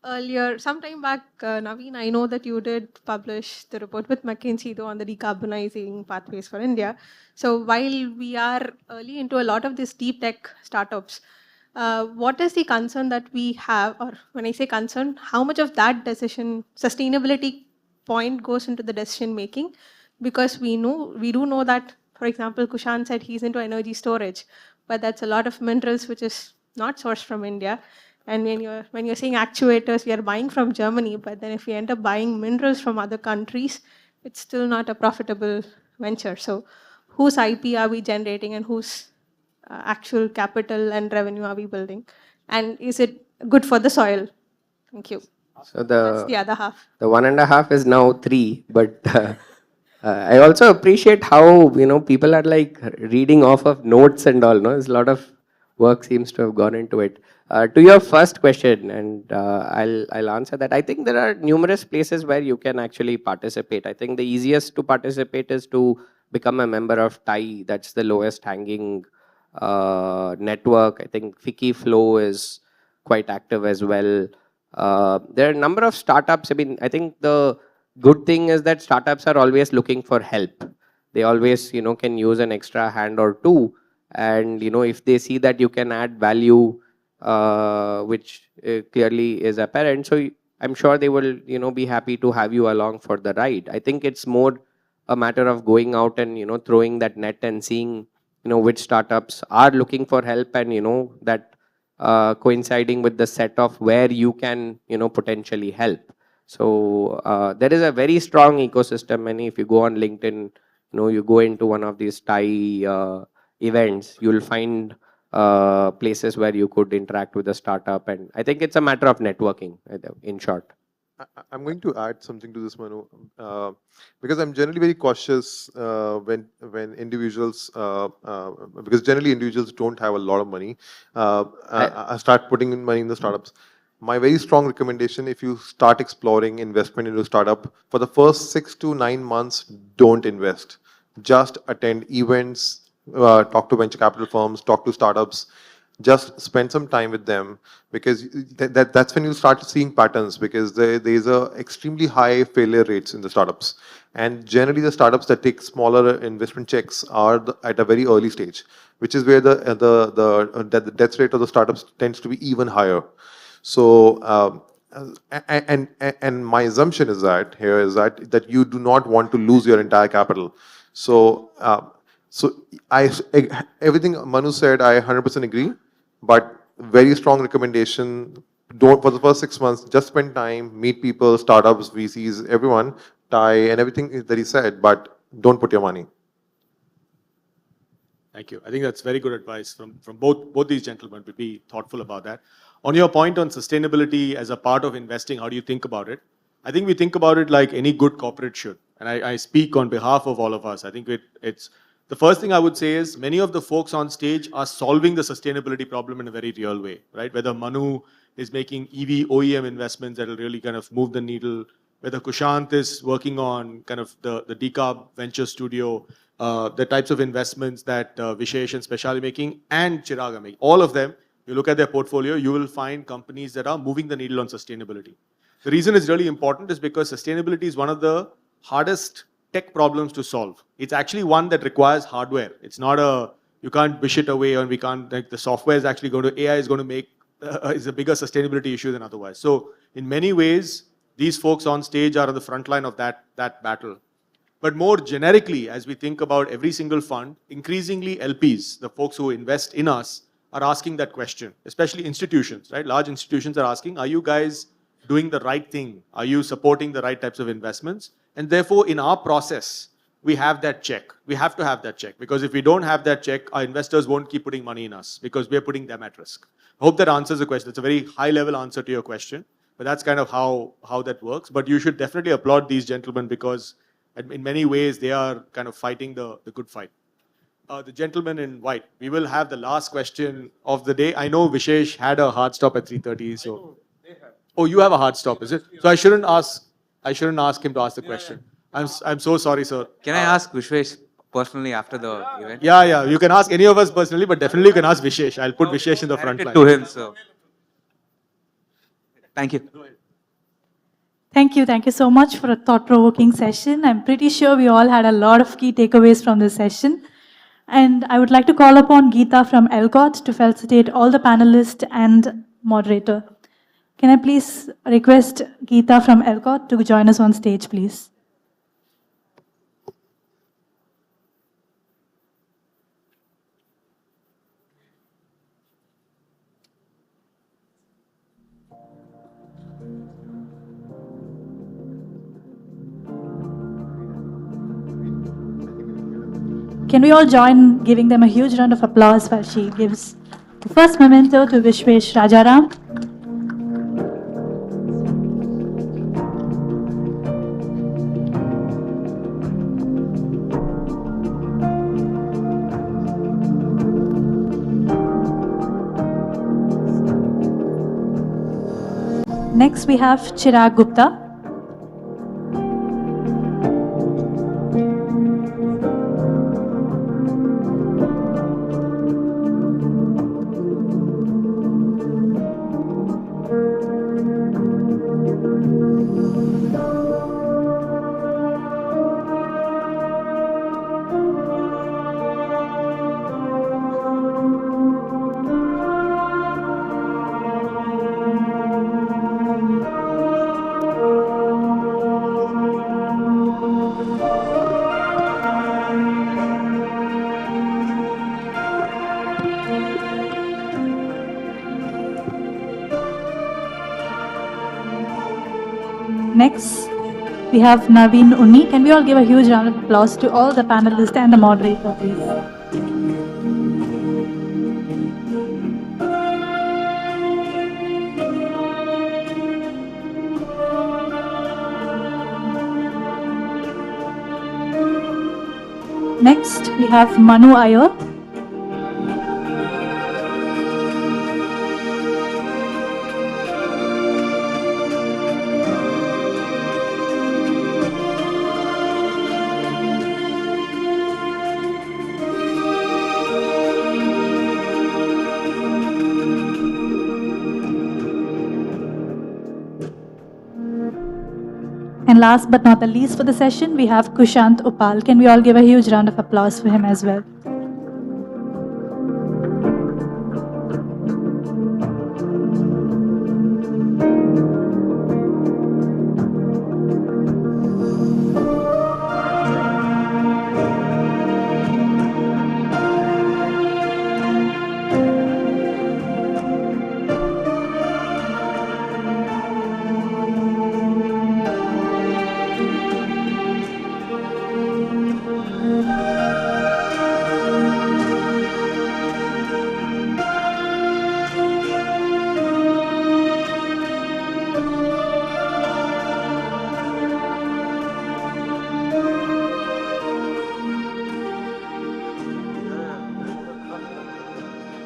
U: earlier, sometime back, Naveen, I know that you did publish the report with McKinsey though on the decarbonizing pathways for India. So while we are early into a lot of these deep tech startups, what is the concern that we have, or when I say concern, how much of that decision, sustainability point goes into the decision making? Because we do know that, for example, Kushan said he's into energy storage, but that's a lot of minerals which is not sourced from India. And when you're saying actuators, we are buying from Germany, but then if we end up buying minerals from other countries, it's still not a profitable venture. So whose IP are we generating and whose actual capital and revenue are we building? And is it good for the soil? Thank you.
P: So
U: that's the other half.
P: The 1.5 is now 3, but I also appreciate how people are like reading off of notes and all. No, there's a lot of work seems to have gone into it. To your first question, and I'll answer that. I think there are numerous places where you can actually participate. I think the easiest to participate is to become a member of TIE. That's the lowest hanging network. I think Fiki Flow is quite active as well. There are a number of startups. I mean, I think the good thing is that startups are always looking for help. They always, can use an extra hand or two. And, if they see that you can add value, which clearly is apparent, so I'm sure they will, be happy to have you along for the ride. I think it's more a matter of going out and, throwing that net and seeing, which startups are looking for help and, that coinciding with the set of where you can, potentially help. So there is a very strong ecosystem, and if you go on LinkedIn, you go into one of these TIE events, you'll find places where you could interact with a startup, and I think it's a matter of networking, in short.
O: I'm going to add something to this, Manu, because I'm generally very cautious when individuals, because generally individuals don't have a lot of money, I start putting in money in the startups. My very strong recommendation, if you start exploring investment into a startup, for the first 6 to 9 months, don't invest. Just attend events, talk to venture capital firms, talk to startups. Just spend some time with them, because that's when you start seeing patterns, because there's a extremely high failure rates in the startups. And generally the startups that take smaller investment checks are at a very early stage, which is where the death rate of the startups tends to be even higher. So, and my assumption is that that you do not want to lose your entire capital. So, everything Manu said, I 100% agree, but very strong recommendation. Don't, for the first 6 months, just spend time, meet people, startups, VCs, everyone, TIE, and everything that he said, but don't put your money.
M: Thank you. I think that's very good advice from both these gentlemen. We'll be thoughtful about that. On your point on sustainability as a part of investing, how do you think about it? I think we think about it like any good corporate should. And I speak on behalf of all of us. I think it's the first thing I would say is many of the folks on stage are solving the sustainability problem in a very real way, right? Whether Manu is making EV OEM investments that will really kind of move the needle, whether Kushant is working on kind of the decarb venture studio, the types of investments that Vishesh and Special are making, and Chirag are making. All of them, you look at their portfolio, you will find companies that are moving the needle on sustainability. The reason it's really important is because sustainability is one of the hardest tech problems to solve. It's actually one that requires hardware. It's not you can't wish it away, and we can't, like, the software is actually going to, AI is going to make, is a bigger sustainability issue than otherwise. So in many ways, these folks on stage are on the front line of that battle. But more generically, as we think about every single fund, increasingly LPs, the folks who invest in us, are asking that question, especially institutions, right? Large institutions are asking, are you guys doing the right thing? Are you supporting the right types of investments? And therefore, in our process, we have that check. We have to have that check, because if we don't have that check, our investors won't keep putting money in us because we're putting them at risk. I hope that answers the question. It's a very high-level answer to your question, but that's kind of how that works. But you should definitely applaud these gentlemen, because in many ways, they are kind of fighting the good fight. The gentleman in white, we will have the last question of the day. I know Vishesh had a hard stop at 3:30, so. Oh, you have a hard stop, is it? So I shouldn't ask him to ask the question. I'm so sorry, sir.
C: Can I ask Vishwesh personally after the event?
M: Yeah, you can ask any of us personally, but definitely you can ask Vishesh. I'll put Vishesh in the front line.
C: To him, so. Thank you.
A: Thank you so much for a thought-provoking session. I'm pretty sure we all had a lot of key takeaways from this session. And I would like to call upon Geeta from ELCOT to felicitate all the panelists and moderator. Can I please request Geeta from ELCOT to join us on stage, please? Can we all join giving them a huge round of applause while she gives the first memento to Vishwesh Rajaram? Next, we have Chirag Gupta. Next, we have Naveen Unni. Can we all give a huge round of applause to all the panelists and the moderator, please? Next, we have Manu Iyer. And last but not the least for the session, we have Kushant Upal. Can we all give a huge round of applause for him as well?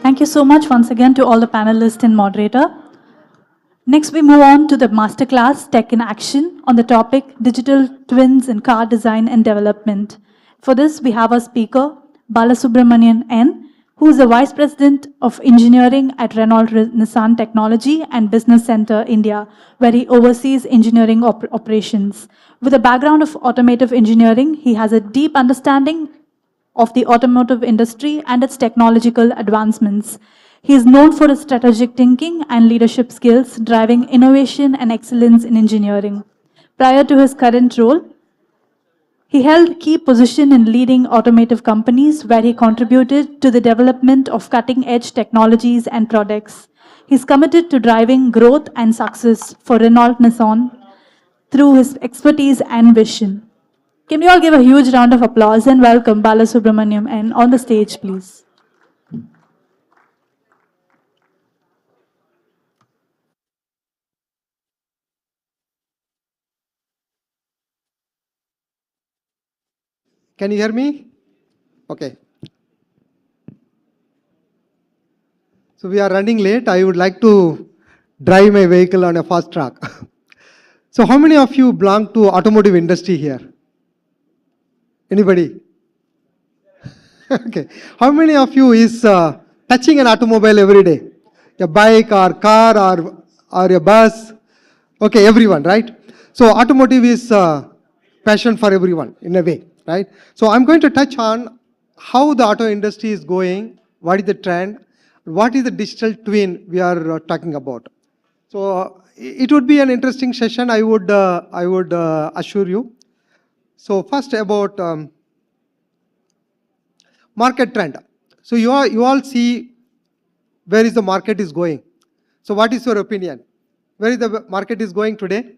A: Thank you so much once again to all the panelists and moderator. Next, we move on to the masterclass Tech in Action on the topic Digital Twins in Car Design and Development. For this, we have our speaker, Balasubramanian N., who is the Vice President of Engineering at Renault Nissan Technology and Business Center, India, where he oversees engineering operations. With a background of automotive engineering, he has a deep understanding of the automotive industry and its technological advancements. He is known for his strategic thinking and leadership skills, driving innovation and excellence in engineering. Prior to his current role, he held key position in leading automotive companies where he contributed to the development of cutting-edge technologies and products. He's committed to driving growth and success for Renault Nissan through his expertise and vision. Can we all give a huge round of applause and welcome Balasubramaniam and on the stage, please.
D: Can you hear me? Okay. So we are running late. I would like to drive my vehicle on a fast track. So how many of you belong to automotive industry here? Anybody? Okay. How many of you is touching an automobile every day? A bike or car or a bus? Okay, everyone, right? So automotive is passion for everyone in a way, right? So I'm going to touch on how the auto industry is going, what is the trend, what is the digital twin we are talking about. So it would be an interesting session, I would assure you. So first about market trend. So you all see where is the market is going. So what is your opinion? Where is the market is going today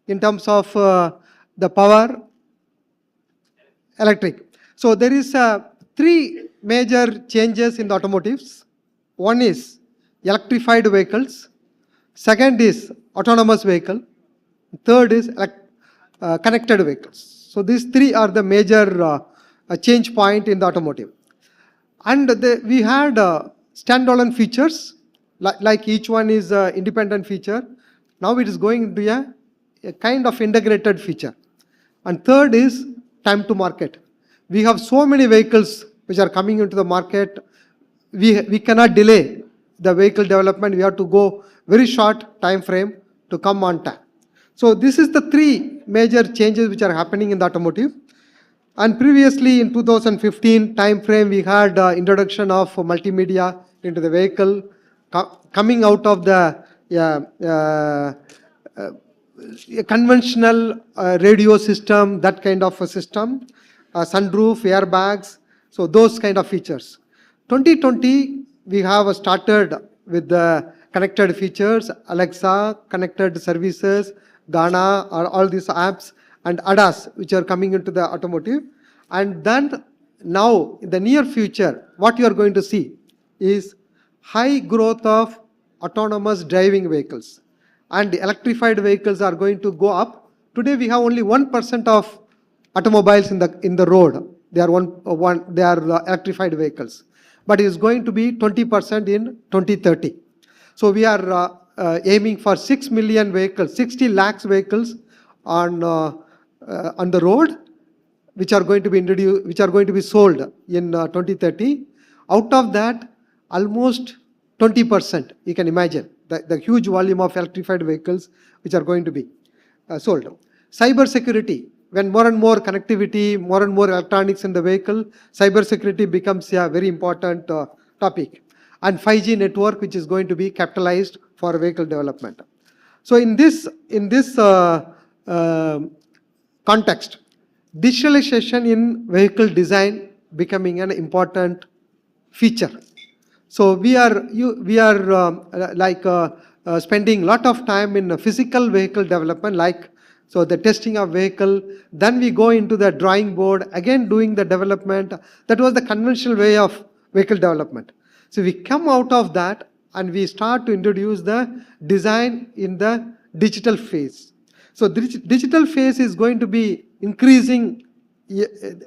D: in terms of the power, electric? So there is three major changes in the automotives. One is electrified vehicles. Second is autonomous vehicle. Third is connected vehicles. So these three are the major change point in the automotive. And we had standalone features, like each one is independent feature. Now it is going into a kind of integrated feature. And third is time to market. We have so many vehicles which are coming into the market. We cannot delay the vehicle development. We have to go very short time frame to come on time. So this is the three major changes which are happening in the automotive. And previously in 2015 time frame, we had introduction of multimedia into the vehicle, coming out of the a conventional radio system, that kind of a system, sunroof, airbags, so those kind of features. 2020, we have started with the connected features, Alexa, connected services, Ghana, all these apps, and ADAS, which are coming into the automotive. And then now, in the near future, what you are going to see is high growth of autonomous driving vehicles. And electrified vehicles are going to go up. Today we have only 1% of automobiles in the road. They are electrified vehicles. But it is going to be 20% in 2030. So we are aiming for 6 million vehicles, 60 lakhs vehicles on the road, which are going to be introduced, which are going to be sold in 2030. Out of that, almost 20%, you can imagine, the huge volume of electrified vehicles which are going to be sold. Cyber security, when more and more connectivity, more and more electronics in the vehicle, cyber security becomes a very important topic. And 5G network, which is going to be capitalized for vehicle development. So in this context, digitalization in vehicle design becoming an important feature. So we are spending a lot of time in physical vehicle development, so the testing of vehicle, then we go into the drawing board, again doing the development. That was the conventional way of vehicle development. So we come out of that and we start to introduce the design in the digital phase. So the digital phase is going to be increasing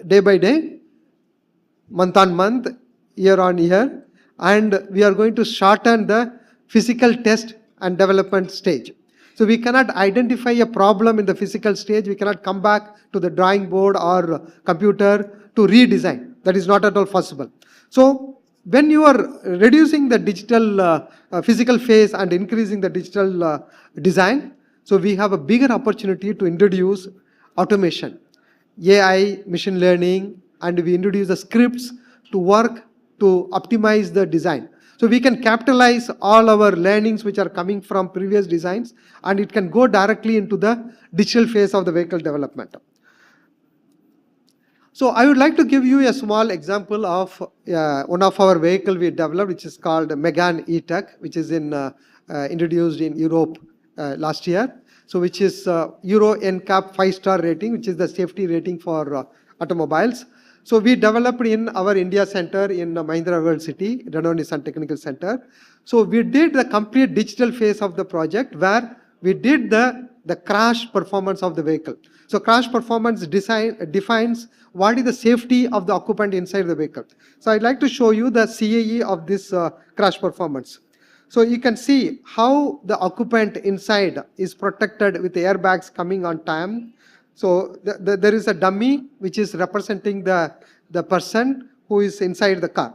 D: day by day, month on month, year on year, and we are going to shorten the physical test and development stage. So we cannot identify a problem in the physical stage. We cannot come back to the drawing board or computer to redesign. That is not at all possible. So when you are reducing the digital physical phase and increasing the digital design, so we have a bigger opportunity to introduce automation, AI, machine learning, and we introduce the scripts to work to optimize the design. So we can capitalize all our learnings which are coming from previous designs, and it can go directly into the digital phase of the vehicle development. So I would like to give you a small example of one of our vehicle we developed, which is called Umagine E-Tech, which is introduced in Europe last year. So which is Euro NCAP 5-star rating, which is the safety rating for automobiles. So we developed in our India center in Mahindra World City, Renault Nissan Technical Center. So we did the complete digital phase of the project where we did the crash performance of the vehicle. So crash performance defines what is the safety of the occupant inside the vehicle. So I'd like to show you the CAE of this crash performance. So you can see how the occupant inside is protected with the airbags coming on time. So there is a dummy which is representing the person who is inside the car.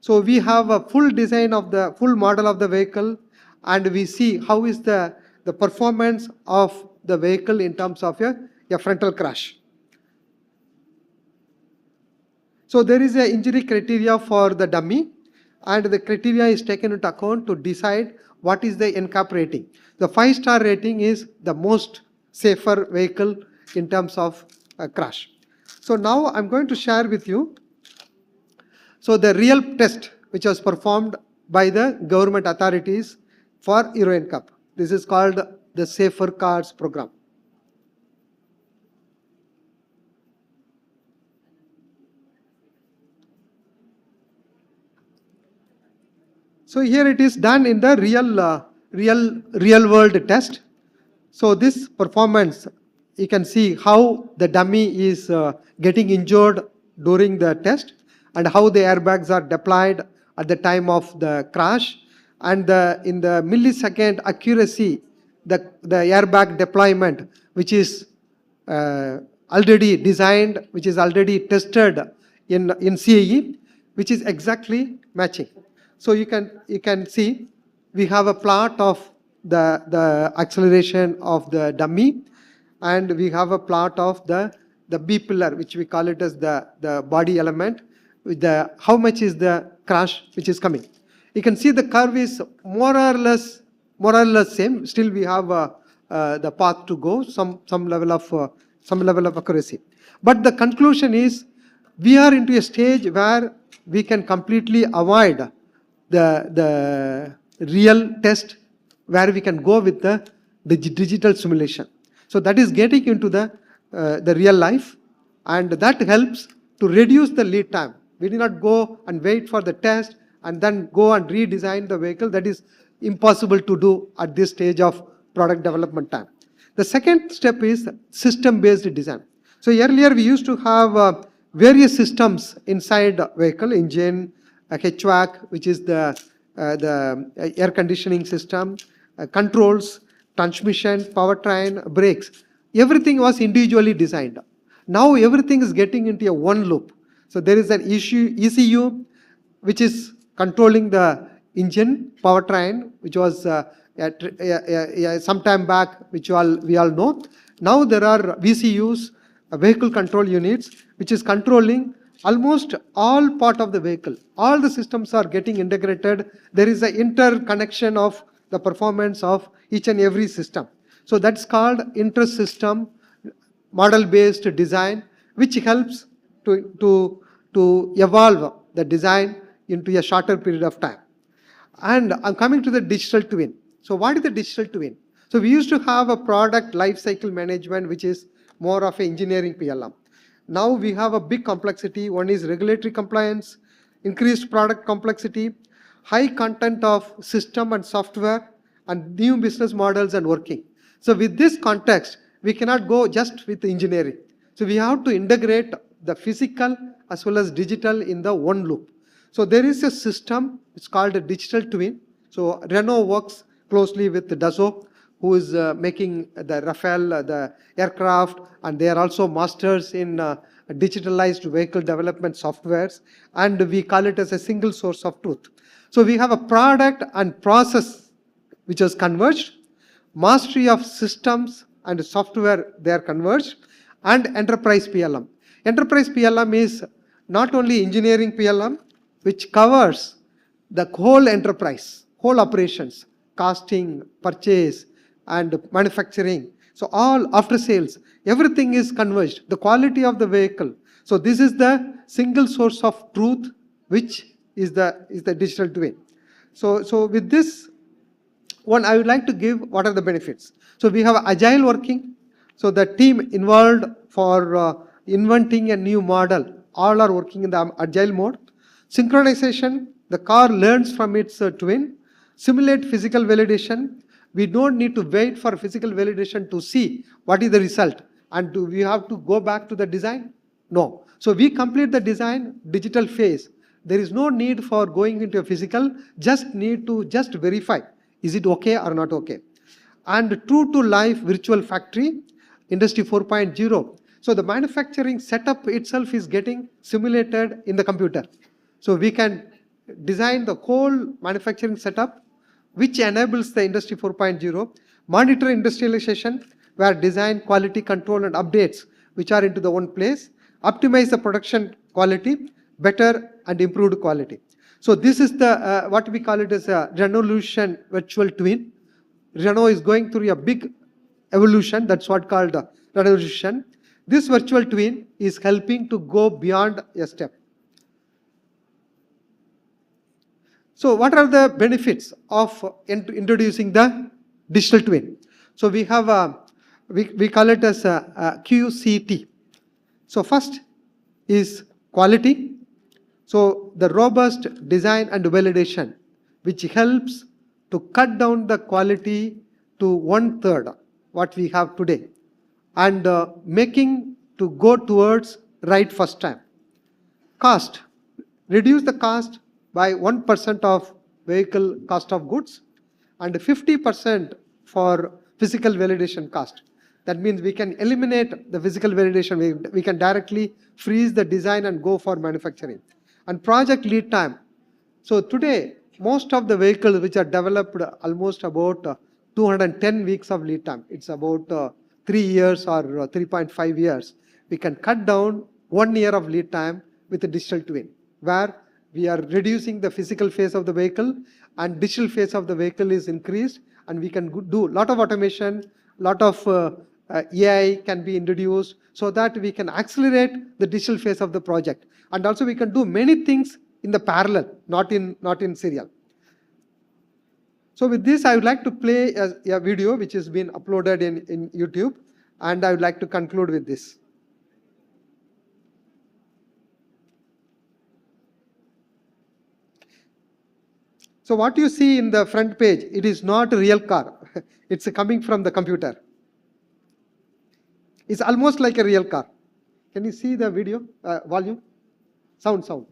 D: So we have a full design of the full model of the vehicle, and we see how is the performance of the vehicle in terms of a frontal crash. So there is an injury criteria for the dummy, and the criteria is taken into account to decide what is the NCAP rating. The 5-star rating is the most safer vehicle in terms of crash. So now I'm going to share with you the real test which was performed by the government authorities for Euro NCAP. This is called the Safer Cars program. So here it is done in the real world test. So this performance, you can see how the dummy is getting injured during the test and how the airbags are deployed at the time of the crash, and in the millisecond accuracy the airbag deployment, which is already designed, which is already tested in CAE, which is exactly matching. So you can see we have a plot of the acceleration of the dummy, and we have a plot of the B pillar, which we call it as the body element, with the how much is the crash which is coming. You can see the curve is more or less same. Still we have the path to go, some level of accuracy. But the conclusion is we are into a stage where we can completely avoid the real test, where we can go with the digital simulation. So that is getting into the real life, and that helps to reduce the lead time. We do not go and wait for the test and then go and redesign the vehicle. That is impossible to do at this stage of product development time. The second step is system-based design. So earlier we used to have various systems inside vehicle, engine, HVAC, which is the air conditioning system, controls, transmission, powertrain, brakes. Everything was individually designed. Now everything is getting into a one loop. So there is an ECU, which is controlling the engine, powertrain, which was some time back, which we all know. Now there are VCUs, vehicle control units, which is controlling almost all part of the vehicle. All the systems are getting integrated. There is an interconnection of the performance of each and every system. So that's called inter-system model-based design, which helps to evolve the design into a shorter period of time. And I'm coming to the digital twin. So what is the digital twin? So we used to have a product life cycle management, which is more of an engineering PLM. Now we have a big complexity. One is regulatory compliance, increased product complexity, high content of system and software, and new business models and working. So with this context, we cannot go just with engineering. So we have to integrate the physical as well as digital in the one loop. So there is a system, it's called a digital twin. So Renault works closely with Dassault, who is making the Rafale, the aircraft, and they are also masters in digitalized vehicle development softwares, and we call it as a single source of truth. So we have a product and process which has converged, mastery of systems and software, they are converged, and enterprise PLM. Enterprise PLM is not only engineering PLM, which covers the whole enterprise, whole operations, costing, purchase, and manufacturing. So all after sales, everything is converged. The quality of the vehicle. So this is the single source of truth, which is the digital twin. So with this one, I would like to give what are the benefits. So we have agile working. So the team involved for inventing a new model, all are working in the agile mode. Synchronization, the car learns from its twin. Simulate physical validation. We don't need to wait for physical validation to see what is the result. And do we have to go back to the design? No. So we complete the design, digital phase. There is no need for going into a physical, just need to just verify, is it okay or not okay? And true to life virtual factory, Industry 4.0. So the manufacturing setup itself is getting simulated in the computer. So we can design the whole manufacturing setup, which enables the Industry 4.0. Monitor industrialization, where design, quality control, and updates, which are into the one place. Optimize the production quality, better and improved quality. So this is the what we call it as a Renaulution virtual twin. Renault is going through a big evolution. That's what called Renaulution. This virtual twin is helping to go beyond a step. So what are the benefits of introducing the digital twin? So we have we call it as a QCT. So first is quality. So the robust design and validation, which helps to cut down the quality to 1/3 what we have today, and making to go towards right first time. Cost, reduce the cost by 1% of vehicle cost of goods, and 50% for physical validation cost. That means we can eliminate the physical validation. We can directly freeze the design and go for manufacturing. And project lead time. So today, most of the vehicles which are developed almost about 210 weeks of lead time. It's about 3 years or 3.5 years. We can cut down 1 year of lead time with a digital twin, where we are reducing the physical phase of the vehicle and digital phase of the vehicle is increased, and we can do a lot of automation, lot of AI can be introduced so that we can accelerate the digital phase of the project. And also we can do many things in the parallel, not in serial. So with this, I would like to play a video which has been uploaded in YouTube, and I would like to conclude with this. So what you see in the front page, it is not a real car. It's coming from the computer. It's almost like a real car. Can you see the video? Volume? Sound.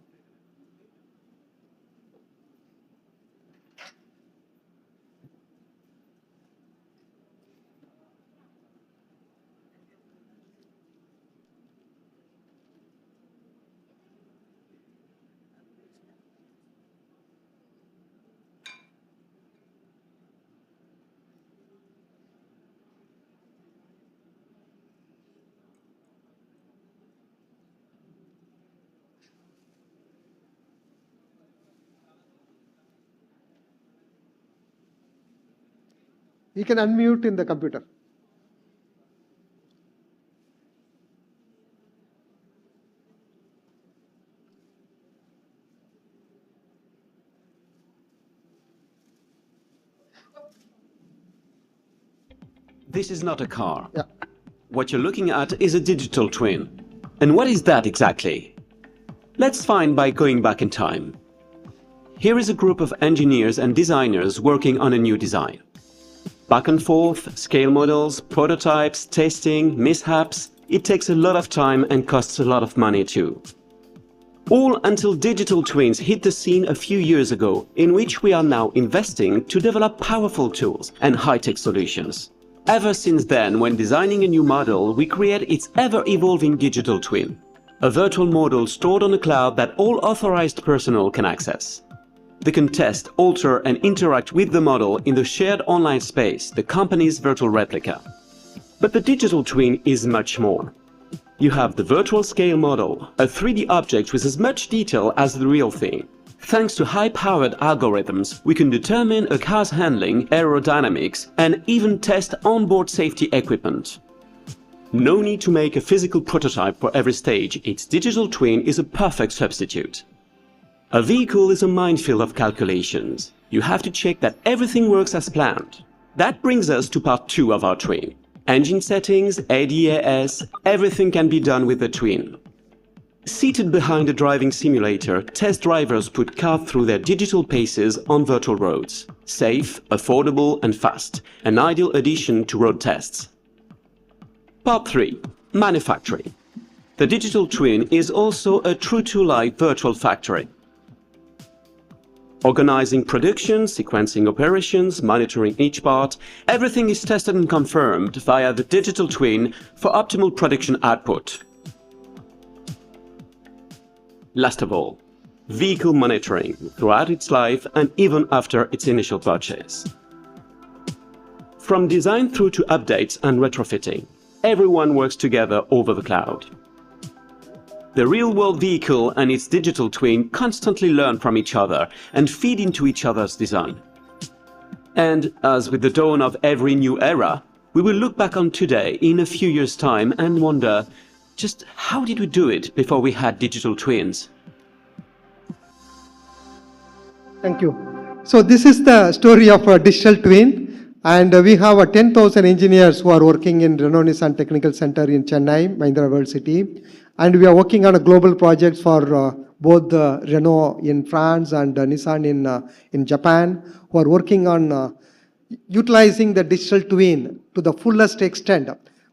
D: You can unmute in the computer.
E: This is not a car. Yeah. What you're looking at is a digital twin. And what is that exactly? Let's find by going back in time. Here is a group of engineers and designers working on a new design. Back and forth, scale models, prototypes, testing, mishaps. It takes a lot of time and costs a lot of money too. All until digital twins hit the scene a few years ago, in which we are now investing to develop powerful tools and high-tech solutions. Ever since then, when designing a new model, we create its ever-evolving digital twin, a virtual model stored on the cloud that all authorized personnel can access. They can test, alter, and interact with the model in the shared online space, the company's virtual replica. But the digital twin is much more. You have the virtual scale model, a 3D object with as much detail as the real thing. Thanks to high-powered algorithms, we can determine a car's handling, aerodynamics, and even test onboard safety equipment. No need to make a physical prototype for every stage. Its digital twin is a perfect substitute. A vehicle is a minefield of calculations. You have to check that everything works as planned. That brings us to part 2 of our twin. Engine settings, ADAS, everything can be done with the twin. Seated behind a driving simulator, test drivers put cars through their digital paces on virtual roads. Safe, affordable, and fast. An ideal addition to road tests. Part 3. Manufacturing. The digital twin is also a true-to-life virtual factory. Organizing production, sequencing operations, monitoring each part, everything is tested and confirmed via the digital twin for optimal production output. Last of all, vehicle monitoring throughout its life and even after its initial purchase. From design through to updates and retrofitting, everyone works together over the cloud. The real-world vehicle and its digital twin constantly learn from each other and feed into each other's design. And as with the dawn of every new era, we will look back on today in a few years' time and wonder, just how did we do it before we had digital twins?
D: Thank you. So this is the story of a digital twin, and we have 10,000 engineers who are working in Renault Nissan Technical Center in Chennai, Mahindra World City. And we are working on a global project for both Renault in France and Nissan in Japan, who are working on utilizing the digital twin to the fullest extent,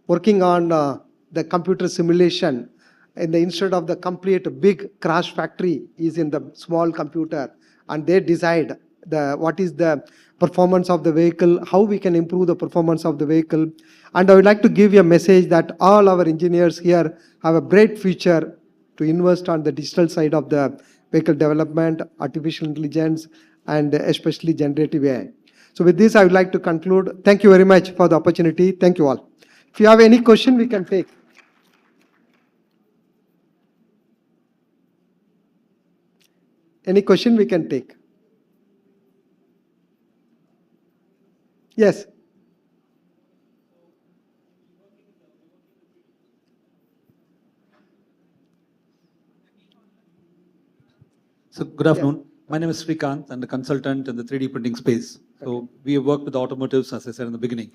D: working on the computer simulation. And instead of the complete big crash factory is in the small computer, and they decide what is the performance of the vehicle, how we can improve the performance of the vehicle. And I would like to give you a message that all our engineers here have a great future to invest on the digital side of the vehicle development, artificial intelligence, and especially generative AI. So with this, I would like to conclude. Thank you very much for the opportunity. Thank you all. If you have any question, we can take. Any question we can take? Yes.
F: So good afternoon. My name is Srikanth. I'm the consultant in the 3D printing space. So we have worked with automotives, as I said in the beginning.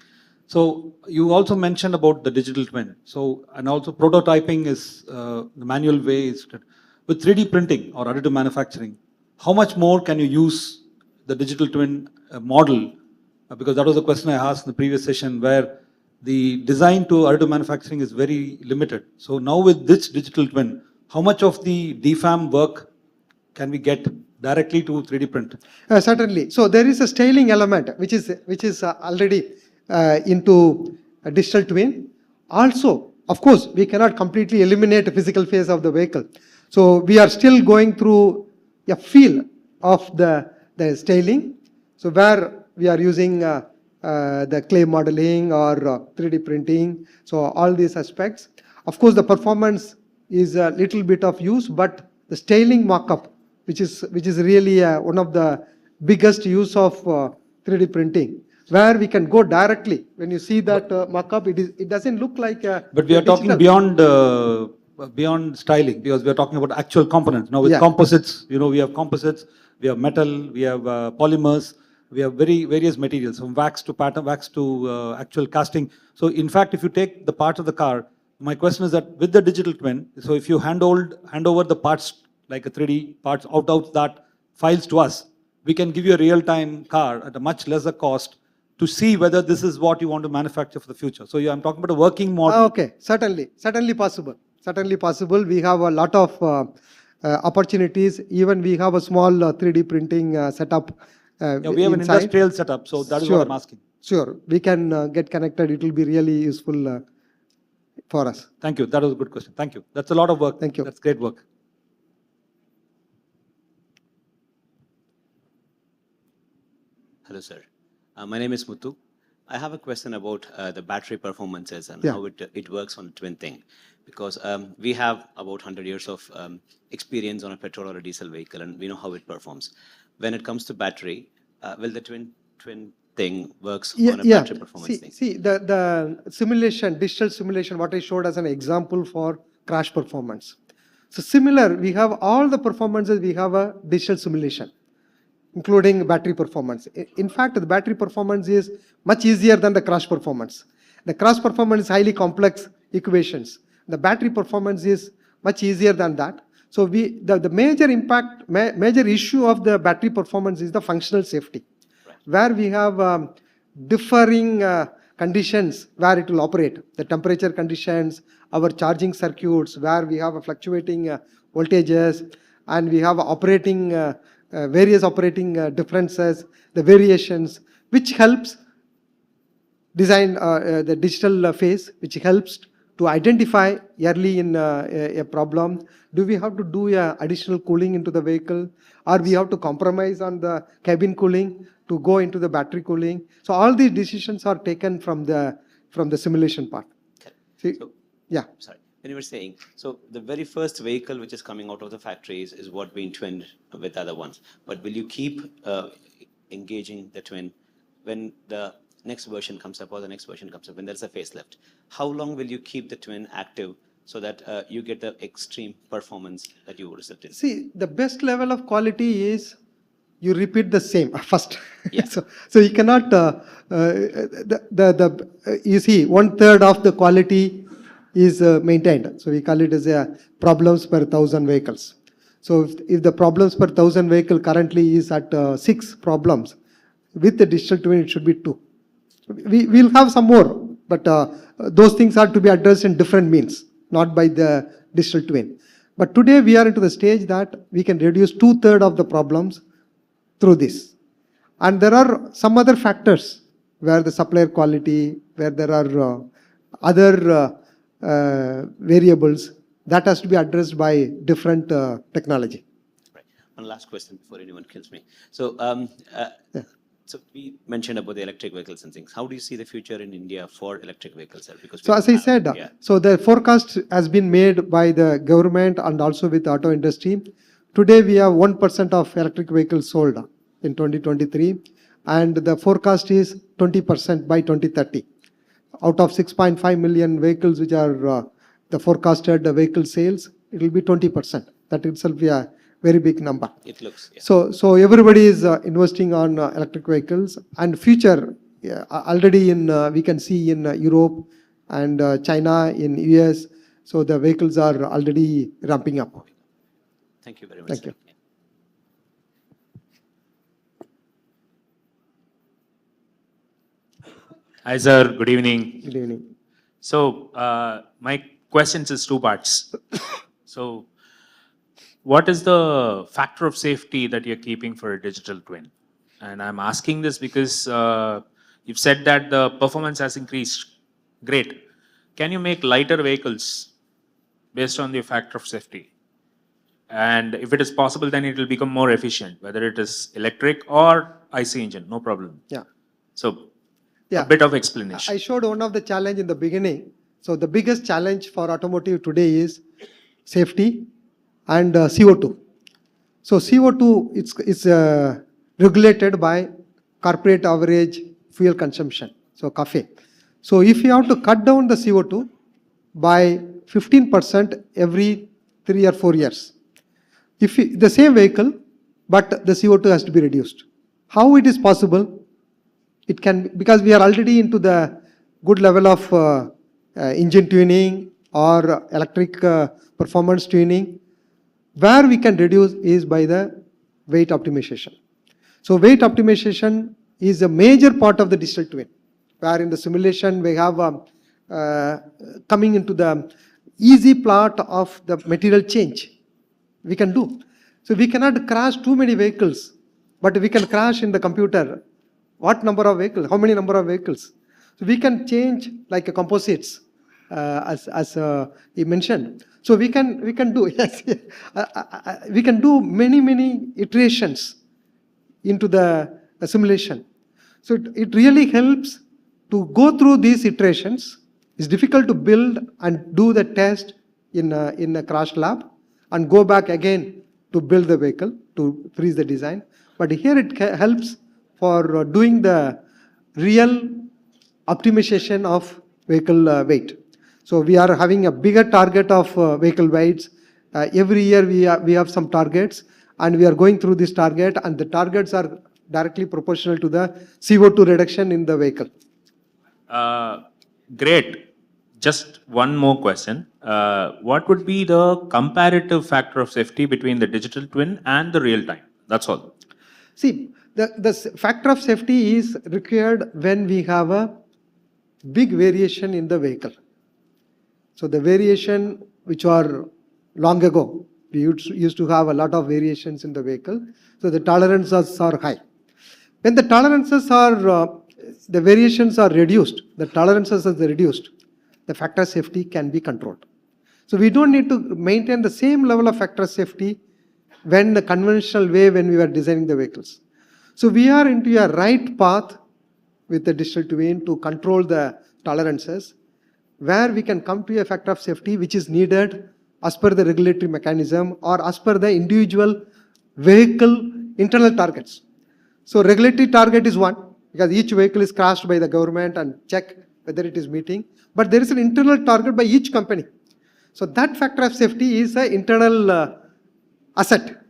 F: So you also mentioned about the digital twin. So, and also prototyping is the manual way is with 3D printing or additive manufacturing. How much more can you use the digital twin model? Because that was a question I asked in the previous session, where the design to additive manufacturing is very limited. So now with this digital twin, how much of the DFAM work can we get directly to 3D print?
D: Certainly. So there is a styling element which is already into a digital twin. Also, of course, we cannot completely eliminate the physical phase of the vehicle. So we are still going through a feel of the styling. So where we are using the clay modeling or 3D printing. So all these aspects. Of course, the performance is a little bit of use, but the styling mock-up, which is really one of the biggest use of 3D printing, where we can go directly. When you see that mock-up, it doesn't look like a.
F: But we are talking beyond styling, because we are talking about actual components. Now with composites, we have composites, we have metal, we have polymers, we have various materials, from wax to pattern wax to actual casting. So in fact, if you take the parts of the car, my question is that with the digital twin, so if you hand over the parts like a 3D parts out of that files to us, we can give you a real-time car at a much lesser cost to see whether this is what you want to manufacture for the future. So I'm talking about a working model.
D: Okay, certainly possible. Certainly possible. We have a lot of opportunities. Even we have a small 3D printing setup.
F: We have an industrial setup, so that is what I'm asking.
D: Sure, we can get connected. It will be really useful for us.
F: Thank you. That was a good question. Thank you. That's a lot of work.
D: Thank you.
F: That's great work.
V: Hello, sir. My name is Muthu. I have a question about the battery performances and how it works on the twin thing. Because we have about 100 years of experience on a petrol or a diesel vehicle, and we know how it performs. When it comes to battery, will the twin thing works on a battery performance thing?
D: See, the simulation, digital simulation, what I showed as an example for crash performance. So similar, we have all the performances, we have a digital simulation, including battery performance. In fact, the battery performance is much easier than the crash performance. The crash performance is highly complex equations. The battery performance is much easier than that. So the major impact, major issue of the battery performance is the functional safety, where we have differing conditions where it will operate. The temperature conditions, our charging circuits, where we have fluctuating voltages, and we have operating various operating differences, the variations, which helps design the digital phase, which helps to identify early in a problem. Do we have to do additional cooling into the vehicle, or we have to compromise on the cabin cooling to go into the battery cooling? So all these decisions are taken from the simulation part. See, yeah.
V: Sorry. When you were saying, so the very first vehicle which is coming out of the factories is what being twinned with other ones. But will you keep engaging the twin when the next version comes up or the next version comes up, when there's a facelift? How long will you keep the twin active so that you get the extreme performance that you received?
D: See, the best level of quality is you repeat the same first. Yeah. so you cannot, you see, 1/3 of the quality is maintained. So we call it as a problems per 1,000 vehicles. So if the problems per 1,000 vehicle currently is at 6 problems, with the digital twin it should be 2. We'll have some more, but those things are to be addressed in different means, not by the digital twin. But today we are into the stage that we can reduce 2/3 of the problems through this. And there are some other factors where the supplier quality, where there are other variables that has to be addressed by different technology.
V: One last question before anyone kills me. So, so we mentioned about the electric vehicles and things. How do you see the future in India for electric vehicles, sir? Because
D: So as I said, so the forecast has been made by the government and also with the auto industry. Today we have 1% of electric vehicles sold in 2023, and the forecast is 20% by 2030. Out of 6.5 million vehicles which are the forecasted vehicle sales, it will be 20%. That itself be a very big number.
V: It looks. Yeah.
D: So everybody is investing on electric vehicles, and future already in we can see in Europe and China, in US. So the vehicles are already ramping up.
V: Thank you very much.
D: Thank you.
B: Hi, sir. Good evening.
D: Good evening.
B: So, my questions is two parts. So, what is the factor of safety that you're keeping for a digital twin? And I'm asking this because you've said that the performance has increased. Great. Can you make lighter vehicles based on the factor of safety? And if it is possible, then it will become more efficient, whether it is electric or IC engine, no problem.
D: Yeah.
B: So,
D: Yeah.
B: a bit of explanation.
D: I showed one of the challenge in the beginning. So the biggest challenge for automotive today is safety and CO2. So CO2 it's regulated by corporate average fuel consumption, so CAFE. So if you have to cut down the CO2 by 15% every 3 or 4 years, if the same vehicle, but the CO2 has to be reduced. How it is possible? It can, because we are already into the good level of engine tuning or electric performance tuning. Where we can reduce is by the weight optimization. So weight optimization is a major part of the digital twin, where in the simulation we have coming into the easy part of the material change we can do. So we cannot crash too many vehicles, but we can crash in the computer what number of vehicles, how many number of vehicles. So we can change like a composites, as he mentioned. So we can do yes, we can do many iterations into the simulation. So it really helps to go through these iterations. It's difficult to build and do the test in a crash lab and go back again to build the vehicle, to freeze the design. But here it helps for doing the real optimization of vehicle weight. So we are having a bigger target of vehicle weights. Every year we have some targets, and we are going through this target, and the targets are directly proportional to the CO2 reduction in the vehicle.
B: Great. Just one more question. What would be the comparative factor of safety between the digital twin and the real time? That's all.
D: See, the factor of safety is required when we have a big variation in the vehicle. So the variation which are long ago, we used to have a lot of variations in the vehicle. So the tolerances are high. When the tolerances are, the variations are reduced, the tolerances are reduced, the factor of safety can be controlled. So we don't need to maintain the same level of factor of safety when the conventional way when we were designing the vehicles. So we are into a right path with the digital twin to control the tolerances, where we can come to a factor of safety which is needed as per the regulatory mechanism or as per the individual vehicle internal targets. So regulatory target is one, because each vehicle is crashed by the government and check whether it is meeting. But there is an internal target by each company. So that factor of safety is an internal asset.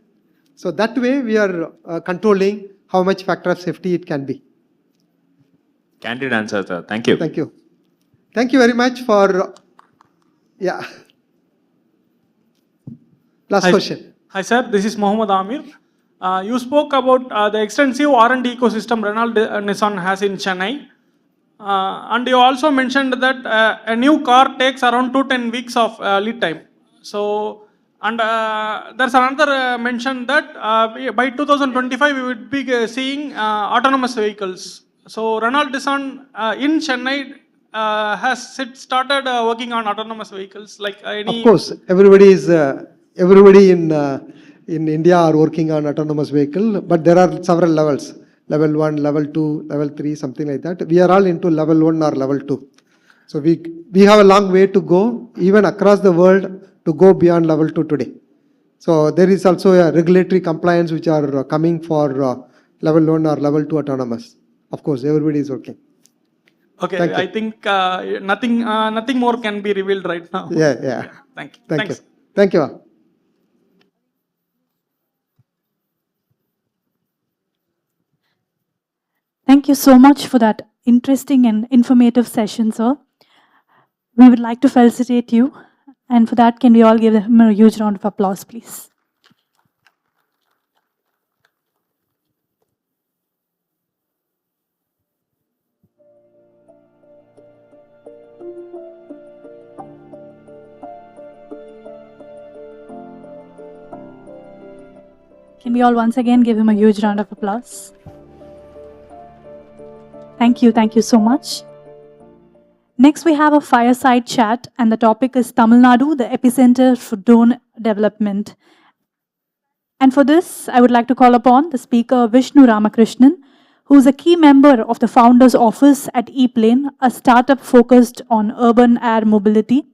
D: So that way we are controlling how much factor of safety it can be.
B: Candid answer, sir. Thank you.
D: Thank you. Thank you very much for, yeah. Last question.
H: Hi, sir. This is Mohammad Amir. You spoke about the extensive R&D ecosystem Renault Nissan has in Chennai. And you also mentioned that a new car takes around 2 to 10 weeks of lead time. So, And there's another mention that by 2025 we would be seeing autonomous vehicles. So Renault Nissan in Chennai has started working on autonomous vehicles. Like
D: Of
H: any.
D: course, everybody in India are working on autonomous vehicle, but there are several levels: level 1, level 2, level 3, something like that. We are all into level 1 or level 2. So we have a long way to go, even across the world, to go beyond level 2 today. So there is also a regulatory compliance which are coming for level 1 or level 2 autonomous. Of course, everybody is working.
H: Okay,
D: Thank you.
H: I think nothing more can be revealed right now.
D: Yeah.
H: Thank you.
D: Thank
H: Thanks.
D: you. Thank you all.
A: Thank you so much for that interesting and informative session, sir. We would like to felicitate you. And for that, can we all give him a huge round of applause, please? Can we all once again give him a huge round of applause? Thank you so much. Next, we have a fireside chat, and the topic is Tamil Nadu, the epicenter for drone development. And for this, I would like to call upon the speaker, Vishnu Ramakrishnan, who is a key member of the Founder's Office at ePlane, a startup focused on urban air mobility.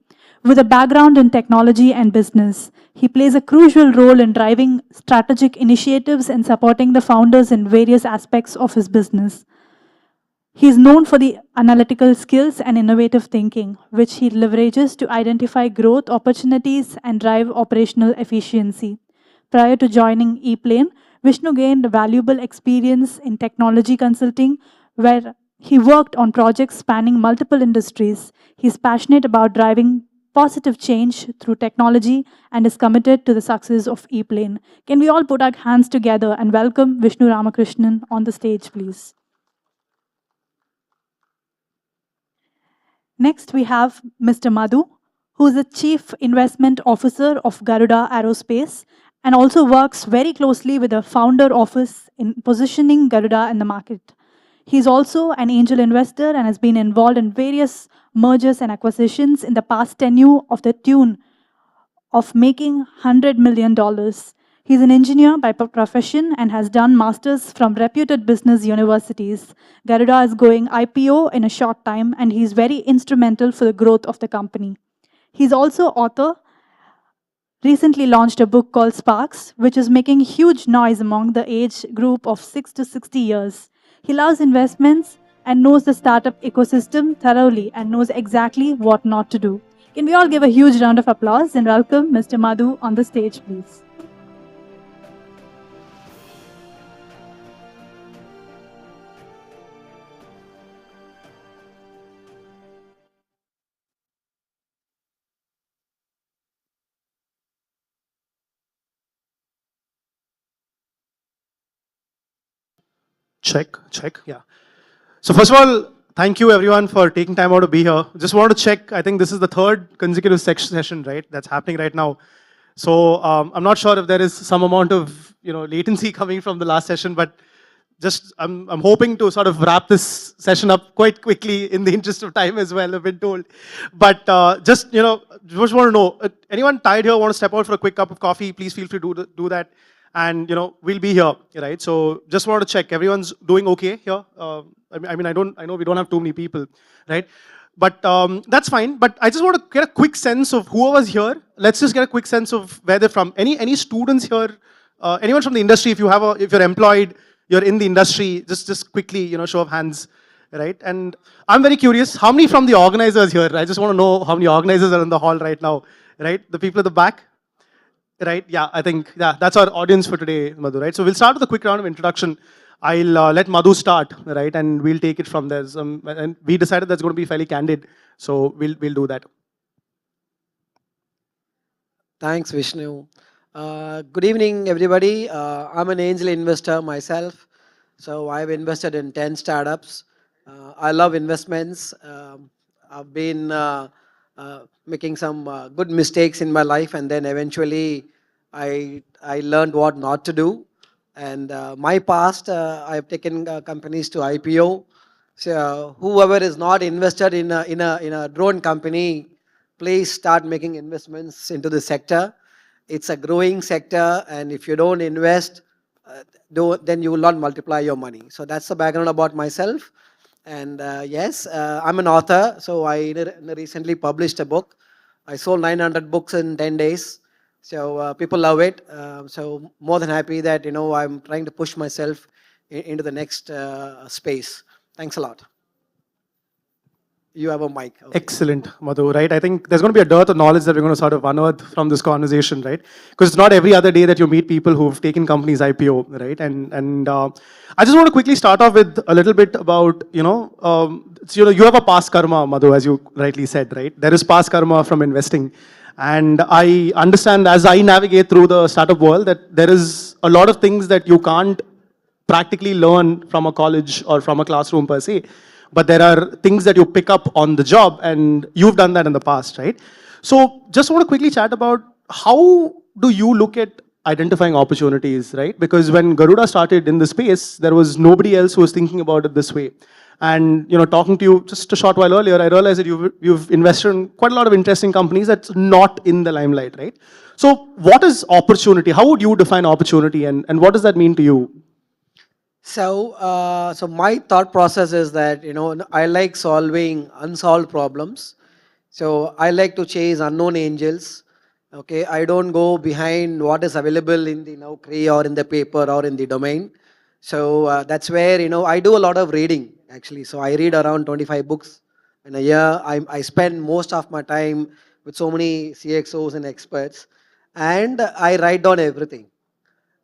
A: With a background in technology and business, he plays a crucial role in driving strategic initiatives and supporting the founders in various aspects of his business. He is known for the analytical skills and innovative thinking, which he leverages to identify growth opportunities and drive operational efficiency. Prior to joining ePlane, Vishnu gained valuable experience in technology consulting, where he worked on projects spanning multiple industries. He is passionate about driving positive change through technology and is committed to the success of ePlane. Can we all put our hands together and welcome Vishnu Ramakrishnan on the stage, please? Next, we have Mr. Madhu, who is the Chief Investment Officer of Garuda Aerospace and also works very closely with the founder office in positioning Garuda in the market. He is also an angel investor and has been involved in various mergers and acquisitions in the past tenure of the tune of making $100 million. He's an engineer by profession and has done masters from reputed business universities. Garuda is going IPO in a short time, and he's very instrumental for the growth of the company. He's also author, recently launched a book called Sparks, which is making huge noise among the age group of 6 to 60 years. He loves investments and knows the startup ecosystem thoroughly and knows exactly what not to do. Can we all give a huge round of applause and welcome Mr. Madhu on the stage, please?
I: Check. Yeah. So first of all, thank you everyone for taking time out to be here. Just want to check, I think this is the third consecutive session, right? That's happening right now. So I'm not sure if there is some amount of latency coming from the last session, but just I'm hoping to sort of wrap this session up quite quickly in the interest of time as well, I've been told. But just want to know, anyone tired here, want to step out for a quick cup of coffee, please feel free to do that. And we'll be here, right? So just want to check everyone's doing okay here. I know we don't have too many people, right? But that's fine. But I just want to get a quick sense of whoever's here. Let's just get a quick sense of where they're from. Any students here? Anyone from the industry? If you're employed, you're in the industry. Just quickly, show of hands, right? And I'm very curious. How many from the organizers here? I just want to know how many organizers are in the hall right now, right? The people at the back. Right, yeah, I think that's our audience for today, Madhu, right? So we'll start with a quick round of introduction. I'll let Madhu start, right? And we'll take it from there. And we decided that's going to be fairly candid, so we'll do that.
J: Thanks, Vishnu. Good evening, everybody. I'm an angel investor myself. So I've invested in 10 startups. I love investments. I've been making some good mistakes in my life, and then eventually I learned what not to do. And my past, I've taken companies to IPO. So whoever is not invested in a drone company, please start making investments into the sector. It's a growing sector, and if you don't invest, then you will not multiply your money. So that's the background about myself. And yes, I'm an author, so I recently published a book. I sold 900 books in 10 days. So people love it. So more than happy that, I'm trying to push myself into the next space. Thanks a lot. You have a mic. Okay.
I: Excellent, Madhu, right? I think there's going to be a dearth of knowledge that we're going to sort of unearth from this conversation, right? Because it's not every other day that you meet people who've taken companies IPO, right? And I just want to quickly start off with a little bit about, you have a past karma, Madhu, as you rightly said, right? There is past karma from investing. And I understand as I navigate through the startup world that there is a lot of things that you can't practically learn from a college or from a classroom per se. But there are things that you pick up on the job, and you've done that in the past, right? So just want to quickly chat about how do you look at identifying opportunities, right? Because when Garuda started in the space, there was nobody else who was thinking about it this way. And talking to you just a short while earlier, I realized that you've invested in quite a lot of interesting companies that's not in the limelight, right? So what is opportunity? How would you define opportunity, and what does that mean to you?
J: So my thought process is that, I like solving unsolved problems. So I like to chase unknown angels. Okay, I don't go behind what is available in the Naukri or in the paper or in the domain. So that's where, I do a lot of reading actually. So I read around 25 books in a year. I spend most of my time with so many CXOs and experts, and I write down everything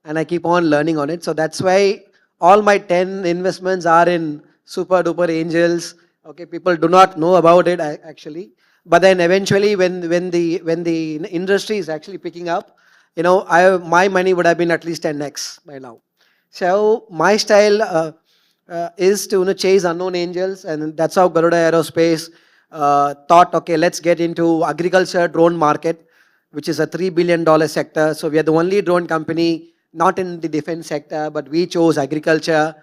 J: and I keep on learning on it. So that's why all my 10 investments are in super duper angels. Okay, people do not know about it actually. But then eventually when the industry is actually picking up, my money would have been at least 10x by now. So my style is to chase unknown angels, and that's how Garuda Aerospace thought, okay, let's get into agriculture drone market, which is a $3 billion sector. So we are the only drone company not in the defense sector, but we chose agriculture.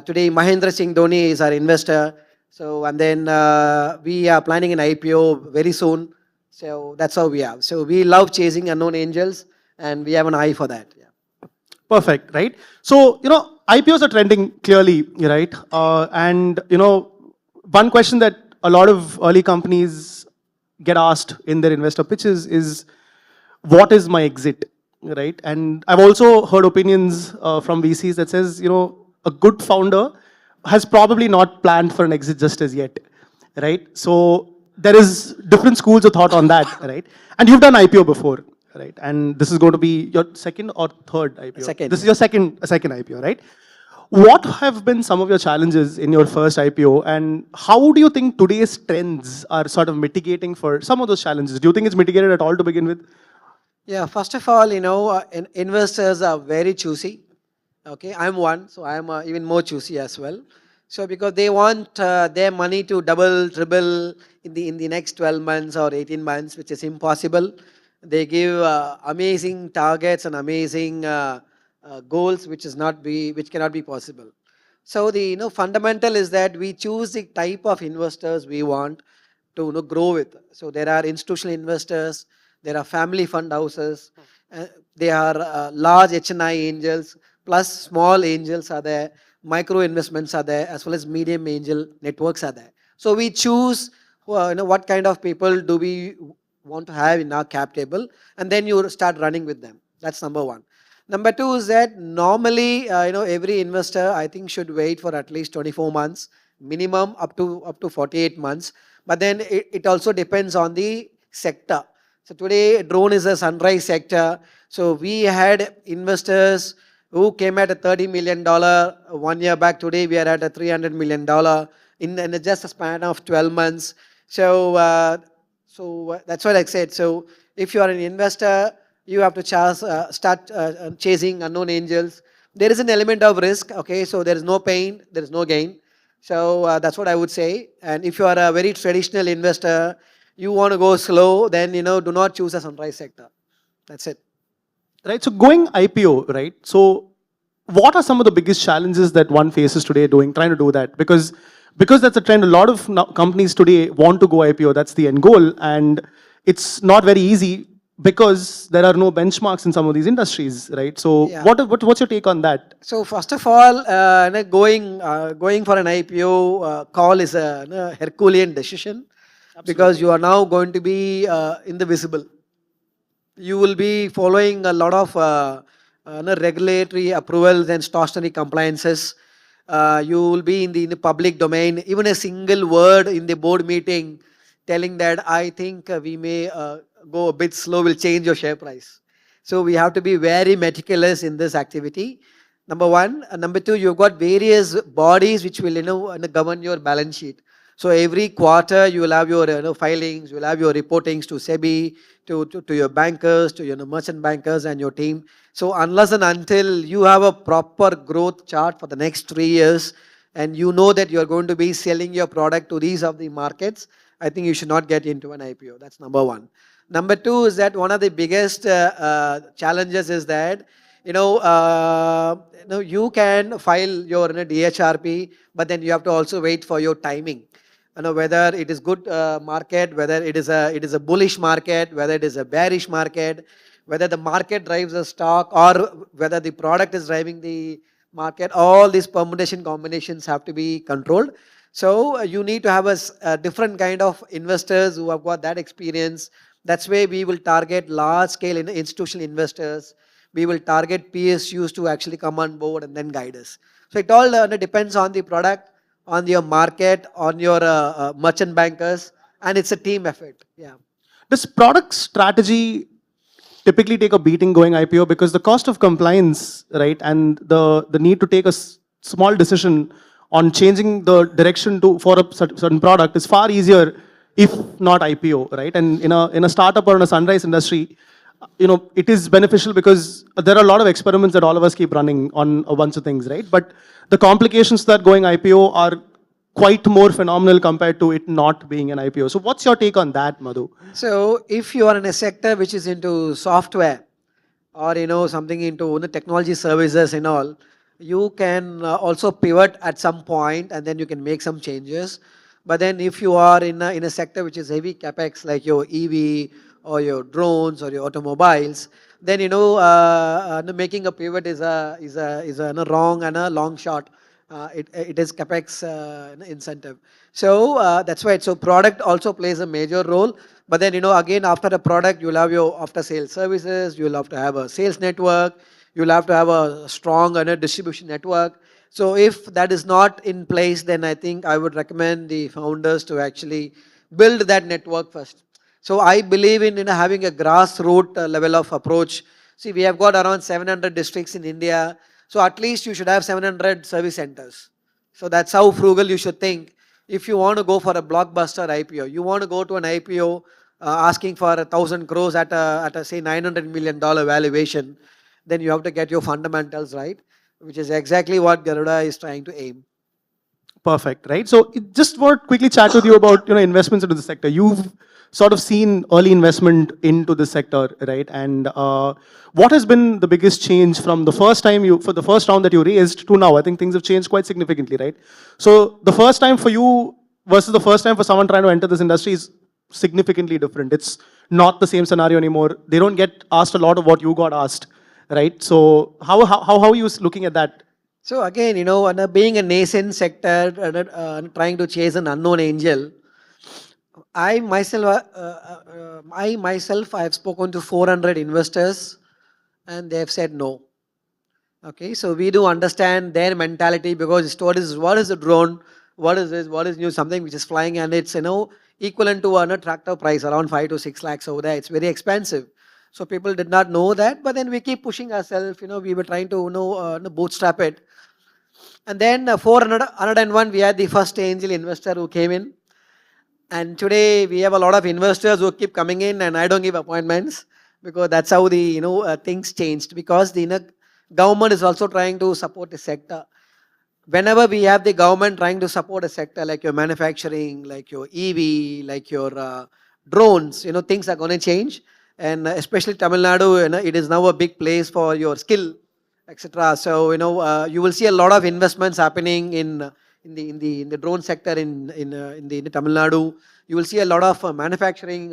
J: Today, Mahendra Singh Dhoni is our investor. So, and then we are planning an IPO very soon. So that's how we are. So we love chasing unknown angels, and we have an eye for that. Yeah.
I: Perfect, right? So, IPOs are trending clearly, right? And, one question that a lot of early companies get asked in their investor pitches is, what is my exit? Right? And I've also heard opinions from VCs that says, a good founder has probably not planned for an exit just as yet, right? So there is different schools of thought on that, right? And you've done IPO before, right? And this is going to be your second or third IPO?
J: Second.
I: This is your second IPO, right? What have been some of your challenges in your first IPO, and how do you think today's trends are sort of mitigating for some of those challenges? Do you think it's mitigated at all to begin with?
J: Yeah, first of all, investors are very choosy. Okay, I'm one, so I'm even more choosy as well. So because they want their money to double, triple in the next 12 months or 18 months, which is impossible. They give amazing targets and amazing goals, which cannot be possible. So the fundamental is that we choose the type of investors we want to grow with. So there are institutional investors. There are family fund houses, there are large HNI angels, plus small angels are there, micro investments are there, as well as medium angel networks are there. So we choose what kind of people do we want to have in our cap table, and then you start running with them. That's number one. Number two is that normally every investor I think should wait for at least 24 months, minimum up to 48 months. But then it also depends on the sector. So today, drone is a sunrise sector. So we had investors who came at a $30 million 1 year back. Today, we are at a $300 million in just a span of 12 months. So that's what I said. So if you are an investor, you have to start chasing unknown angels. There is an element of risk. Okay, so there is no pain, there is no gain. So that's what I would say. And if you are a very traditional investor, you want to go slow, then do not choose a sunrise sector. That's it.
I: Right. So going IPO, right? So what are some of the biggest challenges that one faces today trying to do that? Because that's a trend. A lot of companies today want to go IPO. That's the end goal, and it's not very easy because there are no benchmarks in some of these industries, right? So
J: Yeah.
I: what's your take on that?
J: So first of all, going for an IPO call is a Herculean decision, because you are now going to be in the visible. You will be following a lot of regulatory approvals and statutory compliances. You will be in the public domain. Even a single word in the board meeting telling that I think we may go a bit slow will change your share price. So we have to be very meticulous in this activity. Number one. Number two, you've got various bodies which will govern your balance sheet. So every quarter you will have your filings, you will have your reportings to SEBI, to your bankers, to your merchant bankers and your team. So unless and until you have a proper growth chart for the next 3 years, and you know that you're going to be selling your product to these of the markets, I think you should not get into an IPO. That's number one. Number two is that one of the biggest challenges is that you can file your DHRP, but then you have to also wait for your timing. Whether it is good market, whether it is a bullish market, whether it is a bearish market, whether the market drives the stock or whether the product is driving the market, all these permutation combinations have to be controlled. So you need to have a different kind of investors who have got that experience. That's why we will target large scale institutional investors. We will target PSUs to actually come on board and then guide us. So it all depends on the product, on your market, on your merchant bankers, and it's a team effort. Yeah.
I: Does product strategy typically take a beating going IPO, because the cost of compliance, right, and the need to take a small decision on changing the direction for a certain product is far easier if not IPO, right? And in a startup or in a sunrise industry, it is beneficial because there are a lot of experiments that all of us keep running on a bunch of things, right? But the complications that going IPO are quite more phenomenal compared to it not being an IPO. So what's your take on that, Madhu?
J: So if you are in a sector which is into software or something into technology services and all, you can also pivot at some point and then you can make some changes. But then if you are in a sector which is heavy capex like your EV or your drones or your automobiles, then making a pivot is a wrong and a long shot. It is capex incentive. So that's why. So product also plays a major role. But then again, after the product, you'll have your after sales services. You'll have to have a sales network. You'll have to have a strong distribution network. So if that is not in place, then I think I would recommend the founders to actually build that network first. So I believe in having a grassroots level of approach. See, we have got around 700 districts in India. So at least you should have 700 service centers. So that's how frugal you should think. If you want to go for a blockbuster IPO, you want to go to an IPO asking for 1,000 crores at a say $900 million valuation, then you have to get your fundamentals right, which is exactly what Garuda is trying to aim.
I: Perfect, right? So just want to quickly chat with you about investments into the sector. You've sort of seen early investment into the sector, right? And what has been the biggest change from the first time for the first round that you raised to now? I think things have changed quite significantly, right? So the first time for you versus the first time for someone trying to enter this industry is significantly different. It's not the same scenario anymore. They don't get asked a lot of what you got asked, right? So how are you looking at that?
J: So again, being a nascent sector, trying to chase an unknown angel, I myself, I have spoken to 400 investors, and they have said no. Okay, so we do understand their mentality, because what is a drone, what is this, what is new, something which is flying, and it's equivalent to a tractor price around 5 to 6 lakhs over there. It's very expensive. So people did not know that, but then we keep pushing ourselves. We were trying to bootstrap it. And then 401, we had the first angel investor who came in. And today we have a lot of investors who keep coming in, and I don't give appointments, because that's how the things changed. Because the government is also trying to support the sector. Whenever we have the government trying to support a sector like your manufacturing, like your EV, like your drones, things are going to change. And especially Tamil Nadu, it is now a big place for your skill, etc. So, you will see a lot of investments happening in the drone sector in the Tamil Nadu. You will see a lot of manufacturing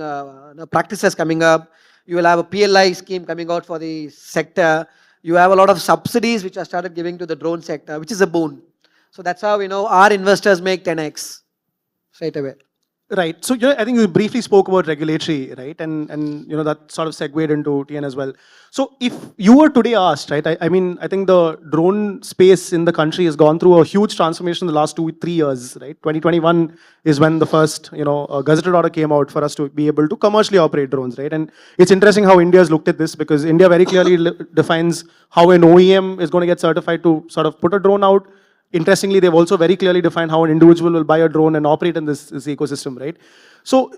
J: practices coming up. You will have a PLI scheme coming out for the sector. You have a lot of subsidies which are started giving to the drone sector, which is a boon. So that's how our investors make 10x straight away.
I: Right. So I think you briefly spoke about regulatory, right? And that sort of segued into TN as well. So if you were today asked, right? I mean, I think the drone space in the country has gone through a huge transformation in the last 2-3 years, right? 2021 is when the first gazetted order came out for us to be able to commercially operate drones, right? And it's interesting how India has looked at this, because India very clearly defines how an OEM is going to get certified to sort of put a drone out. Interestingly, they've also very clearly defined how an individual will buy a drone and operate in this ecosystem, right? So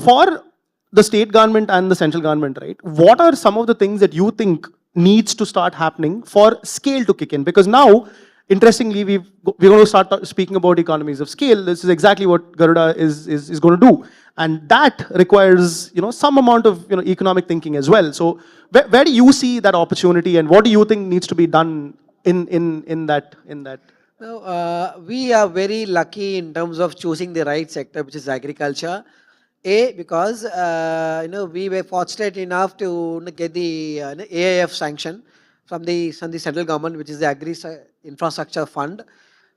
I: for the state government and the central government, right, what are some of the things that you think needs to start happening for scale to kick in? Because now, interestingly, we're going to start speaking about economies of scale. This is exactly what Garuda is going to do. And that requires, some amount of, economic thinking as well. So where do you see that opportunity, and what do you think needs to be done in that?
J: Now, we are very lucky in terms of choosing the right sector, which is agriculture. Because we were fortunate enough to get the AIF sanction from the central government, which is the Agri Infrastructure Fund.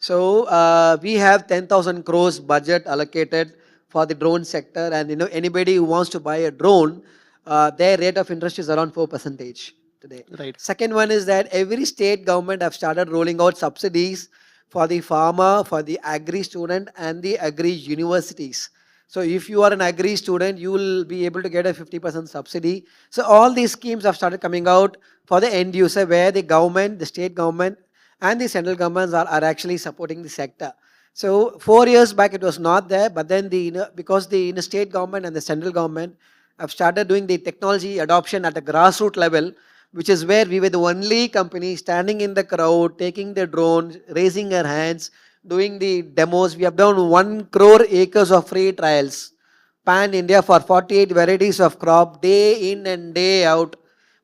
J: So we have 10,000 crores budget allocated for the drone sector, and anybody who wants to buy a drone, their rate of interest is around 4% today.
I: Right.
J: Second one is that every state government have started rolling out subsidies for the farmer, for the agri student, and the agri universities. So if you are an agri student, you will be able to get a 50% subsidy. So all these schemes have started coming out for the end user, where the government, the state government, and the central governments are actually supporting the sector. So 4 years back it was not there, but then because the state government and the central government have started doing the technology adoption at the grassroots level, which is where we were the only company standing in the crowd, taking the drone, raising our hands, doing the demos. We have done 1 crore acres of free trials, pan India, for 48 varieties of crop, day in and day out.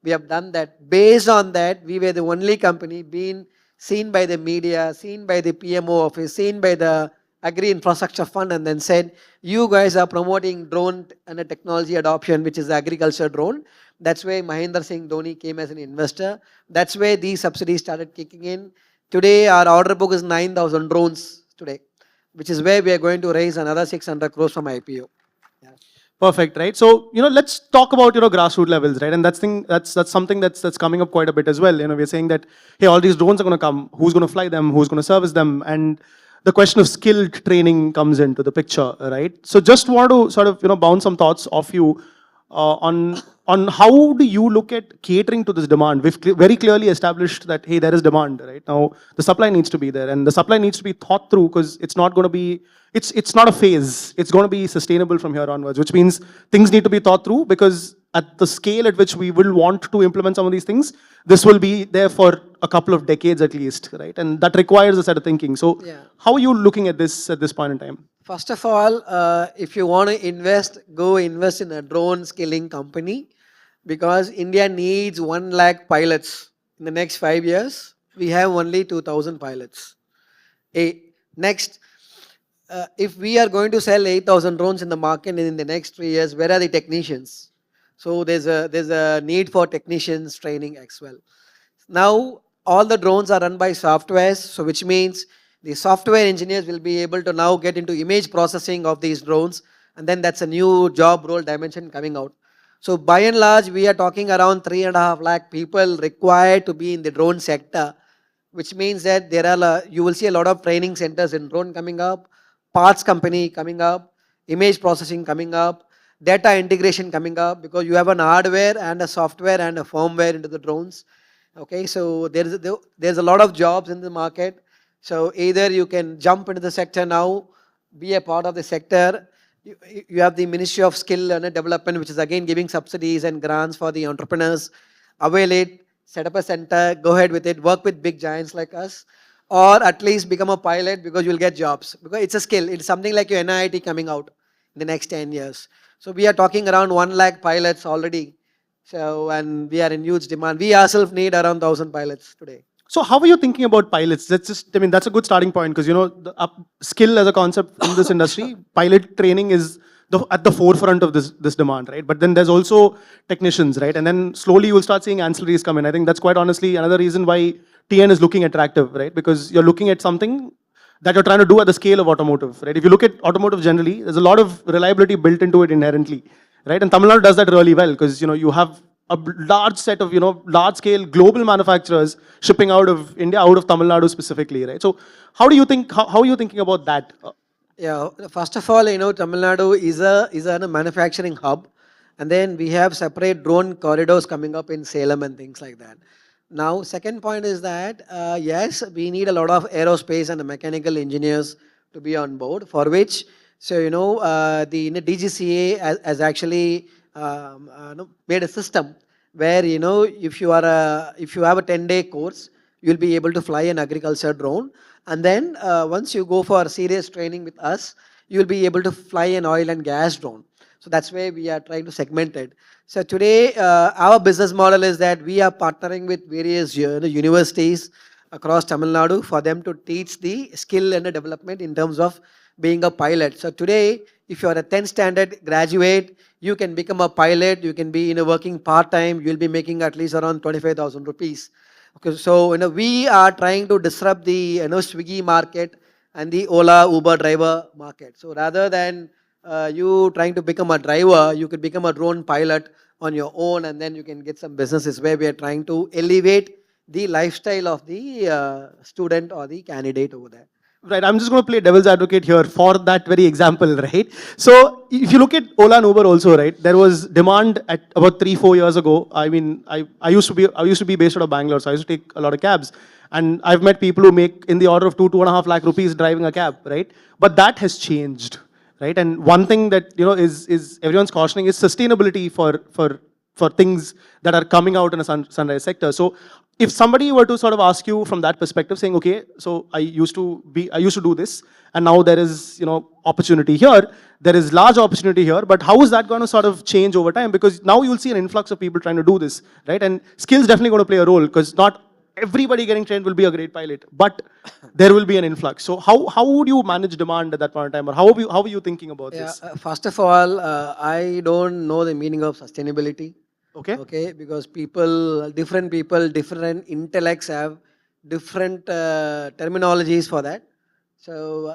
J: We have done that. Based on that, we were the only company being seen by the media, seen by the PMO office, seen by the Agri Infrastructure Fund, and then said, you guys are promoting drone and a technology adoption, which is the agriculture drone. That's why Mahendra Singh Dhoni came as an investor. That's where these subsidies started kicking in. Today, our order book is 9,000 drones today, which is where we are going to raise another 600 crores from IPO.
I: Perfect, right? So, let's talk about, grassroots levels, right? And that's something that's coming up quite a bit as well. We're saying that, hey, all these drones are going to come. Who's going to fly them? Who's going to service them? And the question of skilled training comes into the picture, right? So just want to sort of, bounce some thoughts off you on how do you look at catering to this demand? We've very clearly established that, hey, there is demand, right? Now, the supply needs to be there, and the supply needs to be thought through, because it's not going to be, it's not a phase. It's going to be sustainable from here onwards, which means things need to be thought through, because at the scale at which we will want to implement some of these things, this will be there for a couple of decades at least, right? And that requires a set of thinking. So how are you looking at this point in time?
J: First of all, if you want to invest, go invest in a drone skilling company, because India needs 1 lakh pilots in the next 5 years. We have only 2,000 pilots. Next, if we are going to sell 8,000 drones in the market in the next 3 years, where are the technicians? So there's a need for technicians training as well. Now, all the drones are run by softwares, so which means the software engineers will be able to now get into image processing of these drones, and then that's a new job role dimension coming out. So by and large, we are talking around 3.5 lakh people required to be in the drone sector, which means that you will see a lot of training centers in drone coming up, parts company coming up, image processing coming up, data integration coming up, because you have an hardware and a software and a firmware into the drones. Okay, so there's a lot of jobs in the market. So either you can jump into the sector now, be a part of the sector. You have the Ministry of Skill and Development, which is again giving subsidies and grants for the entrepreneurs. Avail it, set up a center, go ahead with it, work with big giants like us, or at least become a pilot, because you'll get jobs. Because it's a skill. It's something like your NIT coming out in the next 10 years. So we are talking around 1 lakh pilots already. So, and we are in huge demand. We ourselves need around 1,000 pilots today.
I: So how are you thinking about pilots? That's just, I mean, that's a good starting point because, you know, the skill as a concept in this industry, pilot training is at the forefront of this demand, right? But then there's also technicians, right? And then slowly you will start seeing ancillaries come in. I think that's quite honestly another reason why TN is looking attractive, right? Because you're looking at something that you're trying to do at the scale of automotive, right? If you look at automotive generally, there's a lot of reliability built into it inherently, right? And Tamil Nadu does that really well because, you know, you have a large set of, you know, large scale global manufacturers shipping out of India, out of Tamil Nadu specifically, right? So how do you think, how are you thinking about that?
J: Yeah, first of all, you know, Tamil Nadu is a manufacturing hub. And then we have separate drone corridors coming up in Salem and things like that. Now, second point is that, yes, we need a lot of aerospace and mechanical engineers to be on board, for which, so, you know, the DGCA has actually made a system where, you know, if you have a 10-day course, you'll be able to fly an agriculture drone. And then once you go for serious training with us, you'll be able to fly an oil and gas drone. So that's where we are trying to segment it. So today, our business model is that we are partnering with various universities across Tamil Nadu for them to teach the skill and the development in terms of being a pilot. So today, if you are a 10th standard graduate, you can become a pilot, you can be working part-time, you'll be making at least around 25,000 rupees. Okay, so we are trying to disrupt the Swiggy market and the Ola Uber driver market. So rather than you trying to become a driver, you could become a drone pilot on your own, and then you can get some businesses where we are trying to elevate the lifestyle of the student or the candidate over there.
I: Right, I'm just going to play devil's advocate here for that very example, right? So if you look at Ola and Uber also, right, there was demand at about 3-4 years ago. I mean, I used to be based out of Bangalore, so I used to take a lot of cabs. And I've met people who make in the order of 2.5 lakh rupees driving a cab, right? But that has changed, right? And one thing that, you know, is everyone's cautioning is sustainability for things that are coming out in a sunrise sector. So if somebody were to sort of ask you from that perspective, saying, okay, so I used to do this, and now there is, you know, opportunity here, there is large opportunity here, but how is that going to sort of change over time? Because now you'll see an influx of people trying to do this, right? And skills definitely going to play a role, because not everybody getting trained will be a great pilot, but there will be an influx. So how would you manage demand at that point in time, or how are you thinking about this?
J: First of all, I don't know the meaning of sustainability. Okay, because different intellects have different terminologies for that. So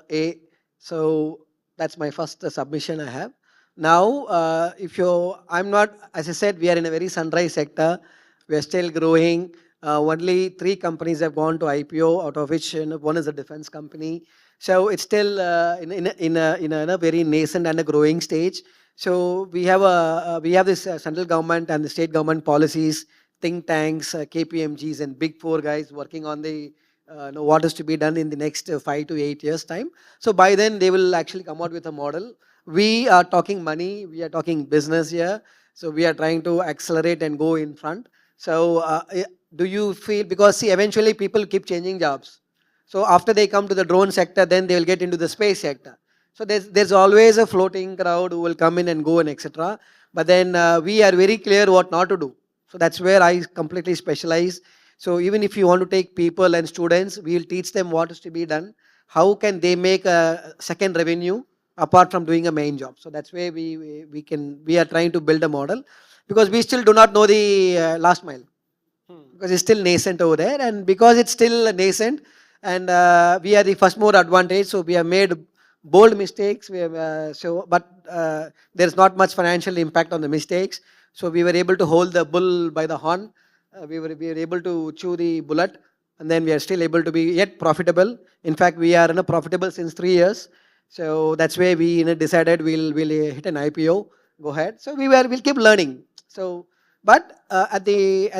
J: so that's my first submission I have. Now, as I said, we are in a very sunrise sector. We are still growing. Only 3 companies have gone to IPO, out of which one is a defense company. So it's still in a very nascent and a growing stage. So we have this central government and the state government policies, think tanks, KPMGs, and big 4 guys working on the what is to be done in the next 5 to 8 years time. So by then they will actually come out with a model. We are talking money, we are talking business here. So we are trying to accelerate and go in front. So do you feel, because see, eventually people keep changing jobs. So after they come to the drone sector, then they will get into the space sector. So there's always a floating crowd who will come in and go and etc. But then we are very clear what not to do. So that's where I completely specialize. So even if you want to take people and students, we will teach them what is to be done. How can they make a second revenue apart from doing a main job? So that's where we are trying to build a model, because we still do not know the last mile, because it's still nascent over there, and because it's still nascent, and we are the first mover advantage. So we have made bold mistakes, but there's not much financial impact on the mistakes. So we were able to hold the bull by the horn. We were able to chew the bullet, and then we are still able to be yet profitable. In fact, we are profitable since 3 years. So that's where we decided we'll hit an IPO, go ahead. So we'll keep learning. So, but at the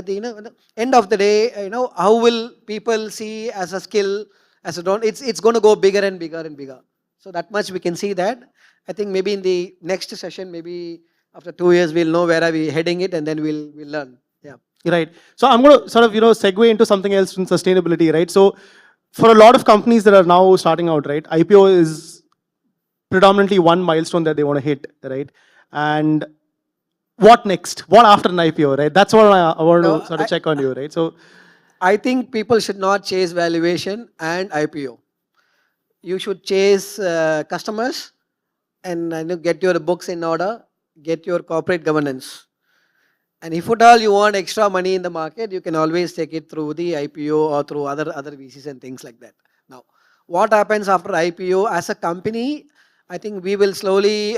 J: end of the day, how will people see as a skill, as a drone? It's going to go bigger and bigger and bigger. So that much we can see that. I think maybe in the next session, maybe after 2 years, we'll know where are we heading it, and then we'll learn. Yeah.
I: Right. So I'm going to sort of, segue into something else in sustainability, right? So for a lot of companies that are now starting out, right, IPO is predominantly one milestone that they want to hit, right? And what next? What after an IPO, right? That's what I want
J: No,
I: to sort of check on you, right? So
J: I think people should not chase valuation and IPO. You should chase customers and get your books in order, get your corporate governance. And if at all you want extra money in the market, you can always take it through the IPO or through other VCs and things like that. Now, what happens after IPO as a company? I think we will slowly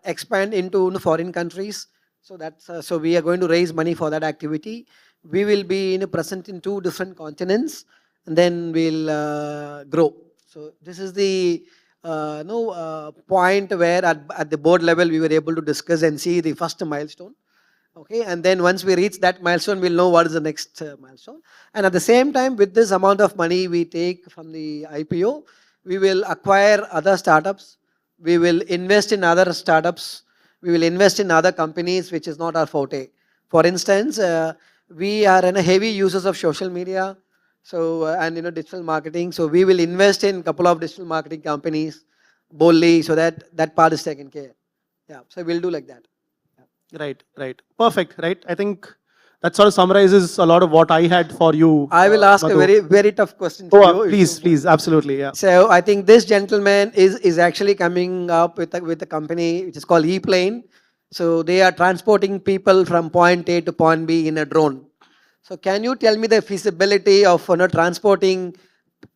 J: expand into foreign countries. So that's so we are going to raise money for that activity. We will be present in 2 different continents, and then we'll grow. So this is the point where at the board level we were able to discuss and see the first milestone. Okay, and then once we reach that milestone, we'll know what is the next milestone. And at the same time, with this amount of money we take from the IPO, we will acquire other startups. We will invest in other startups. We will invest in other companies, which is not our forte. For instance, we are heavy users of social media, so and digital marketing. So we will invest in a couple of digital marketing companies boldly, so that part is taken care. Yeah, so we'll do like that.
I: right, perfect, right? I think that sort of summarizes a lot of what I had for you.
J: I will ask
I: Madhu.
J: a very, very tough question to you.
I: Please, absolutely, yeah.
J: So I think this gentleman is actually coming up with a company which is called E-Plane. So they are transporting people from point A to point B in a drone. So can you tell me the feasibility of transporting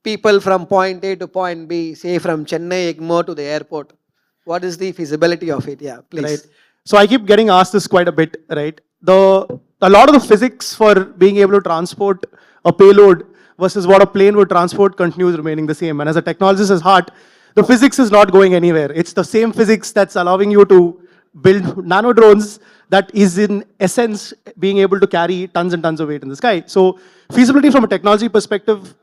J: people from point A to point B, say from Chennai Egmore to the airport? What is the feasibility of it? Yeah, please.
I: Right. So I keep getting asked this quite a bit, right? A lot of the physics for being able to transport a payload versus what a plane would transport continues remaining the same. And as a technologist at heart, the physics is not going anywhere. It's the same physics that's allowing you to build nano drones that is in essence being able to carry tons and tons of weight in the sky. So feasibility from a technology perspective,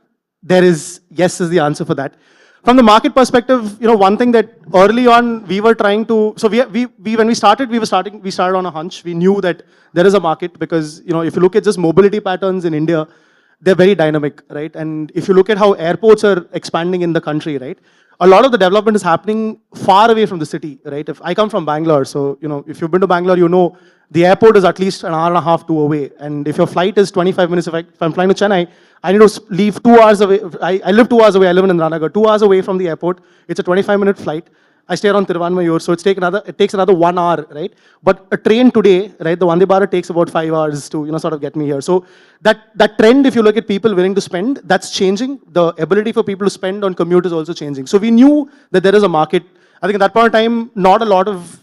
I: there is yes is the answer for that. From the market perspective, one thing that early on we were trying to, so when we started on a hunch. We knew that there is a market because, if you look at just mobility patterns in India, they're very dynamic, right? And if you look at how airports are expanding in the country, right? A lot of the development is happening far away from the city, right? If I come from Bangalore, so, if you've been to Bangalore, the airport is at least an hour and a half, 2 away. And if your flight is 25 minutes, if I'm flying to Chennai, I need to leave 2 hours away. I live 2 hours away. I live in Indranagar, 2 hours away from the airport. It's a 25-minute flight. I stay around Tiruvannamayur, so it takes another 1 hour, right? But a train today, right, the Vande Bharat takes about 5 hours to, sort of get me here. So that trend, if you look at people willing to spend, that's changing. The ability for people to spend on commute is also changing. So we knew that there is a market. I think at that point in time, not a lot of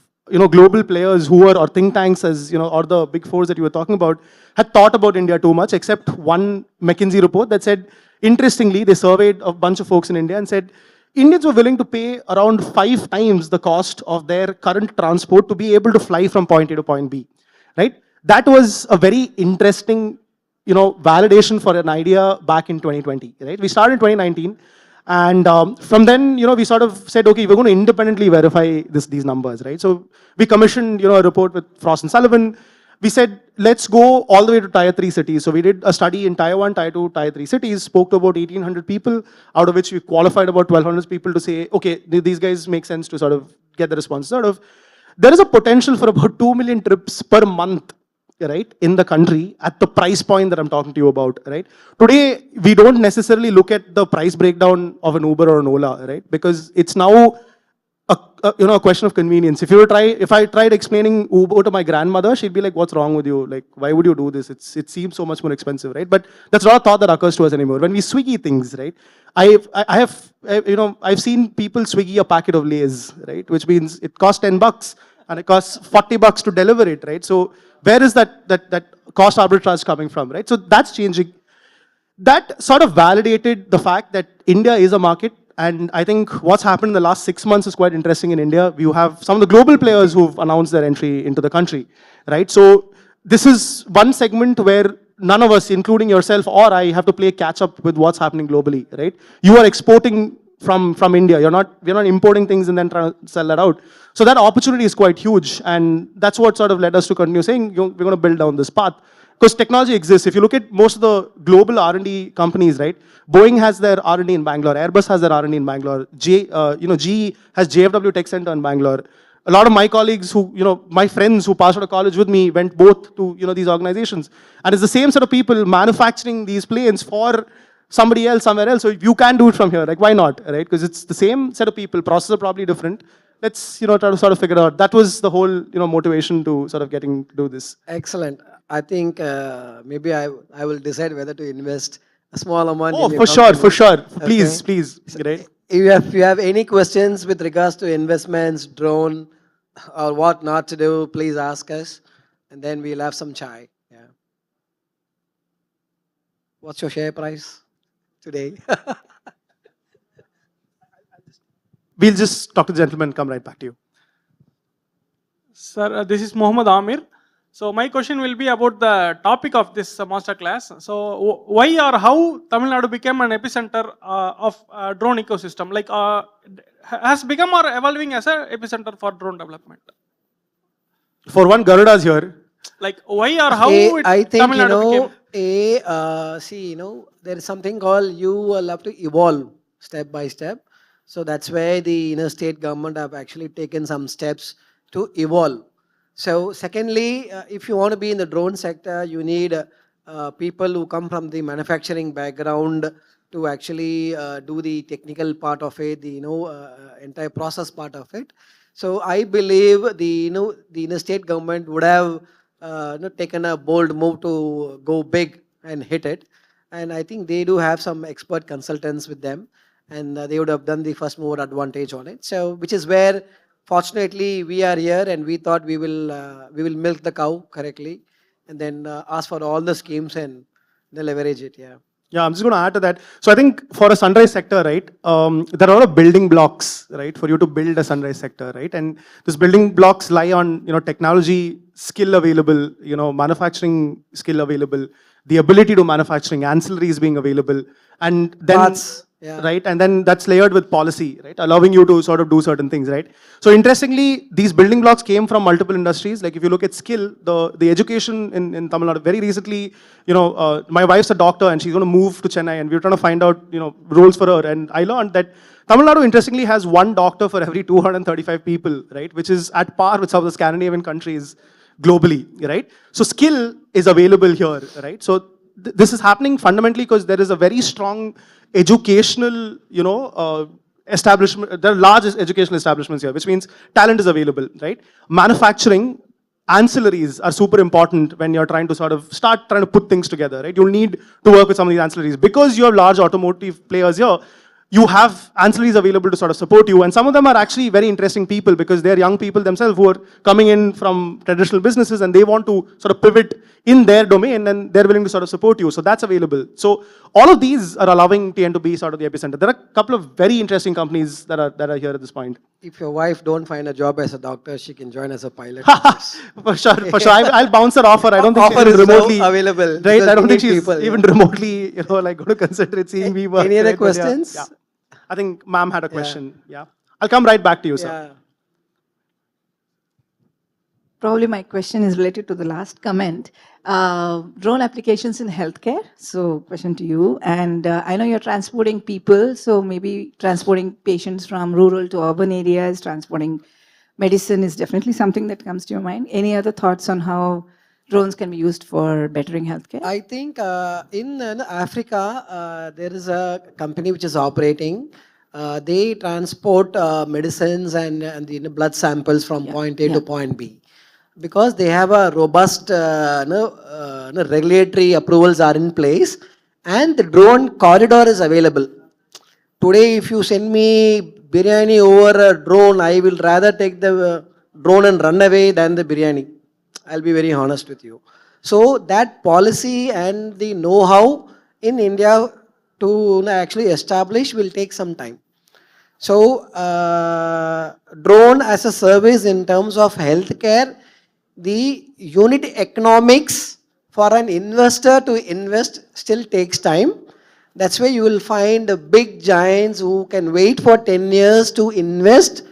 I: global players or think tanks as, or the big fours that you were talking about, had thought about India too much, except one McKinsey report that said, interestingly, they surveyed a bunch of folks in India and said, Indians were willing to pay around 5 times the cost of their current transport to be able to fly from point A to point B, right? That was a very interesting, validation for an idea back in 2020, right? We started in 2019. And from then, we sort of said, okay, we're going to independently verify these numbers, right? So we commissioned, a report with Frost and Sullivan. We said, let's go all the way to tier 3 cities. So we did a study in tier 1, tier 2, tier 3 cities, spoke to about 1,800 people, out of which we qualified about 1,200 people to say, okay, these guys make sense to sort of get the response. There is a potential for about 2 million trips per month, right, in the country at the price point that I'm talking to you about, right? Today, we don't necessarily look at the price breakdown of an Uber or an Ola, right? Because it's now a question of convenience. If I tried explaining Uber to my grandmother, she'd be like, what's wrong with you? Like, why would you do this? It seems so much more expensive, right? But that's not a thought that occurs to us anymore. When we Swiggy things, right? I've seen people Swiggy a packet of Lay's, right? Which means it costs $10 and it costs $40 to deliver it, right? So where is that cost arbitrage coming from, right? So that's changing. That sort of validated the fact that India is a market. And I think what's happened in the last 6 months is quite interesting in India. You have some of the global players who've announced their entry into the country, right? So this is one segment where none of us, including yourself or I, have to play catch up with what's happening globally, right? You are exporting from India. We're not importing things and then trying to sell that out. So that opportunity is quite huge. And that's what sort of led us to continue saying, we're going to build down this path. Because technology exists. If you look at most of the global R&D companies, right? Boeing has their R&D in Bangalore. Airbus has their R&D in Bangalore. GE has JFW Tech Center in Bangalore. a lot of my colleagues who, my friends who passed out of college with me went both to, these organizations. And it's the same set of people manufacturing these planes for somebody else somewhere else. So you can do it from here. Like, why not, right? Because it's the same set of people. Processes are probably different. Let's, try to sort of figure out. That was the whole, motivation to sort of getting to do this.
J: Excellent. I think maybe I will decide whether to invest a small amount.
I: Oh,
J: in
I: for
J: your
I: sure,
J: company.
I: for sure. Please,
J: Okay.
I: please. Right?
J: If you have any questions with regards to investments, drone, or what not to do, please ask us, and then we'll have some chai. Yeah. What's your share price today?
I: We'll just talk to the gentleman and come right back to you.
H: Sir, this is Mohammed Amir. So my question will be about the topic of this master class. So why or how Tamil Nadu became an epicenter of drone ecosystem? Like has become or evolving as an epicenter for drone development?
I: For one, Garuda's here.
H: Like why or how
J: I think,
H: Tamil Nadu became?
J: see, there is something called you will have to evolve step by step. So that's where the state government have actually taken some steps to evolve. So secondly, if you want to be in the drone sector, you need people who come from the manufacturing background to actually do the technical part of it, the entire process part of it. So I believe the state government would have taken a bold move to go big and hit it. And I think they do have some expert consultants with them, and they would have done the first mover advantage on it. So which is where fortunately we are here, and we thought we will milk the cow correctly, and then ask for all the schemes and then leverage it. Yeah.
I: Yeah, I'm just going to add to that. So I think for a sunrise sector, right, there are a lot of building blocks, right, for you to build a sunrise sector, right? And these building blocks lie on, technology skill available, manufacturing skill available, the ability to manufacturing, ancillaries being available, and then
J: Parts, yeah.
I: right, and then that's layered with policy, right, allowing you to sort of do certain things, right? So interestingly, these building blocks came from multiple industries. Like if you look at skill, the education in Tamil Nadu, very recently, my wife's a doctor and she's going to move to Chennai, and we're trying to find out, roles for her. And I learned that Tamil Nadu interestingly has one doctor for every 235 people, right, which is at par with some of the Scandinavian countries globally, right? So skill is available here, right? So this is happening fundamentally because there is a very strong educational, establishment. There are large educational establishments here, which means talent is available, right? Manufacturing, ancillaries are super important when you're trying to sort of start trying to put things together, right? You'll need to work with some of these ancillaries. Because you have large automotive players here, you have ancillaries available to sort of support you. And some of them are actually very interesting people because they're young people themselves who are coming in from traditional businesses and they want to sort of pivot in their domain and they're willing to sort of support you. So that's available. So all of these are allowing TN to be sort of the epicenter. There are a couple of very interesting companies that are here at this point.
J: If your wife don't find a job as a doctor, she can join as a pilot.
I: For sure, for sure. I'll bounce her offer. I don't think
J: Offer
I: she's
J: is
I: remotely
J: now available.
I: Right, I don't think
J: need
I: she's
J: people,
I: even
J: yeah.
I: remotely, like going to consider it seeing me work.
J: Any other
I: right? But yeah,
J: questions?
I: yeah. I think ma'am had a question. Yeah. I'll come right back to you, sir.
J: Yeah.
G: Probably my question is related to the last comment. Drone applications in healthcare. So question to you. And I know you're transporting people. So maybe transporting patients from rural to urban areas, transporting medicine is definitely something that comes to your mind. Any other thoughts on how drones can be used for bettering healthcare?
J: I think in Africa, there is a company which is operating. They transport medicines and the blood samples from point A to point B. Because they have a robust regulatory approvals are in place and the drone corridor is available. Today, if you send me biryani over a drone, I will rather take the drone and run away than the biryani. I'll be very honest with you. So that policy and the know-how in India to actually establish will take some time. So drone as a service in terms of healthcare, the unit economics for an investor to invest still takes time. That's where you will find big giants who can wait for 10 years to invest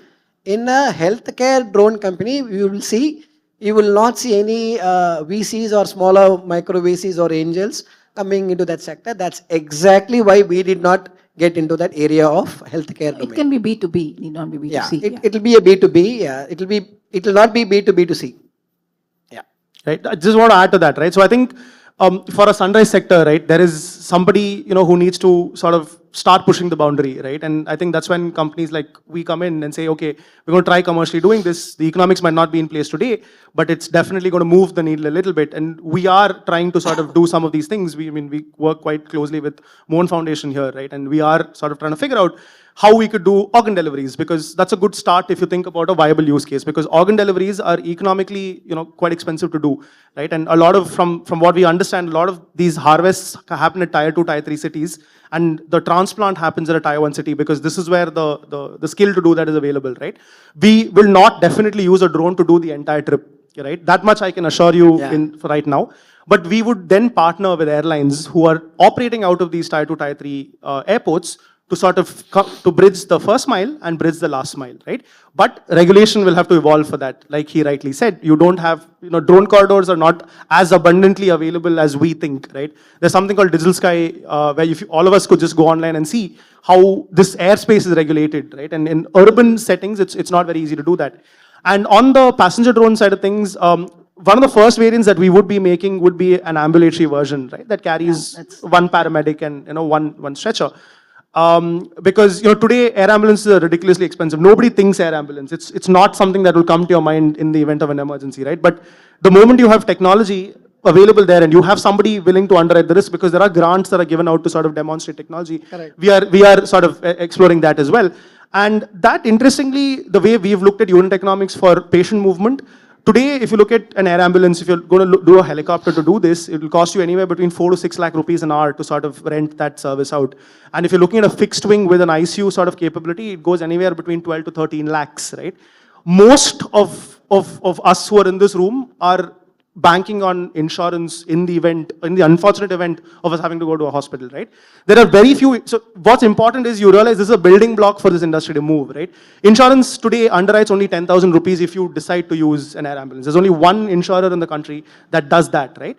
J: in a healthcare drone company. You will see, you will not see any VCs or smaller micro VCs or angels coming into that sector. That's exactly why we did not get into that area of healthcare domain.
G: It can be B2B, need not be B2C.
J: Yeah, it'll be a B2B. Yeah, it'll not be B2B2C. Yeah.
I: Right. I just want to add to that, right? So I think for a sunrise sector, right, there is somebody, who needs to sort of start pushing the boundary, right? And I think that's when companies like we come in and say, okay, we're going to try commercially doing this. The economics might not be in place today, but it's definitely going to move the needle a little bit. And we are trying to sort of do some of these things. We work quite closely with Mohan Foundation here, right? And we are sort of trying to figure out how we could do organ deliveries, because that's a good start if you think about a viable use case, because organ deliveries are economically, quite expensive to do, right? And a lot of, from what we understand, a lot of these harvests happen at tier 2, tier 3 cities, and the transplant happens at a tier 1 city, because this is where the skill to do that is available, right? We will not definitely use a drone to do the entire trip, right? That much I can assure you for right now. But we would then partner with airlines who are operating out of these tier 2, tier 3 airports to sort of to bridge the first mile and bridge the last mile, right? But regulation will have to evolve for that. Like he rightly said, you don't have, drone corridors are not as abundantly available as we think, right? There's something called Digital Sky where if all of us could just go online and see how this airspace is regulated, right? And in urban settings, it's not very easy to do that. And on the passenger drone side of things, one of the first variants that we would be making would be an ambulatory version, right? That carries one paramedic and one stretcher. Because today air ambulances are ridiculously expensive. Nobody thinks air ambulance. It's not something that will come to your mind in the event of an emergency, right? But the moment you have technology available there and you have somebody willing to underwrite the risk, because there are grants that are given out to sort of demonstrate technology.
J: Correct.
I: We are sort of exploring that as well. And that, interestingly, the way we've looked at unit economics for patient movement, today, if you look at an air ambulance, if you're going to do a helicopter to do this, it will cost you anywhere between 4 to 6 lakh rupees an hour to sort of rent that service out. And if you're looking at a fixed wing with an ICU sort of capability, it goes anywhere between 12 to 13 lakhs, right? Most of us who are in this room are banking on insurance in the unfortunate event of us having to go to a hospital, right? There are very few. So what's important is you realize this is a building block for this industry to move, right? Insurance today underwrites only 10,000 rupees if you decide to use an air ambulance. There's only one insurer in the country that does that, right?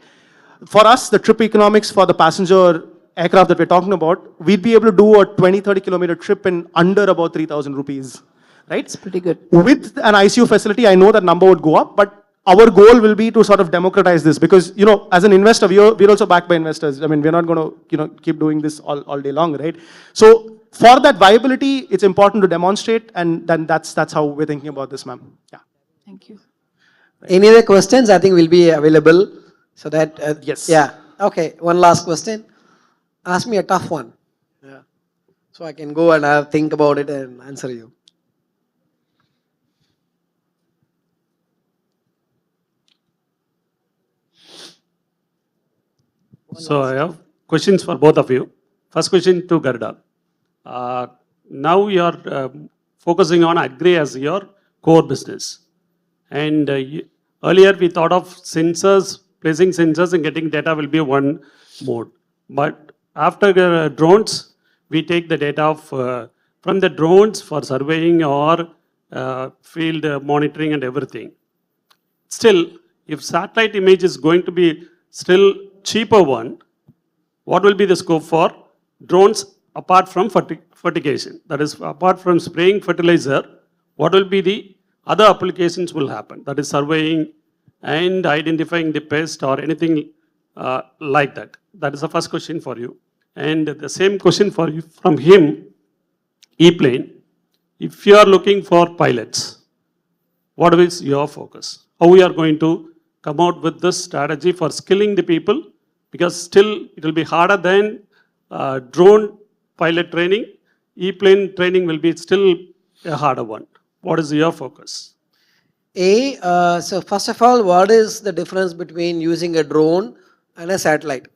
I: For us, the trip economics for the passenger aircraft that we're talking about, we'd be able to do a 20, 30 kilometer trip in under about 3,000 rupees, right?
G: It's pretty good.
I: With an ICU facility, I know that number would go up, but our goal will be to sort of democratize this, because, as an investor, we're also backed by investors. I mean, we're not going to, keep doing this all day long, right? So for that viability, it's important to demonstrate, and then that's how we're thinking about this, ma'am. Yeah.
G: Thank you.
I: Right.
J: Any other questions? I think will be available so that.
I: Yes.
J: Yeah. Okay. One last question. Ask me a tough one. Yeah. So I can go and think about it and answer you.
K: So I have questions for both of you. First question to Garda. Now you are focusing on agri as your core business. And earlier we thought of sensors, placing sensors and getting data will be one mode. But after drones, we take the data from the drones for surveying or field monitoring and everything. Still, if satellite image is going to be still cheaper one, what will be the scope for drones apart from fertigation? That is, apart from spraying fertilizer, what will be the other applications will happen? That is surveying and identifying the pest or anything like that. That is the first question for you. And the same question for you from him, E-plane. If you are looking for pilots, what is your focus? How we are going to come out with this strategy for skilling the people, because still it will be harder than drone pilot training. E-plane training will be still a harder one. What is your focus?
J: So first of all, what is the difference between using a drone and a satellite?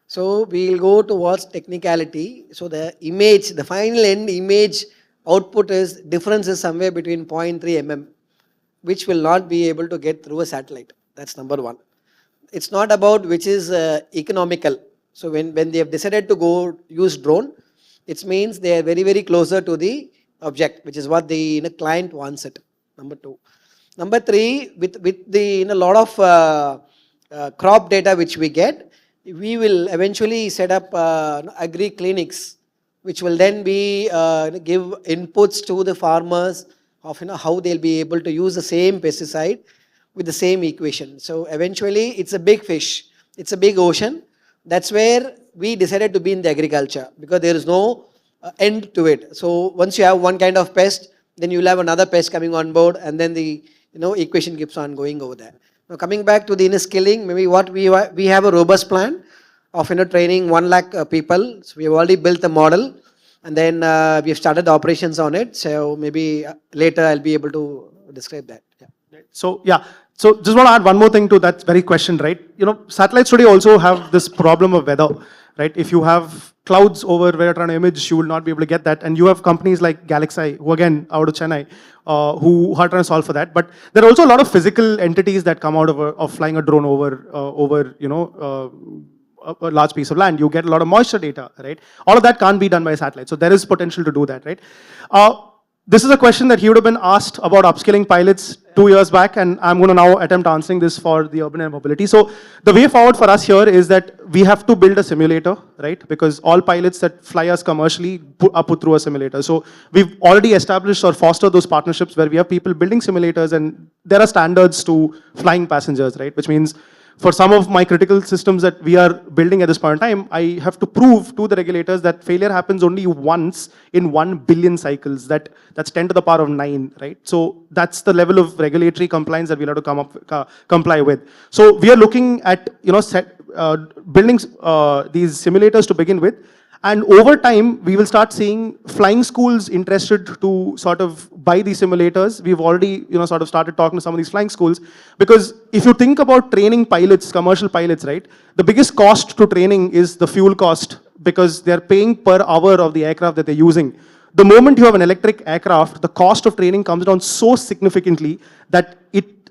J: So we'll go towards technicality. So the image, the final end image output is difference is somewhere between 0.3 mm, which will not be able to get through a satellite. That's number one. It's not about which is economical. So when they have decided to go use drone, it means they are very, very closer to the object, which is what the client wants it. Number two. Number three, with the lot of crop data which we get, we will eventually set up agri clinics which will then be give inputs to the farmers of how they'll be able to use the same pesticide with the same equation. So eventually it's a big fish, it's a big ocean. That's where we decided to be in the agriculture, because there is no end to it. So once you have one kind of pest, then you'll have another pest coming on board, and then the equation keeps on going over there. Now coming back to the skilling, maybe what we have a robust plan of training 1 lakh people. So we have already built the model, and then we have started the operations on it. So maybe later I'll be able to describe that.
I: So yeah, so just want to add one more thing to that very question, right? Satellites today also have this problem of weather, right? If you have clouds over where you're trying to image, you will not be able to get that. And you have companies like Galaxy, who again, out of Chennai, who are trying to solve for that. But there are also a lot of physical entities that come out of flying a drone over a large piece of land. You get a lot of moisture data, right? All of that can't be done by satellite. So there is potential to do that, right? This is a question that he would have been asked about upskilling pilots 2 years back, and I'm going to now attempt answering this for the urban air mobility. So the way forward for us here is that we have to build a simulator, right? Because all pilots that fly us commercially are put through a simulator. So we've already established or fostered those partnerships where we have people building simulators, and there are standards to flying passengers, right? Which means for some of my critical systems that we are building at this point in time, I have to prove to the regulators that failure happens only once in 1 billion cycles. That's 10 to the power of 9, right? So that's the level of regulatory compliance that we'll have to comply with. So we are looking at building these simulators to begin with. And over time, we will start seeing flying schools interested to sort of buy these simulators. We've already, sort of started talking to some of these flying schools, because if you think about training pilots, commercial pilots, right, the biggest cost to training is the fuel cost, because they're paying per hour of the aircraft that they're using. The moment you have an electric aircraft, the cost of training comes down so significantly that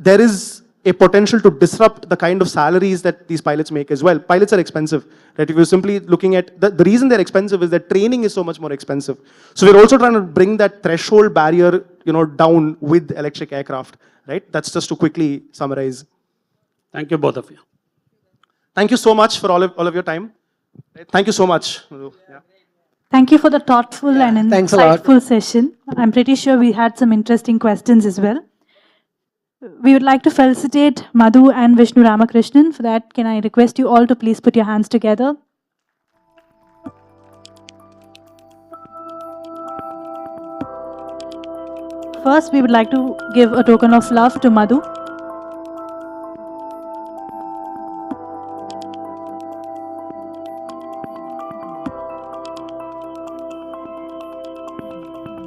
I: there is a potential to disrupt the kind of salaries that these pilots make as well. Pilots are expensive, right? If you're simply looking at, the reason they're expensive is that training is so much more expensive. So we're also trying to bring that threshold barrier, down with electric aircraft, right? That's just to quickly summarize.
K: Thank you, both of you.
I: Thank you so much for all of your time. Thank you so much. Yeah.
A: Thank you for the thoughtful and
J: thanks a lot.
A: insightful session. I'm pretty sure we had some interesting questions as well. We would like to felicitate Madhu and Vishnu Ramakrishnan. For that, can I request you all to please put your hands together? First, we would like to give a token of love to Madhu.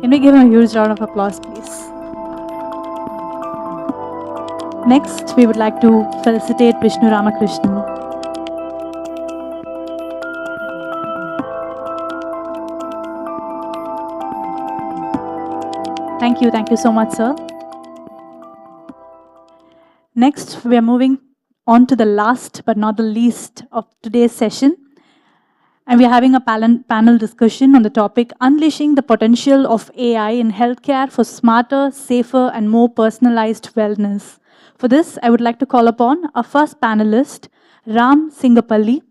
A: Can we give him a huge round of applause, please? Next, we would like to felicitate Vishnu Ramakrishnan. Thank you so much, sir. Next, we are moving on to the last but not the least of today's session. And we are having a panel discussion on the topic, Unleashing the Potential of AI in Healthcare for Smarter, Safer, and More Personalized Wellness. For this, I would like to call upon our first panelist, Ram Singapalli,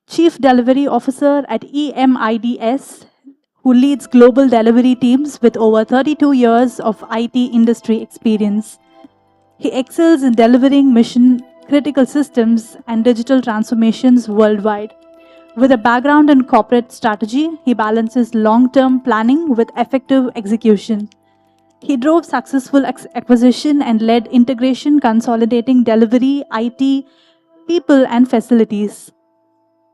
A: Chief Delivery Officer at EMIDS, who leads global delivery teams with over 32 years of IT industry experience. He excels in delivering mission-critical systems and digital transformations worldwide. With a background in corporate strategy, he balances long-term planning with effective execution. He drove successful acquisition and led integration, consolidating delivery, IT, people, and facilities.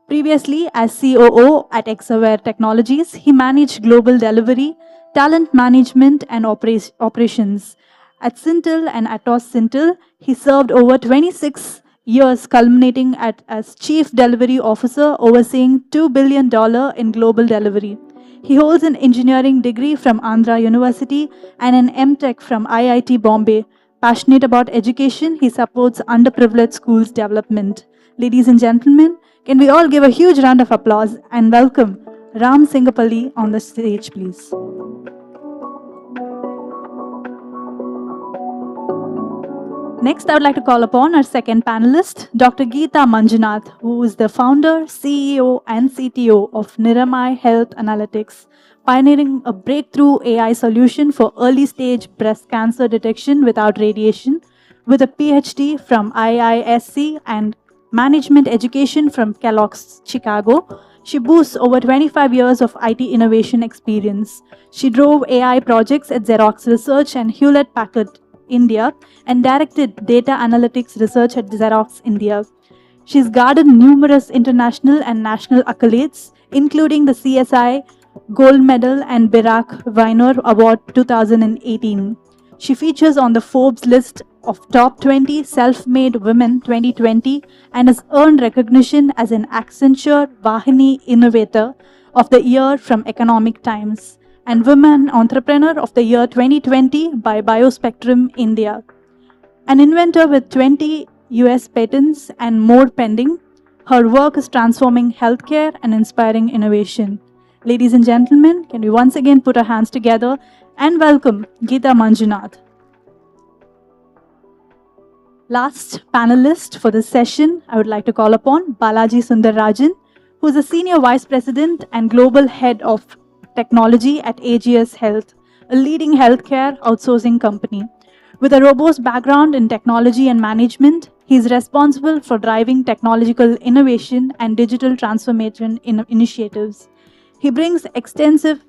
A: Previously, as COO at Exaware Technologies, he managed global delivery, talent management, and operations. At Syntel and Atos Syntel, he served over 26 years, culminating as Chief Delivery Officer, overseeing $2 billion in global delivery. He holds an engineering degree from Andhra University and an MTech from IIT Bombay. Passionate about education, he supports underprivileged schools development. Ladies and gentlemen, can we all give a huge round of applause and welcome Ram Singapalli on the stage, please. Next, I would like to call upon our second panelist, Dr. Geeta Manjunath, who is the founder, CEO, and CTO of Niramai Health Analytics, pioneering a breakthrough AI solution for early-stage breast cancer detection without radiation, with a PhD from IISc and management education from Kellogg's, Chicago. She boasts over 25 years of IT innovation experience. She drove AI projects at Xerox Research and Hewlett-Packard, India, and directed data analytics research at Xerox India. She's garnered numerous international and national accolades, including the CSI Gold Medal and Barack Weiner Award 2018. She features on the Forbes list of Top 20 Self-Made Women 2020 and has earned recognition as an Accenture Vahini Innovator of the Year from Economic Times and Women Entrepreneur of the Year 2020 by Biospectrum India. An inventor with 20 US patents and more pending, her work is transforming healthcare and inspiring innovation. Ladies and gentlemen, can we once again put our hands together and welcome Geeta Manjunath. Last panelist for this session, I would like to call upon Balaji Sundararajan, who is a Senior Vice President and Global Head of Technology at AGS Health, a leading healthcare outsourcing company. With a robust background in technology and management, he is responsible for driving technological innovation and digital transformation initiatives. He brings extensive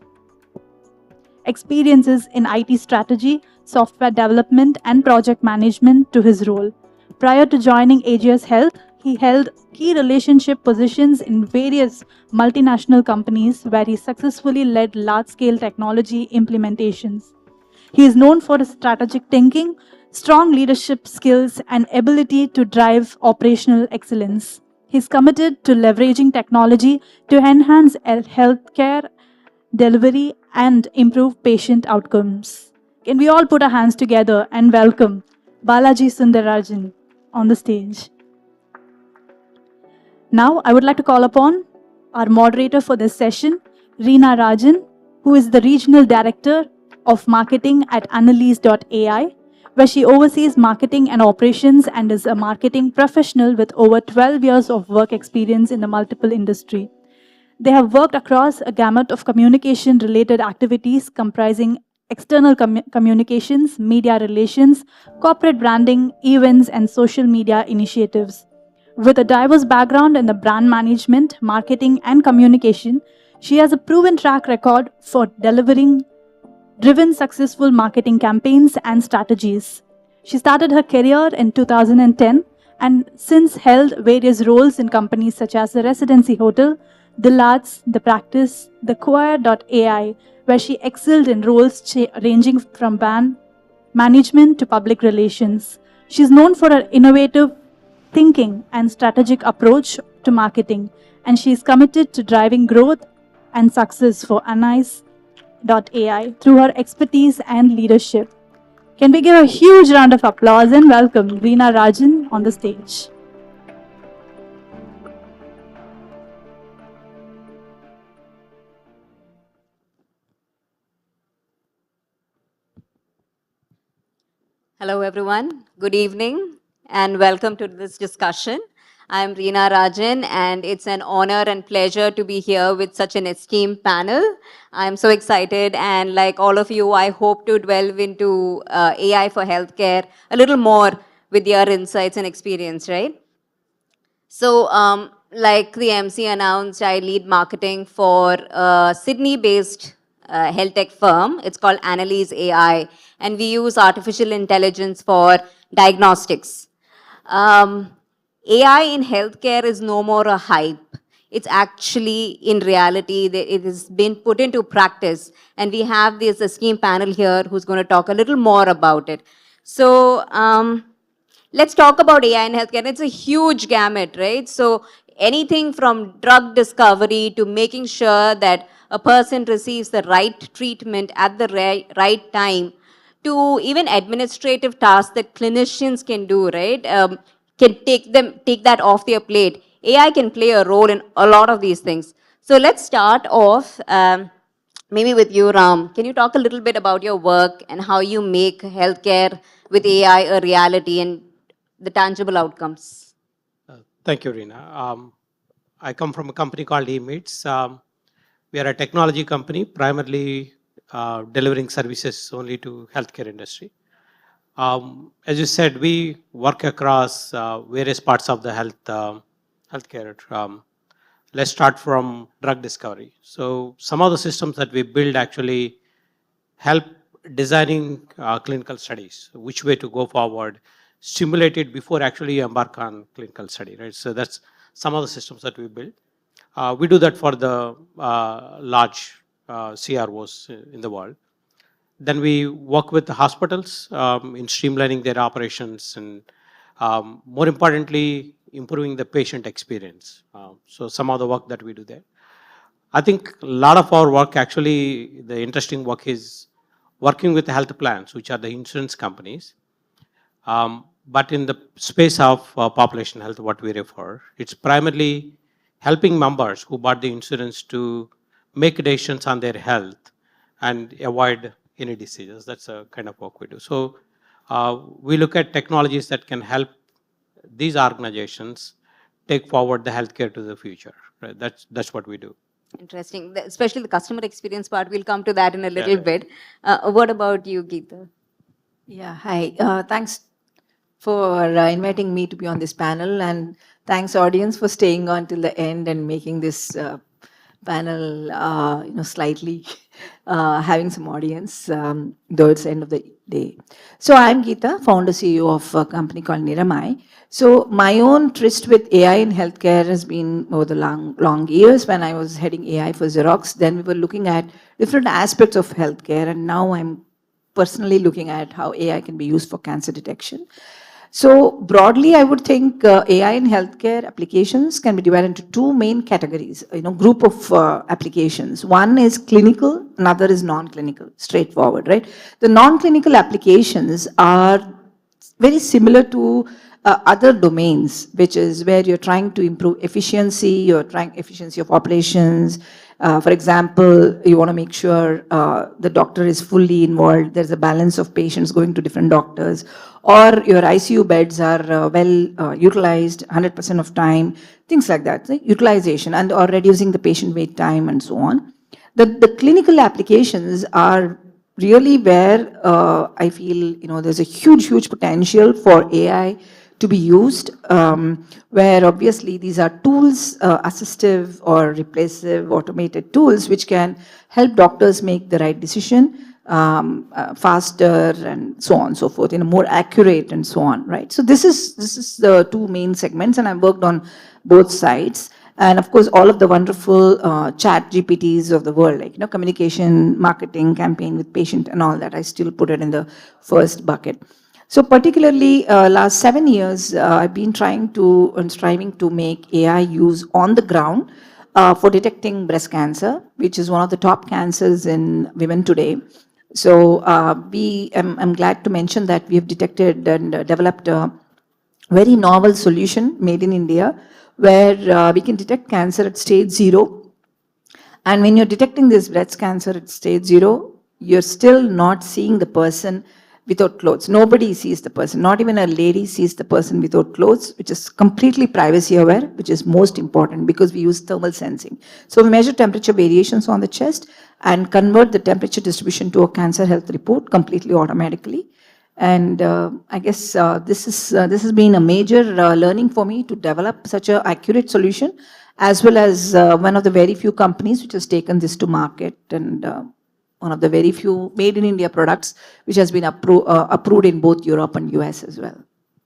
A: experiences in IT strategy, software development, and project management to his role. Prior to joining AGS Health, he held key relationship positions in various multinational companies where he successfully led large-scale technology implementations. He is known for his strategic thinking, strong leadership skills, and ability to drive operational excellence. He is committed to leveraging technology to enhance healthcare delivery and improve patient outcomes. Can we all put our hands together and welcome Balaji Sundararajan on the stage? Now, I would like to call upon our moderator for this session, Reena Rajan, who is the Regional Director of Marketing at Annalise.ai, where she oversees marketing and operations and is a marketing professional with over 12 years of work experience in the multiple industry. They have worked across a gamut of communication-related activities comprising external communications, media relations, corporate branding, events, and social media initiatives. With a diverse background in the brand management, marketing, and communication, she has a proven track record for delivering driven successful marketing campaigns and strategies. She started her career in 2010 and since held various roles in companies such as the Residency Hotel, Dillard's, The Practice, The Choir.ai, where she excelled in roles ranging from brand management to public relations. She is known for her innovative thinking and strategic approach to marketing, and she is committed to driving growth and success for Annalise.ai through her expertise and leadership. Can we give a huge round of applause and welcome Reena Rajan on the stage.
L: Hello, everyone. Good evening, and welcome to this discussion. I'm Reena Rajan, and it's an honor and pleasure to be here with such an esteemed panel. I'm so excited, and like all of you, I hope to delve into AI for healthcare a little more with your insights and experience, right? So, like the MC announced, I lead marketing for a Sydney-based health tech firm. It's called Annalise AI, and we use artificial intelligence for diagnostics. AI in healthcare is no more a hype. It's actually, in reality, it has been put into practice, and we have this esteemed panel here who's going to talk a little more about it. So, let's talk about AI in healthcare. It's a huge gamut, right? So anything from drug discovery to making sure that a person receives the right treatment at the right time, to even administrative tasks that clinicians can do, right? Can take that off their plate. AI can play a role in a lot of these things. So let's start off maybe with you, Ram, can you talk a little bit about your work and how you make healthcare with AI a reality and the tangible outcomes?
N: Thank you, Reena. I come from a company called eMeets. We are a technology company, primarily delivering services only to healthcare industry. As you said, we work across various parts of the healthcare. Let's start from drug discovery. So some of the systems that we build actually help designing clinical studies, which way to go forward, stimulate it before actually you embark on clinical study, right? So that's some of the systems that we build. We do that for the large CROs in the world. Then we work with the hospitals in streamlining their operations and more importantly, improving the patient experience. So some of the work that we do there. I think a lot of our work actually, the interesting work is working with the health plans, which are the insurance companies. But in the space of population health, what we refer, it's primarily helping members who bought the insurance to make decisions on their health and avoid any diseases. That's the kind of work we do. So we look at technologies that can help these organizations take forward the healthcare to the future. Right? That's what we do.
L: Interesting, especially the customer experience part. We'll come to that in a little bit. What about you, Geeta?
G: Yeah, hi. Thanks for inviting me to be on this panel, and thanks audience for staying on till the end and making this panel, slightly having some audience, though it's the end of the day. So I'm Geeta, founder CEO of a company called Niramai. So my own tryst with AI in healthcare has been over the long years. When I was heading AI for Xerox, then we were looking at different aspects of healthcare, and now I'm personally looking at how AI can be used for cancer detection. So broadly, I would think AI in healthcare applications can be divided into two main categories, group of applications. One is clinical, another is non-clinical, straightforward, right? The non-clinical applications are very similar to other domains, which is where you're trying to improve efficiency, you're trying efficiency of operations. For example, you want to make sure the doctor is fully involved, there's a balance of patients going to different doctors, or your ICU beds are well utilized 100% of time, things like that, right? Utilization, and or reducing the patient wait time and so on. The clinical applications are really where I feel there's a huge potential for AI to be used, where obviously these are tools, assistive or replacive automated tools, which can help doctors make the right decision faster and so on and so forth, more accurate and so on, right? So this is the two main segments, and I've worked on both sides. And of course, all of the wonderful chat GPTs of the world, like communication, marketing, campaign with patient and all that, I still put it in the first bucket. So particularly last 7 years, I've been trying to and striving to make AI use on the ground for detecting breast cancer, which is one of the top cancers in women today. So I'm glad to mention that we have detected and developed a very novel solution made in India, where we can detect cancer at stage 0. And when you're detecting this breast cancer at stage 0, you're still not seeing the person without clothes. Nobody sees the person, not even a lady sees the person without clothes, which is completely privacy aware, which is most important because we use thermal sensing. So we measure temperature variations on the chest and convert the temperature distribution to a cancer health report completely automatically. And I guess this has been a major learning for me to develop such an accurate solution, as well as one of the very few companies which has taken this to market, and one of the very few made in India products which has been approved in both Europe and US as well.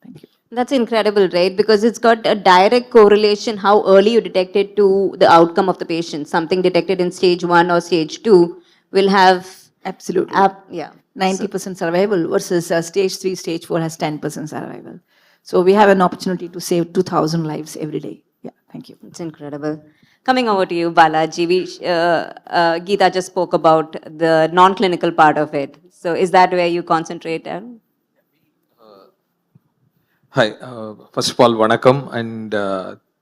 G: Thank you.
L: That's incredible, right? Because it's got a direct correlation how early you detect it to the outcome of the patient. Something detected in stage 1 or stage 2 will have...
G: Absolutely.
L: Yeah.
G: 90% survival versus stage 3, stage 4 has 10% survival. So we have an opportunity to save 2,000 lives every day. Yeah, thank you.
L: It's incredible. Coming over to you, Balaji, Geeta just spoke about the non-clinical part of it. So is that where you concentrate on?
R: Hi, first of all, Vanakkam, and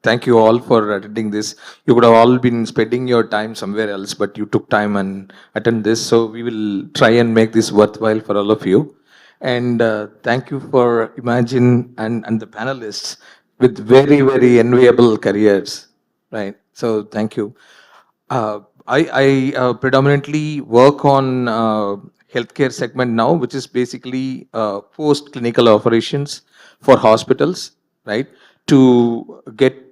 R: thank you all for attending this. You could have all been spending your time somewhere else, but you took time and attend this. So we will try and make this worthwhile for all of you. And thank you for Imagine and the panelists with very, very enviable careers, right? So thank you. I predominantly work on healthcare segment now, which is basically post-clinical operations for hospitals, right? To get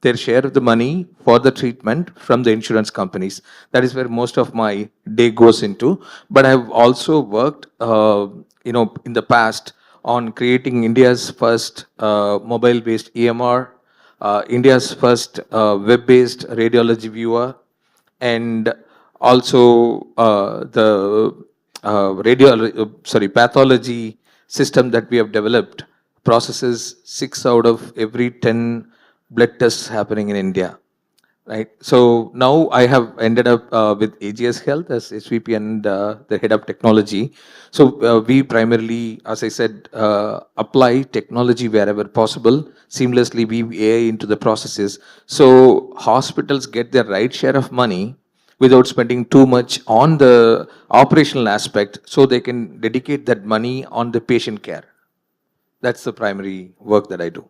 R: their share of the money for the treatment from the insurance companies. That is where most of my day goes into. But I've also worked, in the past on creating India's first mobile-based EMR, India's first web-based radiology viewer, and also the pathology system that we have developed processes 6 out of every 10 blood tests happening in India. Right. So now I have ended up with AGS Health as SVP and the head of technology. So we primarily, as I said, apply technology wherever possible, seamlessly weave AI into the processes. So hospitals get their right share of money without spending too much on the operational aspect, so they can dedicate that money on the patient care. That's the primary work that I do.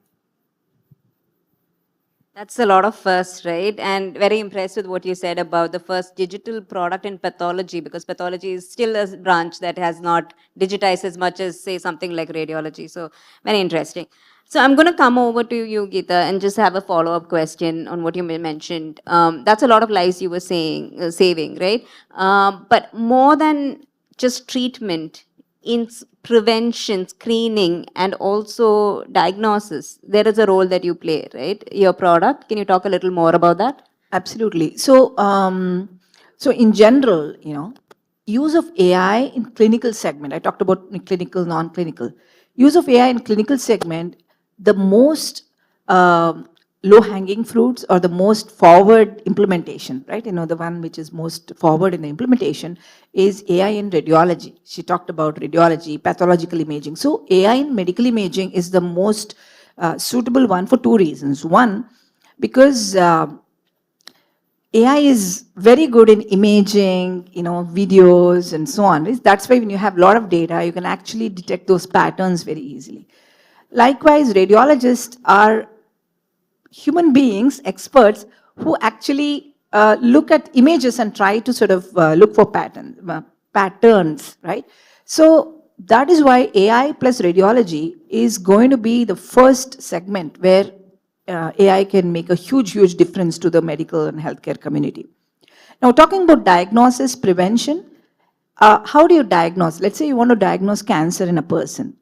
L: That's a lot of firsts, right? And very impressed with what you said about the first digital product in pathology, because pathology is still a branch that has not digitized as much as, say, something like radiology. So very interesting. So I'm going to come over to you, Geeta, and just have a follow-up question on what you mentioned. That's a lot of lives you were saving, right? But more than just treatment, in prevention, screening, and also diagnosis, there is a role that you play, right? Your product. Can you talk a little more about that?
G: Absolutely. So, so in general, use of AI in clinical segment. I talked about clinical, non-clinical. Use of AI in clinical segment, the most low-hanging fruits or the most forward implementation, right? The one which is most forward in the implementation is AI in radiology. She talked about radiology, pathological imaging. So AI in medical imaging is the most suitable one for two reasons. One, because AI is very good in imaging, videos and so on. That's why when you have a lot of data, you can actually detect those patterns very easily. Likewise, radiologists are human beings, experts, who actually look at images and try to sort of look for patterns, right? So that is why AI plus radiology is going to be the first segment where AI can make a huge, huge difference to the medical and healthcare community. Now, talking about diagnosis, prevention, how do you diagnose? Let's say you want to diagnose cancer in a person.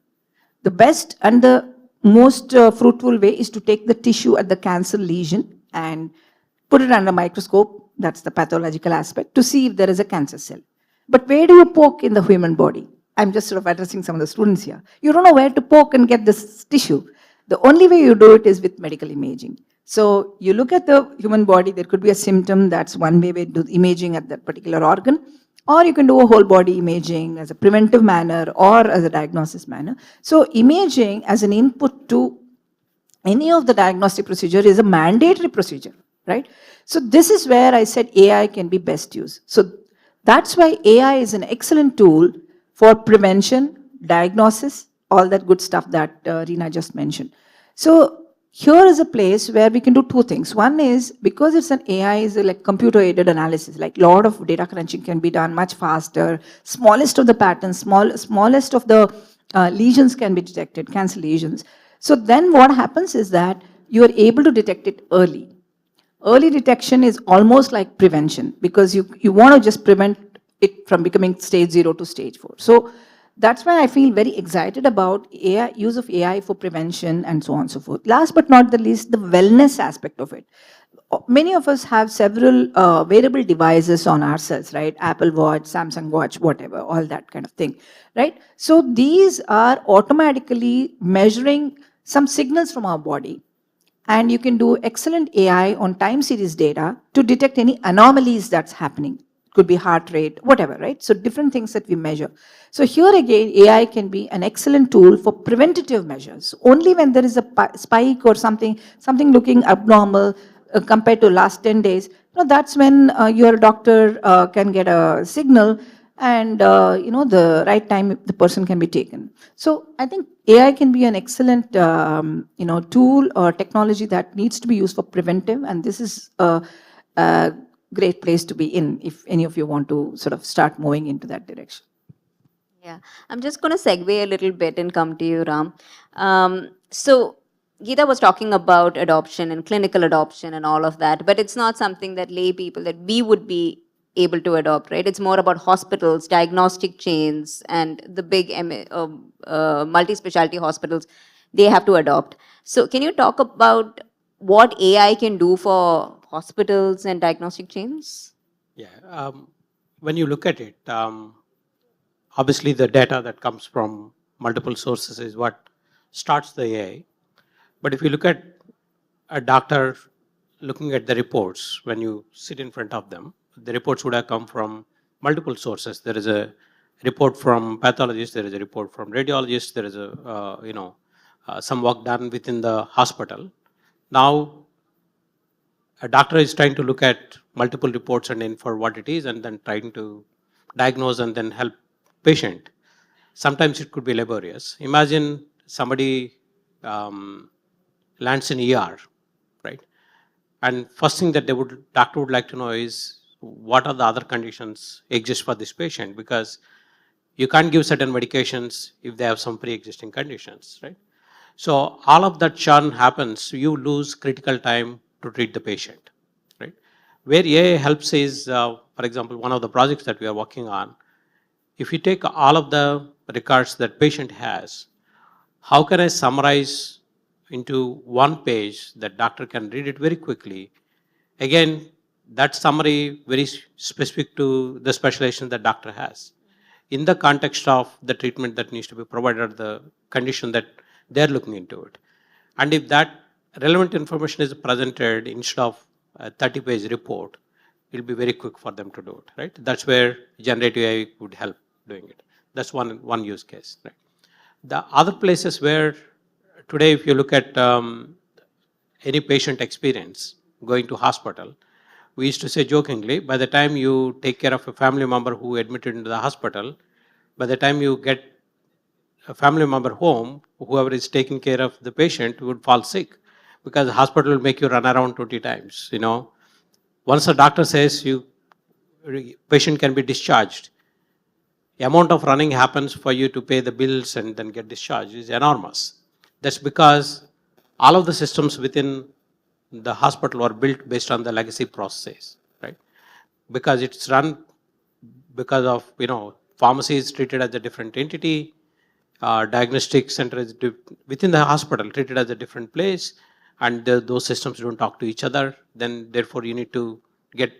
G: The best and the most fruitful way is to take the tissue at the cancer lesion and put it under a microscope, that's the pathological aspect, to see if there is a cancer cell. But where do you poke in the human body? I'm just sort of addressing some of the students here. You don't know where to poke and get this tissue. The only way you do it is with medical imaging. So you look at the human body, there could be a symptom, that's one way we do imaging at that particular organ. Or you can do a whole body imaging as a preventive manner or as a diagnosis manner. So imaging as an input to any of the diagnostic procedure is a mandatory procedure, right? So this is where I said AI can be best used. So that's why AI is an excellent tool for prevention, diagnosis, all that good stuff that Reena just mentioned. So here is a place where we can do two things. One is, because it's an AI, is like computer-aided analysis, like a lot of data crunching can be done much faster. Smallest of the patterns, smallest of the lesions can be detected, cancer lesions. So then what happens is that you are able to detect it early. Early detection is almost like prevention, because you want to just prevent it from becoming stage 0 to stage 4. So that's why I feel very excited about AI, use of AI for prevention and so on and so forth. Last but not the least, the wellness aspect of it. Many of us have several wearable devices on ourselves, right? Apple Watch, Samsung Watch, whatever, all that kind of thing, right? So these are automatically measuring some signals from our body. And you can do excellent AI on time series data to detect any anomalies that's happening. could be heart rate, whatever, right? So different things that we measure. So here again, AI can be an excellent tool for preventative measures. Only when there is a spike or something looking abnormal compared to last 10 days, that's when your doctor can get a signal and the right time the person can be taken. So I think AI can be an excellent tool or technology that needs to be used for preventive, and this is a great place to be in if any of you want to sort of start moving into that direction.
L: Yeah, I'm just going to segue a little bit and come to you, Ram. So Geeta was talking about adoption and clinical adoption and all of that, but it's not something that lay people that we would be able to adopt, right? It's more about hospitals, diagnostic chains, and the big multi-specialty hospitals, they have to adopt. So can you talk about what AI can do for hospitals and diagnostic chains?
N: Yeah, when you look at it, obviously the data that comes from multiple sources is what starts the AI. But if you look at a doctor looking at the reports, when you sit in front of them, the reports would have come from multiple sources. There is a report from pathologists, there is a report from radiologists, there is a, some work done within the hospital. Now, a doctor is trying to look at multiple reports and infer what it is and then trying to diagnose and then help patient. Sometimes it could be laborious. Imagine somebody lands in ER, right? And first thing that doctor would like to know is what are the other conditions exist for this patient, because you can't give certain medications if they have some pre-existing conditions, right? So all of that churn happens, you lose critical time to treat the patient, right? Where AI helps is, for example, one of the projects that we are working on, if you take all of the records that patient has, how can I summarize into one page that doctor can read it very quickly? Again, that summary very specific to the specialization that doctor has, in the context of the treatment that needs to be provided, the condition that they're looking into it. And if that relevant information is presented instead of a 30-page report, it'll be very quick for them to do it, right? That's where generative AI would help doing it. That's one use case, right? The other places where today, if you look at any patient experience going to hospital, we used to say jokingly, by the time you take care of a family member who admitted into the hospital, by the time you get a family member home, whoever is taking care of the patient would fall sick, because the hospital will make you run around 20 times. Once a doctor says patient can be discharged, the amount of running happens for you to pay the bills and then get discharged is enormous. That's because all of the systems within the hospital are built based on the legacy processes, right? Because it's run because of, pharmacy is treated as a different entity, diagnostic center is within the hospital treated as a different place, and those systems don't talk to each other. Then therefore you need to get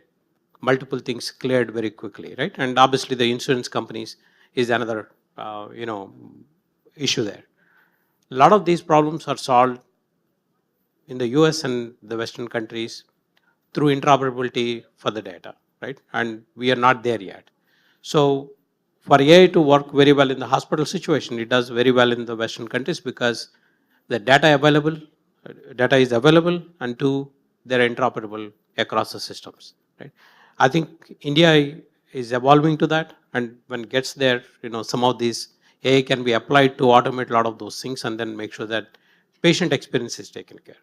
N: multiple things cleared very quickly, right? And obviously the insurance companies is another, issue there. A lot of these problems are solved in the US and the Western countries through interoperability for the data, right? And we are not there yet. So for AI to work very well in the hospital situation, it does very well in the Western countries because the data is available, and two, they're interoperable across the systems, right? I think India is evolving to that, and when it gets there, some of these AI can be applied to automate a lot of those things and then make sure that patient experience is taken care.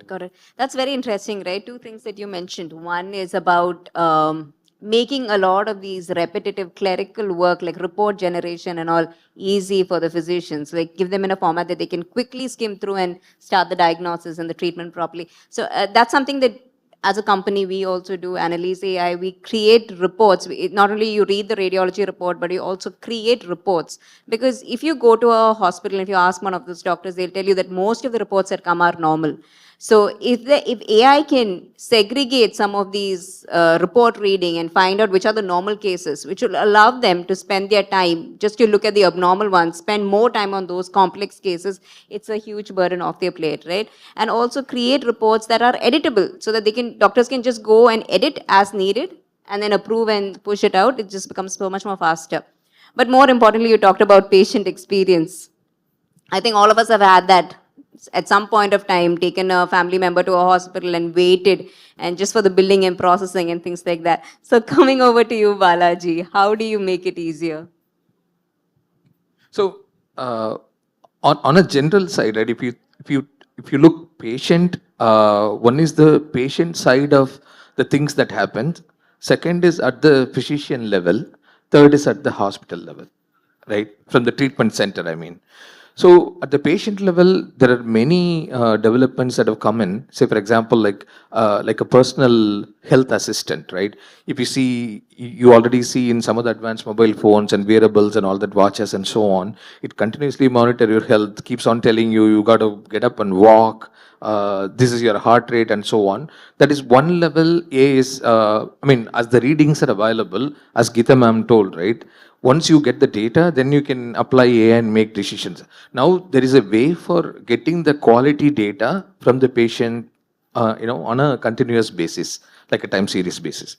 L: Got it. That's very interesting, right? Two things that you mentioned. One is about making a lot of these repetitive clerical work, like report generation and all, easy for the physicians. Like give them in a format that they can quickly skim through and start the diagnosis and the treatment properly. So that's something that as a company, we also do Analyze AI. We create reports. Not only you read the radiology report, but you also create reports. Because if you go to a hospital, if you ask one of those doctors, they'll tell you that most of the reports that come are normal. So if AI can segregate some of these report reading and find out which are the normal cases, which will allow them to spend their time just to look at the abnormal ones, spend more time on those complex cases, it's a huge burden off their plate, right? And also create reports that are editable so that doctors can just go and edit as needed and then approve and push it out, it just becomes so much more faster. But more importantly, you talked about patient experience. I think all of us have had that at some point of time, taken a family member to a hospital and waited, and just for the billing and processing and things like that. So coming over to you, Balaji, how do you make it easier?
R: So on a general side, right? If you look patient, one is the patient side of the things that happen. Second is at the physician level. Third is at the hospital level, right? From the treatment center, I mean. So at the patient level, there are many developments that have come in. Say, for example, like a personal health assistant, right? If you see, you already see in some of the advanced mobile phones and wearables and all that, watches and so on, it continuously monitor your health, keeps on telling you, you got to get up and walk. This is your heart rate and so on. That is one level. A is, I mean, as the readings are available, as Geeta ma'am told, right? Once you get the data, then you can apply AI and make decisions. Now there is a way for getting the quality data from the patient, on a continuous basis, like a time series basis.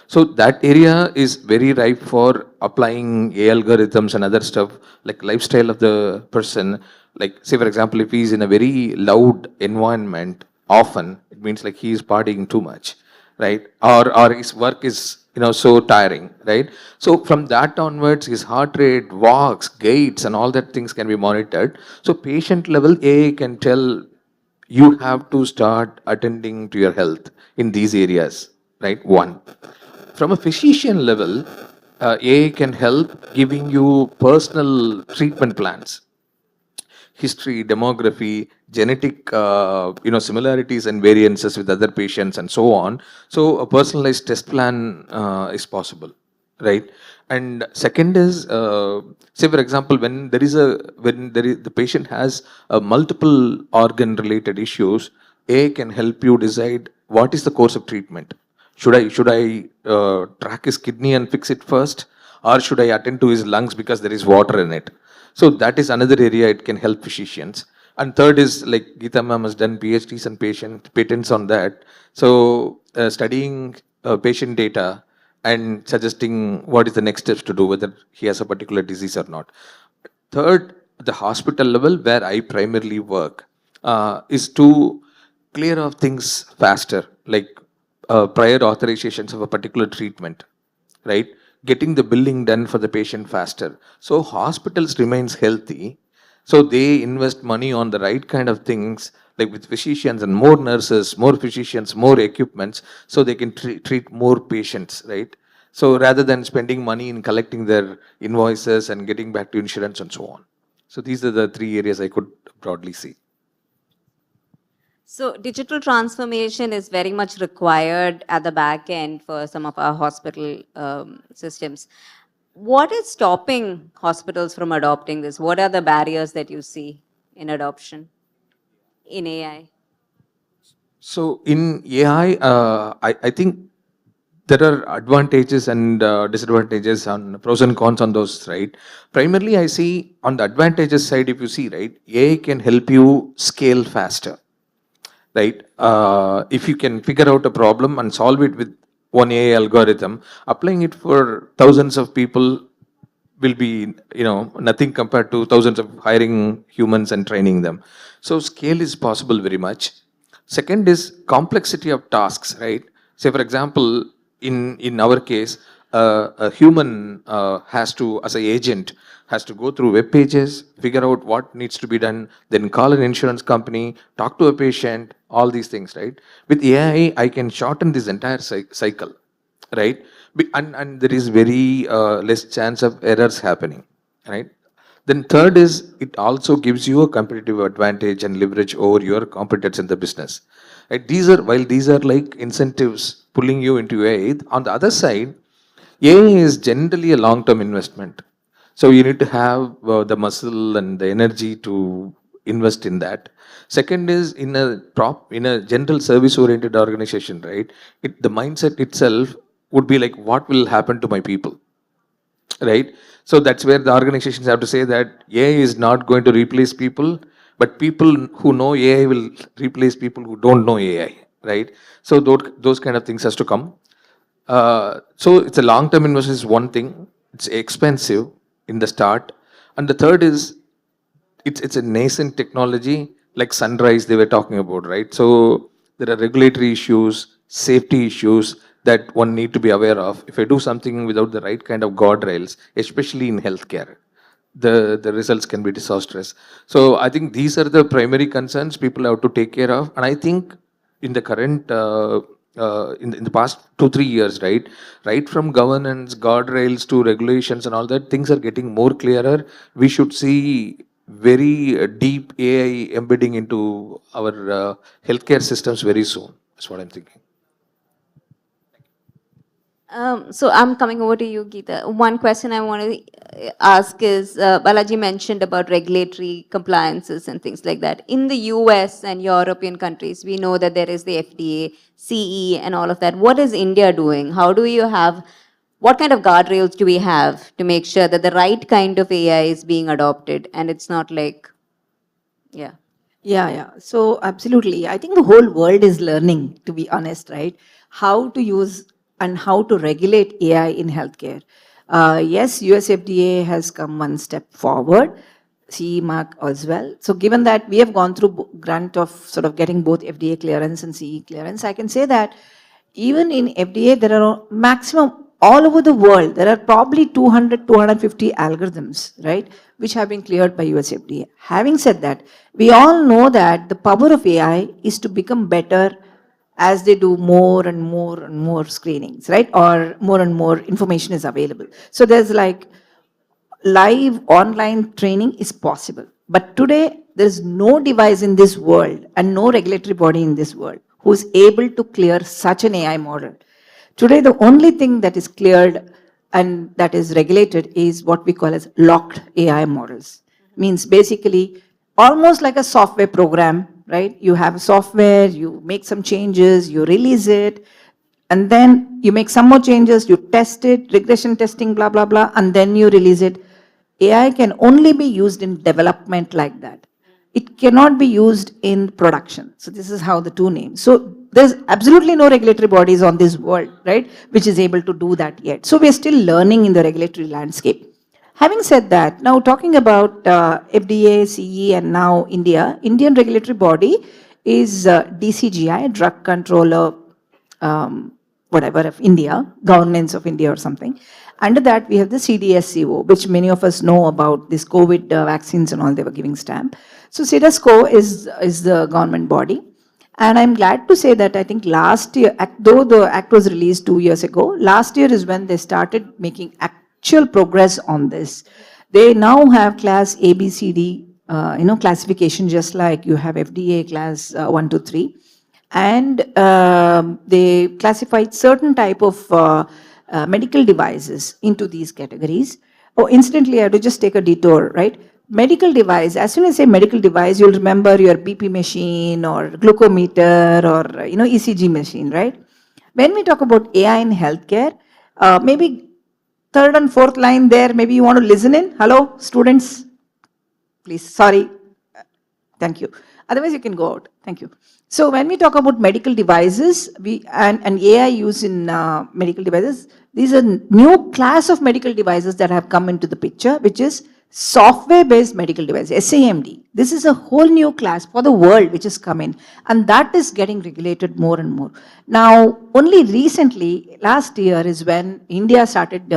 R: So that area is very ripe for applying AI algorithms and other stuff, like lifestyle of the person. Like, say for example, if he's in a very loud environment, often it means like he is partying too much, right? Or his work is so tiring, right? So from that onwards, his heart rate, walks, gaits, and all that things can be monitored. So patient level AI can tell you have to start attending to your health in these areas, right? One. From a physician level, AI can help giving you personal treatment plans, history, demography, genetic, similarities and variances with other patients and so on. So a personalized test plan is possible, right? And second is, say for example, when the patient has multiple organ related issues, AI can help you decide what is the course of treatment. Should I track his kidney and fix it first, or should I attend to his lungs because there is water in it? So that is another area it can help physicians. And third is, like Geeta ma'am has done PhDs and patents on that. So studying patient data and suggesting what is the next steps to do, whether he has a particular disease or not. Third, the hospital level where I primarily work is to clear off things faster, like prior authorizations of a particular treatment, right? Getting the billing done for the patient faster. So hospitals remains healthy. So they invest money on the right kind of things, like with physicians and more nurses, more physicians, more equipments, so they can treat more patients, right? So rather than spending money in collecting their invoices and getting back to insurance and so on. So these are the three areas I could broadly see.
L: So digital transformation is very much required at the back end for some of our hospital systems. What is stopping hospitals from adopting this? What are the barriers that you see in adoption in AI?
R: So in AI, I think there are advantages and disadvantages and pros and cons on those, right? Primarily, I see on the advantages side, if you see, right, AI can help you scale faster, right? If you can figure out a problem and solve it with one AI algorithm, applying it for thousands of people will be, nothing compared to thousands of hiring humans and training them. So scale is possible very much. Second is complexity of tasks, right? Say for example, in our case, a human has to, as an agent, has to go through web pages, figure out what needs to be done, then call an insurance company, talk to a patient, all these things, right? With AI, I can shorten this entire cycle, right? And there is very less chance of errors happening, right? Then third is, it also gives you a competitive advantage and leverage over your competitors in the business. Right? While these are like incentives pulling you into AI, on the other side, AI is generally a long-term investment. So you need to have the muscle and the energy to invest in that. Second is, in a general service-oriented organization, right? The mindset itself would be like, what will happen to my people? Right? So that's where the organizations have to say that AI is not going to replace people, but people who know AI will replace people who don't know AI, right? So those kind of things has to come. So it's a long-term investment is one thing. It's expensive in the start. And the third is it's a nascent technology like Sunrise they were talking about, right? So there are regulatory issues, safety issues that one need to be aware of. If I do something without the right kind of guardrails, especially in healthcare, the results can be disastrous. So I think these are the primary concerns people have to take care of. And I think in the current in the past 2-3 years, right from governance, guardrails to regulations and all that, things are getting more clearer. We should see very deep AI embedding into our healthcare systems very soon. That's what I'm thinking.
L: So I'm coming over to you, Geeta. One question I want to ask is, Balaji mentioned about regulatory compliances and things like that. In the US and European countries, we know that there is the FDA, CE and all of that. What is India doing? How do you have, what kind of guardrails do we have to make sure that the right kind of AI is being adopted and it's not like, yeah.
G: Yeah. So absolutely. I think the whole world is learning, to be honest, right? How to use and how to regulate AI in healthcare. Yes, US FDA has come one step forward, CE mark as well. So given that we have gone through grant of sort of getting both FDA clearance and CE clearance, I can say that even in FDA, there are maximum all over the world, there are probably 200, 250 algorithms, right, which have been cleared by US FDA. Having said that, we all know that the power of AI is to become better as they do more and more and more screenings, right, or more and more information is available. So there's like live online training is possible. But today, there is no device in this world and no regulatory body in this world who is able to clear such an AI model. Today, the only thing that is cleared and that is regulated is what we call as locked AI models. Means basically almost like a software program, right? You have a software, you make some changes, you release it, and then you make some more changes, you test it, regression testing, blah, blah, blah, and then you release it. AI can only be used in development like that. It cannot be used in production. So this is how the two names. So there's absolutely no regulatory bodies on this world, right, which is able to do that yet. So we're still learning in the regulatory landscape. Having said that, now talking about FDA, CE, and now India, Indian regulatory body is DCGI, Drug Controller, whatever of India, Governance of India or something. Under that, we have the CDSCO, which many of us know about these COVID vaccines and all, they were giving stamp. So CDSCO is the government body. And I'm glad to say that I think last year, though the act was released 2 years ago, last year is when they started making actual progress on this. They now have class A, B, C, D, classification, just like you have FDA class 1 to 3. And they classified certain type of medical devices into these categories. Oh, incidentally, I have to just take a detour, right? Medical device, as soon as I say medical device, you'll remember your BP machine or glucometer or ECG machine, right? When we talk about AI in healthcare, maybe third and fourth line there, maybe you want to listen in. Hello, students? Please, sorry. Thank you. Otherwise, you can go out. Thank you. So when we talk about medical devices and AI use in medical devices, these are new class of medical devices that have come into the picture, which is software-based medical devices, SAMD. This is a whole new class for the world which has come in, and that is getting regulated more and more. Now, only recently, last year is when India started,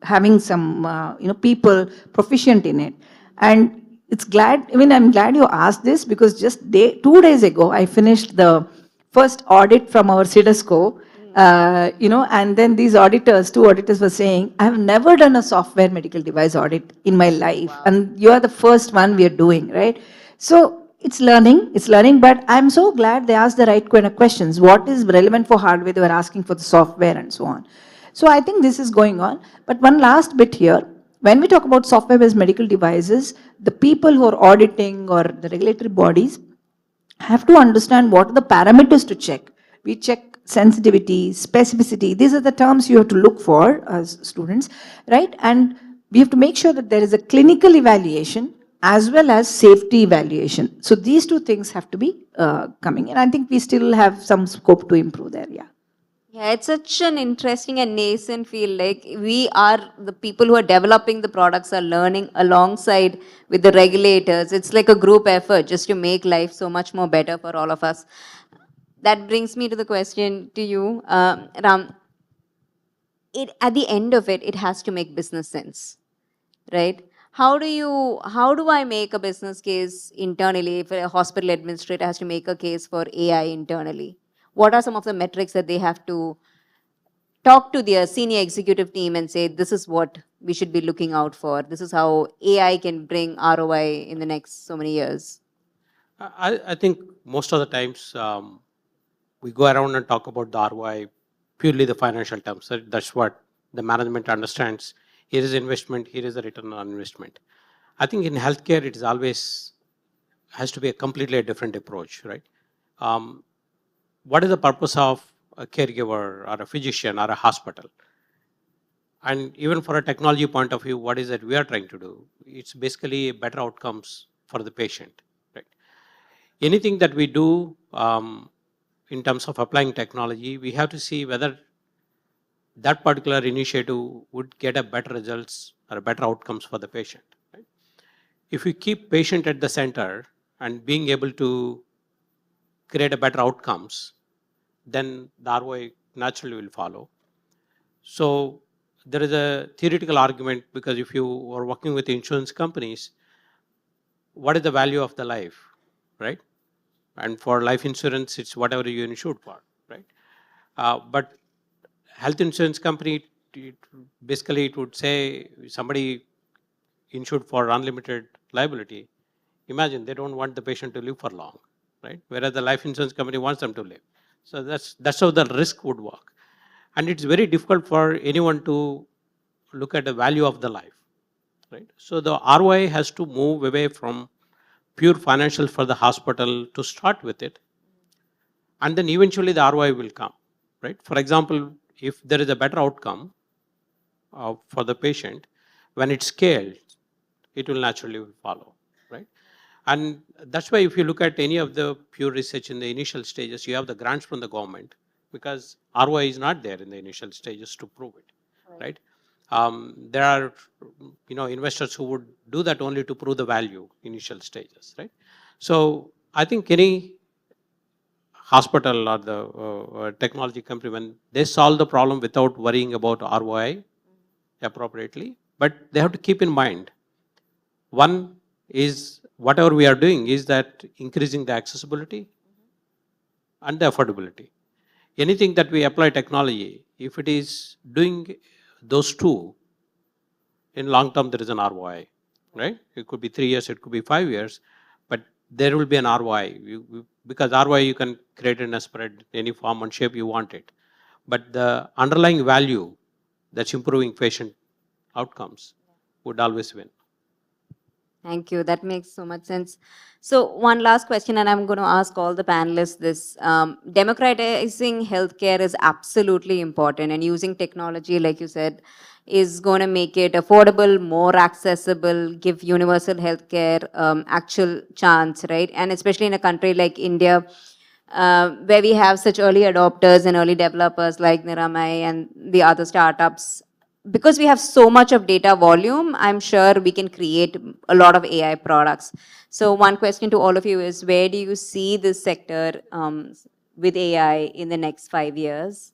G: having some, people proficient in it. And I'm glad you asked this because just 2 days ago, I finished the first audit from our CDSCO, and then these auditors, 2 auditors were saying, I have never done a software medical device audit in my life. Wow. And you are the first one we are doing, right? So it's learning, but I'm so glad they asked the right kind of questions. What is relevant for hardware? They were asking for the software and so on. So I think this is going on. But one last bit here. When we talk about software-based medical devices, the people who are auditing or the regulatory bodies have to understand what are the parameters to check. We check sensitivity, specificity. These are the terms you have to look for as students, right? And we have to make sure that there is a clinical evaluation as well as safety evaluation. So these two things have to be coming. And I think we still have some scope to improve there, yeah.
L: Yeah, it's such an interesting and nascent field. Like we are the people who are developing the products are learning alongside with the regulators. It's like a group effort just to make life so much more better for all of us. That brings me to the question to you, Ram. At the end of it, it has to make business sense, right? How do I make a business case internally if a hospital administrator has to make a case for AI internally? What are some of the metrics that they have to talk to their senior executive team and say, this is what we should be looking out for. This is how AI can bring ROI in the next so many years.
N: I think most of the times we go around and talk about the ROI, purely the financial terms. That's what the management understands. Here is investment, here is the return on investment. I think in healthcare, it is always has to be a completely different approach, right? What is the purpose of a caregiver or a physician or a hospital? And even for a technology point of view, what is it we are trying to do? It's basically better outcomes for the patient, right? Anything that we do in terms of applying technology, we have to see whether that particular initiative would get a better results or better outcomes for the patient. Right? If we keep patient at the center and being able to create a better outcomes, then the ROI naturally will follow. So there is a theoretical argument, because if you are working with insurance companies, what is the value of the life, right? And for life insurance, it's whatever you insured for, right? But health insurance company, basically it would say somebody insured for unlimited liability. Imagine they don't want the patient to live for long, right? Whereas the life insurance company wants them to live. So that's how the risk would work. And it's very difficult for anyone to look at the value of the life, right? So the ROI has to move away from pure financial for the hospital to start with it. And then eventually the ROI will come, right? For example, if there is a better outcome for the patient, when it's scaled, it will naturally follow, right? And that's why if you look at any of the pure research in the initial stages, you have the grants from the government, because ROI is not there in the initial stages to prove it, right? There are investors who would do that only to prove the value initial stages, right? So I think any hospital or the technology company, when they solve the problem without worrying about ROI appropriately, but they have to keep in mind, one is whatever we are doing is that increasing the accessibility and the affordability. Anything that we apply technology, if it is doing those two, in long term there is an ROI, right? It could be 3 years, it could be 5 years, but there will be an ROI. Because ROI you can create in a spread, any form and shape you want it. But the underlying value that's improving patient outcomes would always win.
L: Thank you. That makes so much sense. So one last question, and I'm going to ask all the panelists this. Democratizing healthcare is absolutely important, and using technology, like you said, is going to make it affordable, more accessible, give universal healthcare actual chance, right? And especially in a country like India, where we have such early adopters and early developers like Niramai and the other startups, because we have so much of data volume, I'm sure we can create a lot of AI products. So one question to all of you is, where do you see this sector with AI in the next 5 years?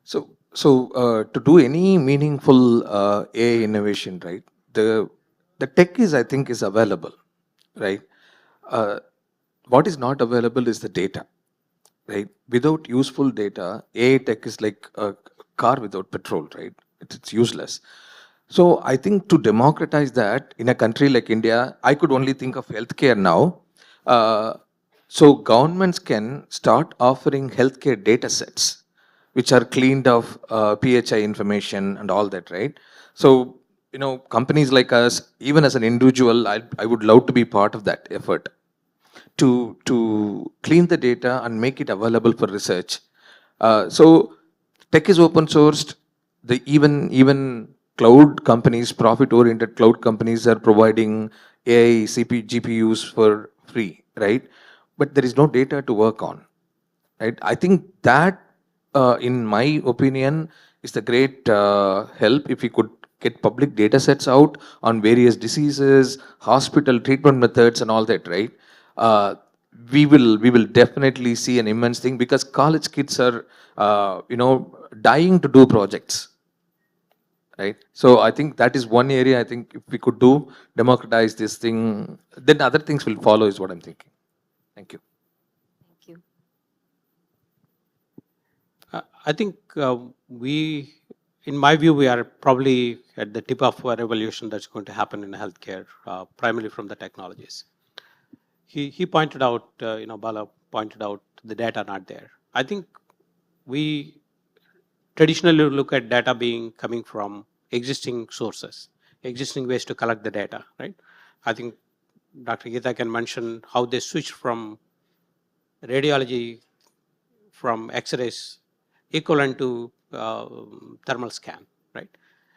R: So to do any meaningful AI innovation, right? The tech I think is available, right? What is not available is the data, right? Without useful data, AI tech is like a car without petrol, right? It's useless. So I think to democratize that in a country like India, I could only think of healthcare now. So governments can start offering healthcare data sets, which are cleaned of PHI information and all that, right? So, companies like us, even as an individual, I would love to be part of that effort to clean the data and make it available for research. So tech is open sourced. Even cloud companies, profit-oriented cloud companies are providing AI GPUs for free, right? But there is no data to work on. right? I think that, in my opinion, is the great help if we could get public data sets out on various diseases, hospital treatment methods, and all that, right? We will definitely see an immense thing because college kids are, dying to do projects, right? So I think that is one area. I think if we could do democratize this thing, then other things will follow. Is what I'm thinking. Thank you.
L: Thank you.
N: I think in my view, we are probably at the tip of a revolution that's going to happen in healthcare, primarily from the technologies. He pointed out, Bala pointed out the data not there. I think we traditionally look at data coming from existing sources, existing ways to collect the data, right? I think Dr. Geeta can mention how they switched from radiology, from X-rays, equivalent to thermal scan, right?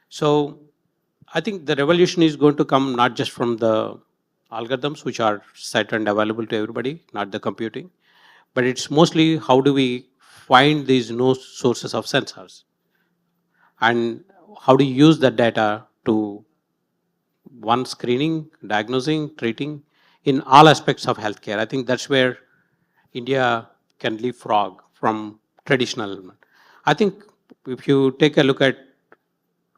N: So I think the revolution is going to come not just from the algorithms, which are set and available to everybody, not the computing, but it's mostly how do we find these new sources of sensors and how do you use that data to one screening, diagnosing, treating in all aspects of healthcare. I think that's where India can leapfrog from traditional. I think if you take a look at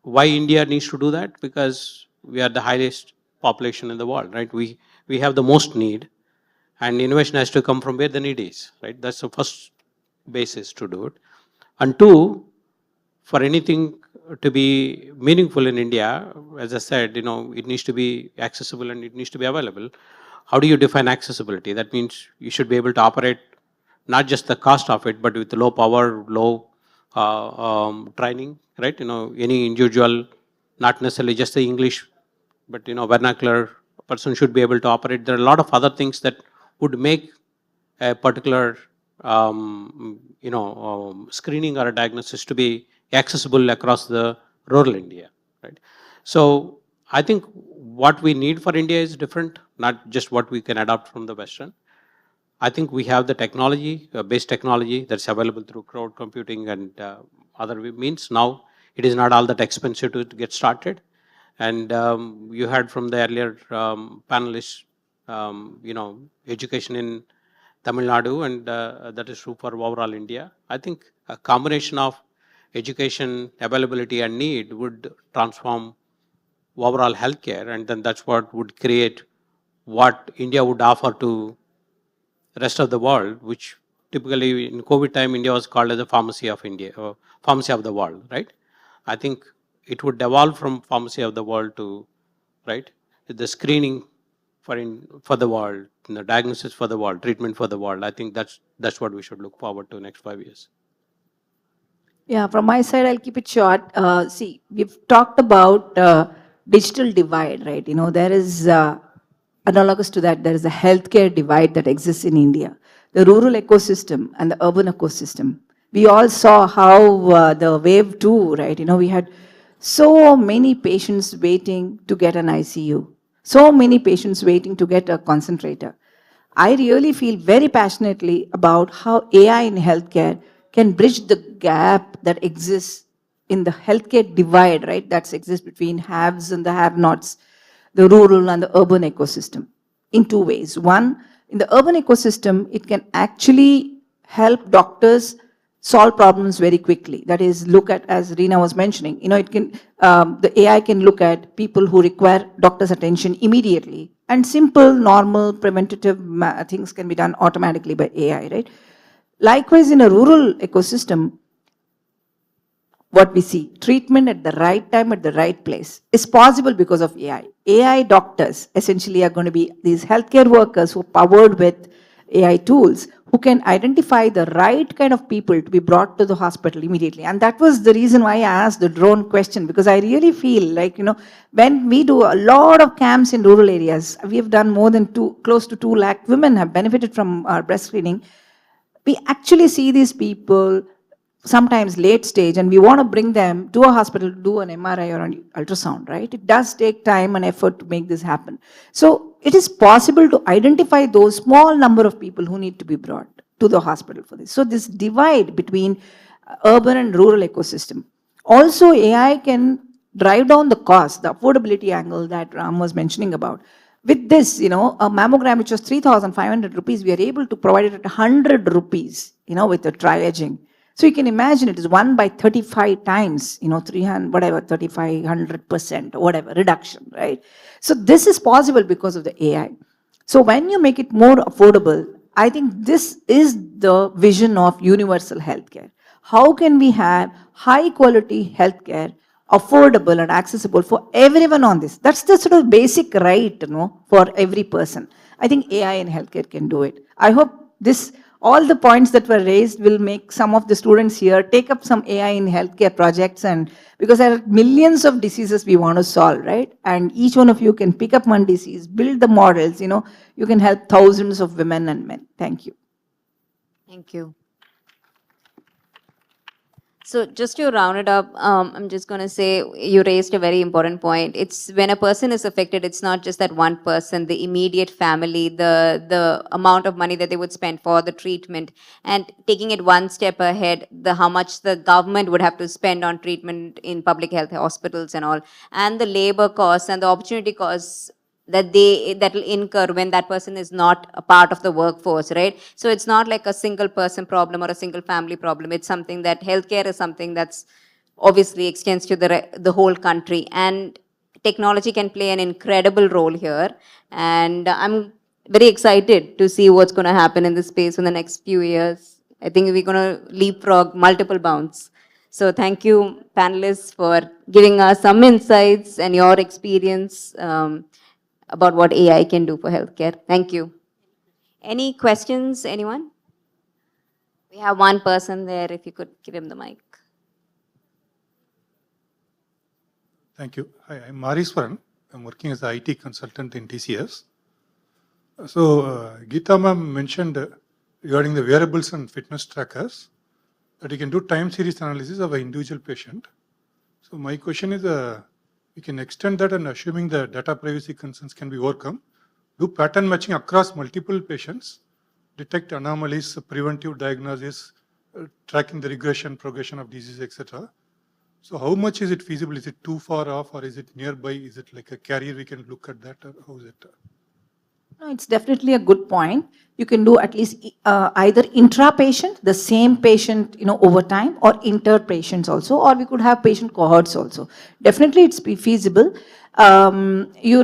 N: why India needs to do that, because we are the highest population in the world, right? We have the most need, and innovation has to come from where the need is, right? That's the first basis to do it. And two, for anything to be meaningful in India, as I said, it needs to be accessible and it needs to be available. How do you define accessibility? That means you should be able to operate not just the cost of it, but with low power, low training, right? Any individual, not necessarily just the English, but vernacular person should be able to operate. There are a lot of other things that would make a particular screening or a diagnosis to be accessible across the rural India, right? So I think what we need for India is different, not just what we can adopt from the Western. I think we have the technology, base technology that's available through cloud computing and other means. Now it is not all that expensive to get started. And you heard from the earlier panelists, education in Tamil Nadu, and that is true for overall India. I think a combination of education, availability, and need would transform overall healthcare, and then that's what would create what India would offer to the rest of the world, which typically in COVID time, India was called as the pharmacy of India, or pharmacy of the world, right? I think it would evolve from pharmacy of the world to, right, the screening for the world, the diagnosis for the world, treatment for the world. I think that's what we should look forward to next 5 years.
G: Yeah, from my side, I'll keep it short. See, we've talked about digital divide, right? There is analogous to that, there is a healthcare divide that exists in India. The rural ecosystem and the urban ecosystem. We all saw how the wave 2, right? We had so many patients waiting to get an ICU. So many patients waiting to get a concentrator. I really feel very passionately about how AI in healthcare can bridge the gap that exists in the healthcare divide, right? That exists between haves and the have-nots, the rural and the urban ecosystem in two ways. One, in the urban ecosystem, it can actually help doctors solve problems very quickly. That is, look at, as Reena was mentioning, it can, the AI can look at people who require doctor's attention immediately, and simple, normal, preventative things can be done automatically by AI, right? Likewise, in a rural ecosystem, what we see, treatment at the right time, at the right place, is possible because of AI. AI doctors essentially are going to be these healthcare workers who are powered with AI tools, who can identify the right kind of people to be brought to the hospital immediately. And that was the reason why I asked the drone question, because I really feel like, when we do a lot of camps in rural areas, we have done more than close to 2 lakh women have benefited from our breast screening. We actually see these people sometimes late stage, and we want to bring them to a hospital to do an MRI or an ultrasound, right? It does take time and effort to make this happen. So it is possible to identify those small number of people who need to be brought. to the hospital for this. So this divide between urban and rural ecosystem. Also, AI can drive down the cost, the affordability angle that Ram was mentioning about. With this, a mammogram which was 3,500 rupees, we are able to provide it at 100 rupees, with the tri-edging. So you can imagine it is 1 by 35 times, 300, whatever, 3,500%, whatever, reduction, right? So this is possible because of the AI. So when you make it more affordable, I think this is the vision of universal healthcare. How can we have high quality healthcare, affordable and accessible for everyone on this? That's the sort of basic right, for every person. I think AI in healthcare can do it. I hope all the points that were raised will make some of the students here take up some AI in healthcare projects, and because there are millions of diseases we want to solve, right? And each one of you can pick up one disease, build the models, you can help thousands of women and men. Thank you.
L: Thank you. So just to round it up, I'm just going to say you raised a very important point. It's when a person is affected, it's not just that one person, the immediate family, the amount of money that they would spend for the treatment, and taking it one step ahead, how much the government would have to spend on treatment in public health hospitals and all, and the labor costs and the opportunity costs that will incur when that person is not a part of the workforce, right? So it's not like a single person problem or a single family problem. It's something that healthcare is something that's obviously extends to the whole country, and technology can play an incredible role here. And I'm very excited to see what's going to happen in this space in the next few years. I think we're going to leapfrog multiple bounds. So thank you, panelists, for giving us some insights and your experience about what AI can do for healthcare. Thank you. Any questions, anyone? We have one person there, if you could give him the mic.
Q: Thank you. Hi, I'm Mariswaran. I'm working as an IT consultant in TCS. So, Geeta ma'am mentioned regarding the wearables and fitness trackers that you can do time series analysis of an individual patient. So, my question is, we can extend that, and assuming the data privacy concerns can be overcome, do pattern matching across multiple patients, detect anomalies, preventive diagnosis, tracking the regression, progression of disease, etc. So how much is it feasible? Is it too far off, or is it nearby? Is it like a carrier we can look at that, or how is it?
G: No, it's definitely a good point. You can do at least either intra-patient, the same patient, over time, or inter-patients also, or we could have patient cohorts also. Definitely it's feasible. You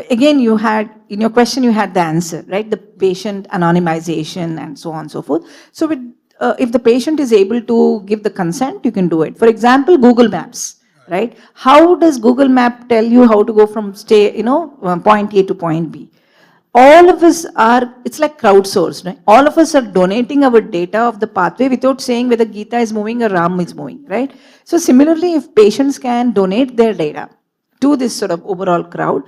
G: again, you had, in your question, you had the answer, right? The patient anonymization and so on and so forth. So with, if the patient is able to give the consent, you can do it. For example, Google Maps, right? How does Google Map tell you how to go from point A to point B? All of us are, it's like crowdsourced, right? All of us are donating our data of the pathway without saying whether Geeta is moving or Ram is moving, right? So similarly, if patients can donate their data to this sort of overall crowd,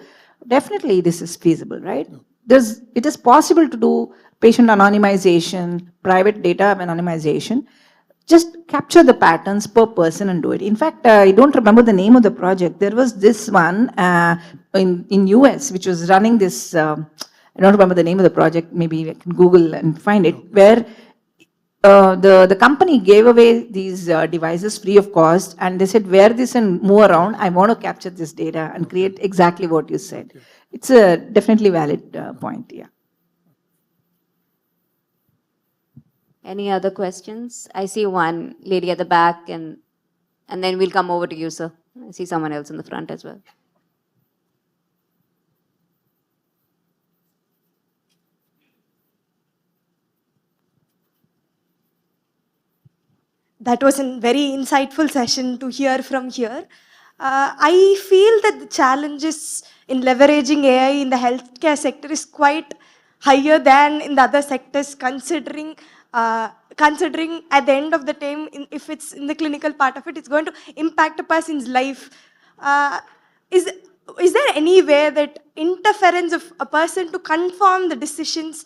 G: definitely this is feasible, right? It is possible to do patient anonymization, private data anonymization. Just capture the patterns per person and do it. In fact, I don't remember the name of the project. There was this one in US, which was running this, I don't remember the name of the project, maybe I can Google and find it, where the company gave away these devices free of cost, and they said, wear this and move around. I want to capture this data and create exactly what you said. It's a definitely valid point, yeah.
L: Any other questions? I see one lady at the back, and then we'll come over to you, sir. I see someone else in the front as well.
S: That was a very insightful session to hear from here. I feel that the challenges in leveraging AI in the healthcare sector is quite higher than in the other sectors, considering at the end of the time, if it's in the clinical part of it, it's going to impact a person's life. Is there any way that interference of a person to confirm the decisions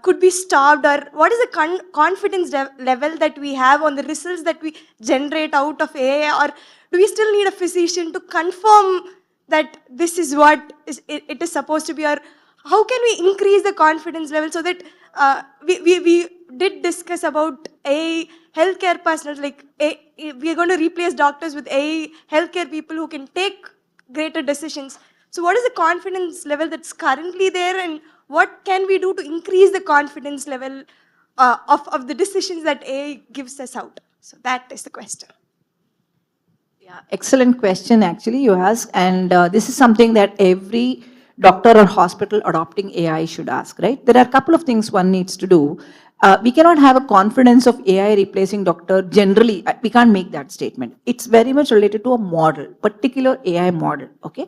S: could be stopped, or what is the confidence level that we have on the results that we generate out of AI, or do we still need a physician to confirm that this is what it is supposed to be, or how can we increase the confidence level so that we did discuss about AI healthcare personnel, like we are going to replace doctors with AI healthcare people who can take greater decisions. So what is the confidence level that's currently there, and what can we do to increase the confidence level of the decisions that AI gives us out? So that is the question.
G: Yeah, excellent question actually you asked, and this is something that every doctor or hospital adopting AI should ask, right? There are a couple of things one needs to do. We cannot have a confidence of AI replacing doctor generally. We can't make that statement. It's very much related to a model, particular AI model, okay?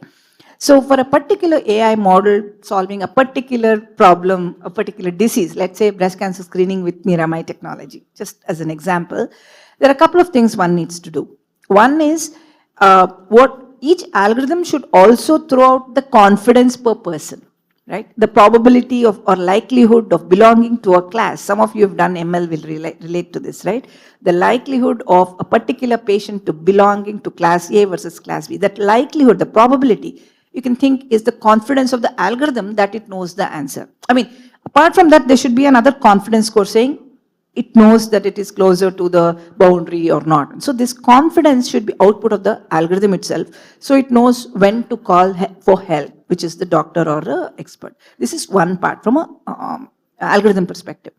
G: So for a particular AI model solving a particular problem, a particular disease, let's say breast cancer screening with Miramai technology, just as an example, there are a couple of things one needs to do. One is what each algorithm should also throw out the confidence per person, right? The probability of or likelihood of belonging to a class. Some of you have done ML will relate to this, right? The likelihood of a particular patient to belonging to class A versus class B. That likelihood, the probability, you can think is the confidence of the algorithm that it knows the answer. I mean, apart from that, there should be another confidence score saying it knows that it is closer to the boundary or not. So this confidence should be output of the algorithm itself. So it knows when to call for help, which is the doctor or the expert. This is one part from a algorithm perspective.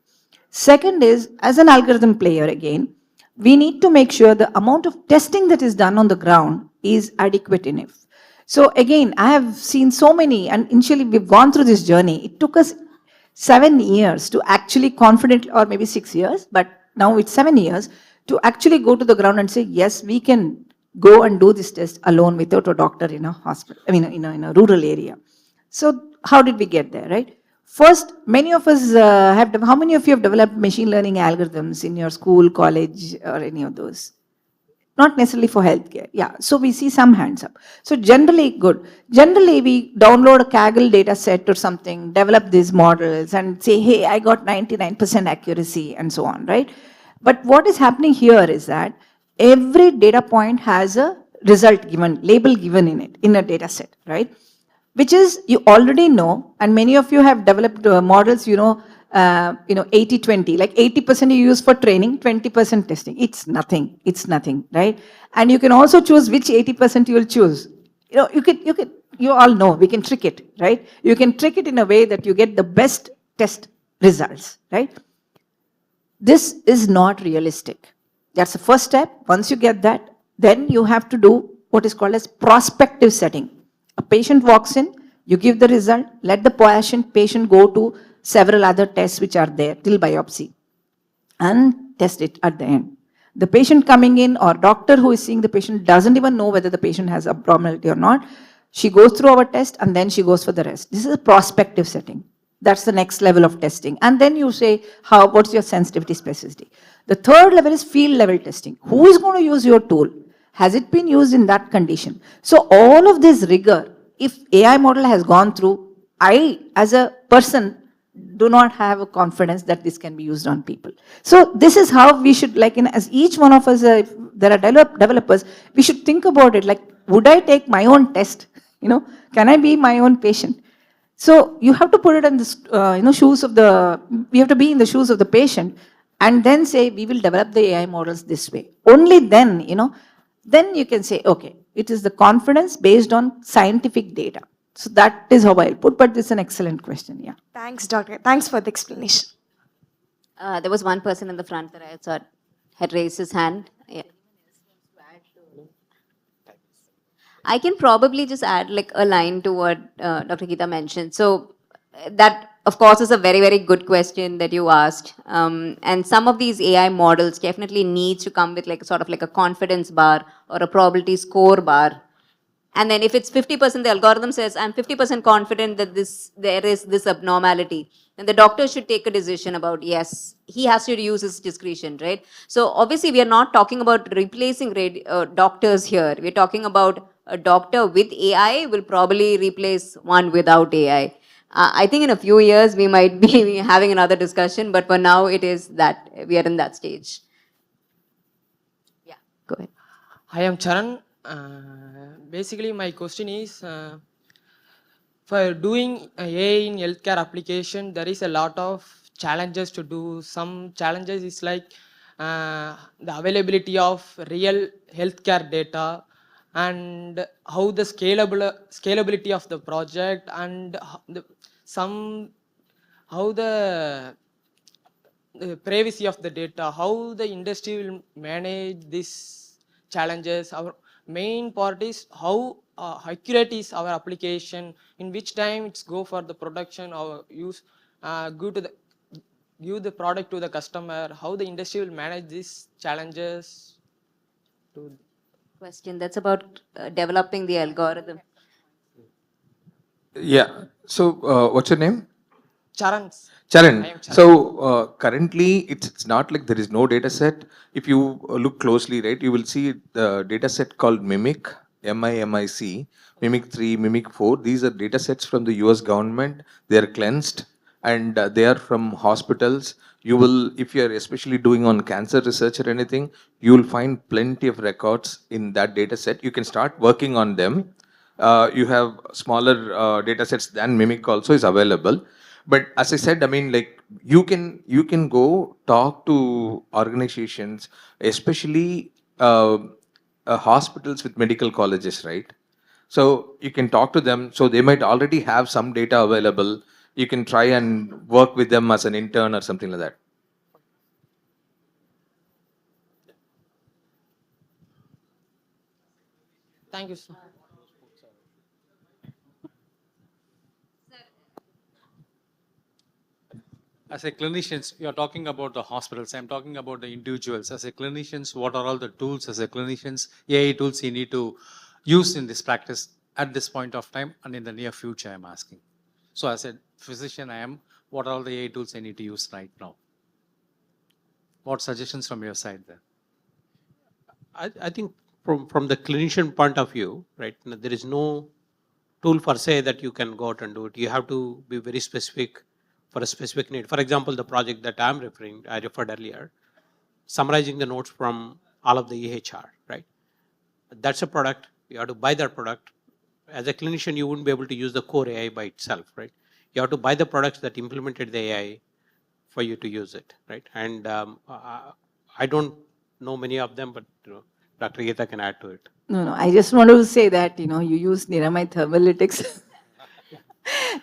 G: Second is, as an algorithm player again, we need to make sure the amount of testing that is done on the ground is adequate enough. So again, I have seen so many, and initially we've gone through this journey. It took us 7 years to actually confidently, or maybe 6 years, but now it's 7 years, to actually go to the ground and say, yes, we can go and do this test alone without a doctor in a hospital, I mean, in a rural area. So how did we get there, right? First, many of us how many of you have developed machine learning algorithms in your school, college, or any of those? Not necessarily for healthcare. Yeah, so we see some hands up. So generally good. Generally we download a Kaggle data set or something, develop these models and say, hey, I got 99% accuracy and so on, right? But what is happening here is that every data point has a result given, label given in it, in a data set, right? Which is you already know, and many of you have developed models, 80-20, like 80% you use for training, 20% testing. It's nothing, right? And you can also choose which 80% you will choose. You all know, we can trick it, right? You can trick it in a way that you get the best test results, right? This is not realistic. That's the first step. Once you get that, then you have to do what is called as prospective setting. A patient walks in, you give the result, let the patient go to several other tests which are there till biopsy and test it at the end. The patient coming in or doctor who is seeing the patient doesn't even know whether the patient has abnormality or not. She goes through our test and then she goes for the rest. This is a prospective setting. That's the next level of testing. And then you say, what's your sensitivity, specificity? The third level is field level testing. Who is going to use your tool? Has it been used in that condition? So all of this rigor, if AI model has gone through, I as a person do not have a confidence that this can be used on people. So this is how we should, as each one of us, if there are developers, we should think about it like, would I take my own test? Can I be my own patient? So you have to put it in the shoes of we have to be in the shoes of the patient and then say, we will develop the AI models this way. Only then, then you can say, okay, it is the confidence based on scientific data. So that is how I'll put, but this is an excellent question, yeah.
S: Thanks, Doctor. Thanks for the explanation.
L: There was one person in the front that I thought had raised his hand. Yeah. I can probably just add like a line to what Dr. Geeta mentioned. So that, of course, is a very, very good question that you asked. And some of these AI models definitely need to come with like sort of like a confidence bar or a probability score bar. And then if it's 50%, the algorithm says, I'm 50% confident that there is this abnormality. Then the doctor should take a decision about, yes, he has to use his discretion, right? So obviously we are not talking about replacing doctors here. We're talking about a doctor with AI will probably replace one without AI. I think in a few years we might be having another discussion, but for now it is that we are in that stage. Yeah, go ahead.
T: Hi, I'm Charan. Basically, my question is, for doing AI in healthcare application, there is a lot of challenges to do. Some challenges is like the availability of real healthcare data, and how the scalability of the project, and how the privacy of the data, how the industry will manage these challenges. Our main part is how accurate is our application, in which time it's go for the production or use, give the product to the customer, how the industry will manage these challenges.
L: Question that's about developing the algorithm.
R: Yeah. So, what's your name?
T: Charan. I
R: Charan.
T: am Charan.
R: So, currently, it's not like there is no data set. If you look closely, right, you will see the data set called Mimic, MIMIC, Mimic 3, Mimic 4. These are data sets from the US government. They are cleansed and they are from hospitals. You will, if you are especially doing on cancer research or anything, you will find plenty of records in that data set. You can start working on them. You have smaller data sets than Mimic also is available. But as I said, I mean, like you can go talk to organizations, especially hospitals with medical colleges, right? So you can talk to them. So they might already have some data available. You can try and work with them as an intern or something like that.
T: Thank you, sir.
P: As a clinicians, you are talking about the hospitals. I'm talking about the individuals. As a clinicians, what are all the tools as a clinicians, AI tools you need to use in this practice at this point of time and in the near future, I'm asking. So as a physician, what are all the AI tools I need to use right now? What suggestions from your side there?
N: I think from the clinician point of view, right, there is no tool per se that you can go out and do it. You have to be very specific for a specific need. For example, the project that I referred earlier, summarizing the notes from all of the EHR, right? That's a product. You have to buy that product. As a clinician, you wouldn't be able to use the core AI by itself, right? You have to buy the products that implemented the AI for you to use it, right? And I don't know many of them, but Dr. Geeta can add to it.
G: No, I just want to say that, you use Niramai Thermalytics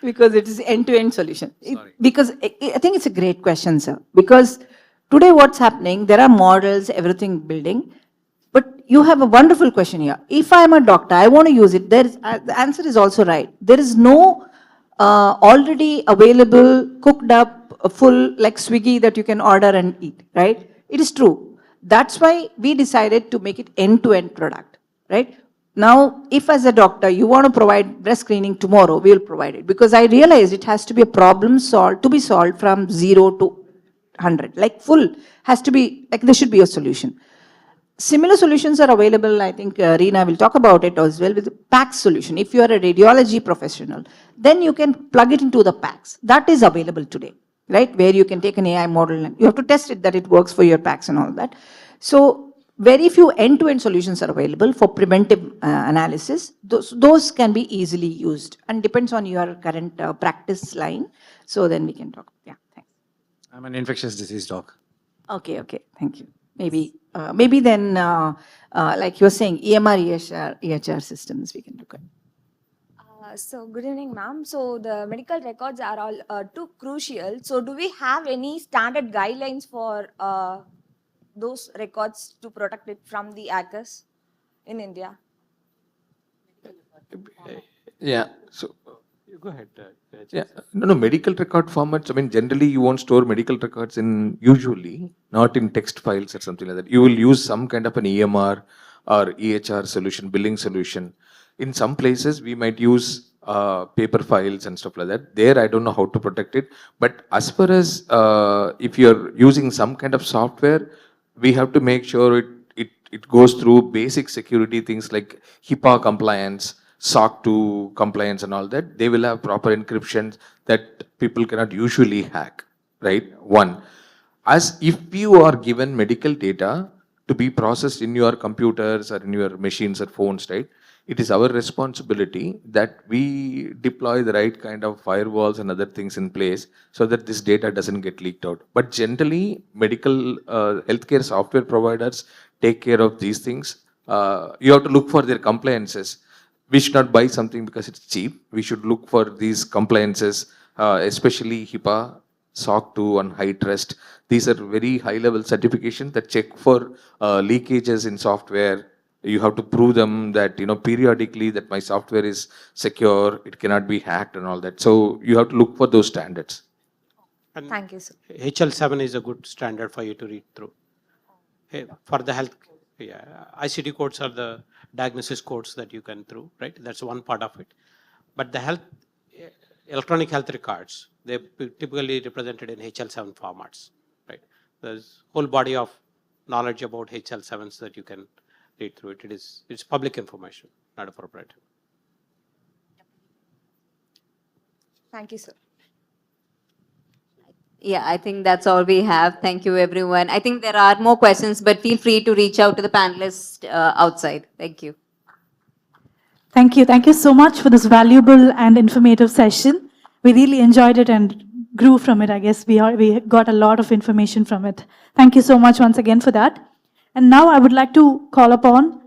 G: because it is end-to-end solution. Because I think it's a great question, sir. Because today what's happening, there are models, everything building, but you have a wonderful question here. If I'm a doctor, I want to use it, the answer is also right. There is no already available, cooked up, full like Swiggy that you can order and eat, right? It is true. That's why we decided to make it end-to-end product, right? Now, if as a doctor, you want to provide breast screening tomorrow, we will provide it. Because I realize it has to be a problem to be solved from 0 to 100. Like full has to be, like there should be a solution. Similar solutions are available, I think Reena will talk about it as well, with the PACS solution. If you are a radiology professional, then you can plug it into the PACS. That is available today, right? Where you can take an AI model and you have to test it that it works for your PACS and all that. So very few end-to-end solutions are available for preventive analysis. Those can be easily used and depends on your current practice line. So then we can talk. Yeah, thanks.
P: I'm an infectious disease doc.
G: Okay, thank you. Maybe then, like you're saying, EMR, EHR systems we can look at.
U: So good evening, ma'am. So the medical records are all too crucial. So do we have any standard guidelines for those records to protect it from the hackers in India?
R: Yeah. So
N: you go ahead.
R: Yeah. No, medical record formats. I mean, generally you won't store medical records usually not in text files or something like that. You will use some kind of an EMR or EHR solution, billing solution. In some places we might use paper files and stuff like that. There I don't know how to protect it. But as far as if you're using some kind of software, we have to make sure it goes through basic security things like HIPAA compliance, SOC 2 compliance and all that. They will have proper encryptions that people cannot usually hack, right? One, as if you are given medical data to be processed in your computers or in your machines or phones, right? it is our responsibility that we deploy the right kind of firewalls and other things in place so that this data doesn't get leaked out. But generally, medical healthcare software providers take care of these things. You have to look for their compliances. We should not buy something because it's cheap. We should look for these compliances, especially HIPAA, SOC 2 and high trust. These are very high level certifications that check for leakages in software. You have to prove them that, periodically that my software is secure, it cannot be hacked and all that. So you have to look for those standards.
N: And
U: Thank you, sir.
N: HL7 is a good standard for you to read through. For the health, ICD codes are the diagnosis codes that you can through, right? That's one part of it. But the electronic health records, they're typically represented in HL7 formats, right? There's whole body of knowledge about HL7s that you can read through it. It's public information, not a proprietary.
U: Thank you, sir.
L: Yeah, I think that's all we have. Thank you, everyone. I think there are more questions, but feel free to reach out to the panelists outside. Thank you.
A: Thank you. Thank you so much for this valuable and informative session. We really enjoyed it and grew from it. I guess we got a lot of information from it. Thank you so much once again for that. And now I would like to call upon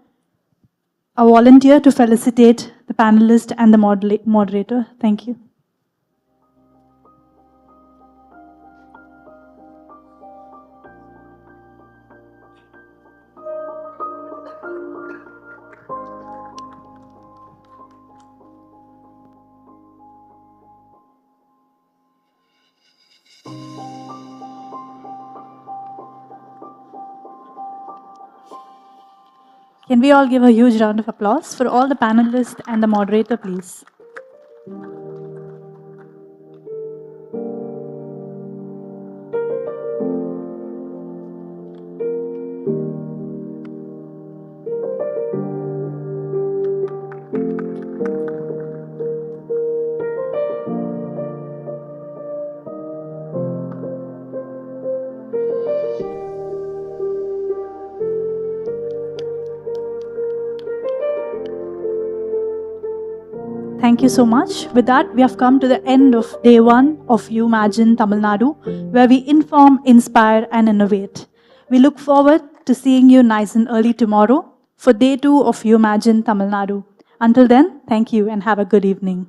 A: a volunteer to felicitate the panelist and the moderator. Thank you. Can we all give a huge round of applause for all the panelists and the moderator, please? Thank you so much. With that, we have come to the end of day 1 of Umagine Tamil Nadu, where we inform, inspire, and innovate. We look forward to seeing you nice and early tomorrow for day 2 of Umagine Tamil Nadu. Until then, thank you and have a good evening.